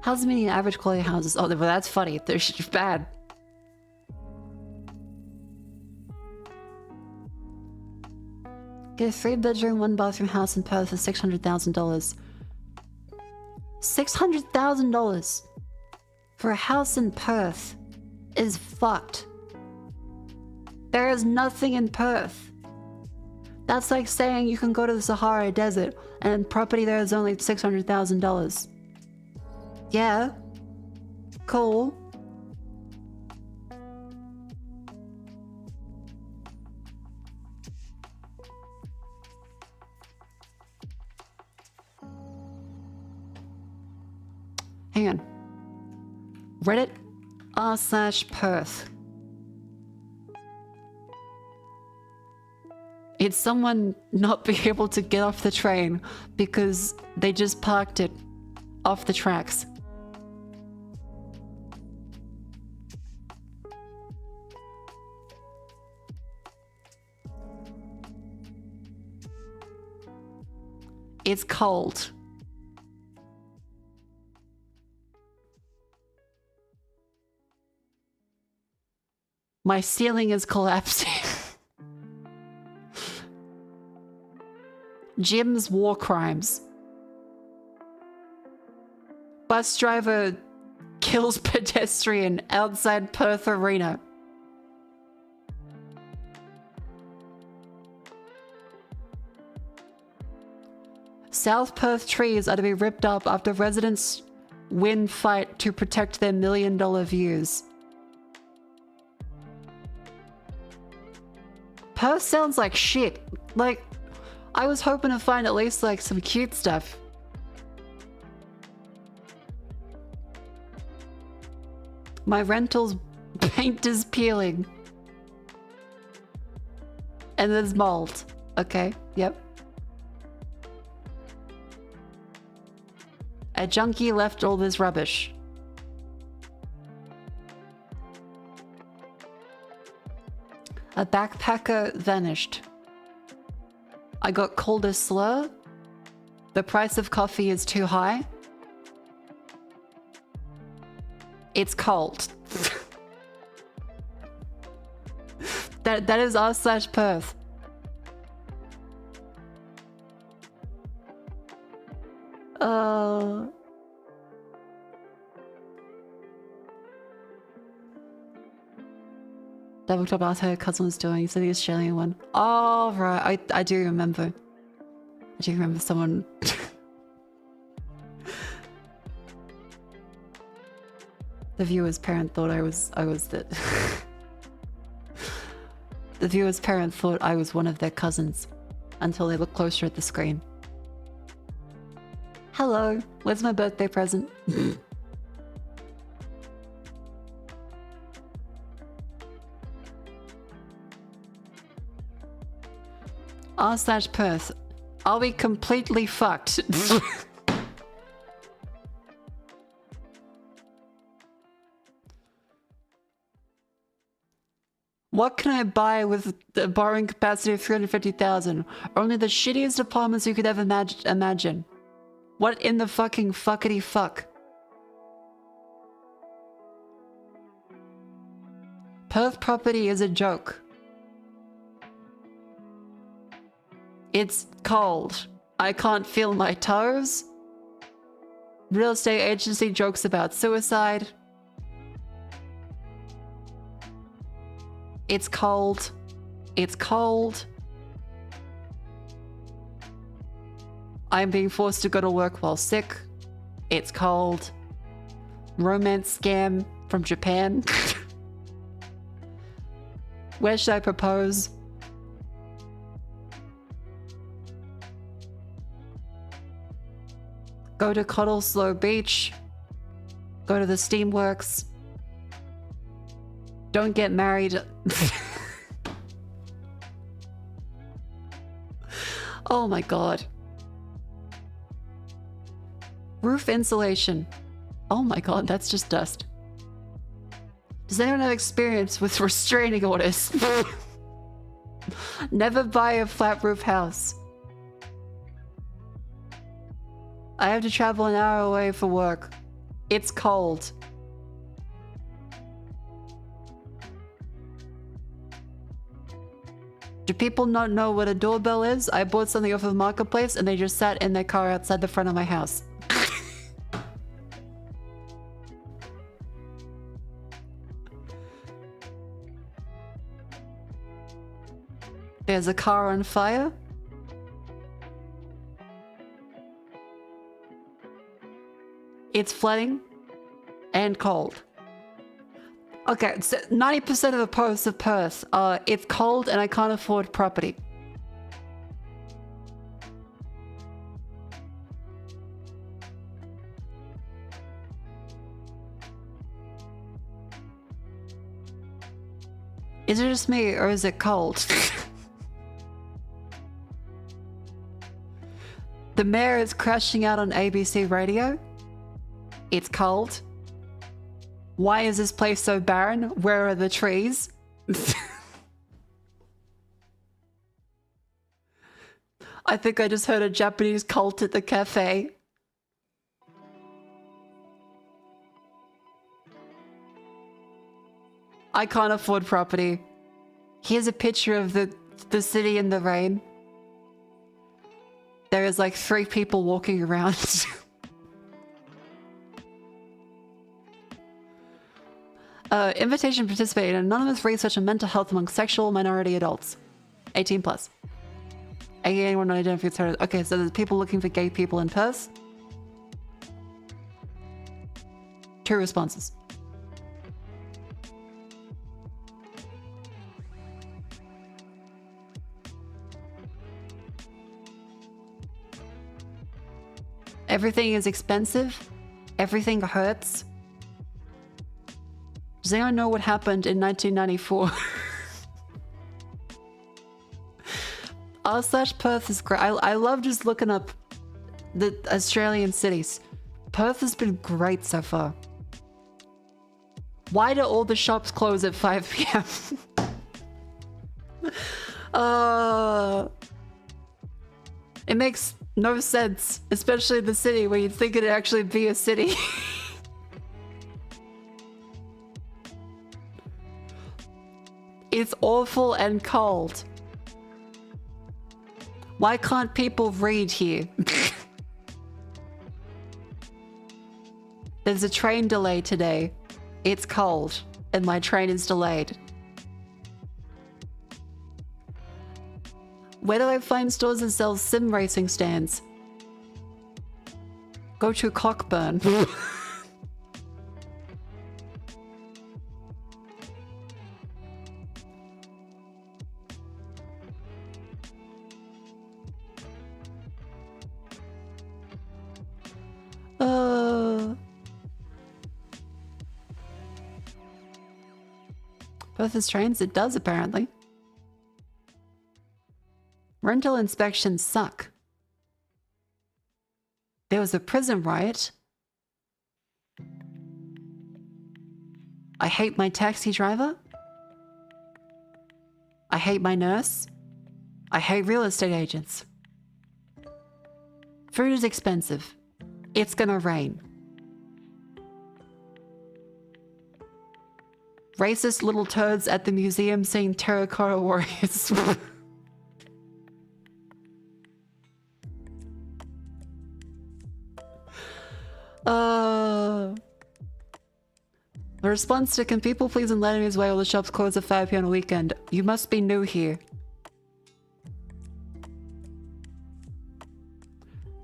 How's the median average quality houses? Oh, well, that's funny. They're bad. Get a 3-bedroom, 1-bathroom house in Perth for $600,000. $600,000 for a house in Perth is fucked. There is nothing in Perth. That's like saying you can go to the Sahara Desert and property there is only $600,000. Yeah. Cool. Hang on. Reddit r/Perth. It's someone not being able to get off the train because they just parked it off the tracks. It's cold. My ceiling is collapsing. Jim's war crimes. Bus driver kills pedestrian outside Perth Arena. South Perth trees are to be ripped up after residents win fight to protect their $1 million views. Perth sounds like shit. Like, I was hoping to find at least like some cute stuff. My rental's paint is peeling. And there's mold. Okay, yep. A junkie left all this rubbish. A backpacker vanished. I got called a slur The price of coffee is too high. It's cold. That is r/Perth. Double Top asked how her cousin was doing. He said the Australian one. Oh, right. I do remember. I do remember someone... The viewer's parent thought I was the... The viewer's parent thought I was one of their cousins until they looked closer at the screen. Hello, where's my birthday present? r/Perth. Are we completely fucked? What can I buy with the borrowing capacity of 350,000? Only the shittiest apartments you could ever imagine. What in the fucking fuckity fuck? Perth property is a joke. It's cold. I can't feel my toes. Real estate agency jokes about suicide. It's cold. It's cold. I'm being forced to go to work while sick. It's cold. Romance scam from Japan. Where should I propose? Go to Cottesloe Beach. Go to the Steamworks. Don't get married. Oh my god. Roof insulation. Oh my god, that's just dust. Does anyone have experience with restraining orders? Never buy a flat roof house. I have to travel an hour away for work. It's cold. Do people not know what a doorbell is? I bought something off of Marketplace and they just sat in their car outside the front of my house. There's a car on fire. It's flooding and cold. Okay, so 90% of the posts of Perth are it's cold and I can't afford property. Is it just me or is it cold? The mayor is crashing out on ABC radio. It's cold. Why is this place so barren? Where are the trees? I think I just heard a Japanese cult at the cafe. I can't afford property. Here's a picture of the city in the rain. There is like 3 people walking around. Invitation to participate in anonymous research on mental health among sexual minority adults. 18 plus. Anyone not identified. Okay, so there's people looking for gay people in Perth. 2 responses. Everything is expensive. Everything hurts. Does anyone know what happened in 1994? r/Perth is great. I love just looking up the Australian cities. Perth has been great so far. Why do all the shops close at 5 p.m.? It makes No sense, especially in the city where you'd think it'd actually be a city. It's awful and cold. Why can't people read here? There's a train delay today. It's cold, and my train is delayed. Where do I find stores that sell sim racing stands? Go to Cockburn. Both his trains, it does apparently. Rental inspections suck. There was a prison riot. I hate my taxi driver. I hate my nurse. I hate real estate agents. Food is expensive. It's gonna rain. Racist little turds at the museum seeing terracotta warriors. The response to, can people please let him his way, all the shops close at 5 p.m. on a weekend. You must be new here.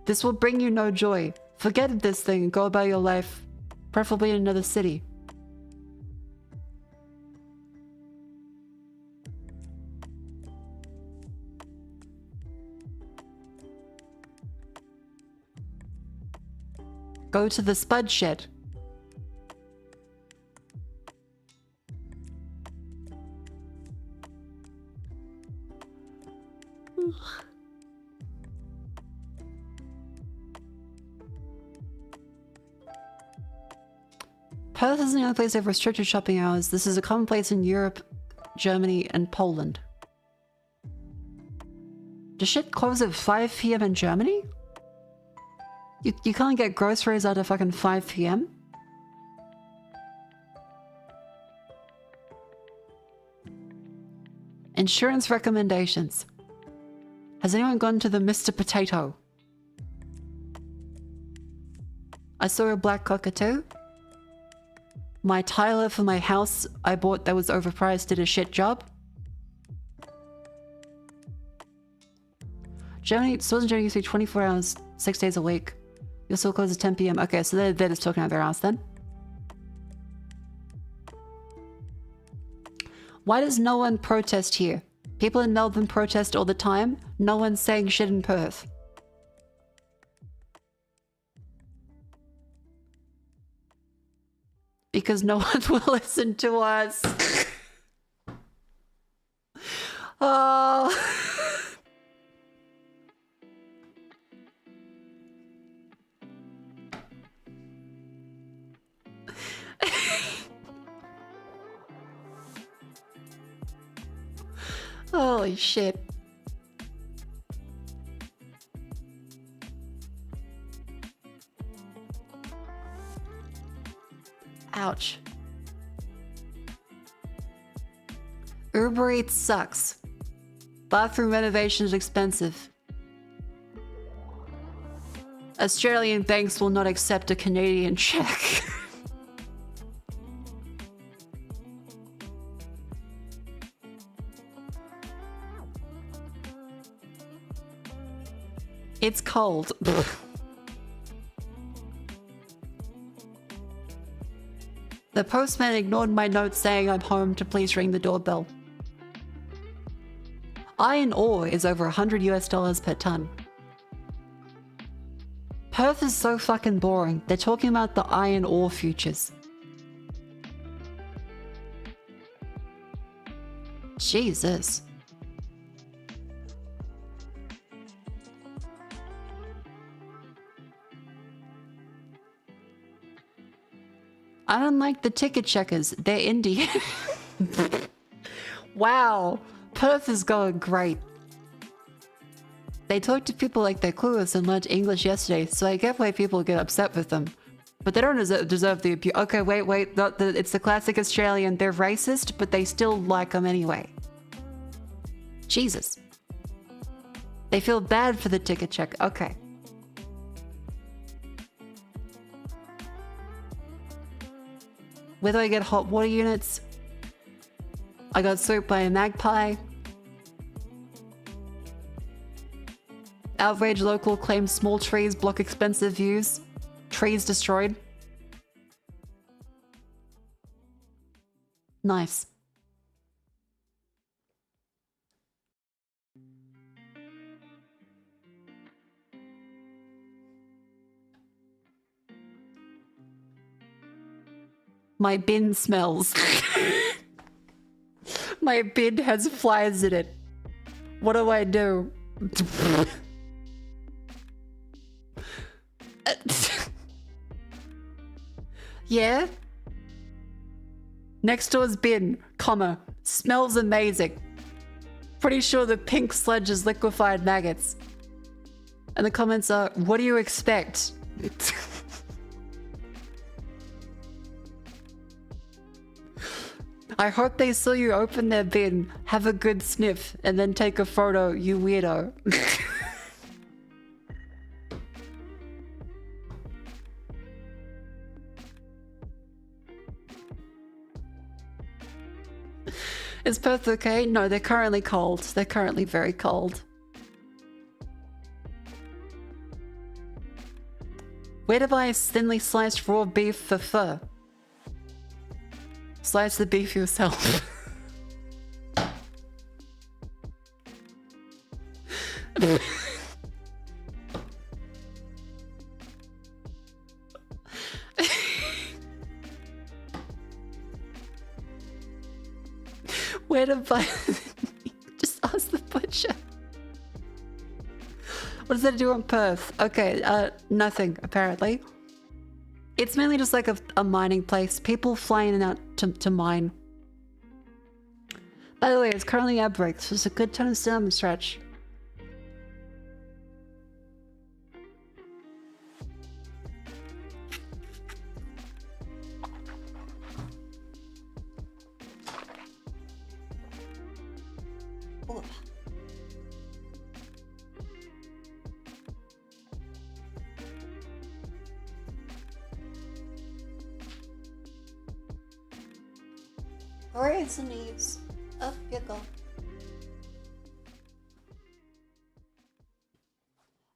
This will bring you no joy. Forget this thing and go about your life, preferably in another city. Go to the spud shed. Perth isn't the only place they have restricted shopping hours. This is a commonplace in Europe, Germany, and Poland. Does shit close at 5 p.m. in Germany? You can't get groceries out of fucking 5 p.m.? Insurance recommendations. Has anyone gone to the Mr. Potato? I saw a black cockatoo. My tiler for my house I bought that was overpriced did a shit job. Germany, stores in Germany used to be 24 hours, 6 days a week. You'll still close at 10 p.m. Okay, so they're just talking out their ass then. Why does no one protest here? People in Melbourne protest all the time. No one's saying shit in Perth. Because no one will listen to us. Oh. Holy shit. Ouch. Uber Eats sucks. Bathroom renovation is expensive. Australian banks will not accept a Canadian check. It's cold. The postman ignored my note saying I'm home to please ring the doorbell. Iron ore is over $100 per ton. Perth is so fucking boring. They're talking about the iron ore futures. Jesus. I don't like the ticket checkers. They're Indian. Wow. Perth is going great. They talk to people like they're clueless and learned English yesterday, so I get why people get upset with them. But they don't deserve the abuse. Okay, wait. It's the classic Australian. They're racist, but they still like them anyway. Jesus. They feel bad for the ticket check. Okay. Where do I get hot water units? I got swooped by a magpie. Outrage local claims small trees block expensive views. Trees destroyed. Nice. My bin smells. My bin has flies in it. What do I do? Yeah? Next door's bin, comma, smells amazing. Pretty sure the pink sludge is liquefied maggots. And the comments are, what do you expect? I hope they saw you open their bin, have a good sniff, and then take a photo, you weirdo. Is Perth okay? No, they're currently cold. They're currently very cold. Where to buy thinly sliced raw beef for pho? Slice the beef yourself. Where to buy? Just ask the butcher. What does that do in Perth? Okay, nothing apparently. It's mainly just like a mining place. People fly in and out to mine. By the way, it's currently outbreak, so it's a good time to sit on the stretch. Ooh. Where is the news? Up you go.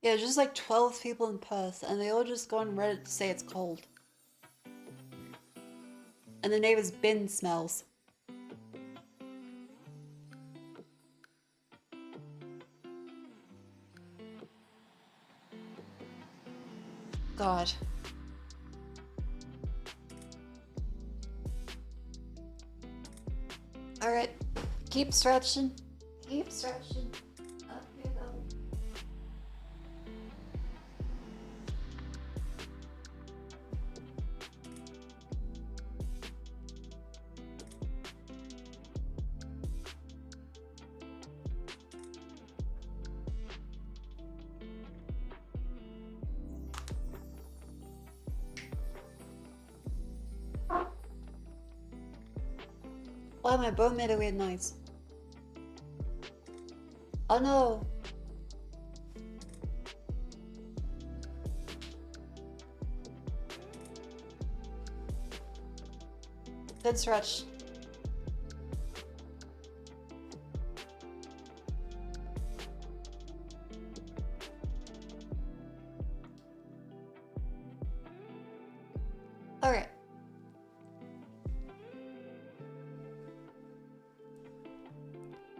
Yeah, just like 12 people in Perth, and they all just go on Reddit to say it's cold. And the neighbor's bin smells. God. Alright, keep stretching. Keep stretching. Up you go. Wow, my bone made a weird noise. Oh no! Good stretch. Alright.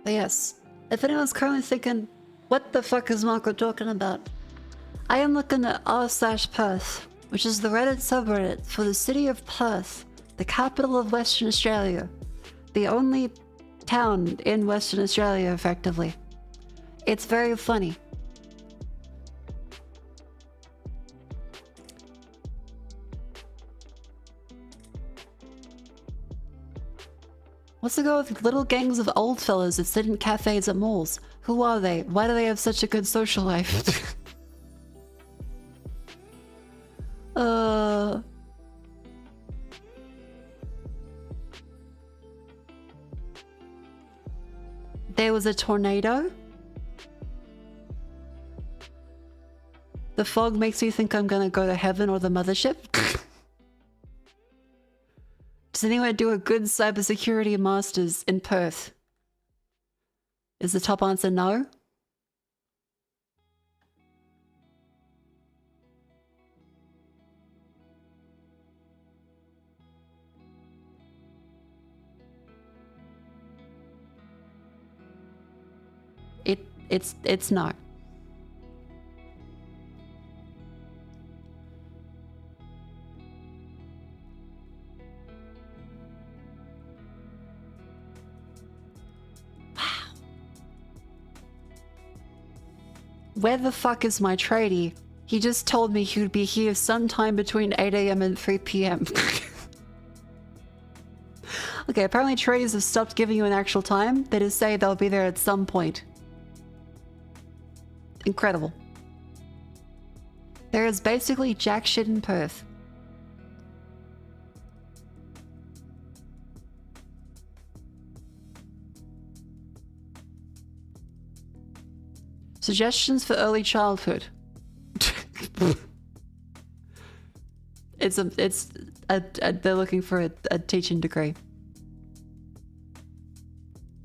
But yes, if anyone's currently thinking, what the fuck is Mako talking about? I am looking at r/Perth, which is the Reddit subreddit for the city of Perth, the capital of Western Australia. The only town in Western Australia, effectively. It's very funny. What's the go with little gangs of old fellas that sit in cafes at malls? Who are they? Why do they have such a good social life? There was a tornado. The fog makes me think I'm gonna go to heaven or the mothership. Does anyone do a good cybersecurity masters in Perth? Is the top answer no? It's no. Where the fuck is my tradie? He just told me he would be here sometime between 8 AM and 3 PM. Okay, apparently tradies have stopped giving you an actual time. They just say they'll be there at some point. Incredible. There is basically jack shit in Perth. Suggestions for early childhood. They're looking for a teaching degree.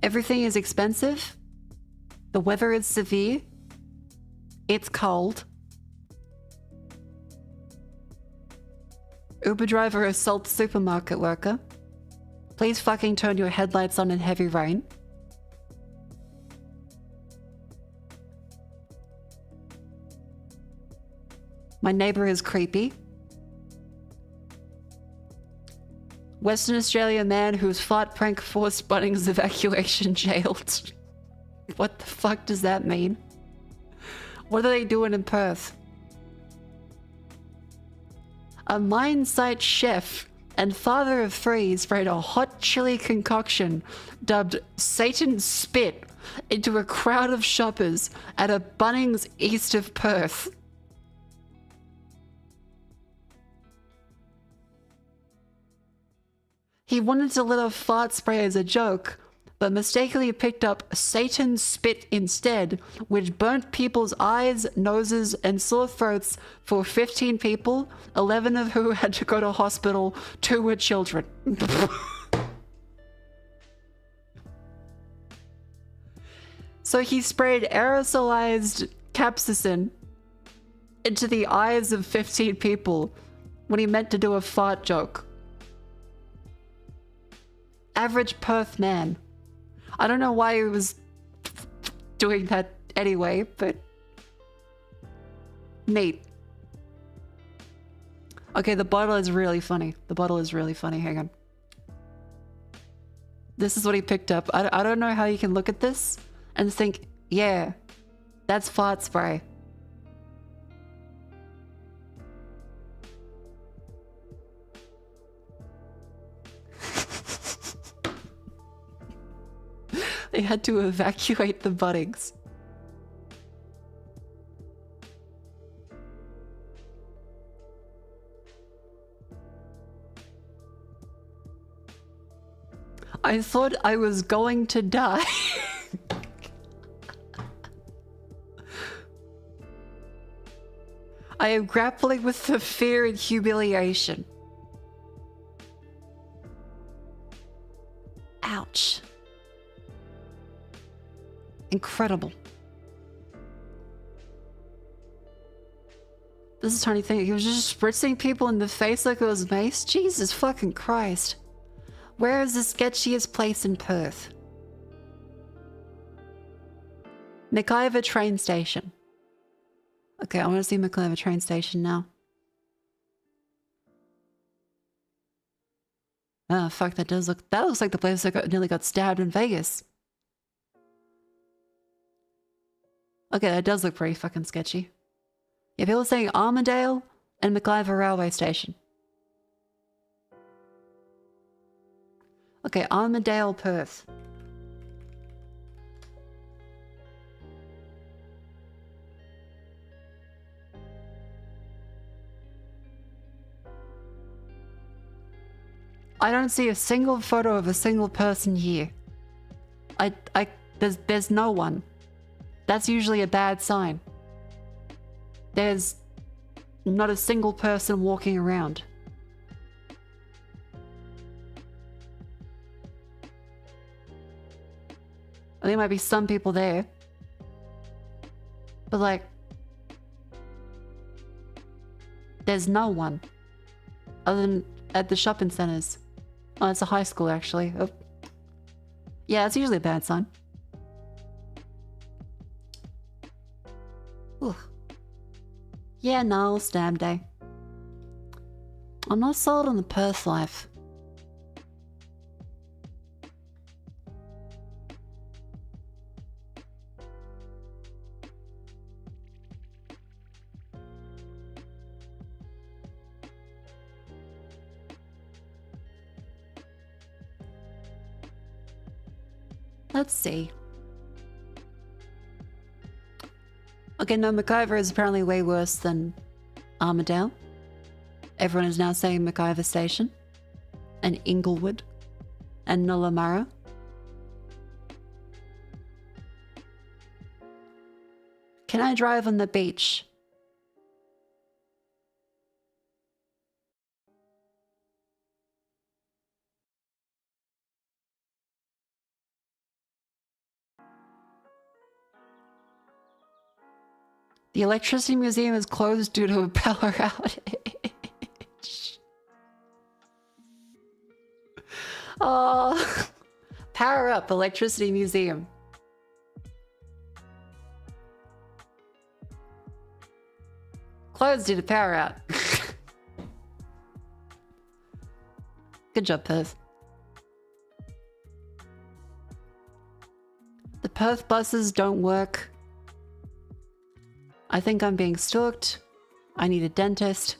Everything is expensive. The weather is severe. It's cold. Uber driver assaults supermarket worker. Please fucking turn your headlights on in heavy rain. My neighbour is creepy. Western Australia man whose fart prank forced Bunnings evacuation jailed. What the fuck does that mean? What are they doing in Perth? A mine site chef and father of three sprayed a hot chili concoction dubbed Satan Spit into a crowd of shoppers at a Bunnings east of Perth. He wanted to let off fart spray as a joke, but mistakenly picked up Satan's spit instead, which burnt people's eyes, noses, and sore throats for 15 people, 11 of who had to go to hospital. 2 were children. So he sprayed aerosolized capsaicin into the eyes of 15 people when he meant to do a fart joke. Average Perth man. I don't know why he was doing that anyway, but neat. Okay, the bottle is really funny. The bottle is really funny. Hang on. This is what he picked up. I don't know how you can look at this and think, yeah, that's fart spray. They had to evacuate the Bunnings. I thought I was going to die. I am grappling with the fear and humiliation. Ouch. Incredible. This is a tiny thing. He was just spritzing people in the face like it was mace. Jesus fucking Christ. Where is the sketchiest place in Perth? McIver train station. Okay, I want to see McIver train station now. Oh, fuck, that looks like the place that nearly got stabbed in Vegas. Okay, that does look pretty fucking sketchy. Yeah, people are saying Armadale and McIver railway station. Okay, Armadale, Perth. I don't see a single photo of a single person here. There's no one. That's usually a bad sign. There's not a single person walking around. There might be some people there. But like, there's no one. Other than at the shopping centers. Oh, it's a high school actually. Oh. Yeah, it's usually a bad sign. Ooh. Yeah, no, stab day. I'm not sold on the Perth life. Let's see. Okay, no, MacIver is apparently way worse than Armadale. Everyone is now saying MacIver Station. And Inglewood. And Nullamara. Can I drive on the beach? The Electricity Museum is closed due to a power outage. Oh, power up, Electricity Museum. Closed due to power out. Good job, Perth. The Perth buses don't work. I think I'm being stalked. I need a dentist.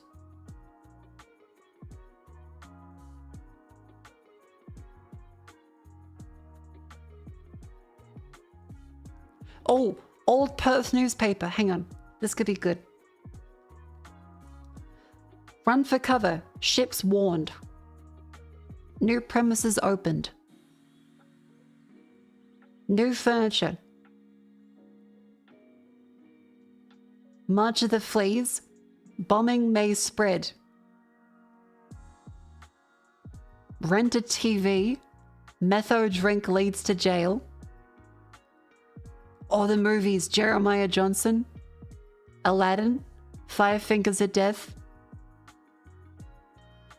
Oh, old Perth newspaper. Hang on. This could be good. Run for cover. Ships warned. New premises opened. New furniture. March of the Fleas. Bombing may spread. Rent a TV. Metho drink leads to jail. Or the movies Jeremiah Johnson. Aladdin. Five Fingers of Death.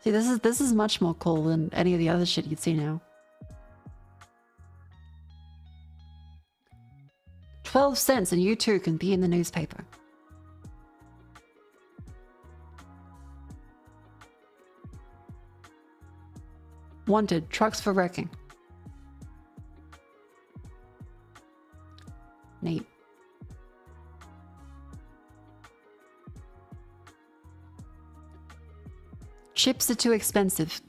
See, this is much more cool than any of the other shit you'd see now. 12 cents and you too can be in the newspaper. Wanted, trucks for wrecking. Neat. Chips are too expensive.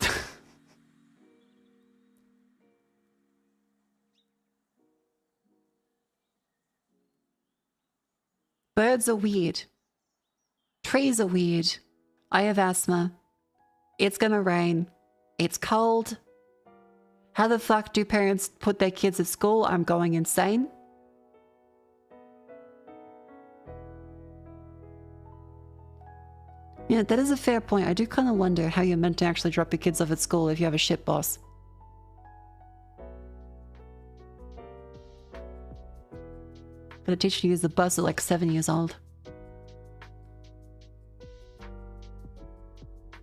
Birds are weird. Trees are weird. I have asthma. It's gonna rain. It's cold. How the fuck do parents put their kids at school? I'm going insane. Yeah, that is a fair point. I do kind of wonder how you're meant to actually drop your kids off at school if you have a shit boss. Gotta teach you to use the bus at like 7 years old.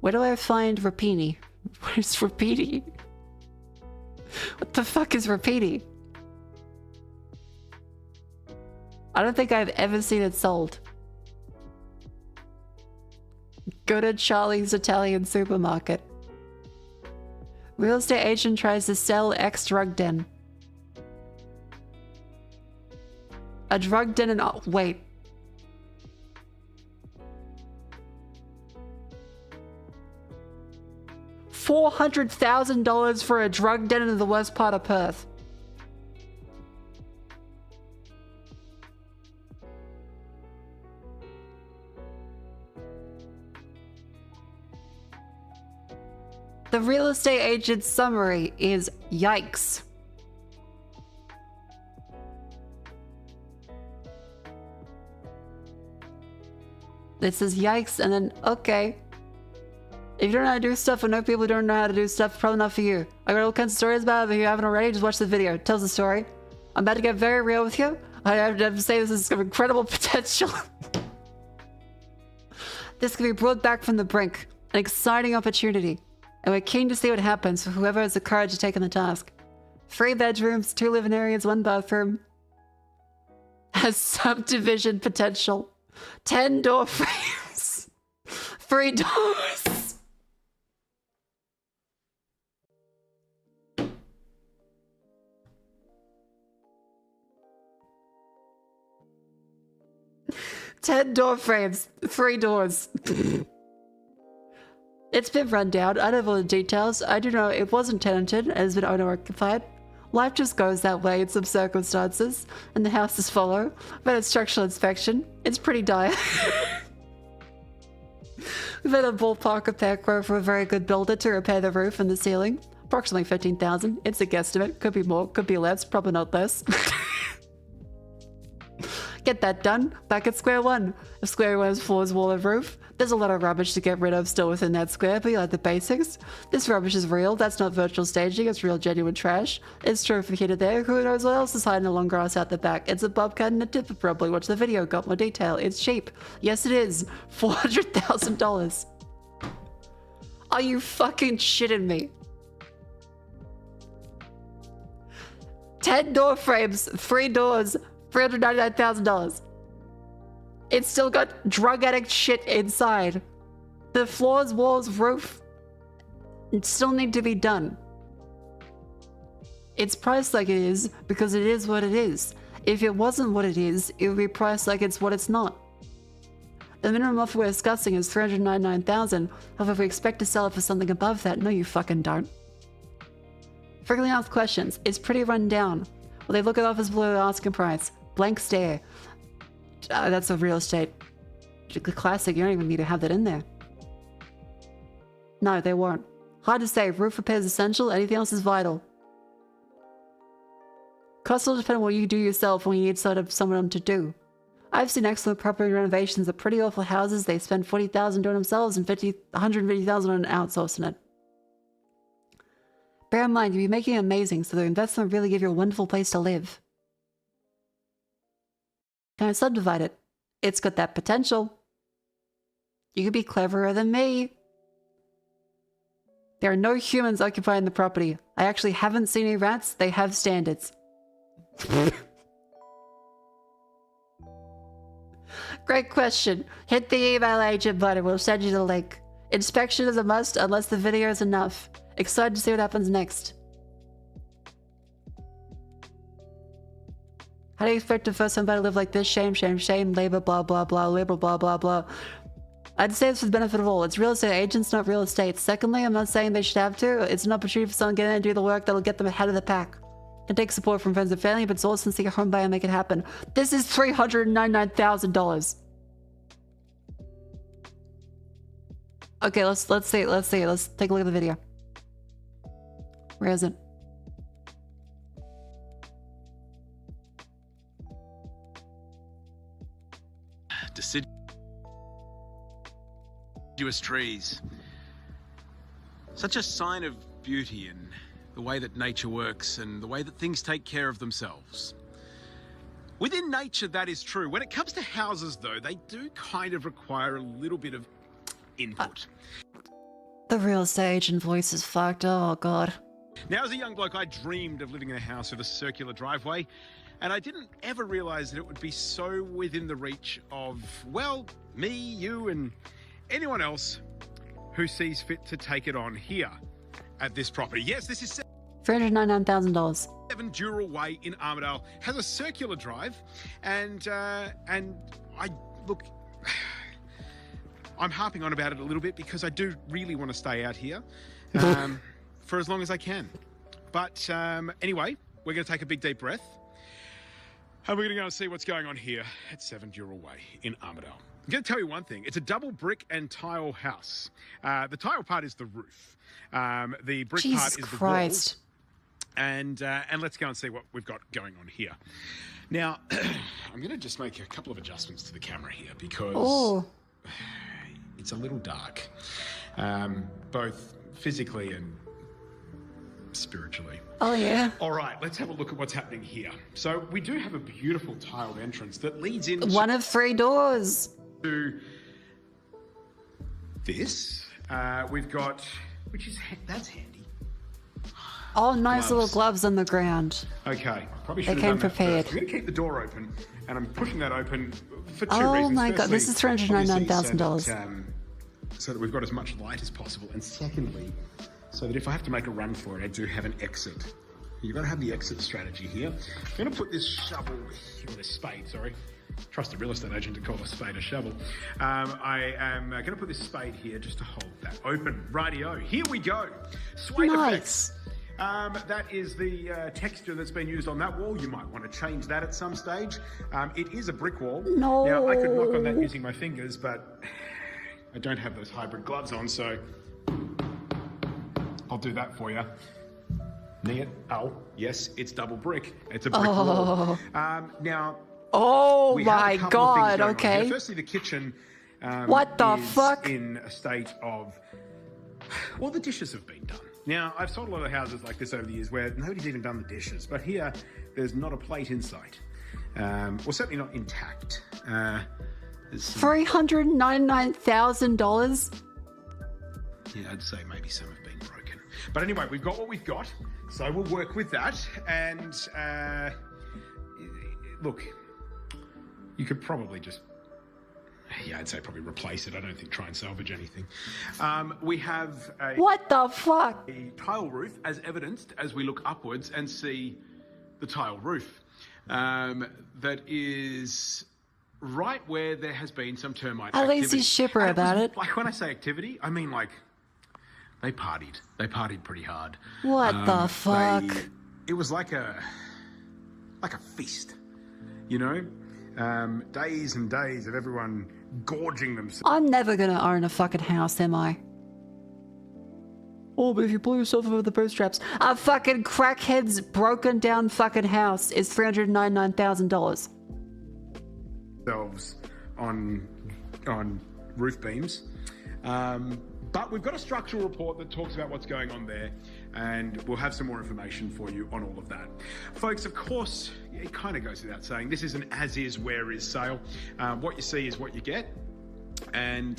Where do I find Rapini? Where's Rapini? What the fuck is Rapini? I don't think I've ever seen it sold. Go to Charlie's Italian supermarket. Real estate agent tries to sell ex-drug den. A drug den and... Oh, wait. $400,000 for a drug den in the worst part of Perth. The real estate agent's summary is yikes. It says yikes and then okay. If you don't know how to do stuff or know people who don't know how to do stuff, probably not for you. I got all kinds of stories about it, but if you haven't already, just watch the video. It tells the story. I'm about to get very real with you. I have to say this is incredible potential. This could be brought back from the brink. An exciting opportunity. And we're keen to see what happens for whoever has the courage to take on the task. 3 bedrooms, 2 living areas, 1 bathroom. Has subdivision potential. 10 door frames. 3 doors. Ten door frames, 3 doors. It's been run down. I don't have all the details. I do know it wasn't tenanted and has been owner-occupied. Life just goes that way in some circumstances, and the house is follow. We've had a structural inspection. It's pretty dire. We've had a ballpark repair quote from a very good builder to repair the roof and the ceiling. Approximately 15,000. It's a guesstimate. Could be more, could be less, probably not less. Get that done. Back at square one. If square one is floors, wall, and roof, there's a lot of rubbish to get rid of still within that square, but you like the basics. This rubbish is real. That's not virtual staging. It's real, genuine trash. It's true from here to there. Who knows what else is hiding the long grass out the back? It's a bobcat and a tipper, probably. Watch the video. Got more detail. It's cheap. Yes, it is. $400,000. Are you fucking shitting me? 10 door frames, 3 doors, $399,000. It's still got drug addict shit inside. The floors, walls, roof still need to be done. It's priced like it is because it is what it is. If it wasn't what it is, it would be priced like it's what it's not. The minimum offer we're discussing is $399,000. However, if we expect to sell it for something above that, no you fucking don't. Frequently asked questions. It's pretty run down. Will they look at offers below the asking price? Blank stare. That's a real estate classic. You don't even need to have that in there. No, they won't. Hard to say. Roof repairs essential. Anything else is vital. Costs will depend on what you do yourself when you need someone to do. I've seen excellent property renovations of pretty awful houses. They spend $40,000 doing themselves and $150,000 on outsourcing it. Bear in mind, you'll be making it amazing, so the investment will really give you a wonderful place to live. Can I subdivide it? It's got that potential. You could be cleverer than me. There are no humans occupying the property. I actually haven't seen any rats. They have standards. Great question. Hit the email agent button. We'll send you the link. Inspection is a must unless the video is enough. Excited to see what happens next. How do you expect a first-time buyer to live like this? Shame, shame, shame, labor, blah, blah, blah, liberal, blah, blah, blah. I'd say it's for the benefit of all. It's real estate agents, not real estate. Secondly, I'm not saying they should have to. It's an opportunity for someone to get in and do the work that'll get them ahead of the pack. Can take support from friends and family, but it's also to see a home buyer and make it happen. This is $399,000. Okay, let's see. Let's take a look at the video. Where is it? Deciduous trees. Such a sign of beauty and the way that nature works and the way that things take care of themselves. Within nature, that is true. When it comes to houses, though, they do kind of require a little bit of input. The real estate agent voice is fucked. Oh, God. Now, as a young bloke, I dreamed of living in a house with a circular driveway, and I didn't ever realize that it would be so within the reach of, well, me, you, and anyone else who sees fit to take it on here at this property. Yes, this is $399,000. 7 Dural Way in Armidale. Has a circular drive, and I look. I'm harping on about it a little bit because I do really want to stay out here. for as long as I can. But anyway, we're going to take a big deep breath. And we're going to go and see what's going on here at 7 Dural Way in Armidale. I'm going to tell you one thing. It's a double brick and tile house. The tile part is the roof. The brick Jesus part is the Christ. walls. And let's go and see what we've got going on here. Now, I'm going to just make a couple of adjustments to the camera here because it's a little dark, both physically and spiritually. Oh, yeah. All right, let's have a look at what's happening here. So we do have a beautiful tiled entrance that leads into One of 3 doors. this. We've got, that's handy. Oh, nice little Gloves. gloves on the ground. Okay, probably They should have came done that prepared. first. I'm going to keep the door open, and I'm pushing that open for two Oh reasons. my God, this Firstly, is $399,000. obviously, so that we've got as much light as possible, and secondly, so that if I have to make a run for it, I do have an exit. You've got to have the exit strategy here. I'm going to put this shovel, or this spade, sorry. Trust a real estate agent to call a spade a shovel. I am going to put this spade here just to hold that open. Rightio, here we go. Sway effects. Nice. That is the texture that's been used on that wall. You might want to change that at some stage. It is a brick wall. No. Now, I could knock on that using my fingers, but I don't have those hybrid gloves on, so I'll do that for you. Oh, yes, it's double brick. It's a brick wall. Now, Oh we have my a couple of things God, going on okay. here. Firstly, the kitchen What the is fuck? in a state of... Well, the dishes have been done. Now, I've sold a lot of houses like this over the years where nobody's even done the dishes, but here, there's not a plate in sight. Well, certainly not intact. $399,000? Yeah, I'd say maybe some have been broken. But anyway, we've got what we've got, so we'll work with that. And look, you could probably just, yeah, I'd say probably replace it. I don't think try and salvage anything. We have a What the fuck? tile roof as evidenced as we look upwards and see the tile roof. That is right where there has been some termite At least activity. he's chipper And about it. Like when I say activity, I mean like they partied. They partied pretty hard. What the fuck? It was like a feast, you know? Days and days of everyone gorging themselves. I'm never gonna own a fucking house, am I? Oh, but if you pull yourself over the bootstraps, a fucking crackhead's broken down fucking house is $399,000. On roof beams. But we've got a structural report that talks about what's going on there, and we'll have some more information for you on all of that. Folks, of course, it kind of goes without saying, this is an as-is, where-is sale. What you see is what you get, and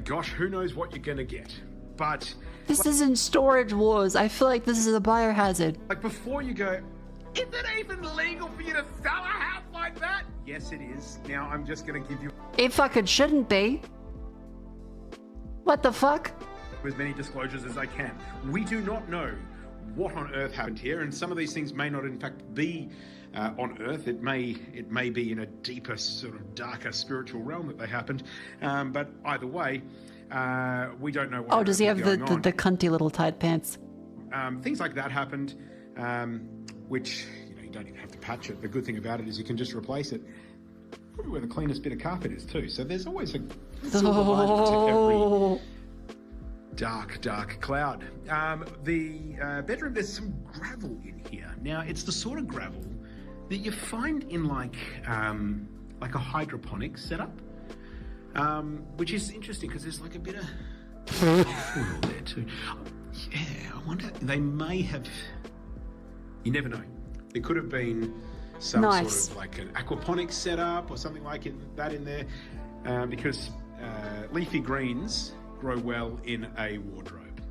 gosh, who knows what you're going to get. But This isn't Storage Wars. I feel like this is a biohazard. like before you go, is it even legal for you to sell a house like that? Yes, it is. Now, I'm just going to give you It fucking shouldn't be. What the fuck? as many disclosures as I can. We do not know what on earth happened here, and some of these things may not in fact be on earth. It may be in a deeper, sort of darker spiritual realm that they happened. But either way, we don't know what Oh, does he have the going on. cunty little tight pants? Things like that happened, which you don't even have to patch it. The good thing about it is you can just replace it. Probably where the cleanest bit of carpet is too. So there's always a silver lining to every Oh, dark cloud. The bedroom, there's some gravel in here. Now, it's the sort of gravel that you find in like a hydroponic setup, which is interesting because there's like a bit of soil there too. Yeah, I wonder, they may have, you never know. There could have been some Nice. sort of like an aquaponics setup or something like that in there, because leafy greens grow well in a wardrobe.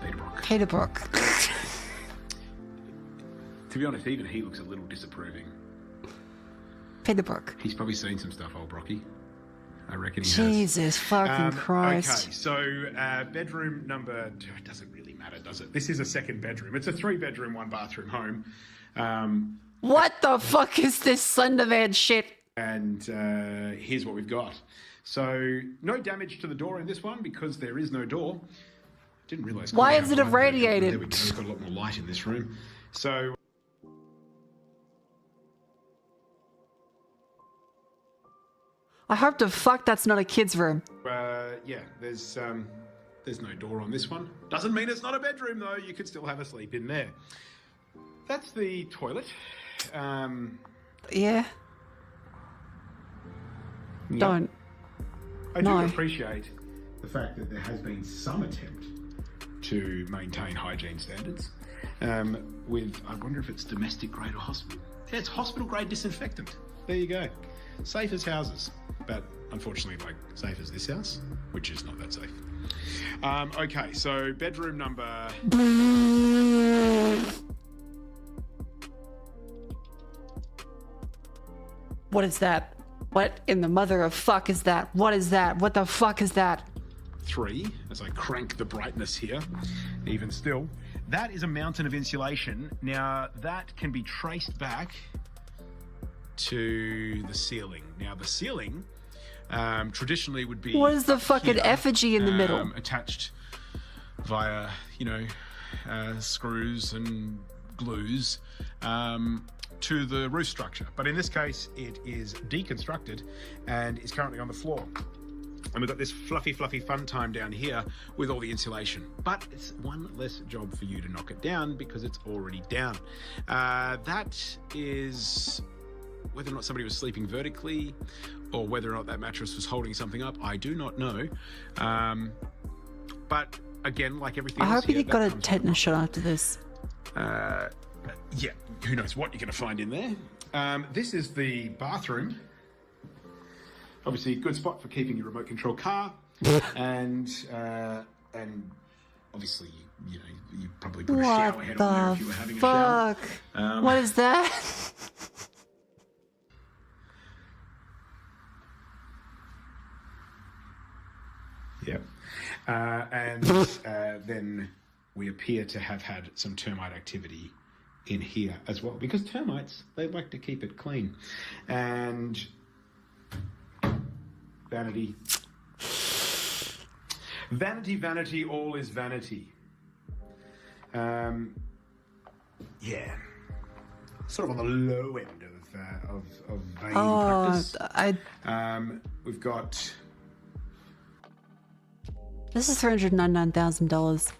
Peter Brook. Peterbrook. To be honest, even he looks a little disapproving. Peterbrook. He's probably seen some stuff, old Brocky. I reckon he has. Jesus fucking Christ. Okay, so bedroom number two, it doesn't really matter, does it? This is a second bedroom. It's a 3-bedroom, 1-bathroom home. What the fuck is this Slenderman shit? And here's what we've got. So no damage to the door in this one because there is no door. Didn't realise. Why is it There we irradiated? go. We've got a lot more light in this room. So I hope the fuck that's not a kid's room. yeah, there's no door on this one. Doesn't mean it's not a bedroom though. You could still have a sleep in there. That's the toilet. Yeah. Yeah. Don't. I do No. appreciate the fact that there has been some attempt to maintain hygiene standards with, I wonder if it's domestic grade or hospital. Yeah, it's hospital grade disinfectant. There you go. Safe as houses, but unfortunately, like, safe as this house, which is not that safe. Okay, so bedroom number... What is that? What in the mother of fuck is that? What is that? What the fuck is that? 3, as I crank the brightness here, even still. That is a mountain of insulation. Now, that can be traced back to the ceiling. Now, the ceiling traditionally would be... What is the fucking here, effigy in the middle? Attached via, screws and glues to the roof structure. But in this case, it is deconstructed and is currently on the floor. And we've got this fluffy fun time down here with all the insulation. But it's one less job for you to knock it down because it's already down. That is whether or not somebody was sleeping vertically or whether or not that mattress was holding something up, I do not know. But again, like everything I else hope here, you got a that comes tetanus shot after this. yeah, who knows what you're going to find in there. This is the bathroom. Obviously, a good spot for keeping your remote control car, and obviously, you probably put a shower head on there if you were having a shower. Fuck. What is that? Yep. And then we appear to have had some termite activity in here as well, because termites, they like to keep it clean. And vanity. Vanity, all is vanity. Yeah. Sort of on the low end of vain practice. We've got... This is $399,000.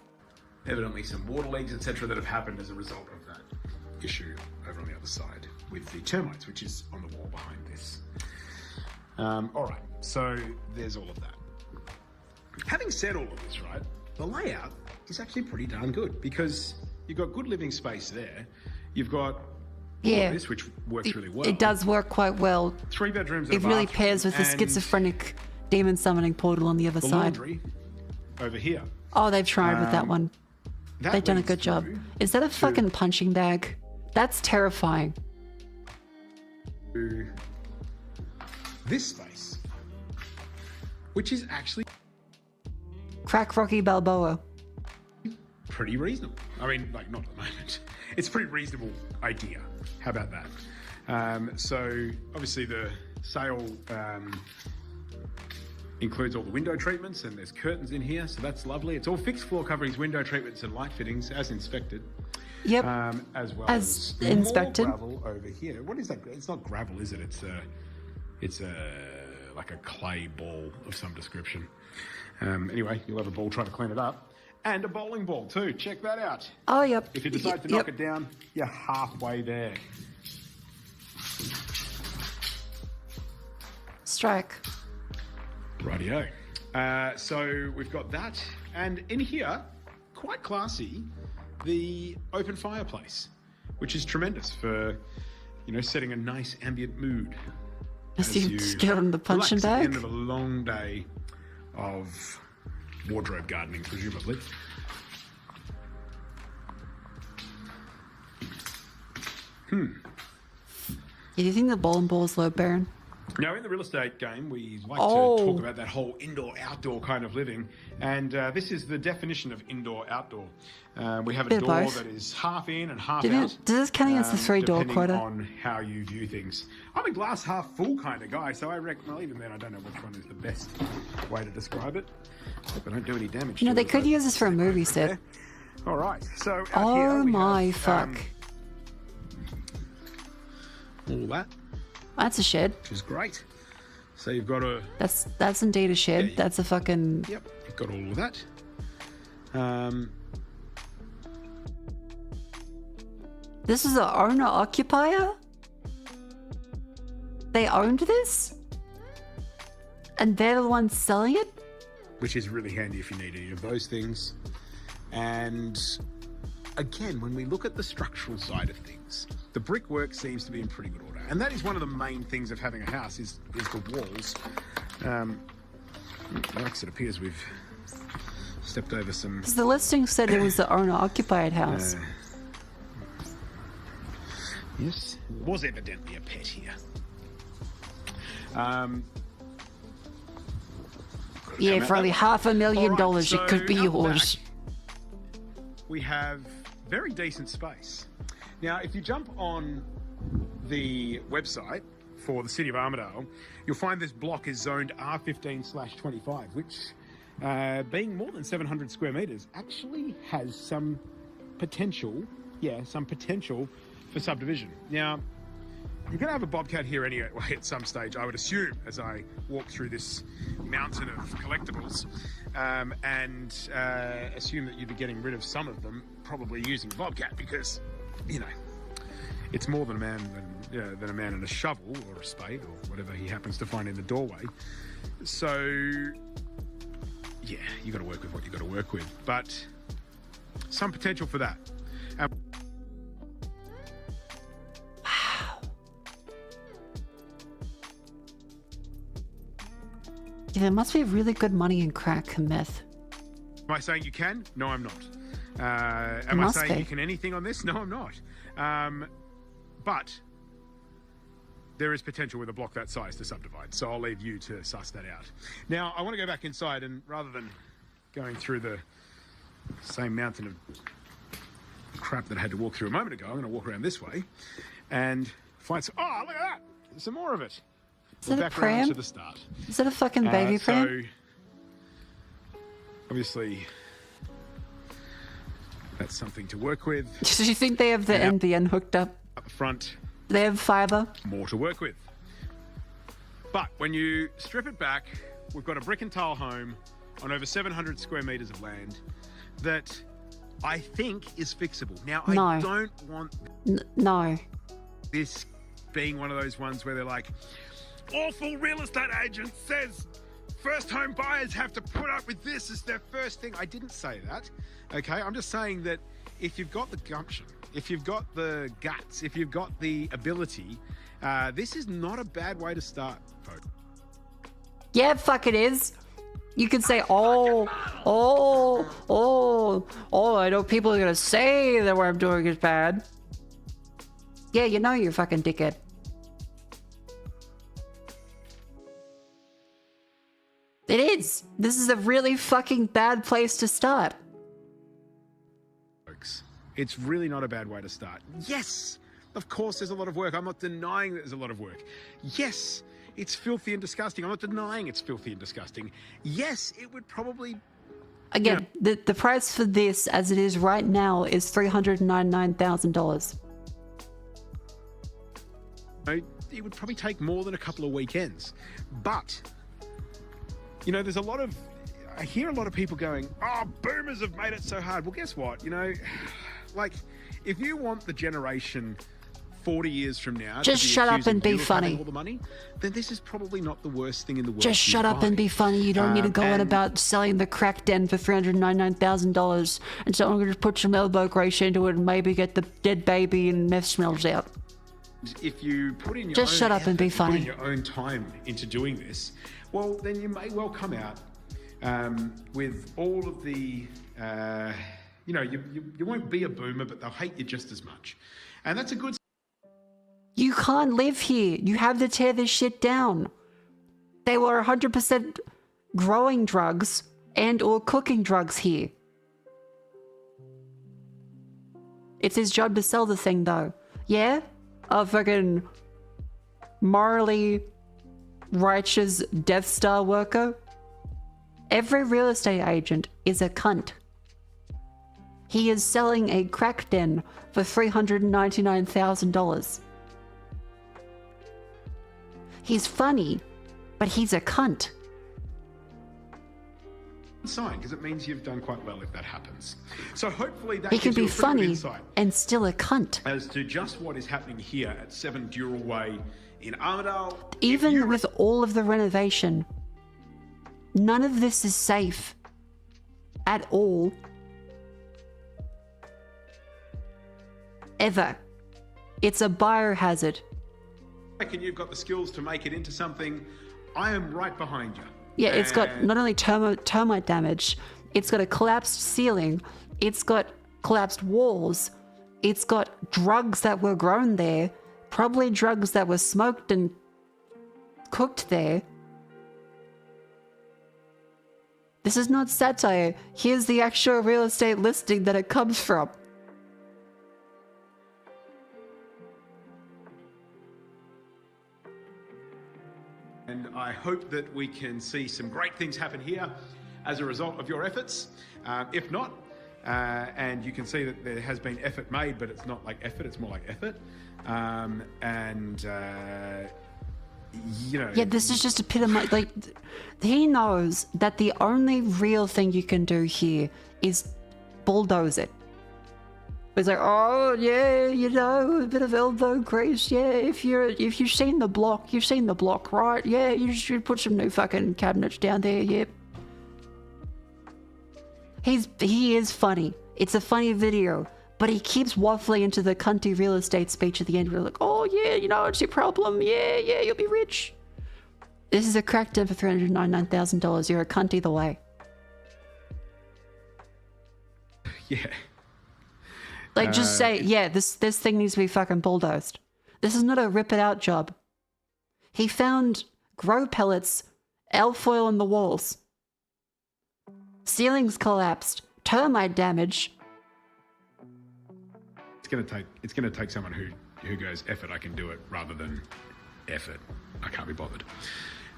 evidently some water leaks, etc., that have happened as a result of that issue over on the other side with the termites, which is on the wall behind this. All right, so there's all of that. Having said all of this, right, the layout is actually pretty darn good because you've got good living space there. You've got all of this, which works really well. It does work quite well. 3 bedrooms and It a really bathroom, pairs with the and schizophrenic demon summoning portal on the other the side. laundry over here. Oh, they've tried with that one. That They've done a leads good job. through Is that a to- fucking punching bag? That's terrifying. to this space, which is actually Crack Rocky Balboa. pretty reasonable. I mean, like, not at the moment. It's a pretty reasonable idea. How about that? So obviously the sale includes all the window treatments, and there's curtains in here, so that's lovely. It's all fixed floor coverings, window treatments, and light fittings as inspected. Yep. As well As as inspected. more gravel over here. What is that? It's not gravel, is it? It's like a clay ball of some description. Anyway, you'll have a ball trying to clean it up. And a bowling ball too. Check that out. Oh, yep. If you decide to knock it down, you're halfway there. Strike. Rightio. So we've got that. And in here, quite classy, the open fireplace, which is tremendous for, setting a nice ambient mood. As you get on the punching relax at the bag. end of a long day of wardrobe gardening, presumably. Do you think the bowling ball is load bearing? Now, in the real estate game, we like Oh. to talk about that whole indoor-outdoor kind of living, and this is the definition of indoor-outdoor. We have a Bit of door both. that is half in and half Does out. this count against the 3-door depending quota? on how you view things. I'm a glass half full kind of guy, so I reckon, well, even then, I don't know which one is the best way to describe it. Hope I don't do any damage You know, to they it, could but- use this for a movie set. All right, so out Oh here we my have, fuck. all that, That's a shed. which is great. So you've got a... That's indeed a shed. Yeah. That's a fucking... Yep, you've got all of that. This is an owner-occupier? They owned this? And they're the ones selling it? Which is really handy if you need any of those things. And again, when we look at the structural side of things, the brickwork seems to be in pretty good order. And that is one of the main things of having a house is the walls. Alex, it appears we've stepped over some... Because the listing said it was the owner-occupied house. Yes, there was evidently a pet here. Yeah, for only $500,000 Alright, it could be so out the yours. back, we have very decent space. Now, if you jump on the website for the City of Armidale, you'll find this block is zoned R15/25, which, being more than 700 square meters, actually has some potential, for subdivision. Now, you're going to have a bobcat here anyway at some stage, I would assume, as I walk through this mountain of collectibles, and assume that you'd be getting rid of some of them, probably using a bobcat, because, you know, it's more than a man than a man and a shovel or a spade or whatever he happens to find in the doorway. So, yeah, you got to work with what you got to work with, but some potential for that. Yeah, there must be really good money in crack and meth. Am I saying you can? No, I'm not. Am I must saying be. you can anything on this? No, I'm not. But there is potential with a block that size to subdivide, so I'll leave you to suss that out. Now, I want to go back inside, and rather than going through the same mountain of crap that I had to walk through a moment ago, I'm going to walk around this way and find some... Oh, look at that! Some more of it. Is that a Back around pram? to the start. Is that a fucking baby pram? So, obviously, that's something to work with. Do you think they have the Yeah. NBN hooked up? Up front, They have fiber? more to work with. But when you strip it back, we've got a brick and tile home on over 700 square meters of land that I think is fixable. Now, I No. don't want No. this being one of those ones where they're like, awful real estate agent says first home buyers have to put up with this as their first thing. I didn't say that, okay? I'm just saying that if you've got the gumption, if you've got the guts, if you've got the ability, this is not a bad way to start, folks. Yeah, fuck it is. You could say, I know people are gonna say that what I'm doing is bad. Yeah, you know you're a fucking dickhead. It is. This is a really fucking bad place to start. It's really not a bad way to start. Yes, of course there's a lot of work. I'm not denying that there's a lot of work. Yes, it's filthy and disgusting. I'm not denying it's filthy and disgusting. Yes, it would probably... Again, the price for this, as it is right now, is $399,000. It would probably take more than a couple of weekends. But, you know, there's a lot of... I hear a lot of people going, oh, boomers have made it so hard. Well, guess what? You know, like, if you want the generation 40 years from now Just to be shut up accusing and be you of having funny. all the money, then this is probably not the worst thing in the world. Just to shut up buy. and be funny. You don't need to go on and- about selling the crack den for $399,000 and so I'm going to put some elbow grease into it and maybe get the dead baby and meth smells out. If you put in your Just own shut up and be effort, funny. put in your own time into doing this, well, then you may well come out with all of the, you know, you won't be a boomer, but they'll hate you just as much. And that's a good... You You can't live here. You have to tear this shit down. They were 100% growing drugs and or cooking drugs here. It's his job to sell the thing though. Yeah? A fucking morally righteous Death Star worker? Every real estate agent is a cunt. He is selling a crack den for $399,000. He's funny, but he's a cunt. Sign, because it means you've done quite well if that happens. So hopefully that He can gives you be a pretty good funny insight and still a cunt. as to just what is happening here at 7 Dural Way in Armidale. Even with all of the renovation, none of this is safe at all. Ever. It's a biohazard. And you've got the skills to make it into something, I am right behind you. Yeah, it's got And not only termite damage, it's got a collapsed ceiling, it's got collapsed walls, it's got drugs that were grown there, probably drugs that were smoked and cooked there. This is not satire. Here's the actual real estate listing that it comes from. And I hope that we can see some great things happen here as a result of your efforts. If not, and you can see that there has been effort made, but it's not like effort, it's more like effort. You know. Yeah, this is just a pit of my, like, he knows that the only real thing you can do here is bulldoze it. It's like, oh yeah, you know, a bit of elbow grease, yeah, if you've seen the block, you've seen the block, right? Yeah, you should put some new fucking cabinets down there, yep. He is funny. It's a funny video, but he keeps waffling into the cunty real estate speech at the end. We're like, oh yeah, you know, it's your problem, yeah, you'll be rich. This is a crack den for $399,000. You're a cunt either way. Yeah. Like, just say, yeah, this thing needs to be fucking bulldozed. This is not a rip it out job. He found grow pellets, alfoil in the walls. Ceilings collapsed. Termite damage. It's gonna take someone who goes, effort, I can do it, rather than effort, I can't be bothered.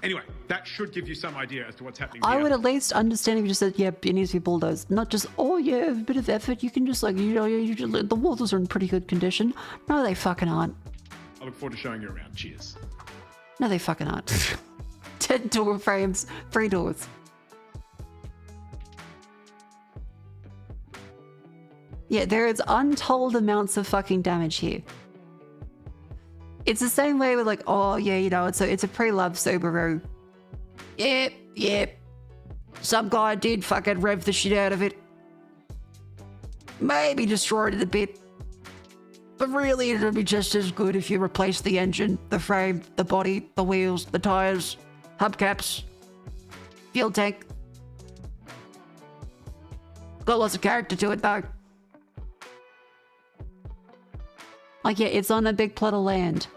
Anyway, that should give you some idea as to what's happening I here. would at least understand if you just said, yeah, it needs to be bulldozed. Not just, oh yeah, a bit of effort. You can just like, you know, the walls are in pretty good condition. No, they fucking aren't. I look forward to showing you around. Cheers. No, they fucking aren't. 10 door frames, 3 doors. Yeah, there is untold amounts of fucking damage here. It's the same way with like, oh yeah, you know, it's a pre-loved Subaru. Yep. Some guy did fucking rev the shit out of it. Maybe destroyed it a bit. But really, it would be just as good if you replaced the engine, the frame, the body, the wheels, the tires, hubcaps, fuel tank. Got lots of character to it though. Like, yeah, it's on a big plot of land.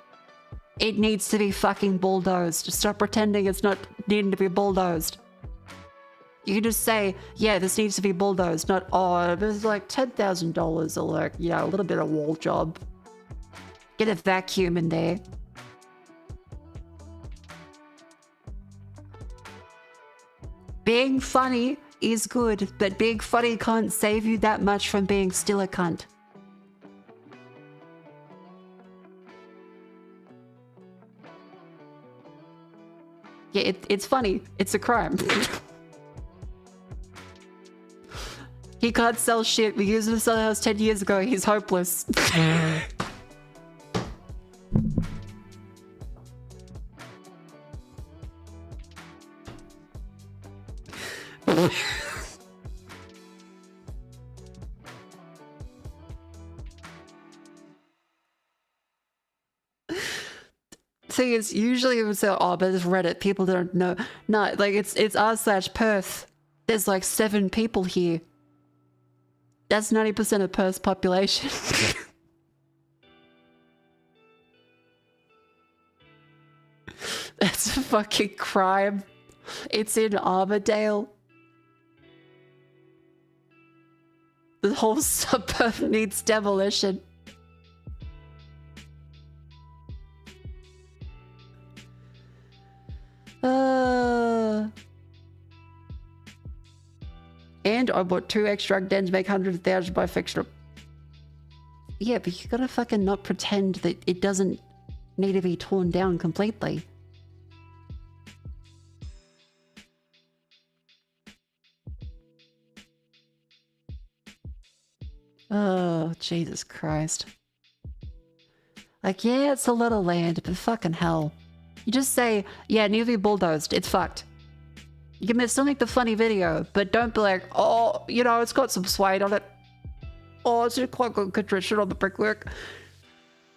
It needs to be fucking bulldozed. Stop pretending it's not needing to be bulldozed. You can just say, yeah, this needs to be bulldozed, not, oh, there's like $10,000 or like, yeah, a little bit of wall job. Get a vacuum in there. Being funny is good, but being funny can't save you that much from being still a cunt. Yeah, it's funny. It's a crime. He can't sell shit. We used him to sell a house 10 years ago. He's hopeless. Thing is, usually it would say, oh, but it's Reddit, people don't know. No, like it's r/Perth. There's like 7 people here. That's 90% of Perth's population. It's a fucking crime. It's in Armadale. The whole suburb needs demolition. And I bought 2 extra dens to make 100,000 by fixing them. Yeah, but you gotta fucking not pretend that it doesn't need to be torn down completely. Oh, Jesus Christ. Like, yeah, it's a lot of land, but fucking hell. You just say, yeah, it needs to be bulldozed. It's fucked. You can still make the funny video, but don't be like, oh, you know, it's got some suede on it. Oh, it's just quite good contrition on the brickwork.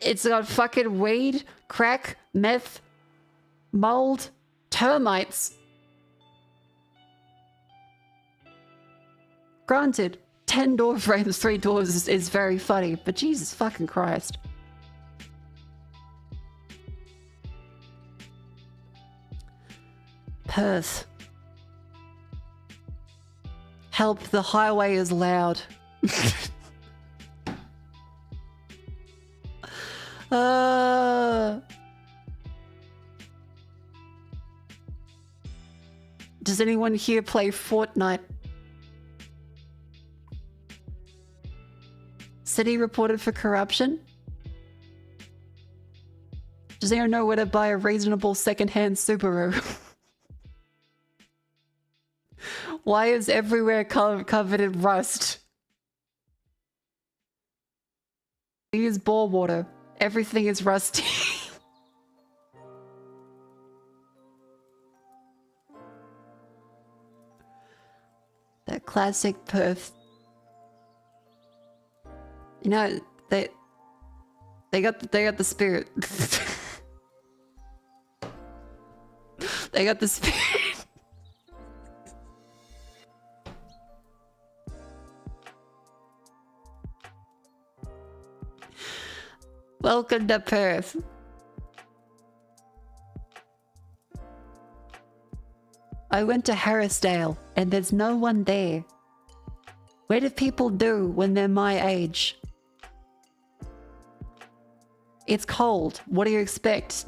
It's got fucking weed, crack, meth, mold, termites. Granted, 10 door frames, 3 doors is very funny, but Jesus fucking Christ. Perth. Help, the highway is loud. Does anyone here play Fortnite? City reported for corruption? Does anyone know where to buy a reasonable secondhand Subaru? Why is everywhere covered in rust? We use bore water. Everything is rusty. That classic Perth. You know, they got the spirit. They got the spirit. Welcome to Perth. I went to Harrisdale and there's no one there. Where do people do when they're my age? It's cold. What do you expect?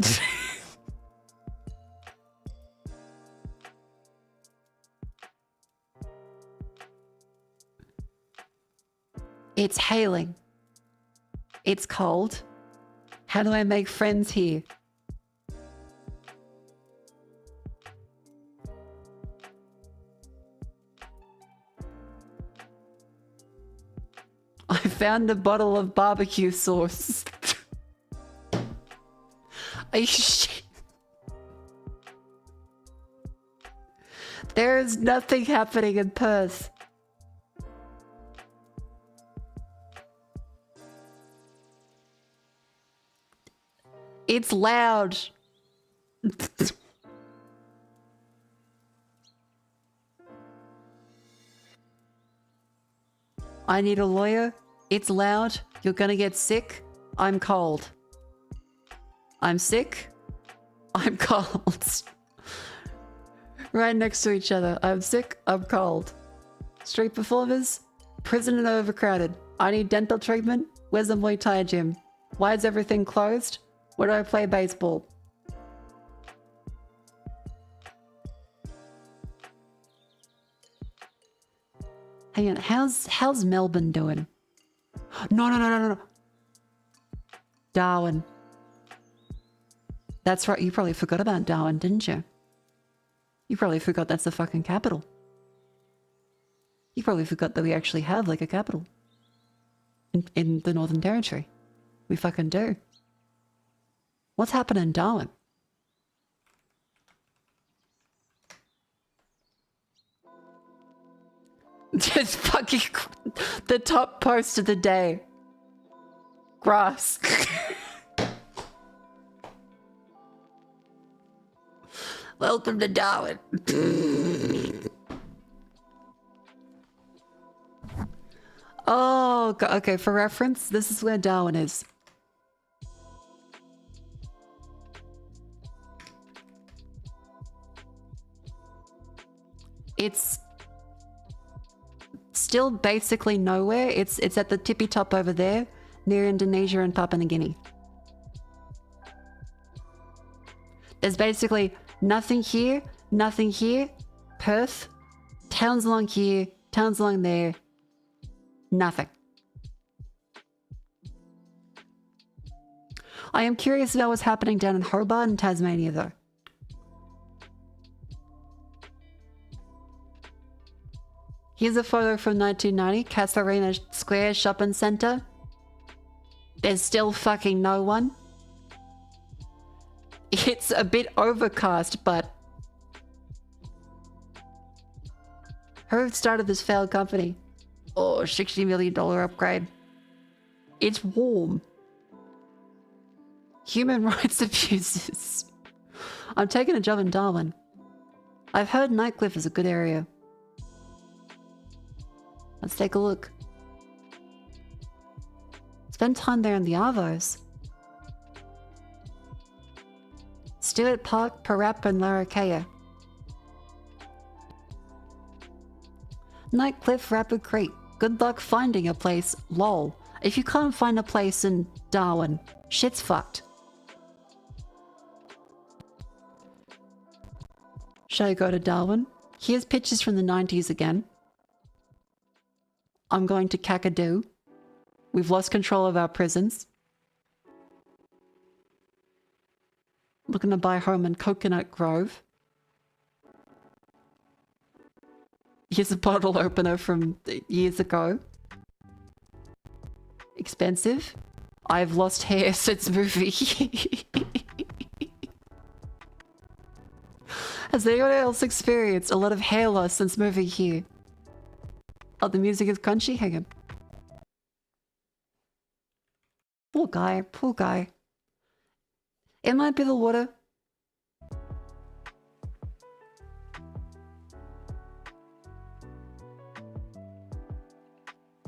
It's hailing. It's cold. How do I make friends here? I found a bottle of barbecue sauce. Are you shit? There is nothing happening in Perth. It's loud. I need a lawyer. It's loud. You're gonna get sick. I'm cold. I'm sick. I'm cold. Right next to each other. I'm sick. I'm cold. Street performers. Prison and overcrowded. I need dental treatment. Where's the Muay Thai gym? Why is everything closed? Where do I play baseball? Hang on, how's Melbourne doing? No. Darwin. That's right, you probably forgot about Darwin, didn't you? You probably forgot that's the fucking capital. You probably forgot that we actually have like a capital. In the Northern Territory. We fucking do. What's happening in Darwin? Just fucking the top post of the day. Grass. Welcome to Darwin. Oh, okay, for reference, this is where Darwin is. It's still basically nowhere. It's at the tippy top over there, near Indonesia and Papua New Guinea. There's basically nothing here, Perth, towns along here, towns along there, nothing. I am curious about what's happening down in Hobart in Tasmania though. Here's a photo from 1990, Casuarina Square Shopping Centre. There's still fucking no one. It's a bit overcast, but who started this failed company? Oh, $60 million upgrade. It's warm. Human rights abuses. I'm taking a job in Darwin. I've heard Nightcliff is a good area. Let's take a look. Spend time there in the Arvos. Stewart Park, Parap and Larrakia. Nightcliff, Rapid Creek. Good luck finding a place, lol. If you can't find a place in Darwin, shit's fucked. Should I go to Darwin? Here's pictures from the 90s again. I'm going to Kakadu. We've lost control of our prisons. Looking to buy a home in Coconut Grove. Here's a bottle opener from years ago. Expensive. I've lost hair since movie. Has anyone else experienced a lot of hair loss since moving here? Oh, the music is crunchy? Hang on. Poor guy, poor guy. It might be the water.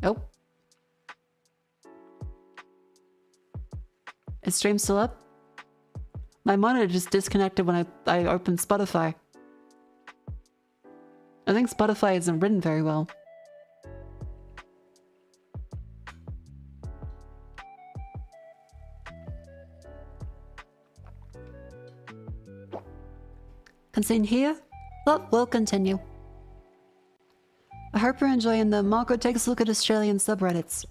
Nope. Is stream still up? My monitor just disconnected when I opened Spotify. I think Spotify isn't written very well. Continue here? Well, we'll continue. I hope you're enjoying the Mako takes a look at Australian subreddits.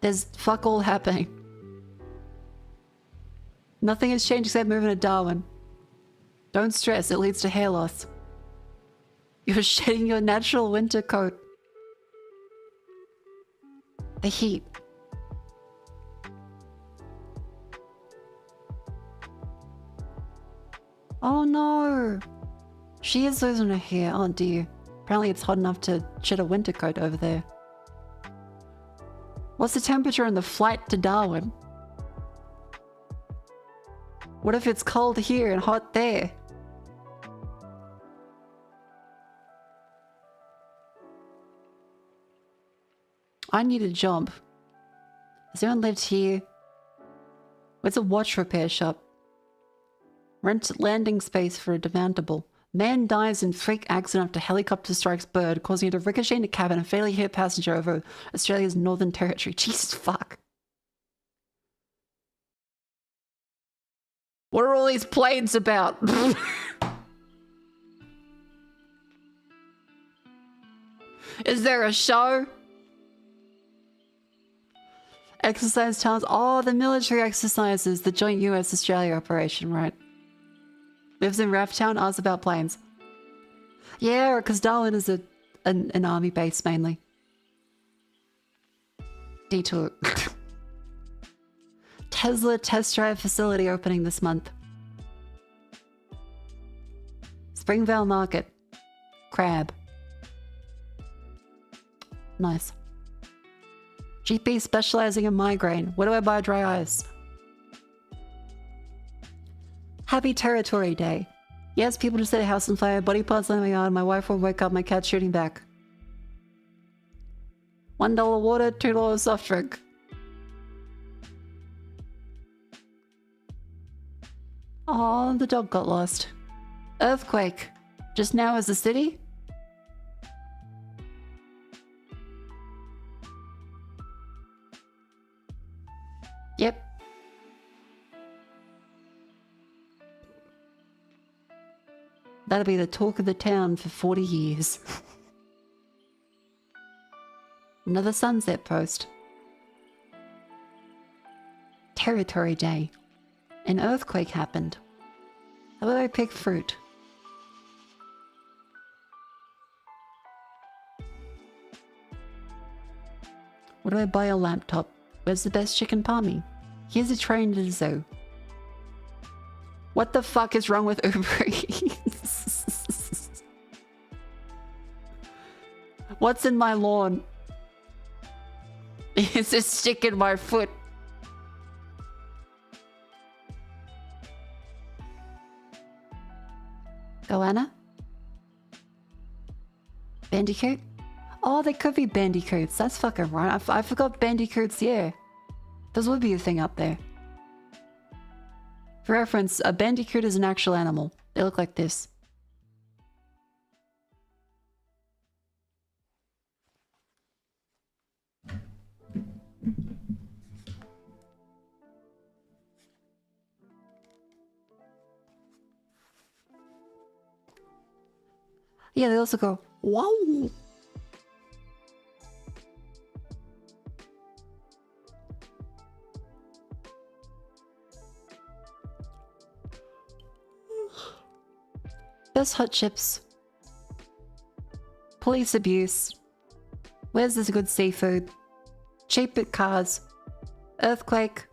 There's fuck all happening. Nothing has changed except moving to Darwin. Don't stress, it leads to hair loss. You're shedding your natural winter coat. The heat. Oh no! She is losing her hair, oh dear. Apparently it's hot enough to shed a winter coat over there. What's the temperature on the flight to Darwin? What if it's cold here and hot there? I need a job. Has anyone lived here? Where's a watch repair shop? Rent landing space for a demountable. Man dies in freak accident after helicopter strikes bird, causing it to ricochet into cabin and fatally hit passenger over Australia's Northern Territory. Jesus fuck. What are all these planes about? Is there a show? Exercise towns. Oh, the military exercises. The joint US-Australia operation, right? Lives in Rafftown, asks about planes. Yeah, because Darwin is an army base mainly. Detour. Tesla test drive facility opening this month. Springvale Market. Crab. Nice. GP specializing in migraine. Where do I buy dry ice? Happy Territory Day. Yes, people just set a house on fire, body parts on my yard, my wife won't wake up, my cat's shooting back. $1 water, $2 soft drink. Oh, the dog got lost. Earthquake. Just now as a city? Yep. That'll be the talk of the town for 40 years. Another sunset post. Territory Day. An earthquake happened. How about I pick fruit? What do I buy a laptop? Where's the best chicken palmy? Here's a train to the zoo. What the fuck is wrong with Uber Eats? What's in my lawn? Is this stick in my foot? Goanna? Bandicoot? Oh, they could be bandicoots. That's fucking right. I forgot bandicoots, yeah. Those would be a thing up there. For reference, a bandicoot is an actual animal. They look like this. Yeah, they also go, wow. Best hot chips. Police abuse. Where's this good seafood? Cheap at cars. Earthquake.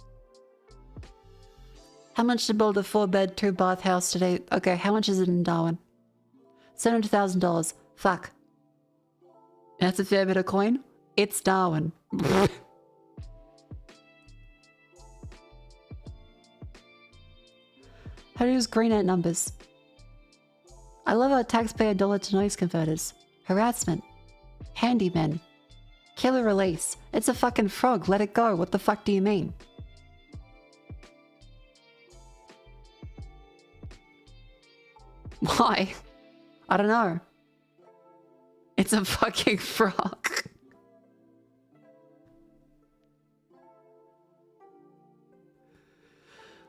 How much to build a 4-bed, 2-bath house today? Okay, how much is it in Darwin? $700,000. Fuck. That's a fair bit of coin. It's Darwin. How to use green ant numbers? I love our taxpayer dollar to noise converters. Harassment. Handyman. Killer release. It's a fucking frog. Let it go. What the fuck do you mean? Why? I don't know. It's a fucking frog.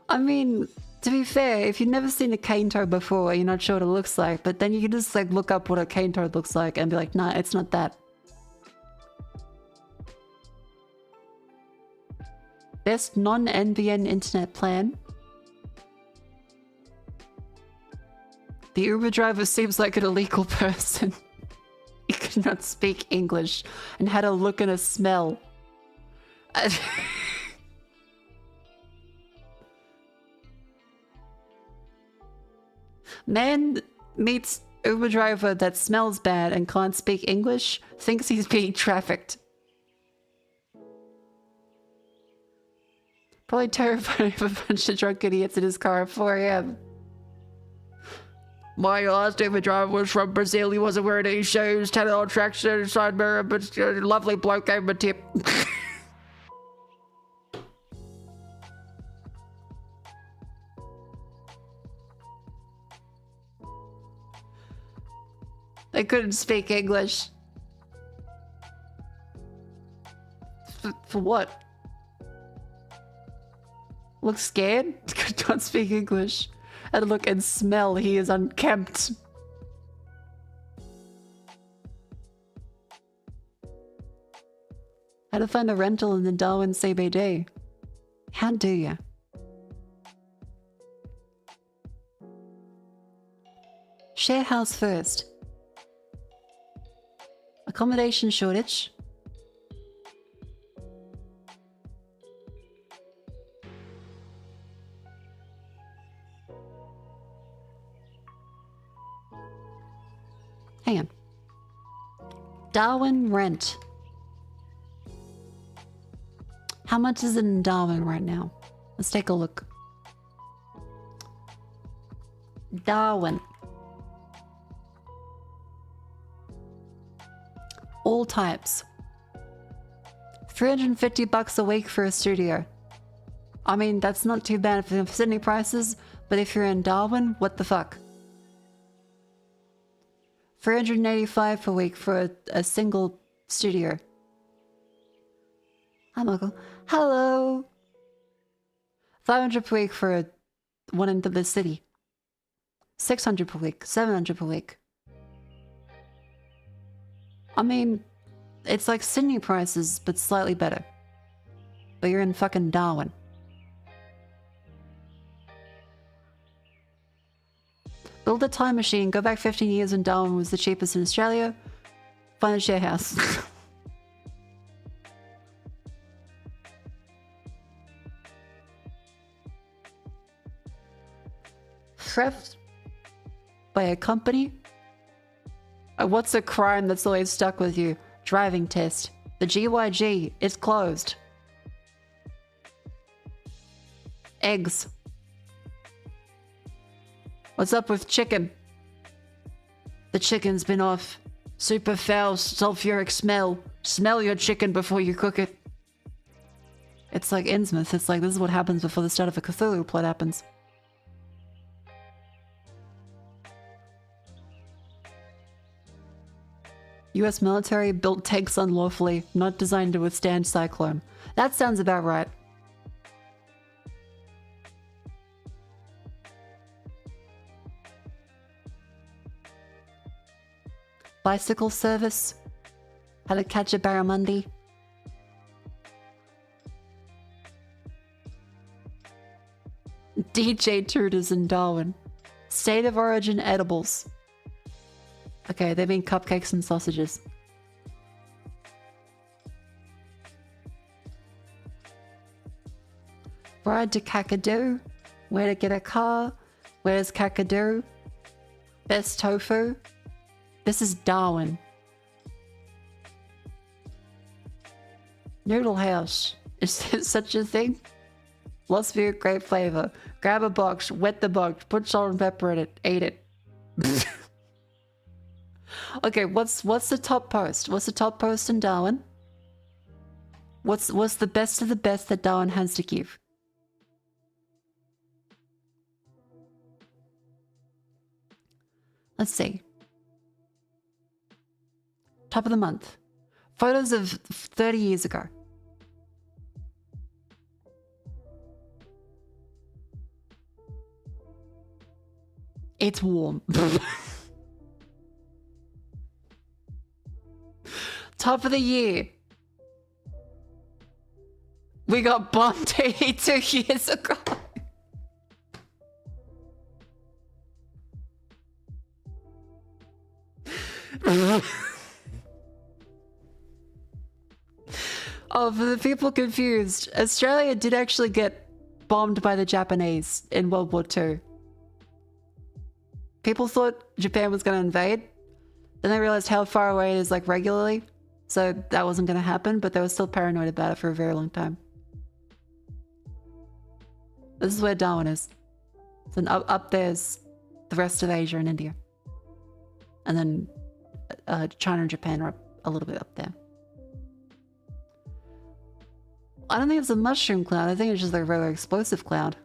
I mean, to be fair, if you've never seen a cane toad before, you're not sure what it looks like, but then you can just like look up what a cane toad looks like and be like, nah, it's not that. Best non-NBN internet plan. The Uber driver seems like an illegal person. He could not speak English and had a look and a smell. Man meets Uber driver that smells bad and can't speak English, thinks he's being trafficked. Probably terrified of a bunch of drunk idiots in his car at 4 a.m. My last Uber driver was from Brazil. He wasn't wearing any shoes, had all tracks in his side mirror, but a lovely bloke gave him a tip. They couldn't speak English. For what? Look scared? Don't speak English. And look and smell, he is unkempt. How to find a rental in the Darwin CBD? How do you? Share house first. Accommodation shortage. Hang on. Darwin rent. How much is it in Darwin right now? Let's take a look. Darwin. All types. $350 a week for a studio. I mean, that's not too bad for Sydney prices, but if you're in Darwin, what the fuck? $385 per week for a single studio. Hi, Mako. Hello. 500 per week for one in the city. 600 per week. 700 per week. I mean, it's like Sydney prices, but slightly better. But you're in fucking Darwin. Build a time machine, go back 15 years when Darwin was the cheapest in Australia. Find a share house. Theft by a company? What's a crime that's always stuck with you? Driving test. The GYG is closed. Eggs. What's up with chicken? The chicken's been off. Super foul, sulfuric smell. Smell your chicken before you cook it. It's like Innsmouth. It's like this is what happens before the start of a Cthulhu plot happens. US military built tanks unlawfully, not designed to withstand cyclone. That sounds about right. Bicycle service. How to catch a barramundi. DJ Tutors in Darwin. State of origin edibles. Okay, they mean cupcakes and sausages. Ride to Kakadu. Where to get a car. Where's Kakadu? Best tofu. This is Darwin. Noodle house. Is there such a thing? Lost view, great flavor. Grab a box, wet the box, put salt and pepper in it, eat it. Okay, what's the top post? What's the top post in Darwin? What's the best of the best that Darwin has to give? Let's see. Top of the month. Photos of 30 years ago. It's warm. Top of the year. We got bombed 82 years ago. Oh, for the people confused, Australia did actually get bombed by the Japanese in World War II. People thought Japan was going to invade. Then they realized how far away it is, like, regularly. So that wasn't going to happen, but they were still paranoid about it for a very long time. This is where Darwin is. So up there's the rest of Asia and India. And then China and Japan are a little bit up there. I don't think it's a mushroom cloud. I think it's just like a regular explosive cloud.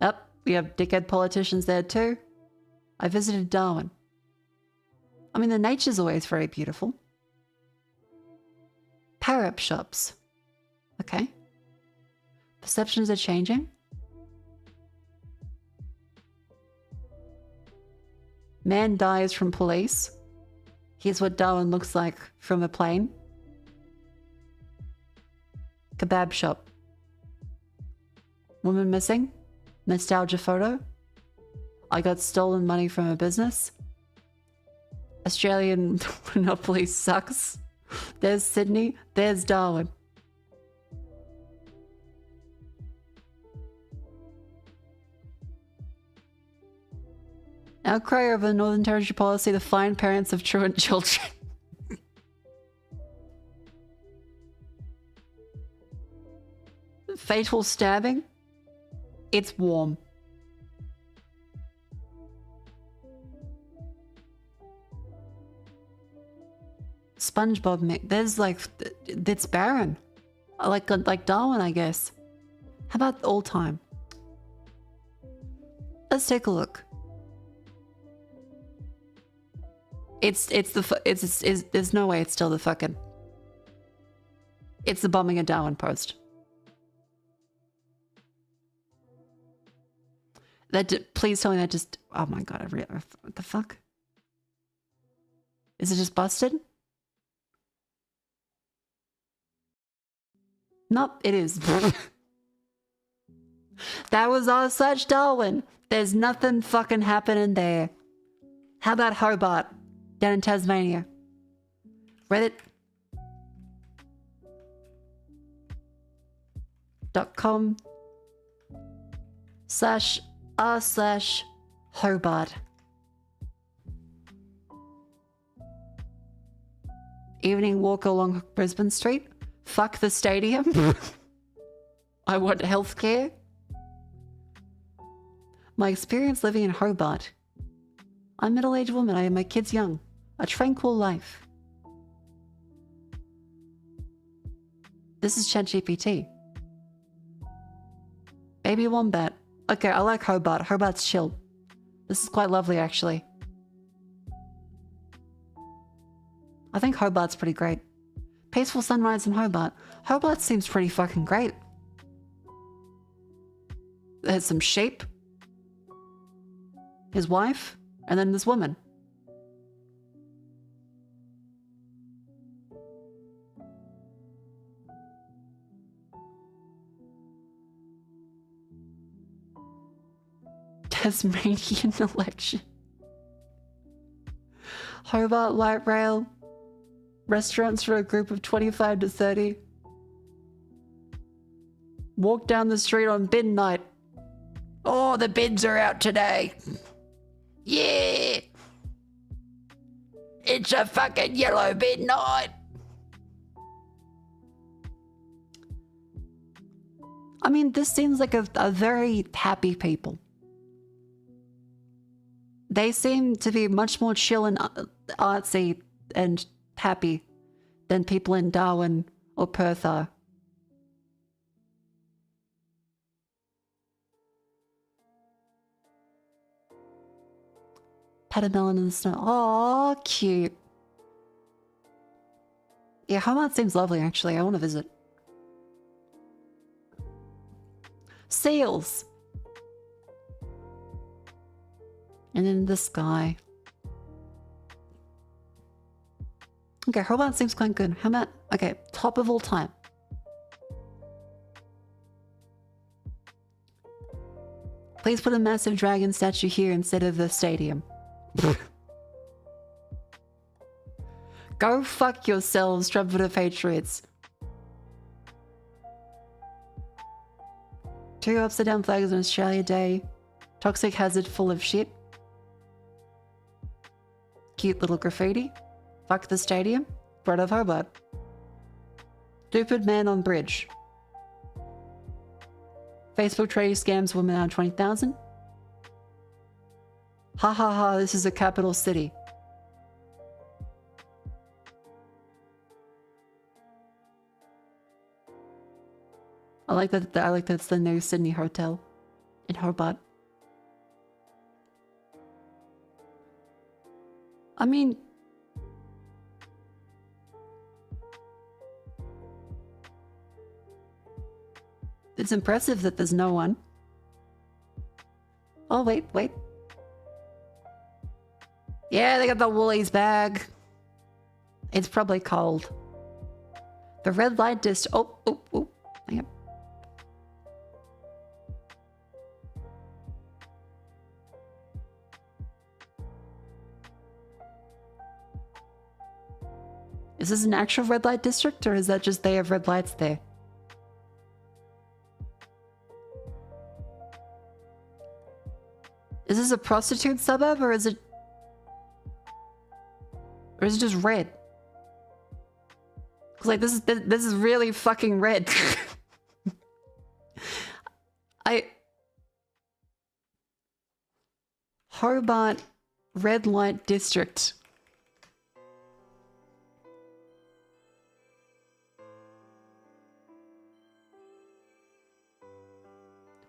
Yep, we have dickhead politicians there too. I visited Darwin. I mean, the nature's always very beautiful. Power-up shops. Okay. Perceptions are changing. Man dies from police. Here's what Darwin looks like from a plane. Kebab shop. Woman missing. Nostalgia photo. I got stolen money from a business. Australian monopoly sucks. There's Sydney. There's Darwin. Outcry over the Northern Territory policy to fine parents of truant children. Fatal stabbing. It's warm. SpongeBob mix. There's like, it's barren. Like Darwin, I guess. How about all time? Let's take a look. There's no way it's still the fucking... It's the bombing of Darwin post. Please tell me that just... Oh my god, what the fuck? Is it just busted? Nope, it is. That was our search, Darwin. There's nothing fucking happening there. How about Hobart? Down in Tasmania. Reddit.com/r/Hobart. Evening walk along Brisbane Street. Fuck the stadium. I want healthcare. My experience living in Hobart. I'm a middle-aged woman. I have my kids young. A tranquil life. This is ChatGPT. Baby wombat. Okay, I like Hobart. Hobart's chill. This is quite lovely, actually. I think Hobart's pretty great. Peaceful sunrise in Hobart. Hobart seems pretty fucking great. There's some sheep. His wife. And then this woman. Tasmanian election. Hobart light rail. Restaurants for a group of 25 to 30. Walk down the street on bin night. Oh, the bins are out today. Yeah. It's a fucking yellow bin night. I mean, this seems like a very happy people. They seem to be much more chill and artsy and happy than people in Darwin or Perth are. Petamelon in the snow. Oh, cute. Yeah, Hobart seems lovely, actually. I want to visit. Seals. And then the sky. Okay, Hobart seems quite good. How about... Okay, top of all time. Please put a massive dragon statue here instead of the stadium. Go fuck yourselves, Trumpeter Patriots. 2 upside down flags on Australia Day. Toxic hazard full of shit. Cute little graffiti. Fuck the stadium. Bread of Hobart. Stupid man on bridge. Facebook trading scams women out 20,000. Ha ha ha, this is a capital city. I like that it's the new Sydney hotel in Hobart. I mean, it's impressive that there's no one. Oh, wait. Yeah, they got the Woolies bag. It's probably cold. The red light district. Oh. Hang on. Is this an actual red light district, or is that just they have red lights there? Is this a prostitute suburb, or is it just red? Cause like this is really fucking red. Hobart red light district.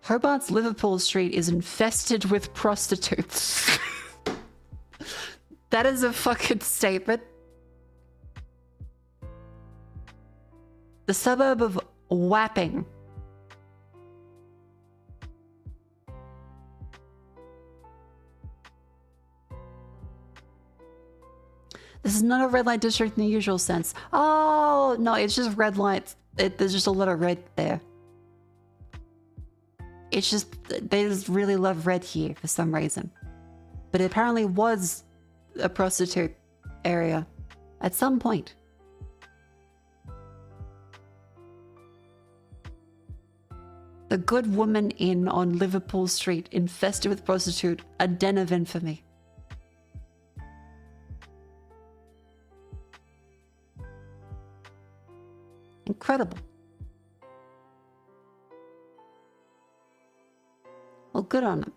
Hobart's Liverpool Street is infested with prostitutes. That is a fucking statement. The suburb of Wapping. This is not a red light district in the usual sense. Oh, no, it's just red lights. There's just a lot of red there. It's just, they just really love red here for some reason. But it apparently was a prostitute area at some point. The Good Woman Inn on Liverpool Street, infested with prostitute, a den of infamy. Incredible. Well, good on him.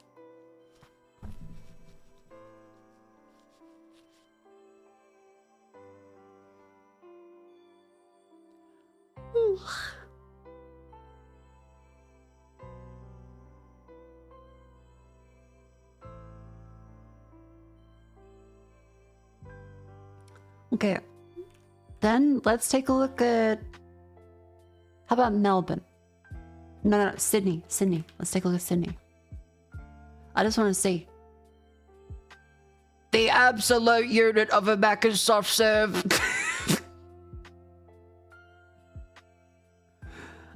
Okay, then let's take a look at, how about Melbourne? No, Sydney. Let's take a look at Sydney. I just want to see. The absolute unit of a Macca's soft serve.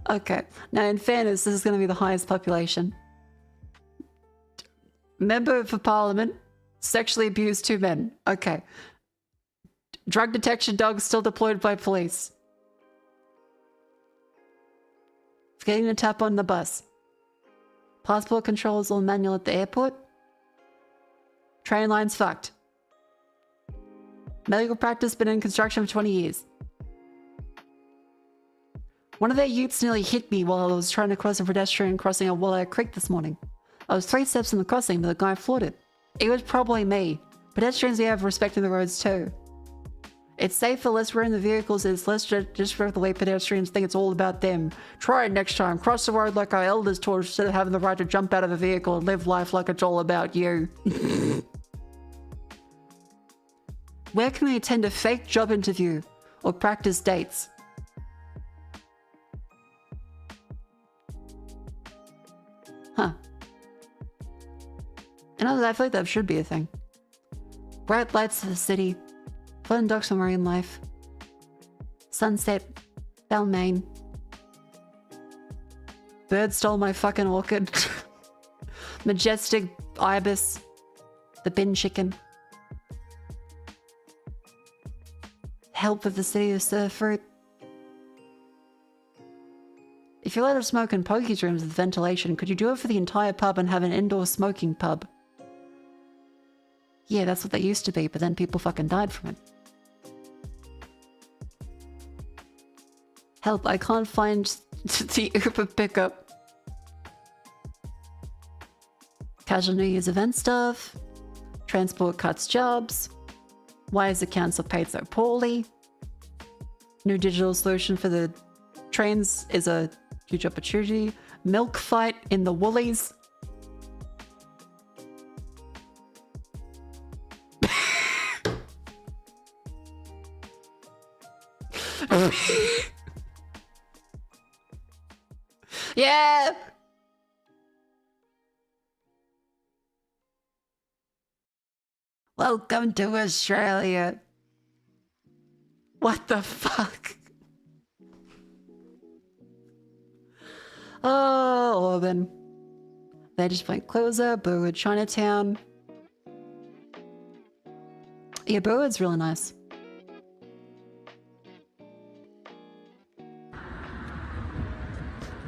Okay, now in fairness, this is going to be the highest population. Member for Parliament, sexually abused 2 men. Okay. Drug detection dogs still deployed by police. Forgetting to tap on the bus. Passport controls all manual at the airport. Train lines fucked. Medical practice been in construction for 20 years. One of their youths nearly hit me while I was trying to cross a pedestrian crossing a Walleye Creek this morning. I was 3 steps in the crossing, but the guy floored it. It was probably me. Pedestrians have respect in the roads too. It's safer, less wear in the vehicles, it's less disrespect the way pedestrians think it's all about them. Try it next time. Cross the road like our elders taught us instead of having the right to jump out of a vehicle and live life like it's all about you. Where can we attend a fake job interview or practice dates? Huh. And I feel like that should be a thing. Bright lights of the city. Floating docks for marine life. Sunset. Balmain. Bird stole my fucking orchid. Majestic ibis. The bin chicken. Help with the city of surf fruit. If you're allowed to smoke in pokies rooms with ventilation, could you do it for the entire pub and have an indoor smoking pub? Yeah, that's what they used to be, but then people fucking died from it. Help, I can't find the Uber pickup. Casual New Year's event stuff. Transport cuts jobs. Why is the council paid so poorly? New digital solution for the trains is a huge opportunity. Milk fight in the Woolies. Yeah. Welcome to Australia. What the fuck? Oh, Auburn. They just went closer. Burwood, Chinatown. Yeah, Burwood's really nice.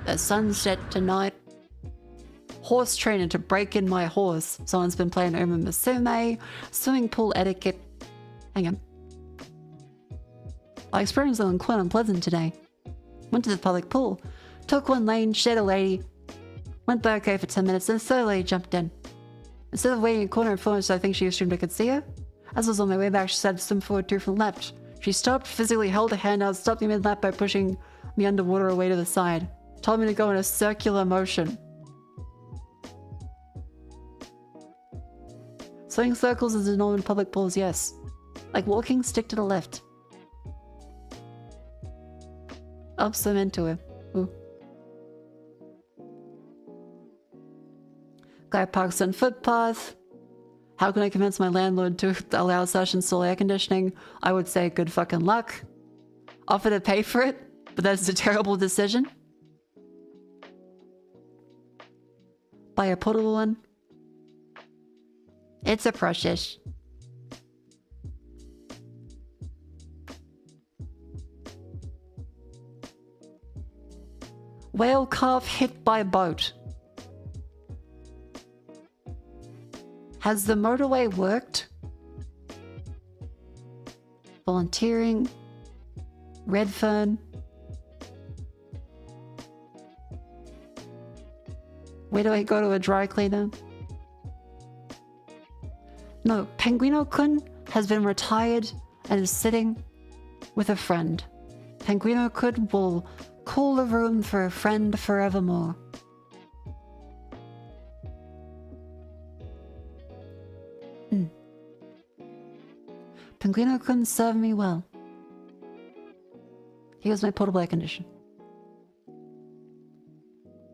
A sunset tonight. Horse trainer to break in my horse. Someone's been playing Uma Musume. Swimming pool etiquette. Hang on. I experienced something quite unpleasant today. Went to the public pool. Took one lane, shed a lady. Went by okay for 10 minutes, then slowly jumped in. Instead of waiting in a corner and phone so I think she assumed I could see her. As I was on my way back, she started to swim forward 2 from the left. She stopped, physically held her hand out, stopped me mid-lap by pushing me underwater away to the side. Told me to go in a circular motion. Swimming circles is a norm in public pools, yes. Like walking, stick to the left. Up, swim into it. Ooh. Guy parks on footpath. How can I convince my landlord to allow such install air conditioning? I would say good fucking luck. Offer to pay for it, but that's a terrible decision. Buy a portable one. It's a process. Whale calf hit by boat. Has the motorway worked? Volunteering. Redfern. Where do I go to a dry cleaner? No, Penguino-kun has been retired and is sitting with a friend. Penguino-kun will cool the room for a friend forevermore. Penguino-kun served me well. Here's my portable air condition.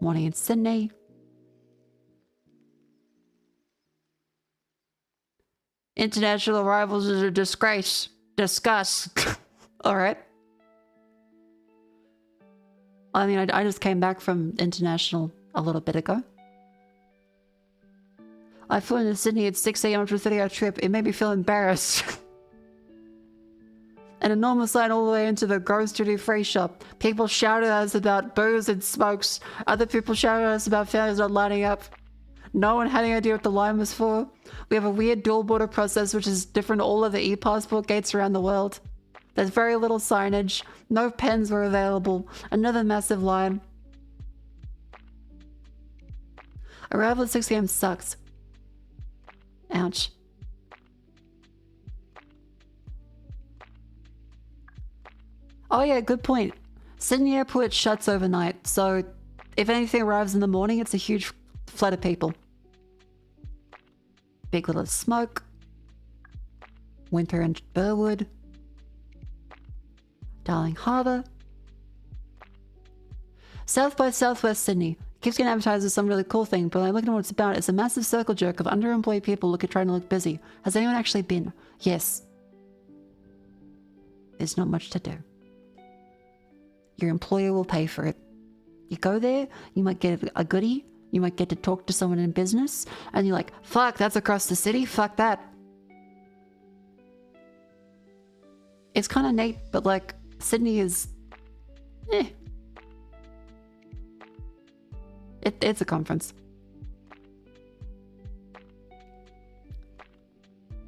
Morning in Sydney. International arrivals is a disgrace. Discuss. Alright. I mean, I just came back from international a little bit ago. I flew into Sydney at 6 a.m. after a 30-hour trip. It made me feel embarrassed. An enormous line all the way into the gross duty-free shop. People shouted at us about booze and smokes. Other people shouted at us about families not lining up. No one had any idea what the line was for. We have a weird dual border process which is different to all of the e-passport gates around the world. There's very little signage. No pens were available. Another massive line. Arrival at 6 a.m. sucks. Ouch. Oh yeah, good point. Sydney Airport shuts overnight, so if anything arrives in the morning, it's a huge flood of people. Big Little Smoke. Winter in Burwood. Darling Harbour. South by Southwest Sydney. Keeps getting advertised as some really cool thing, but when I look at what it's about, it's a massive circle jerk of underemployed people trying to look busy. Has anyone actually been? Yes. There's not much to do. Your employer will pay for it. You go there, you might get a goodie, you might get to talk to someone in business, and you're like, fuck, that's across the city, fuck that. It's kind of neat, but like, Sydney is... It's a conference.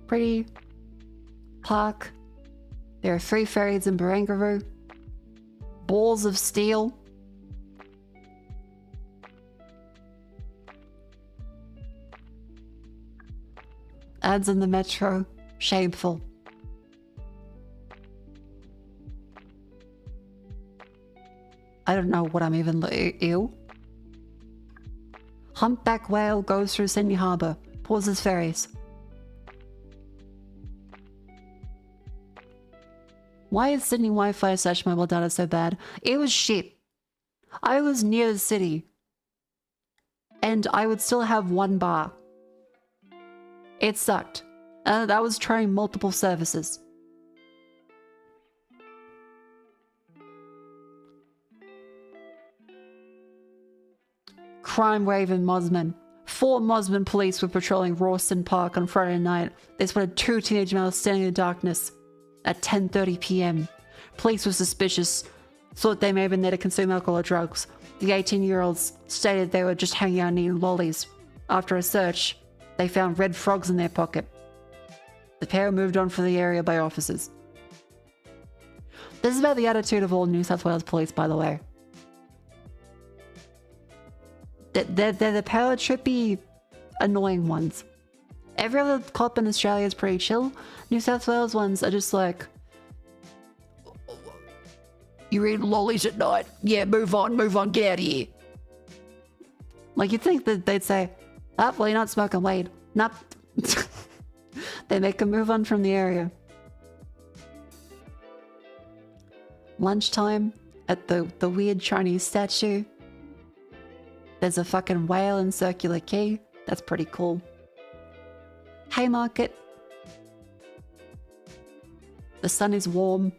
Pretty. Park. There are 3 ferries in Barangaroo. Balls of steel. Ads in the metro. Shameful. I don't know what I'm even... Ew. Humpback whale goes through Sydney Harbour. Pauses ferries. Why is Sydney Wi-Fi / mobile data so bad? It was shit. I was near the city. And I would still have 1 bar. It sucked. And I was trying multiple services. Crime wave in Mosman. 4 Mosman police were patrolling Rawson Park on Friday night. They spotted 2 teenage males standing in the darkness at 10:30 p.m. Police were suspicious, thought they may have been there to consume alcohol or drugs. The 18-year-olds stated they were just hanging out and eating lollies. After a search, they found red frogs in their pocket. The pair moved on from the area by officers. This is about the attitude of all New South Wales police, by the way. They're the power trippy, annoying ones. Every other cop in Australia is pretty chill. New South Wales ones are just like, you eat lollies at night? Yeah, move on, get out of here. Like, you'd think that they'd say, oh, well, you're not smoking weed. Nope. They make a move on from the area. Lunchtime at the weird Chinese statue. There's a fucking whale in Circular Quay. That's pretty cool. Haymarket. The sun is warm.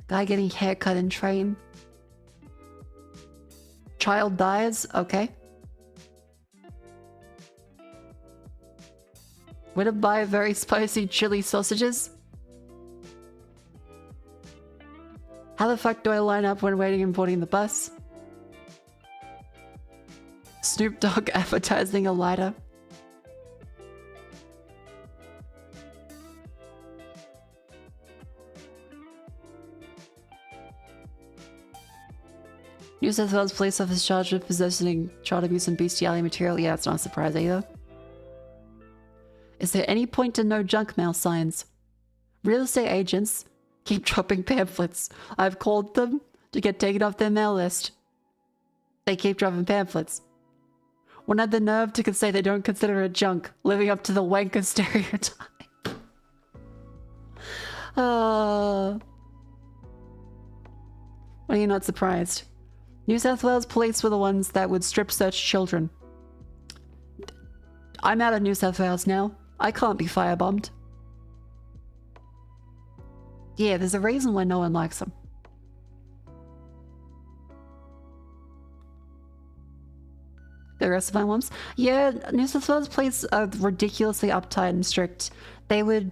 Guy getting haircut in train. Child dies. Okay. Would it buy very spicy chili sausages? How the fuck do I line up when waiting and boarding the bus? Snoop Dogg advertising a lighter. New South Wales police officer charged with possessing child abuse and bestiality material. Yeah, it's not a surprise either. Is there any point to no junk mail signs? Real estate agents keep dropping pamphlets. I've called them to get taken off their mail list. They keep dropping pamphlets. One had the nerve to say they don't consider it junk, living up to the wanker stereotype. Why are you not surprised? New South Wales police were the ones that would strip search children. I'm out of New South Wales now. I can't be firebombed. Yeah, there's a reason why no one likes them. The rest of my ones? Yeah, New South Wales police are ridiculously uptight and strict. They would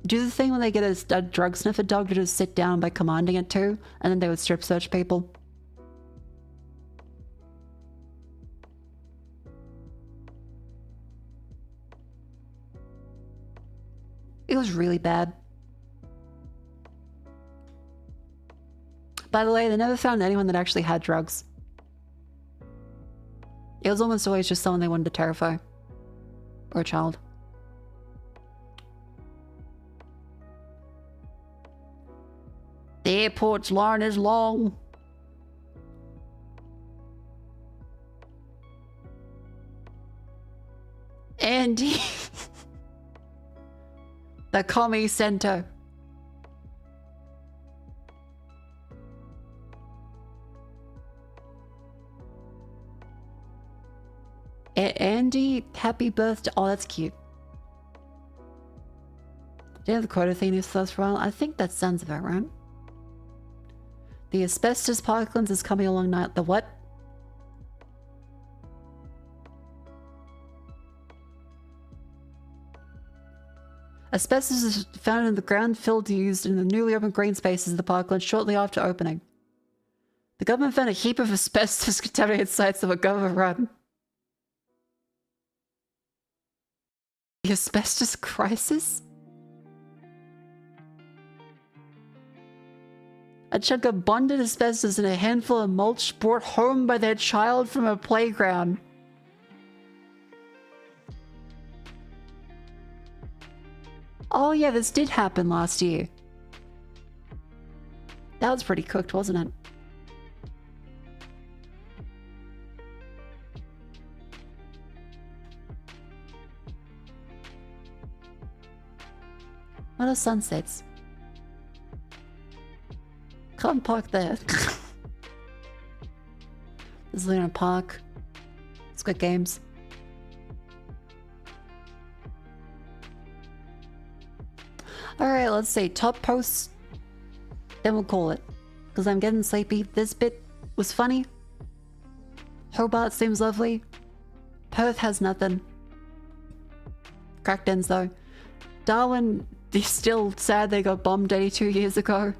do the thing when they get a drug sniffer dog to just sit down by commanding it to, and then they would strip search people. It was really bad. By the way, they never found anyone that actually had drugs. It was almost always just someone they wanted to terrify. Or a child. The airport's line is long. Andy. The commie center. Andy, happy birthday. Oh, that's cute. Do you have the quota thing this first for a while? I think that sounds about right. The asbestos parklands is coming along now. The what? Asbestos is found in the ground filled used in the newly opened green spaces of the parkland shortly after opening. The government found a heap of asbestos contaminated sites that were government run. The asbestos crisis? A chunk of bonded asbestos and a handful of mulch brought home by their child from a playground. Oh yeah, this did happen last year. That was pretty cooked, wasn't it? What are sunsets? Come park there. There's Luna Park. Squid Games. Alright, let's see. Top posts. Then we'll call it. Because I'm getting sleepy. This bit was funny. Hobart seems lovely. Perth has nothing. Cracked ends though. Darwin is still sad they got bombed 82 years ago.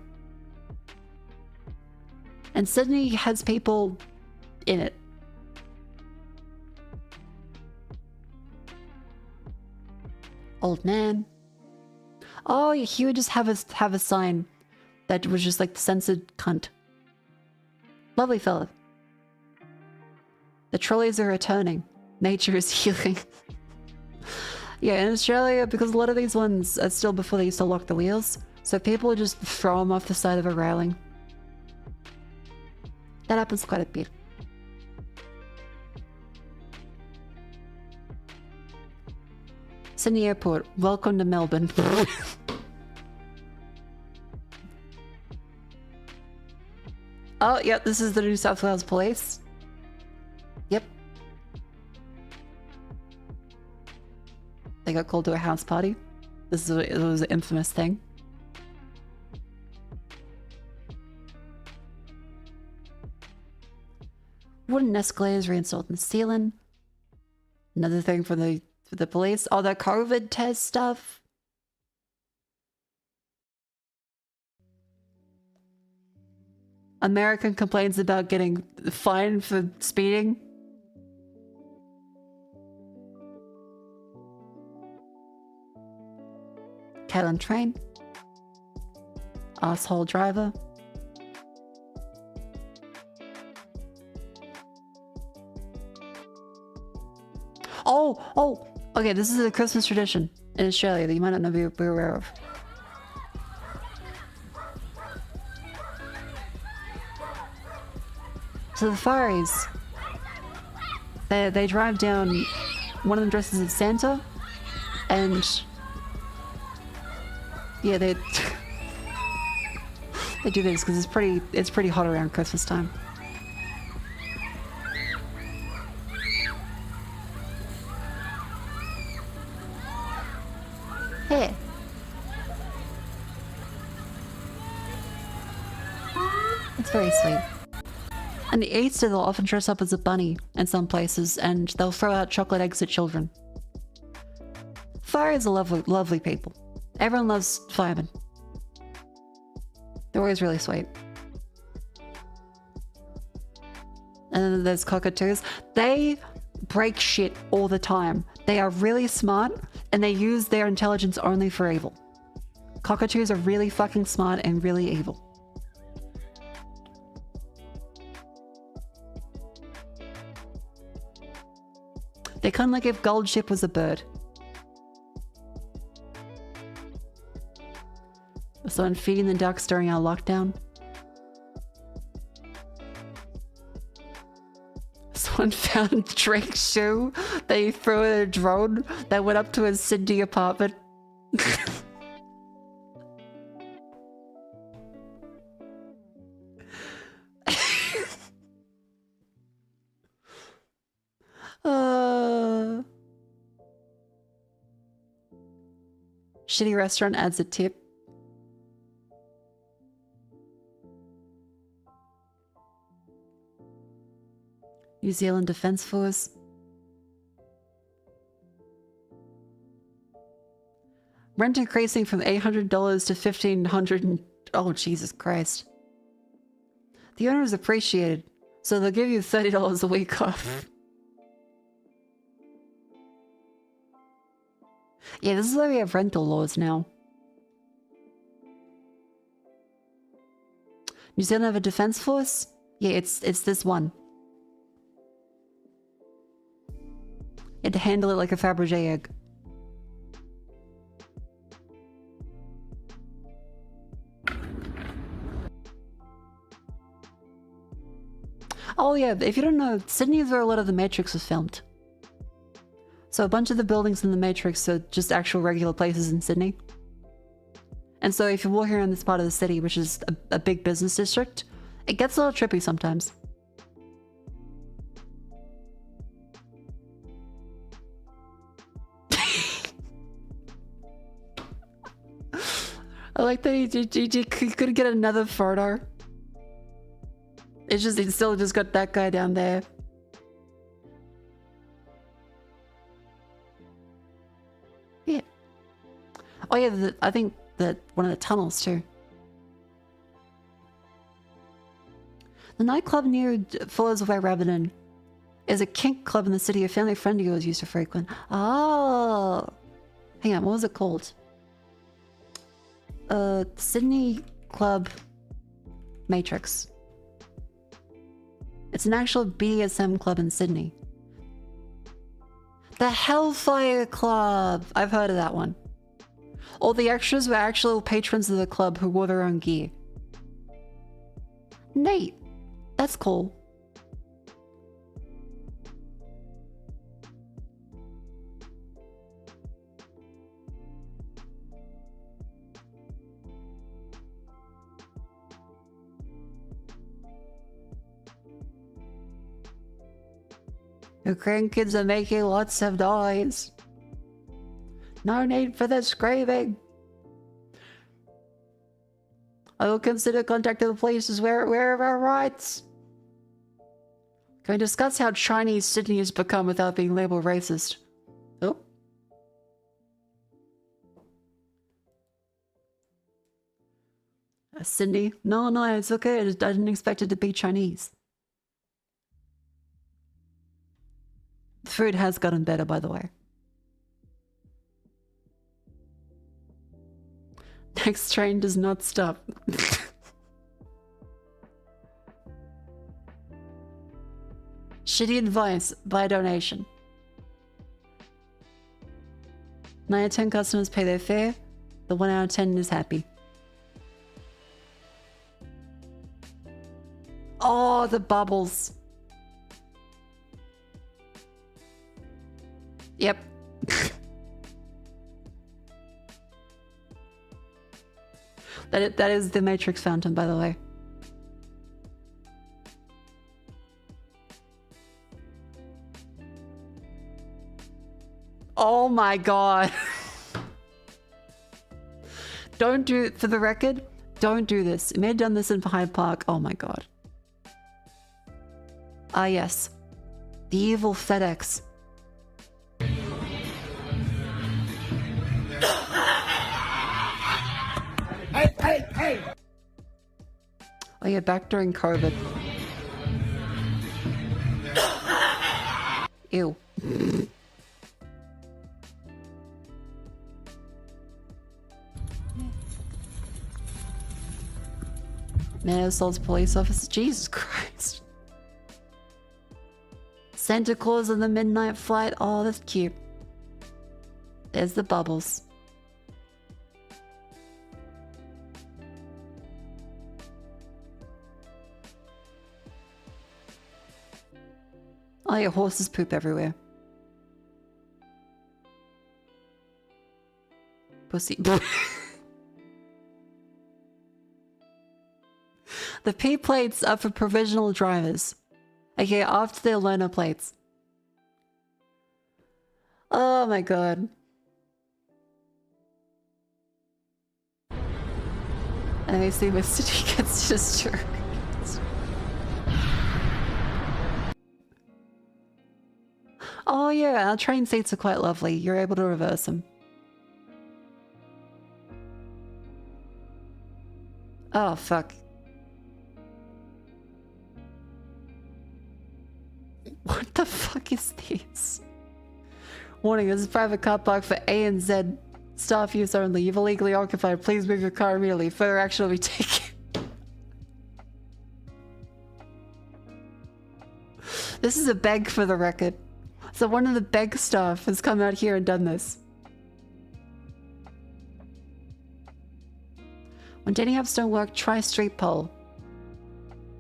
And Sydney has people in it. Old man. Oh, he would just have a sign that was just like the censored cunt. Lovely fella. The trolleys are returning. Nature is healing. Yeah, in Australia, because a lot of these ones are still before they used to lock the wheels, so people just throw them off the side of a railing. That happens quite a bit. Sydney Airport, welcome to Melbourne. Oh, yep, this is the New South Wales Police. Yep. They got called to a house party. It was an infamous thing. Wooden escalators reinstalled in the ceiling. Another thing for the police. Oh, the COVID test stuff. American complains about getting fined for speeding. Cat on train. Asshole driver. Oh, okay, this is a Christmas tradition in Australia that you might not be aware of. So the Fireys, they drive down, one of them dresses as Santa, and yeah, they they do this because it's pretty hot around Christmas time. Hey. It's very sweet. And the Easter, they'll often dress up as a bunny in some places, and they'll throw out chocolate eggs at children. Fireys are lovely, lovely people. Everyone loves firemen. They're always really sweet. And then there's cockatoos. They break shit all the time. They are really smart, and they use their intelligence only for evil. Cockatoos are really fucking smart and really evil. They're kind of like if Gold Ship was a bird. Someone feeding the ducks during our lockdown. Someone found Drake's shoe. They threw in a drone that went up to his Sydney apartment. Shitty restaurant adds a tip. New Zealand Defence Force. Rent increasing from $800 to $1,500 and... Oh, Jesus Christ. The owner is appreciated, so they'll give you $30 a week off. Yeah, this is why we have rental laws now. New Zealand have a defense force? Yeah, it's this one. You had to handle it like a Fabergé egg. Oh yeah, if you don't know, Sydney is where a lot of The Matrix was filmed. So a bunch of the buildings in The Matrix are just actual regular places in Sydney. And so if you're walking around this part of the city, which is a big business district, it gets a little trippy sometimes. I like that he could get another photo. It's just, he still just got that guy down there. Yeah. Oh yeah, I think that one of the tunnels too. The nightclub near Fuller's Way Rabbiton is a kink club in the city a family friend of yours used to frequent. Oh. Hang on, what was it called? Sydney Club Matrix. It's an actual BDSM club in Sydney. The Hellfire Club! I've heard of that one. All the extras were actual patrons of the club who wore their own gear. Neat. That's cool. Your grandkids are making lots of noise. No need for the screaming. I will consider contacting the police as where our rights. Can we discuss how Chinese Sydney has become without being labeled racist? Oh. Sydney? No, it's okay. I didn't expect it to be Chinese. The food has gotten better, by the way. Next train does not stop. Shitty advice, buy a donation. 9 out of 10 customers pay their fare. The 1 out of 10 is happy. Oh, the bubbles. Yep. That is the Matrix fountain, by the way. Oh my god. Don't do, for the record, don't do this. You may have done this in Hyde Park. Oh my god. Ah yes. The evil FedEx. Hey! Oh yeah, back during COVID. Ew. Man assaults police officer. Jesus Christ. Santa Claus on the midnight flight. Oh, that's cute. There's the bubbles. Oh yeah, horses poop everywhere. Pussy. The P plates are for provisional drivers. Okay, after their learner plates. Oh my god. And they see Mr. D gets destroyed. Oh yeah, our train seats are quite lovely. You're able to reverse them. Oh fuck. What the fuck is this? Warning, this is a private car park for A and Z staff use only. You've illegally occupied. Please move your car immediately. Further action will be taken. This is a beg for the record. So one of the beg staff has come out here and done this. When dating apps don't work, try street pole.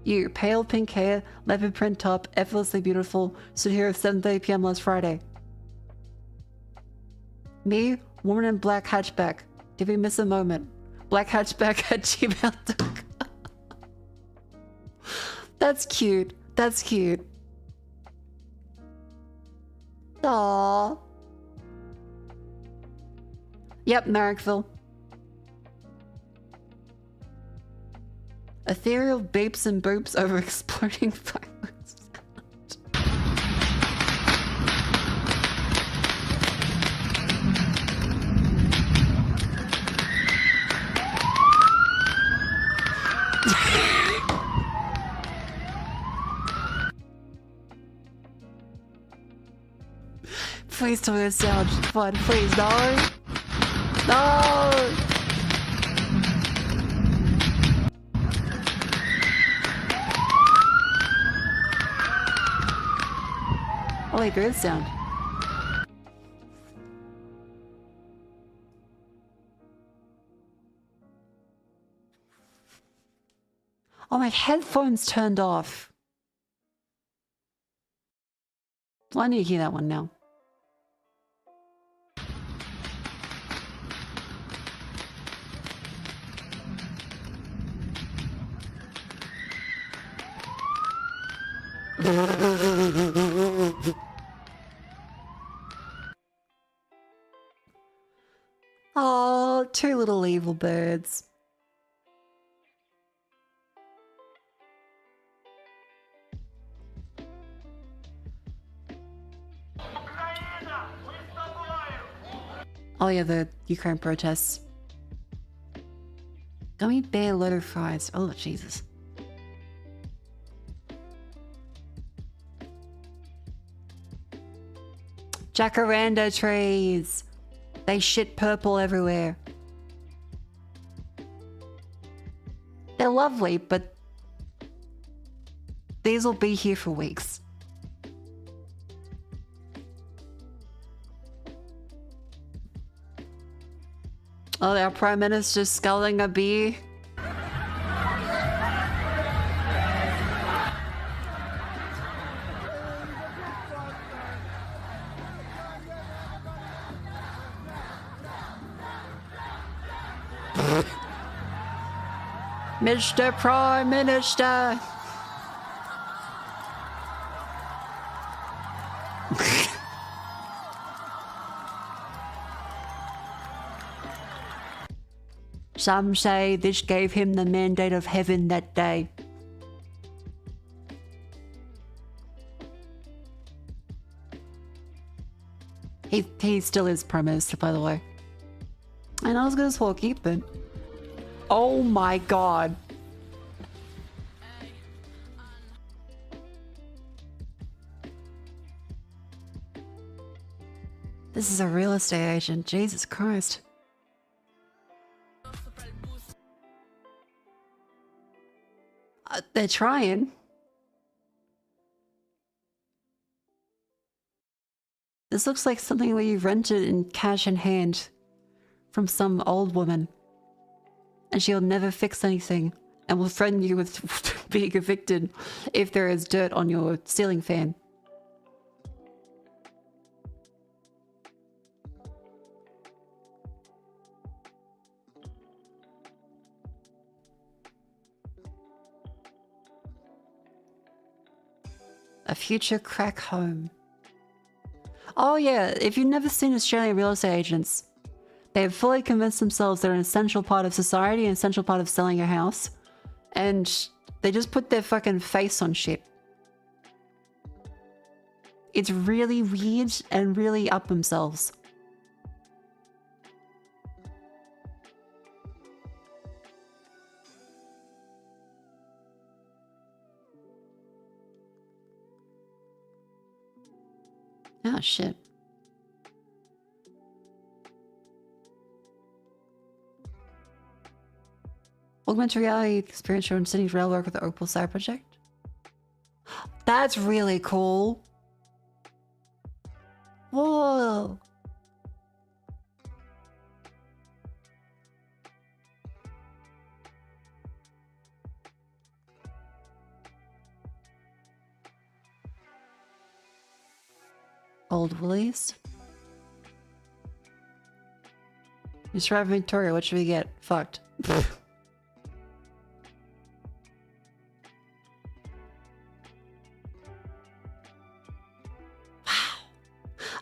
You, pale pink hair, leopard print top, effortlessly beautiful, stood here at 7:30 PM last Friday. Me, woman in black hatchback. Did we miss a moment? Black hatchback at gmail.com. That's cute. That's cute. Aww. Yep, Marrickville. Ethereal beeps and boops over exploding fireworks. Please tell me this sounds fun. Please, no. No! Oh, wait, good sound. my headphones turned off. Well, I need to hear that one now. Oh, two little evil birds. Oh yeah, the Ukraine protests. Gummy bear loader fries. Oh, Jesus. Jacaranda trees. They shit purple everywhere. They're lovely, but these will be here for weeks. Oh, our Prime Minister's sculling a bee. Mr. Prime Minister. Some say this gave him the mandate of heaven that day. He still is Prime Minister, by the way. And I was gonna Swalky, but... Oh my god. This is a real estate agent. Jesus Christ. They're trying. This looks like something where you rented in cash in hand from some old woman. And she'll never fix anything and will threaten you with being evicted if there is dirt on your ceiling fan. A future crack home. Oh yeah, if you've never seen Australian real estate agents, they have fully convinced themselves they're an essential part of society, an essential part of selling a house. And they just put their fucking face on shit. It's really weird and really up themselves. Oh shit. Augmented reality experience shown Sydney's rail work with the Opal Side Project. That's really cool. Whoa. Old Woolies. Mr. Victoria, what should we get? Fucked.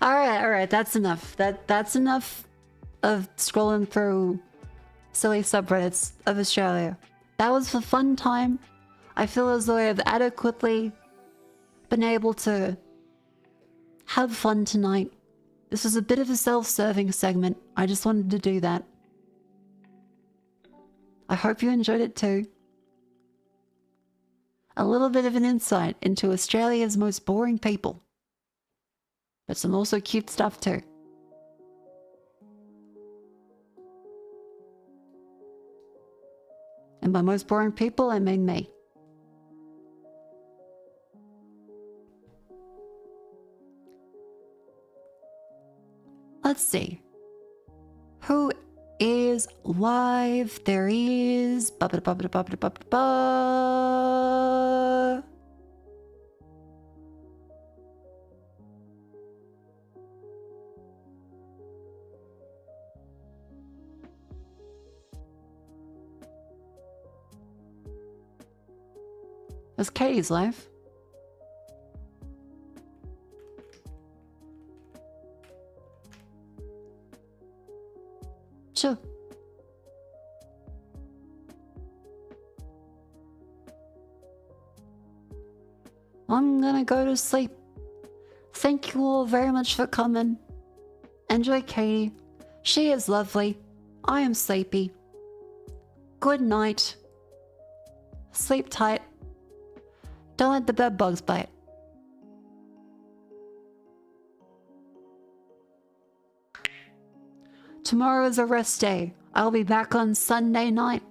Alright, that's enough. That's enough of scrolling through silly subreddits of Australia. That was a fun time. I feel as though I have adequately been able to have fun tonight. This was a bit of a self-serving segment. I just wanted to do that. I hope you enjoyed it too. A little bit of an insight into Australia's most boring people. But some also cute stuff too. And by most boring people, I mean me. Let's see. Who is live? There is... It's Katie's life. Sure. I'm gonna go to sleep. Thank you all very much for coming. Enjoy Katie. She is lovely. I am sleepy. Good night. Sleep tight. Don't let the bed bugs bite. Tomorrow is a rest day. I'll be back on Sunday night.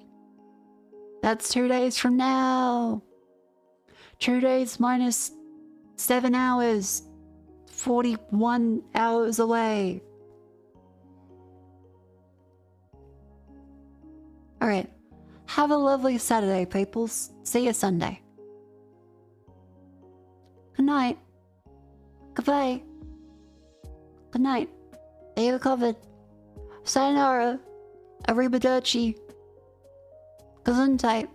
That's 2 days from now. 2 days minus 7 hours. 41 hours away. Alright. Have a lovely Saturday, peoples. See you Sunday. Good night. Goodbye. Good night. Are you covered? Sayonara. Arrivederci. Gesundheit.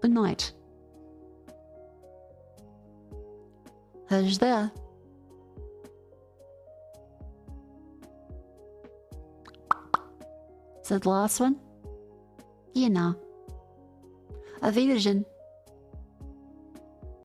Good night. Who's there? Is that the last one? You know. Auf Wiedersehen.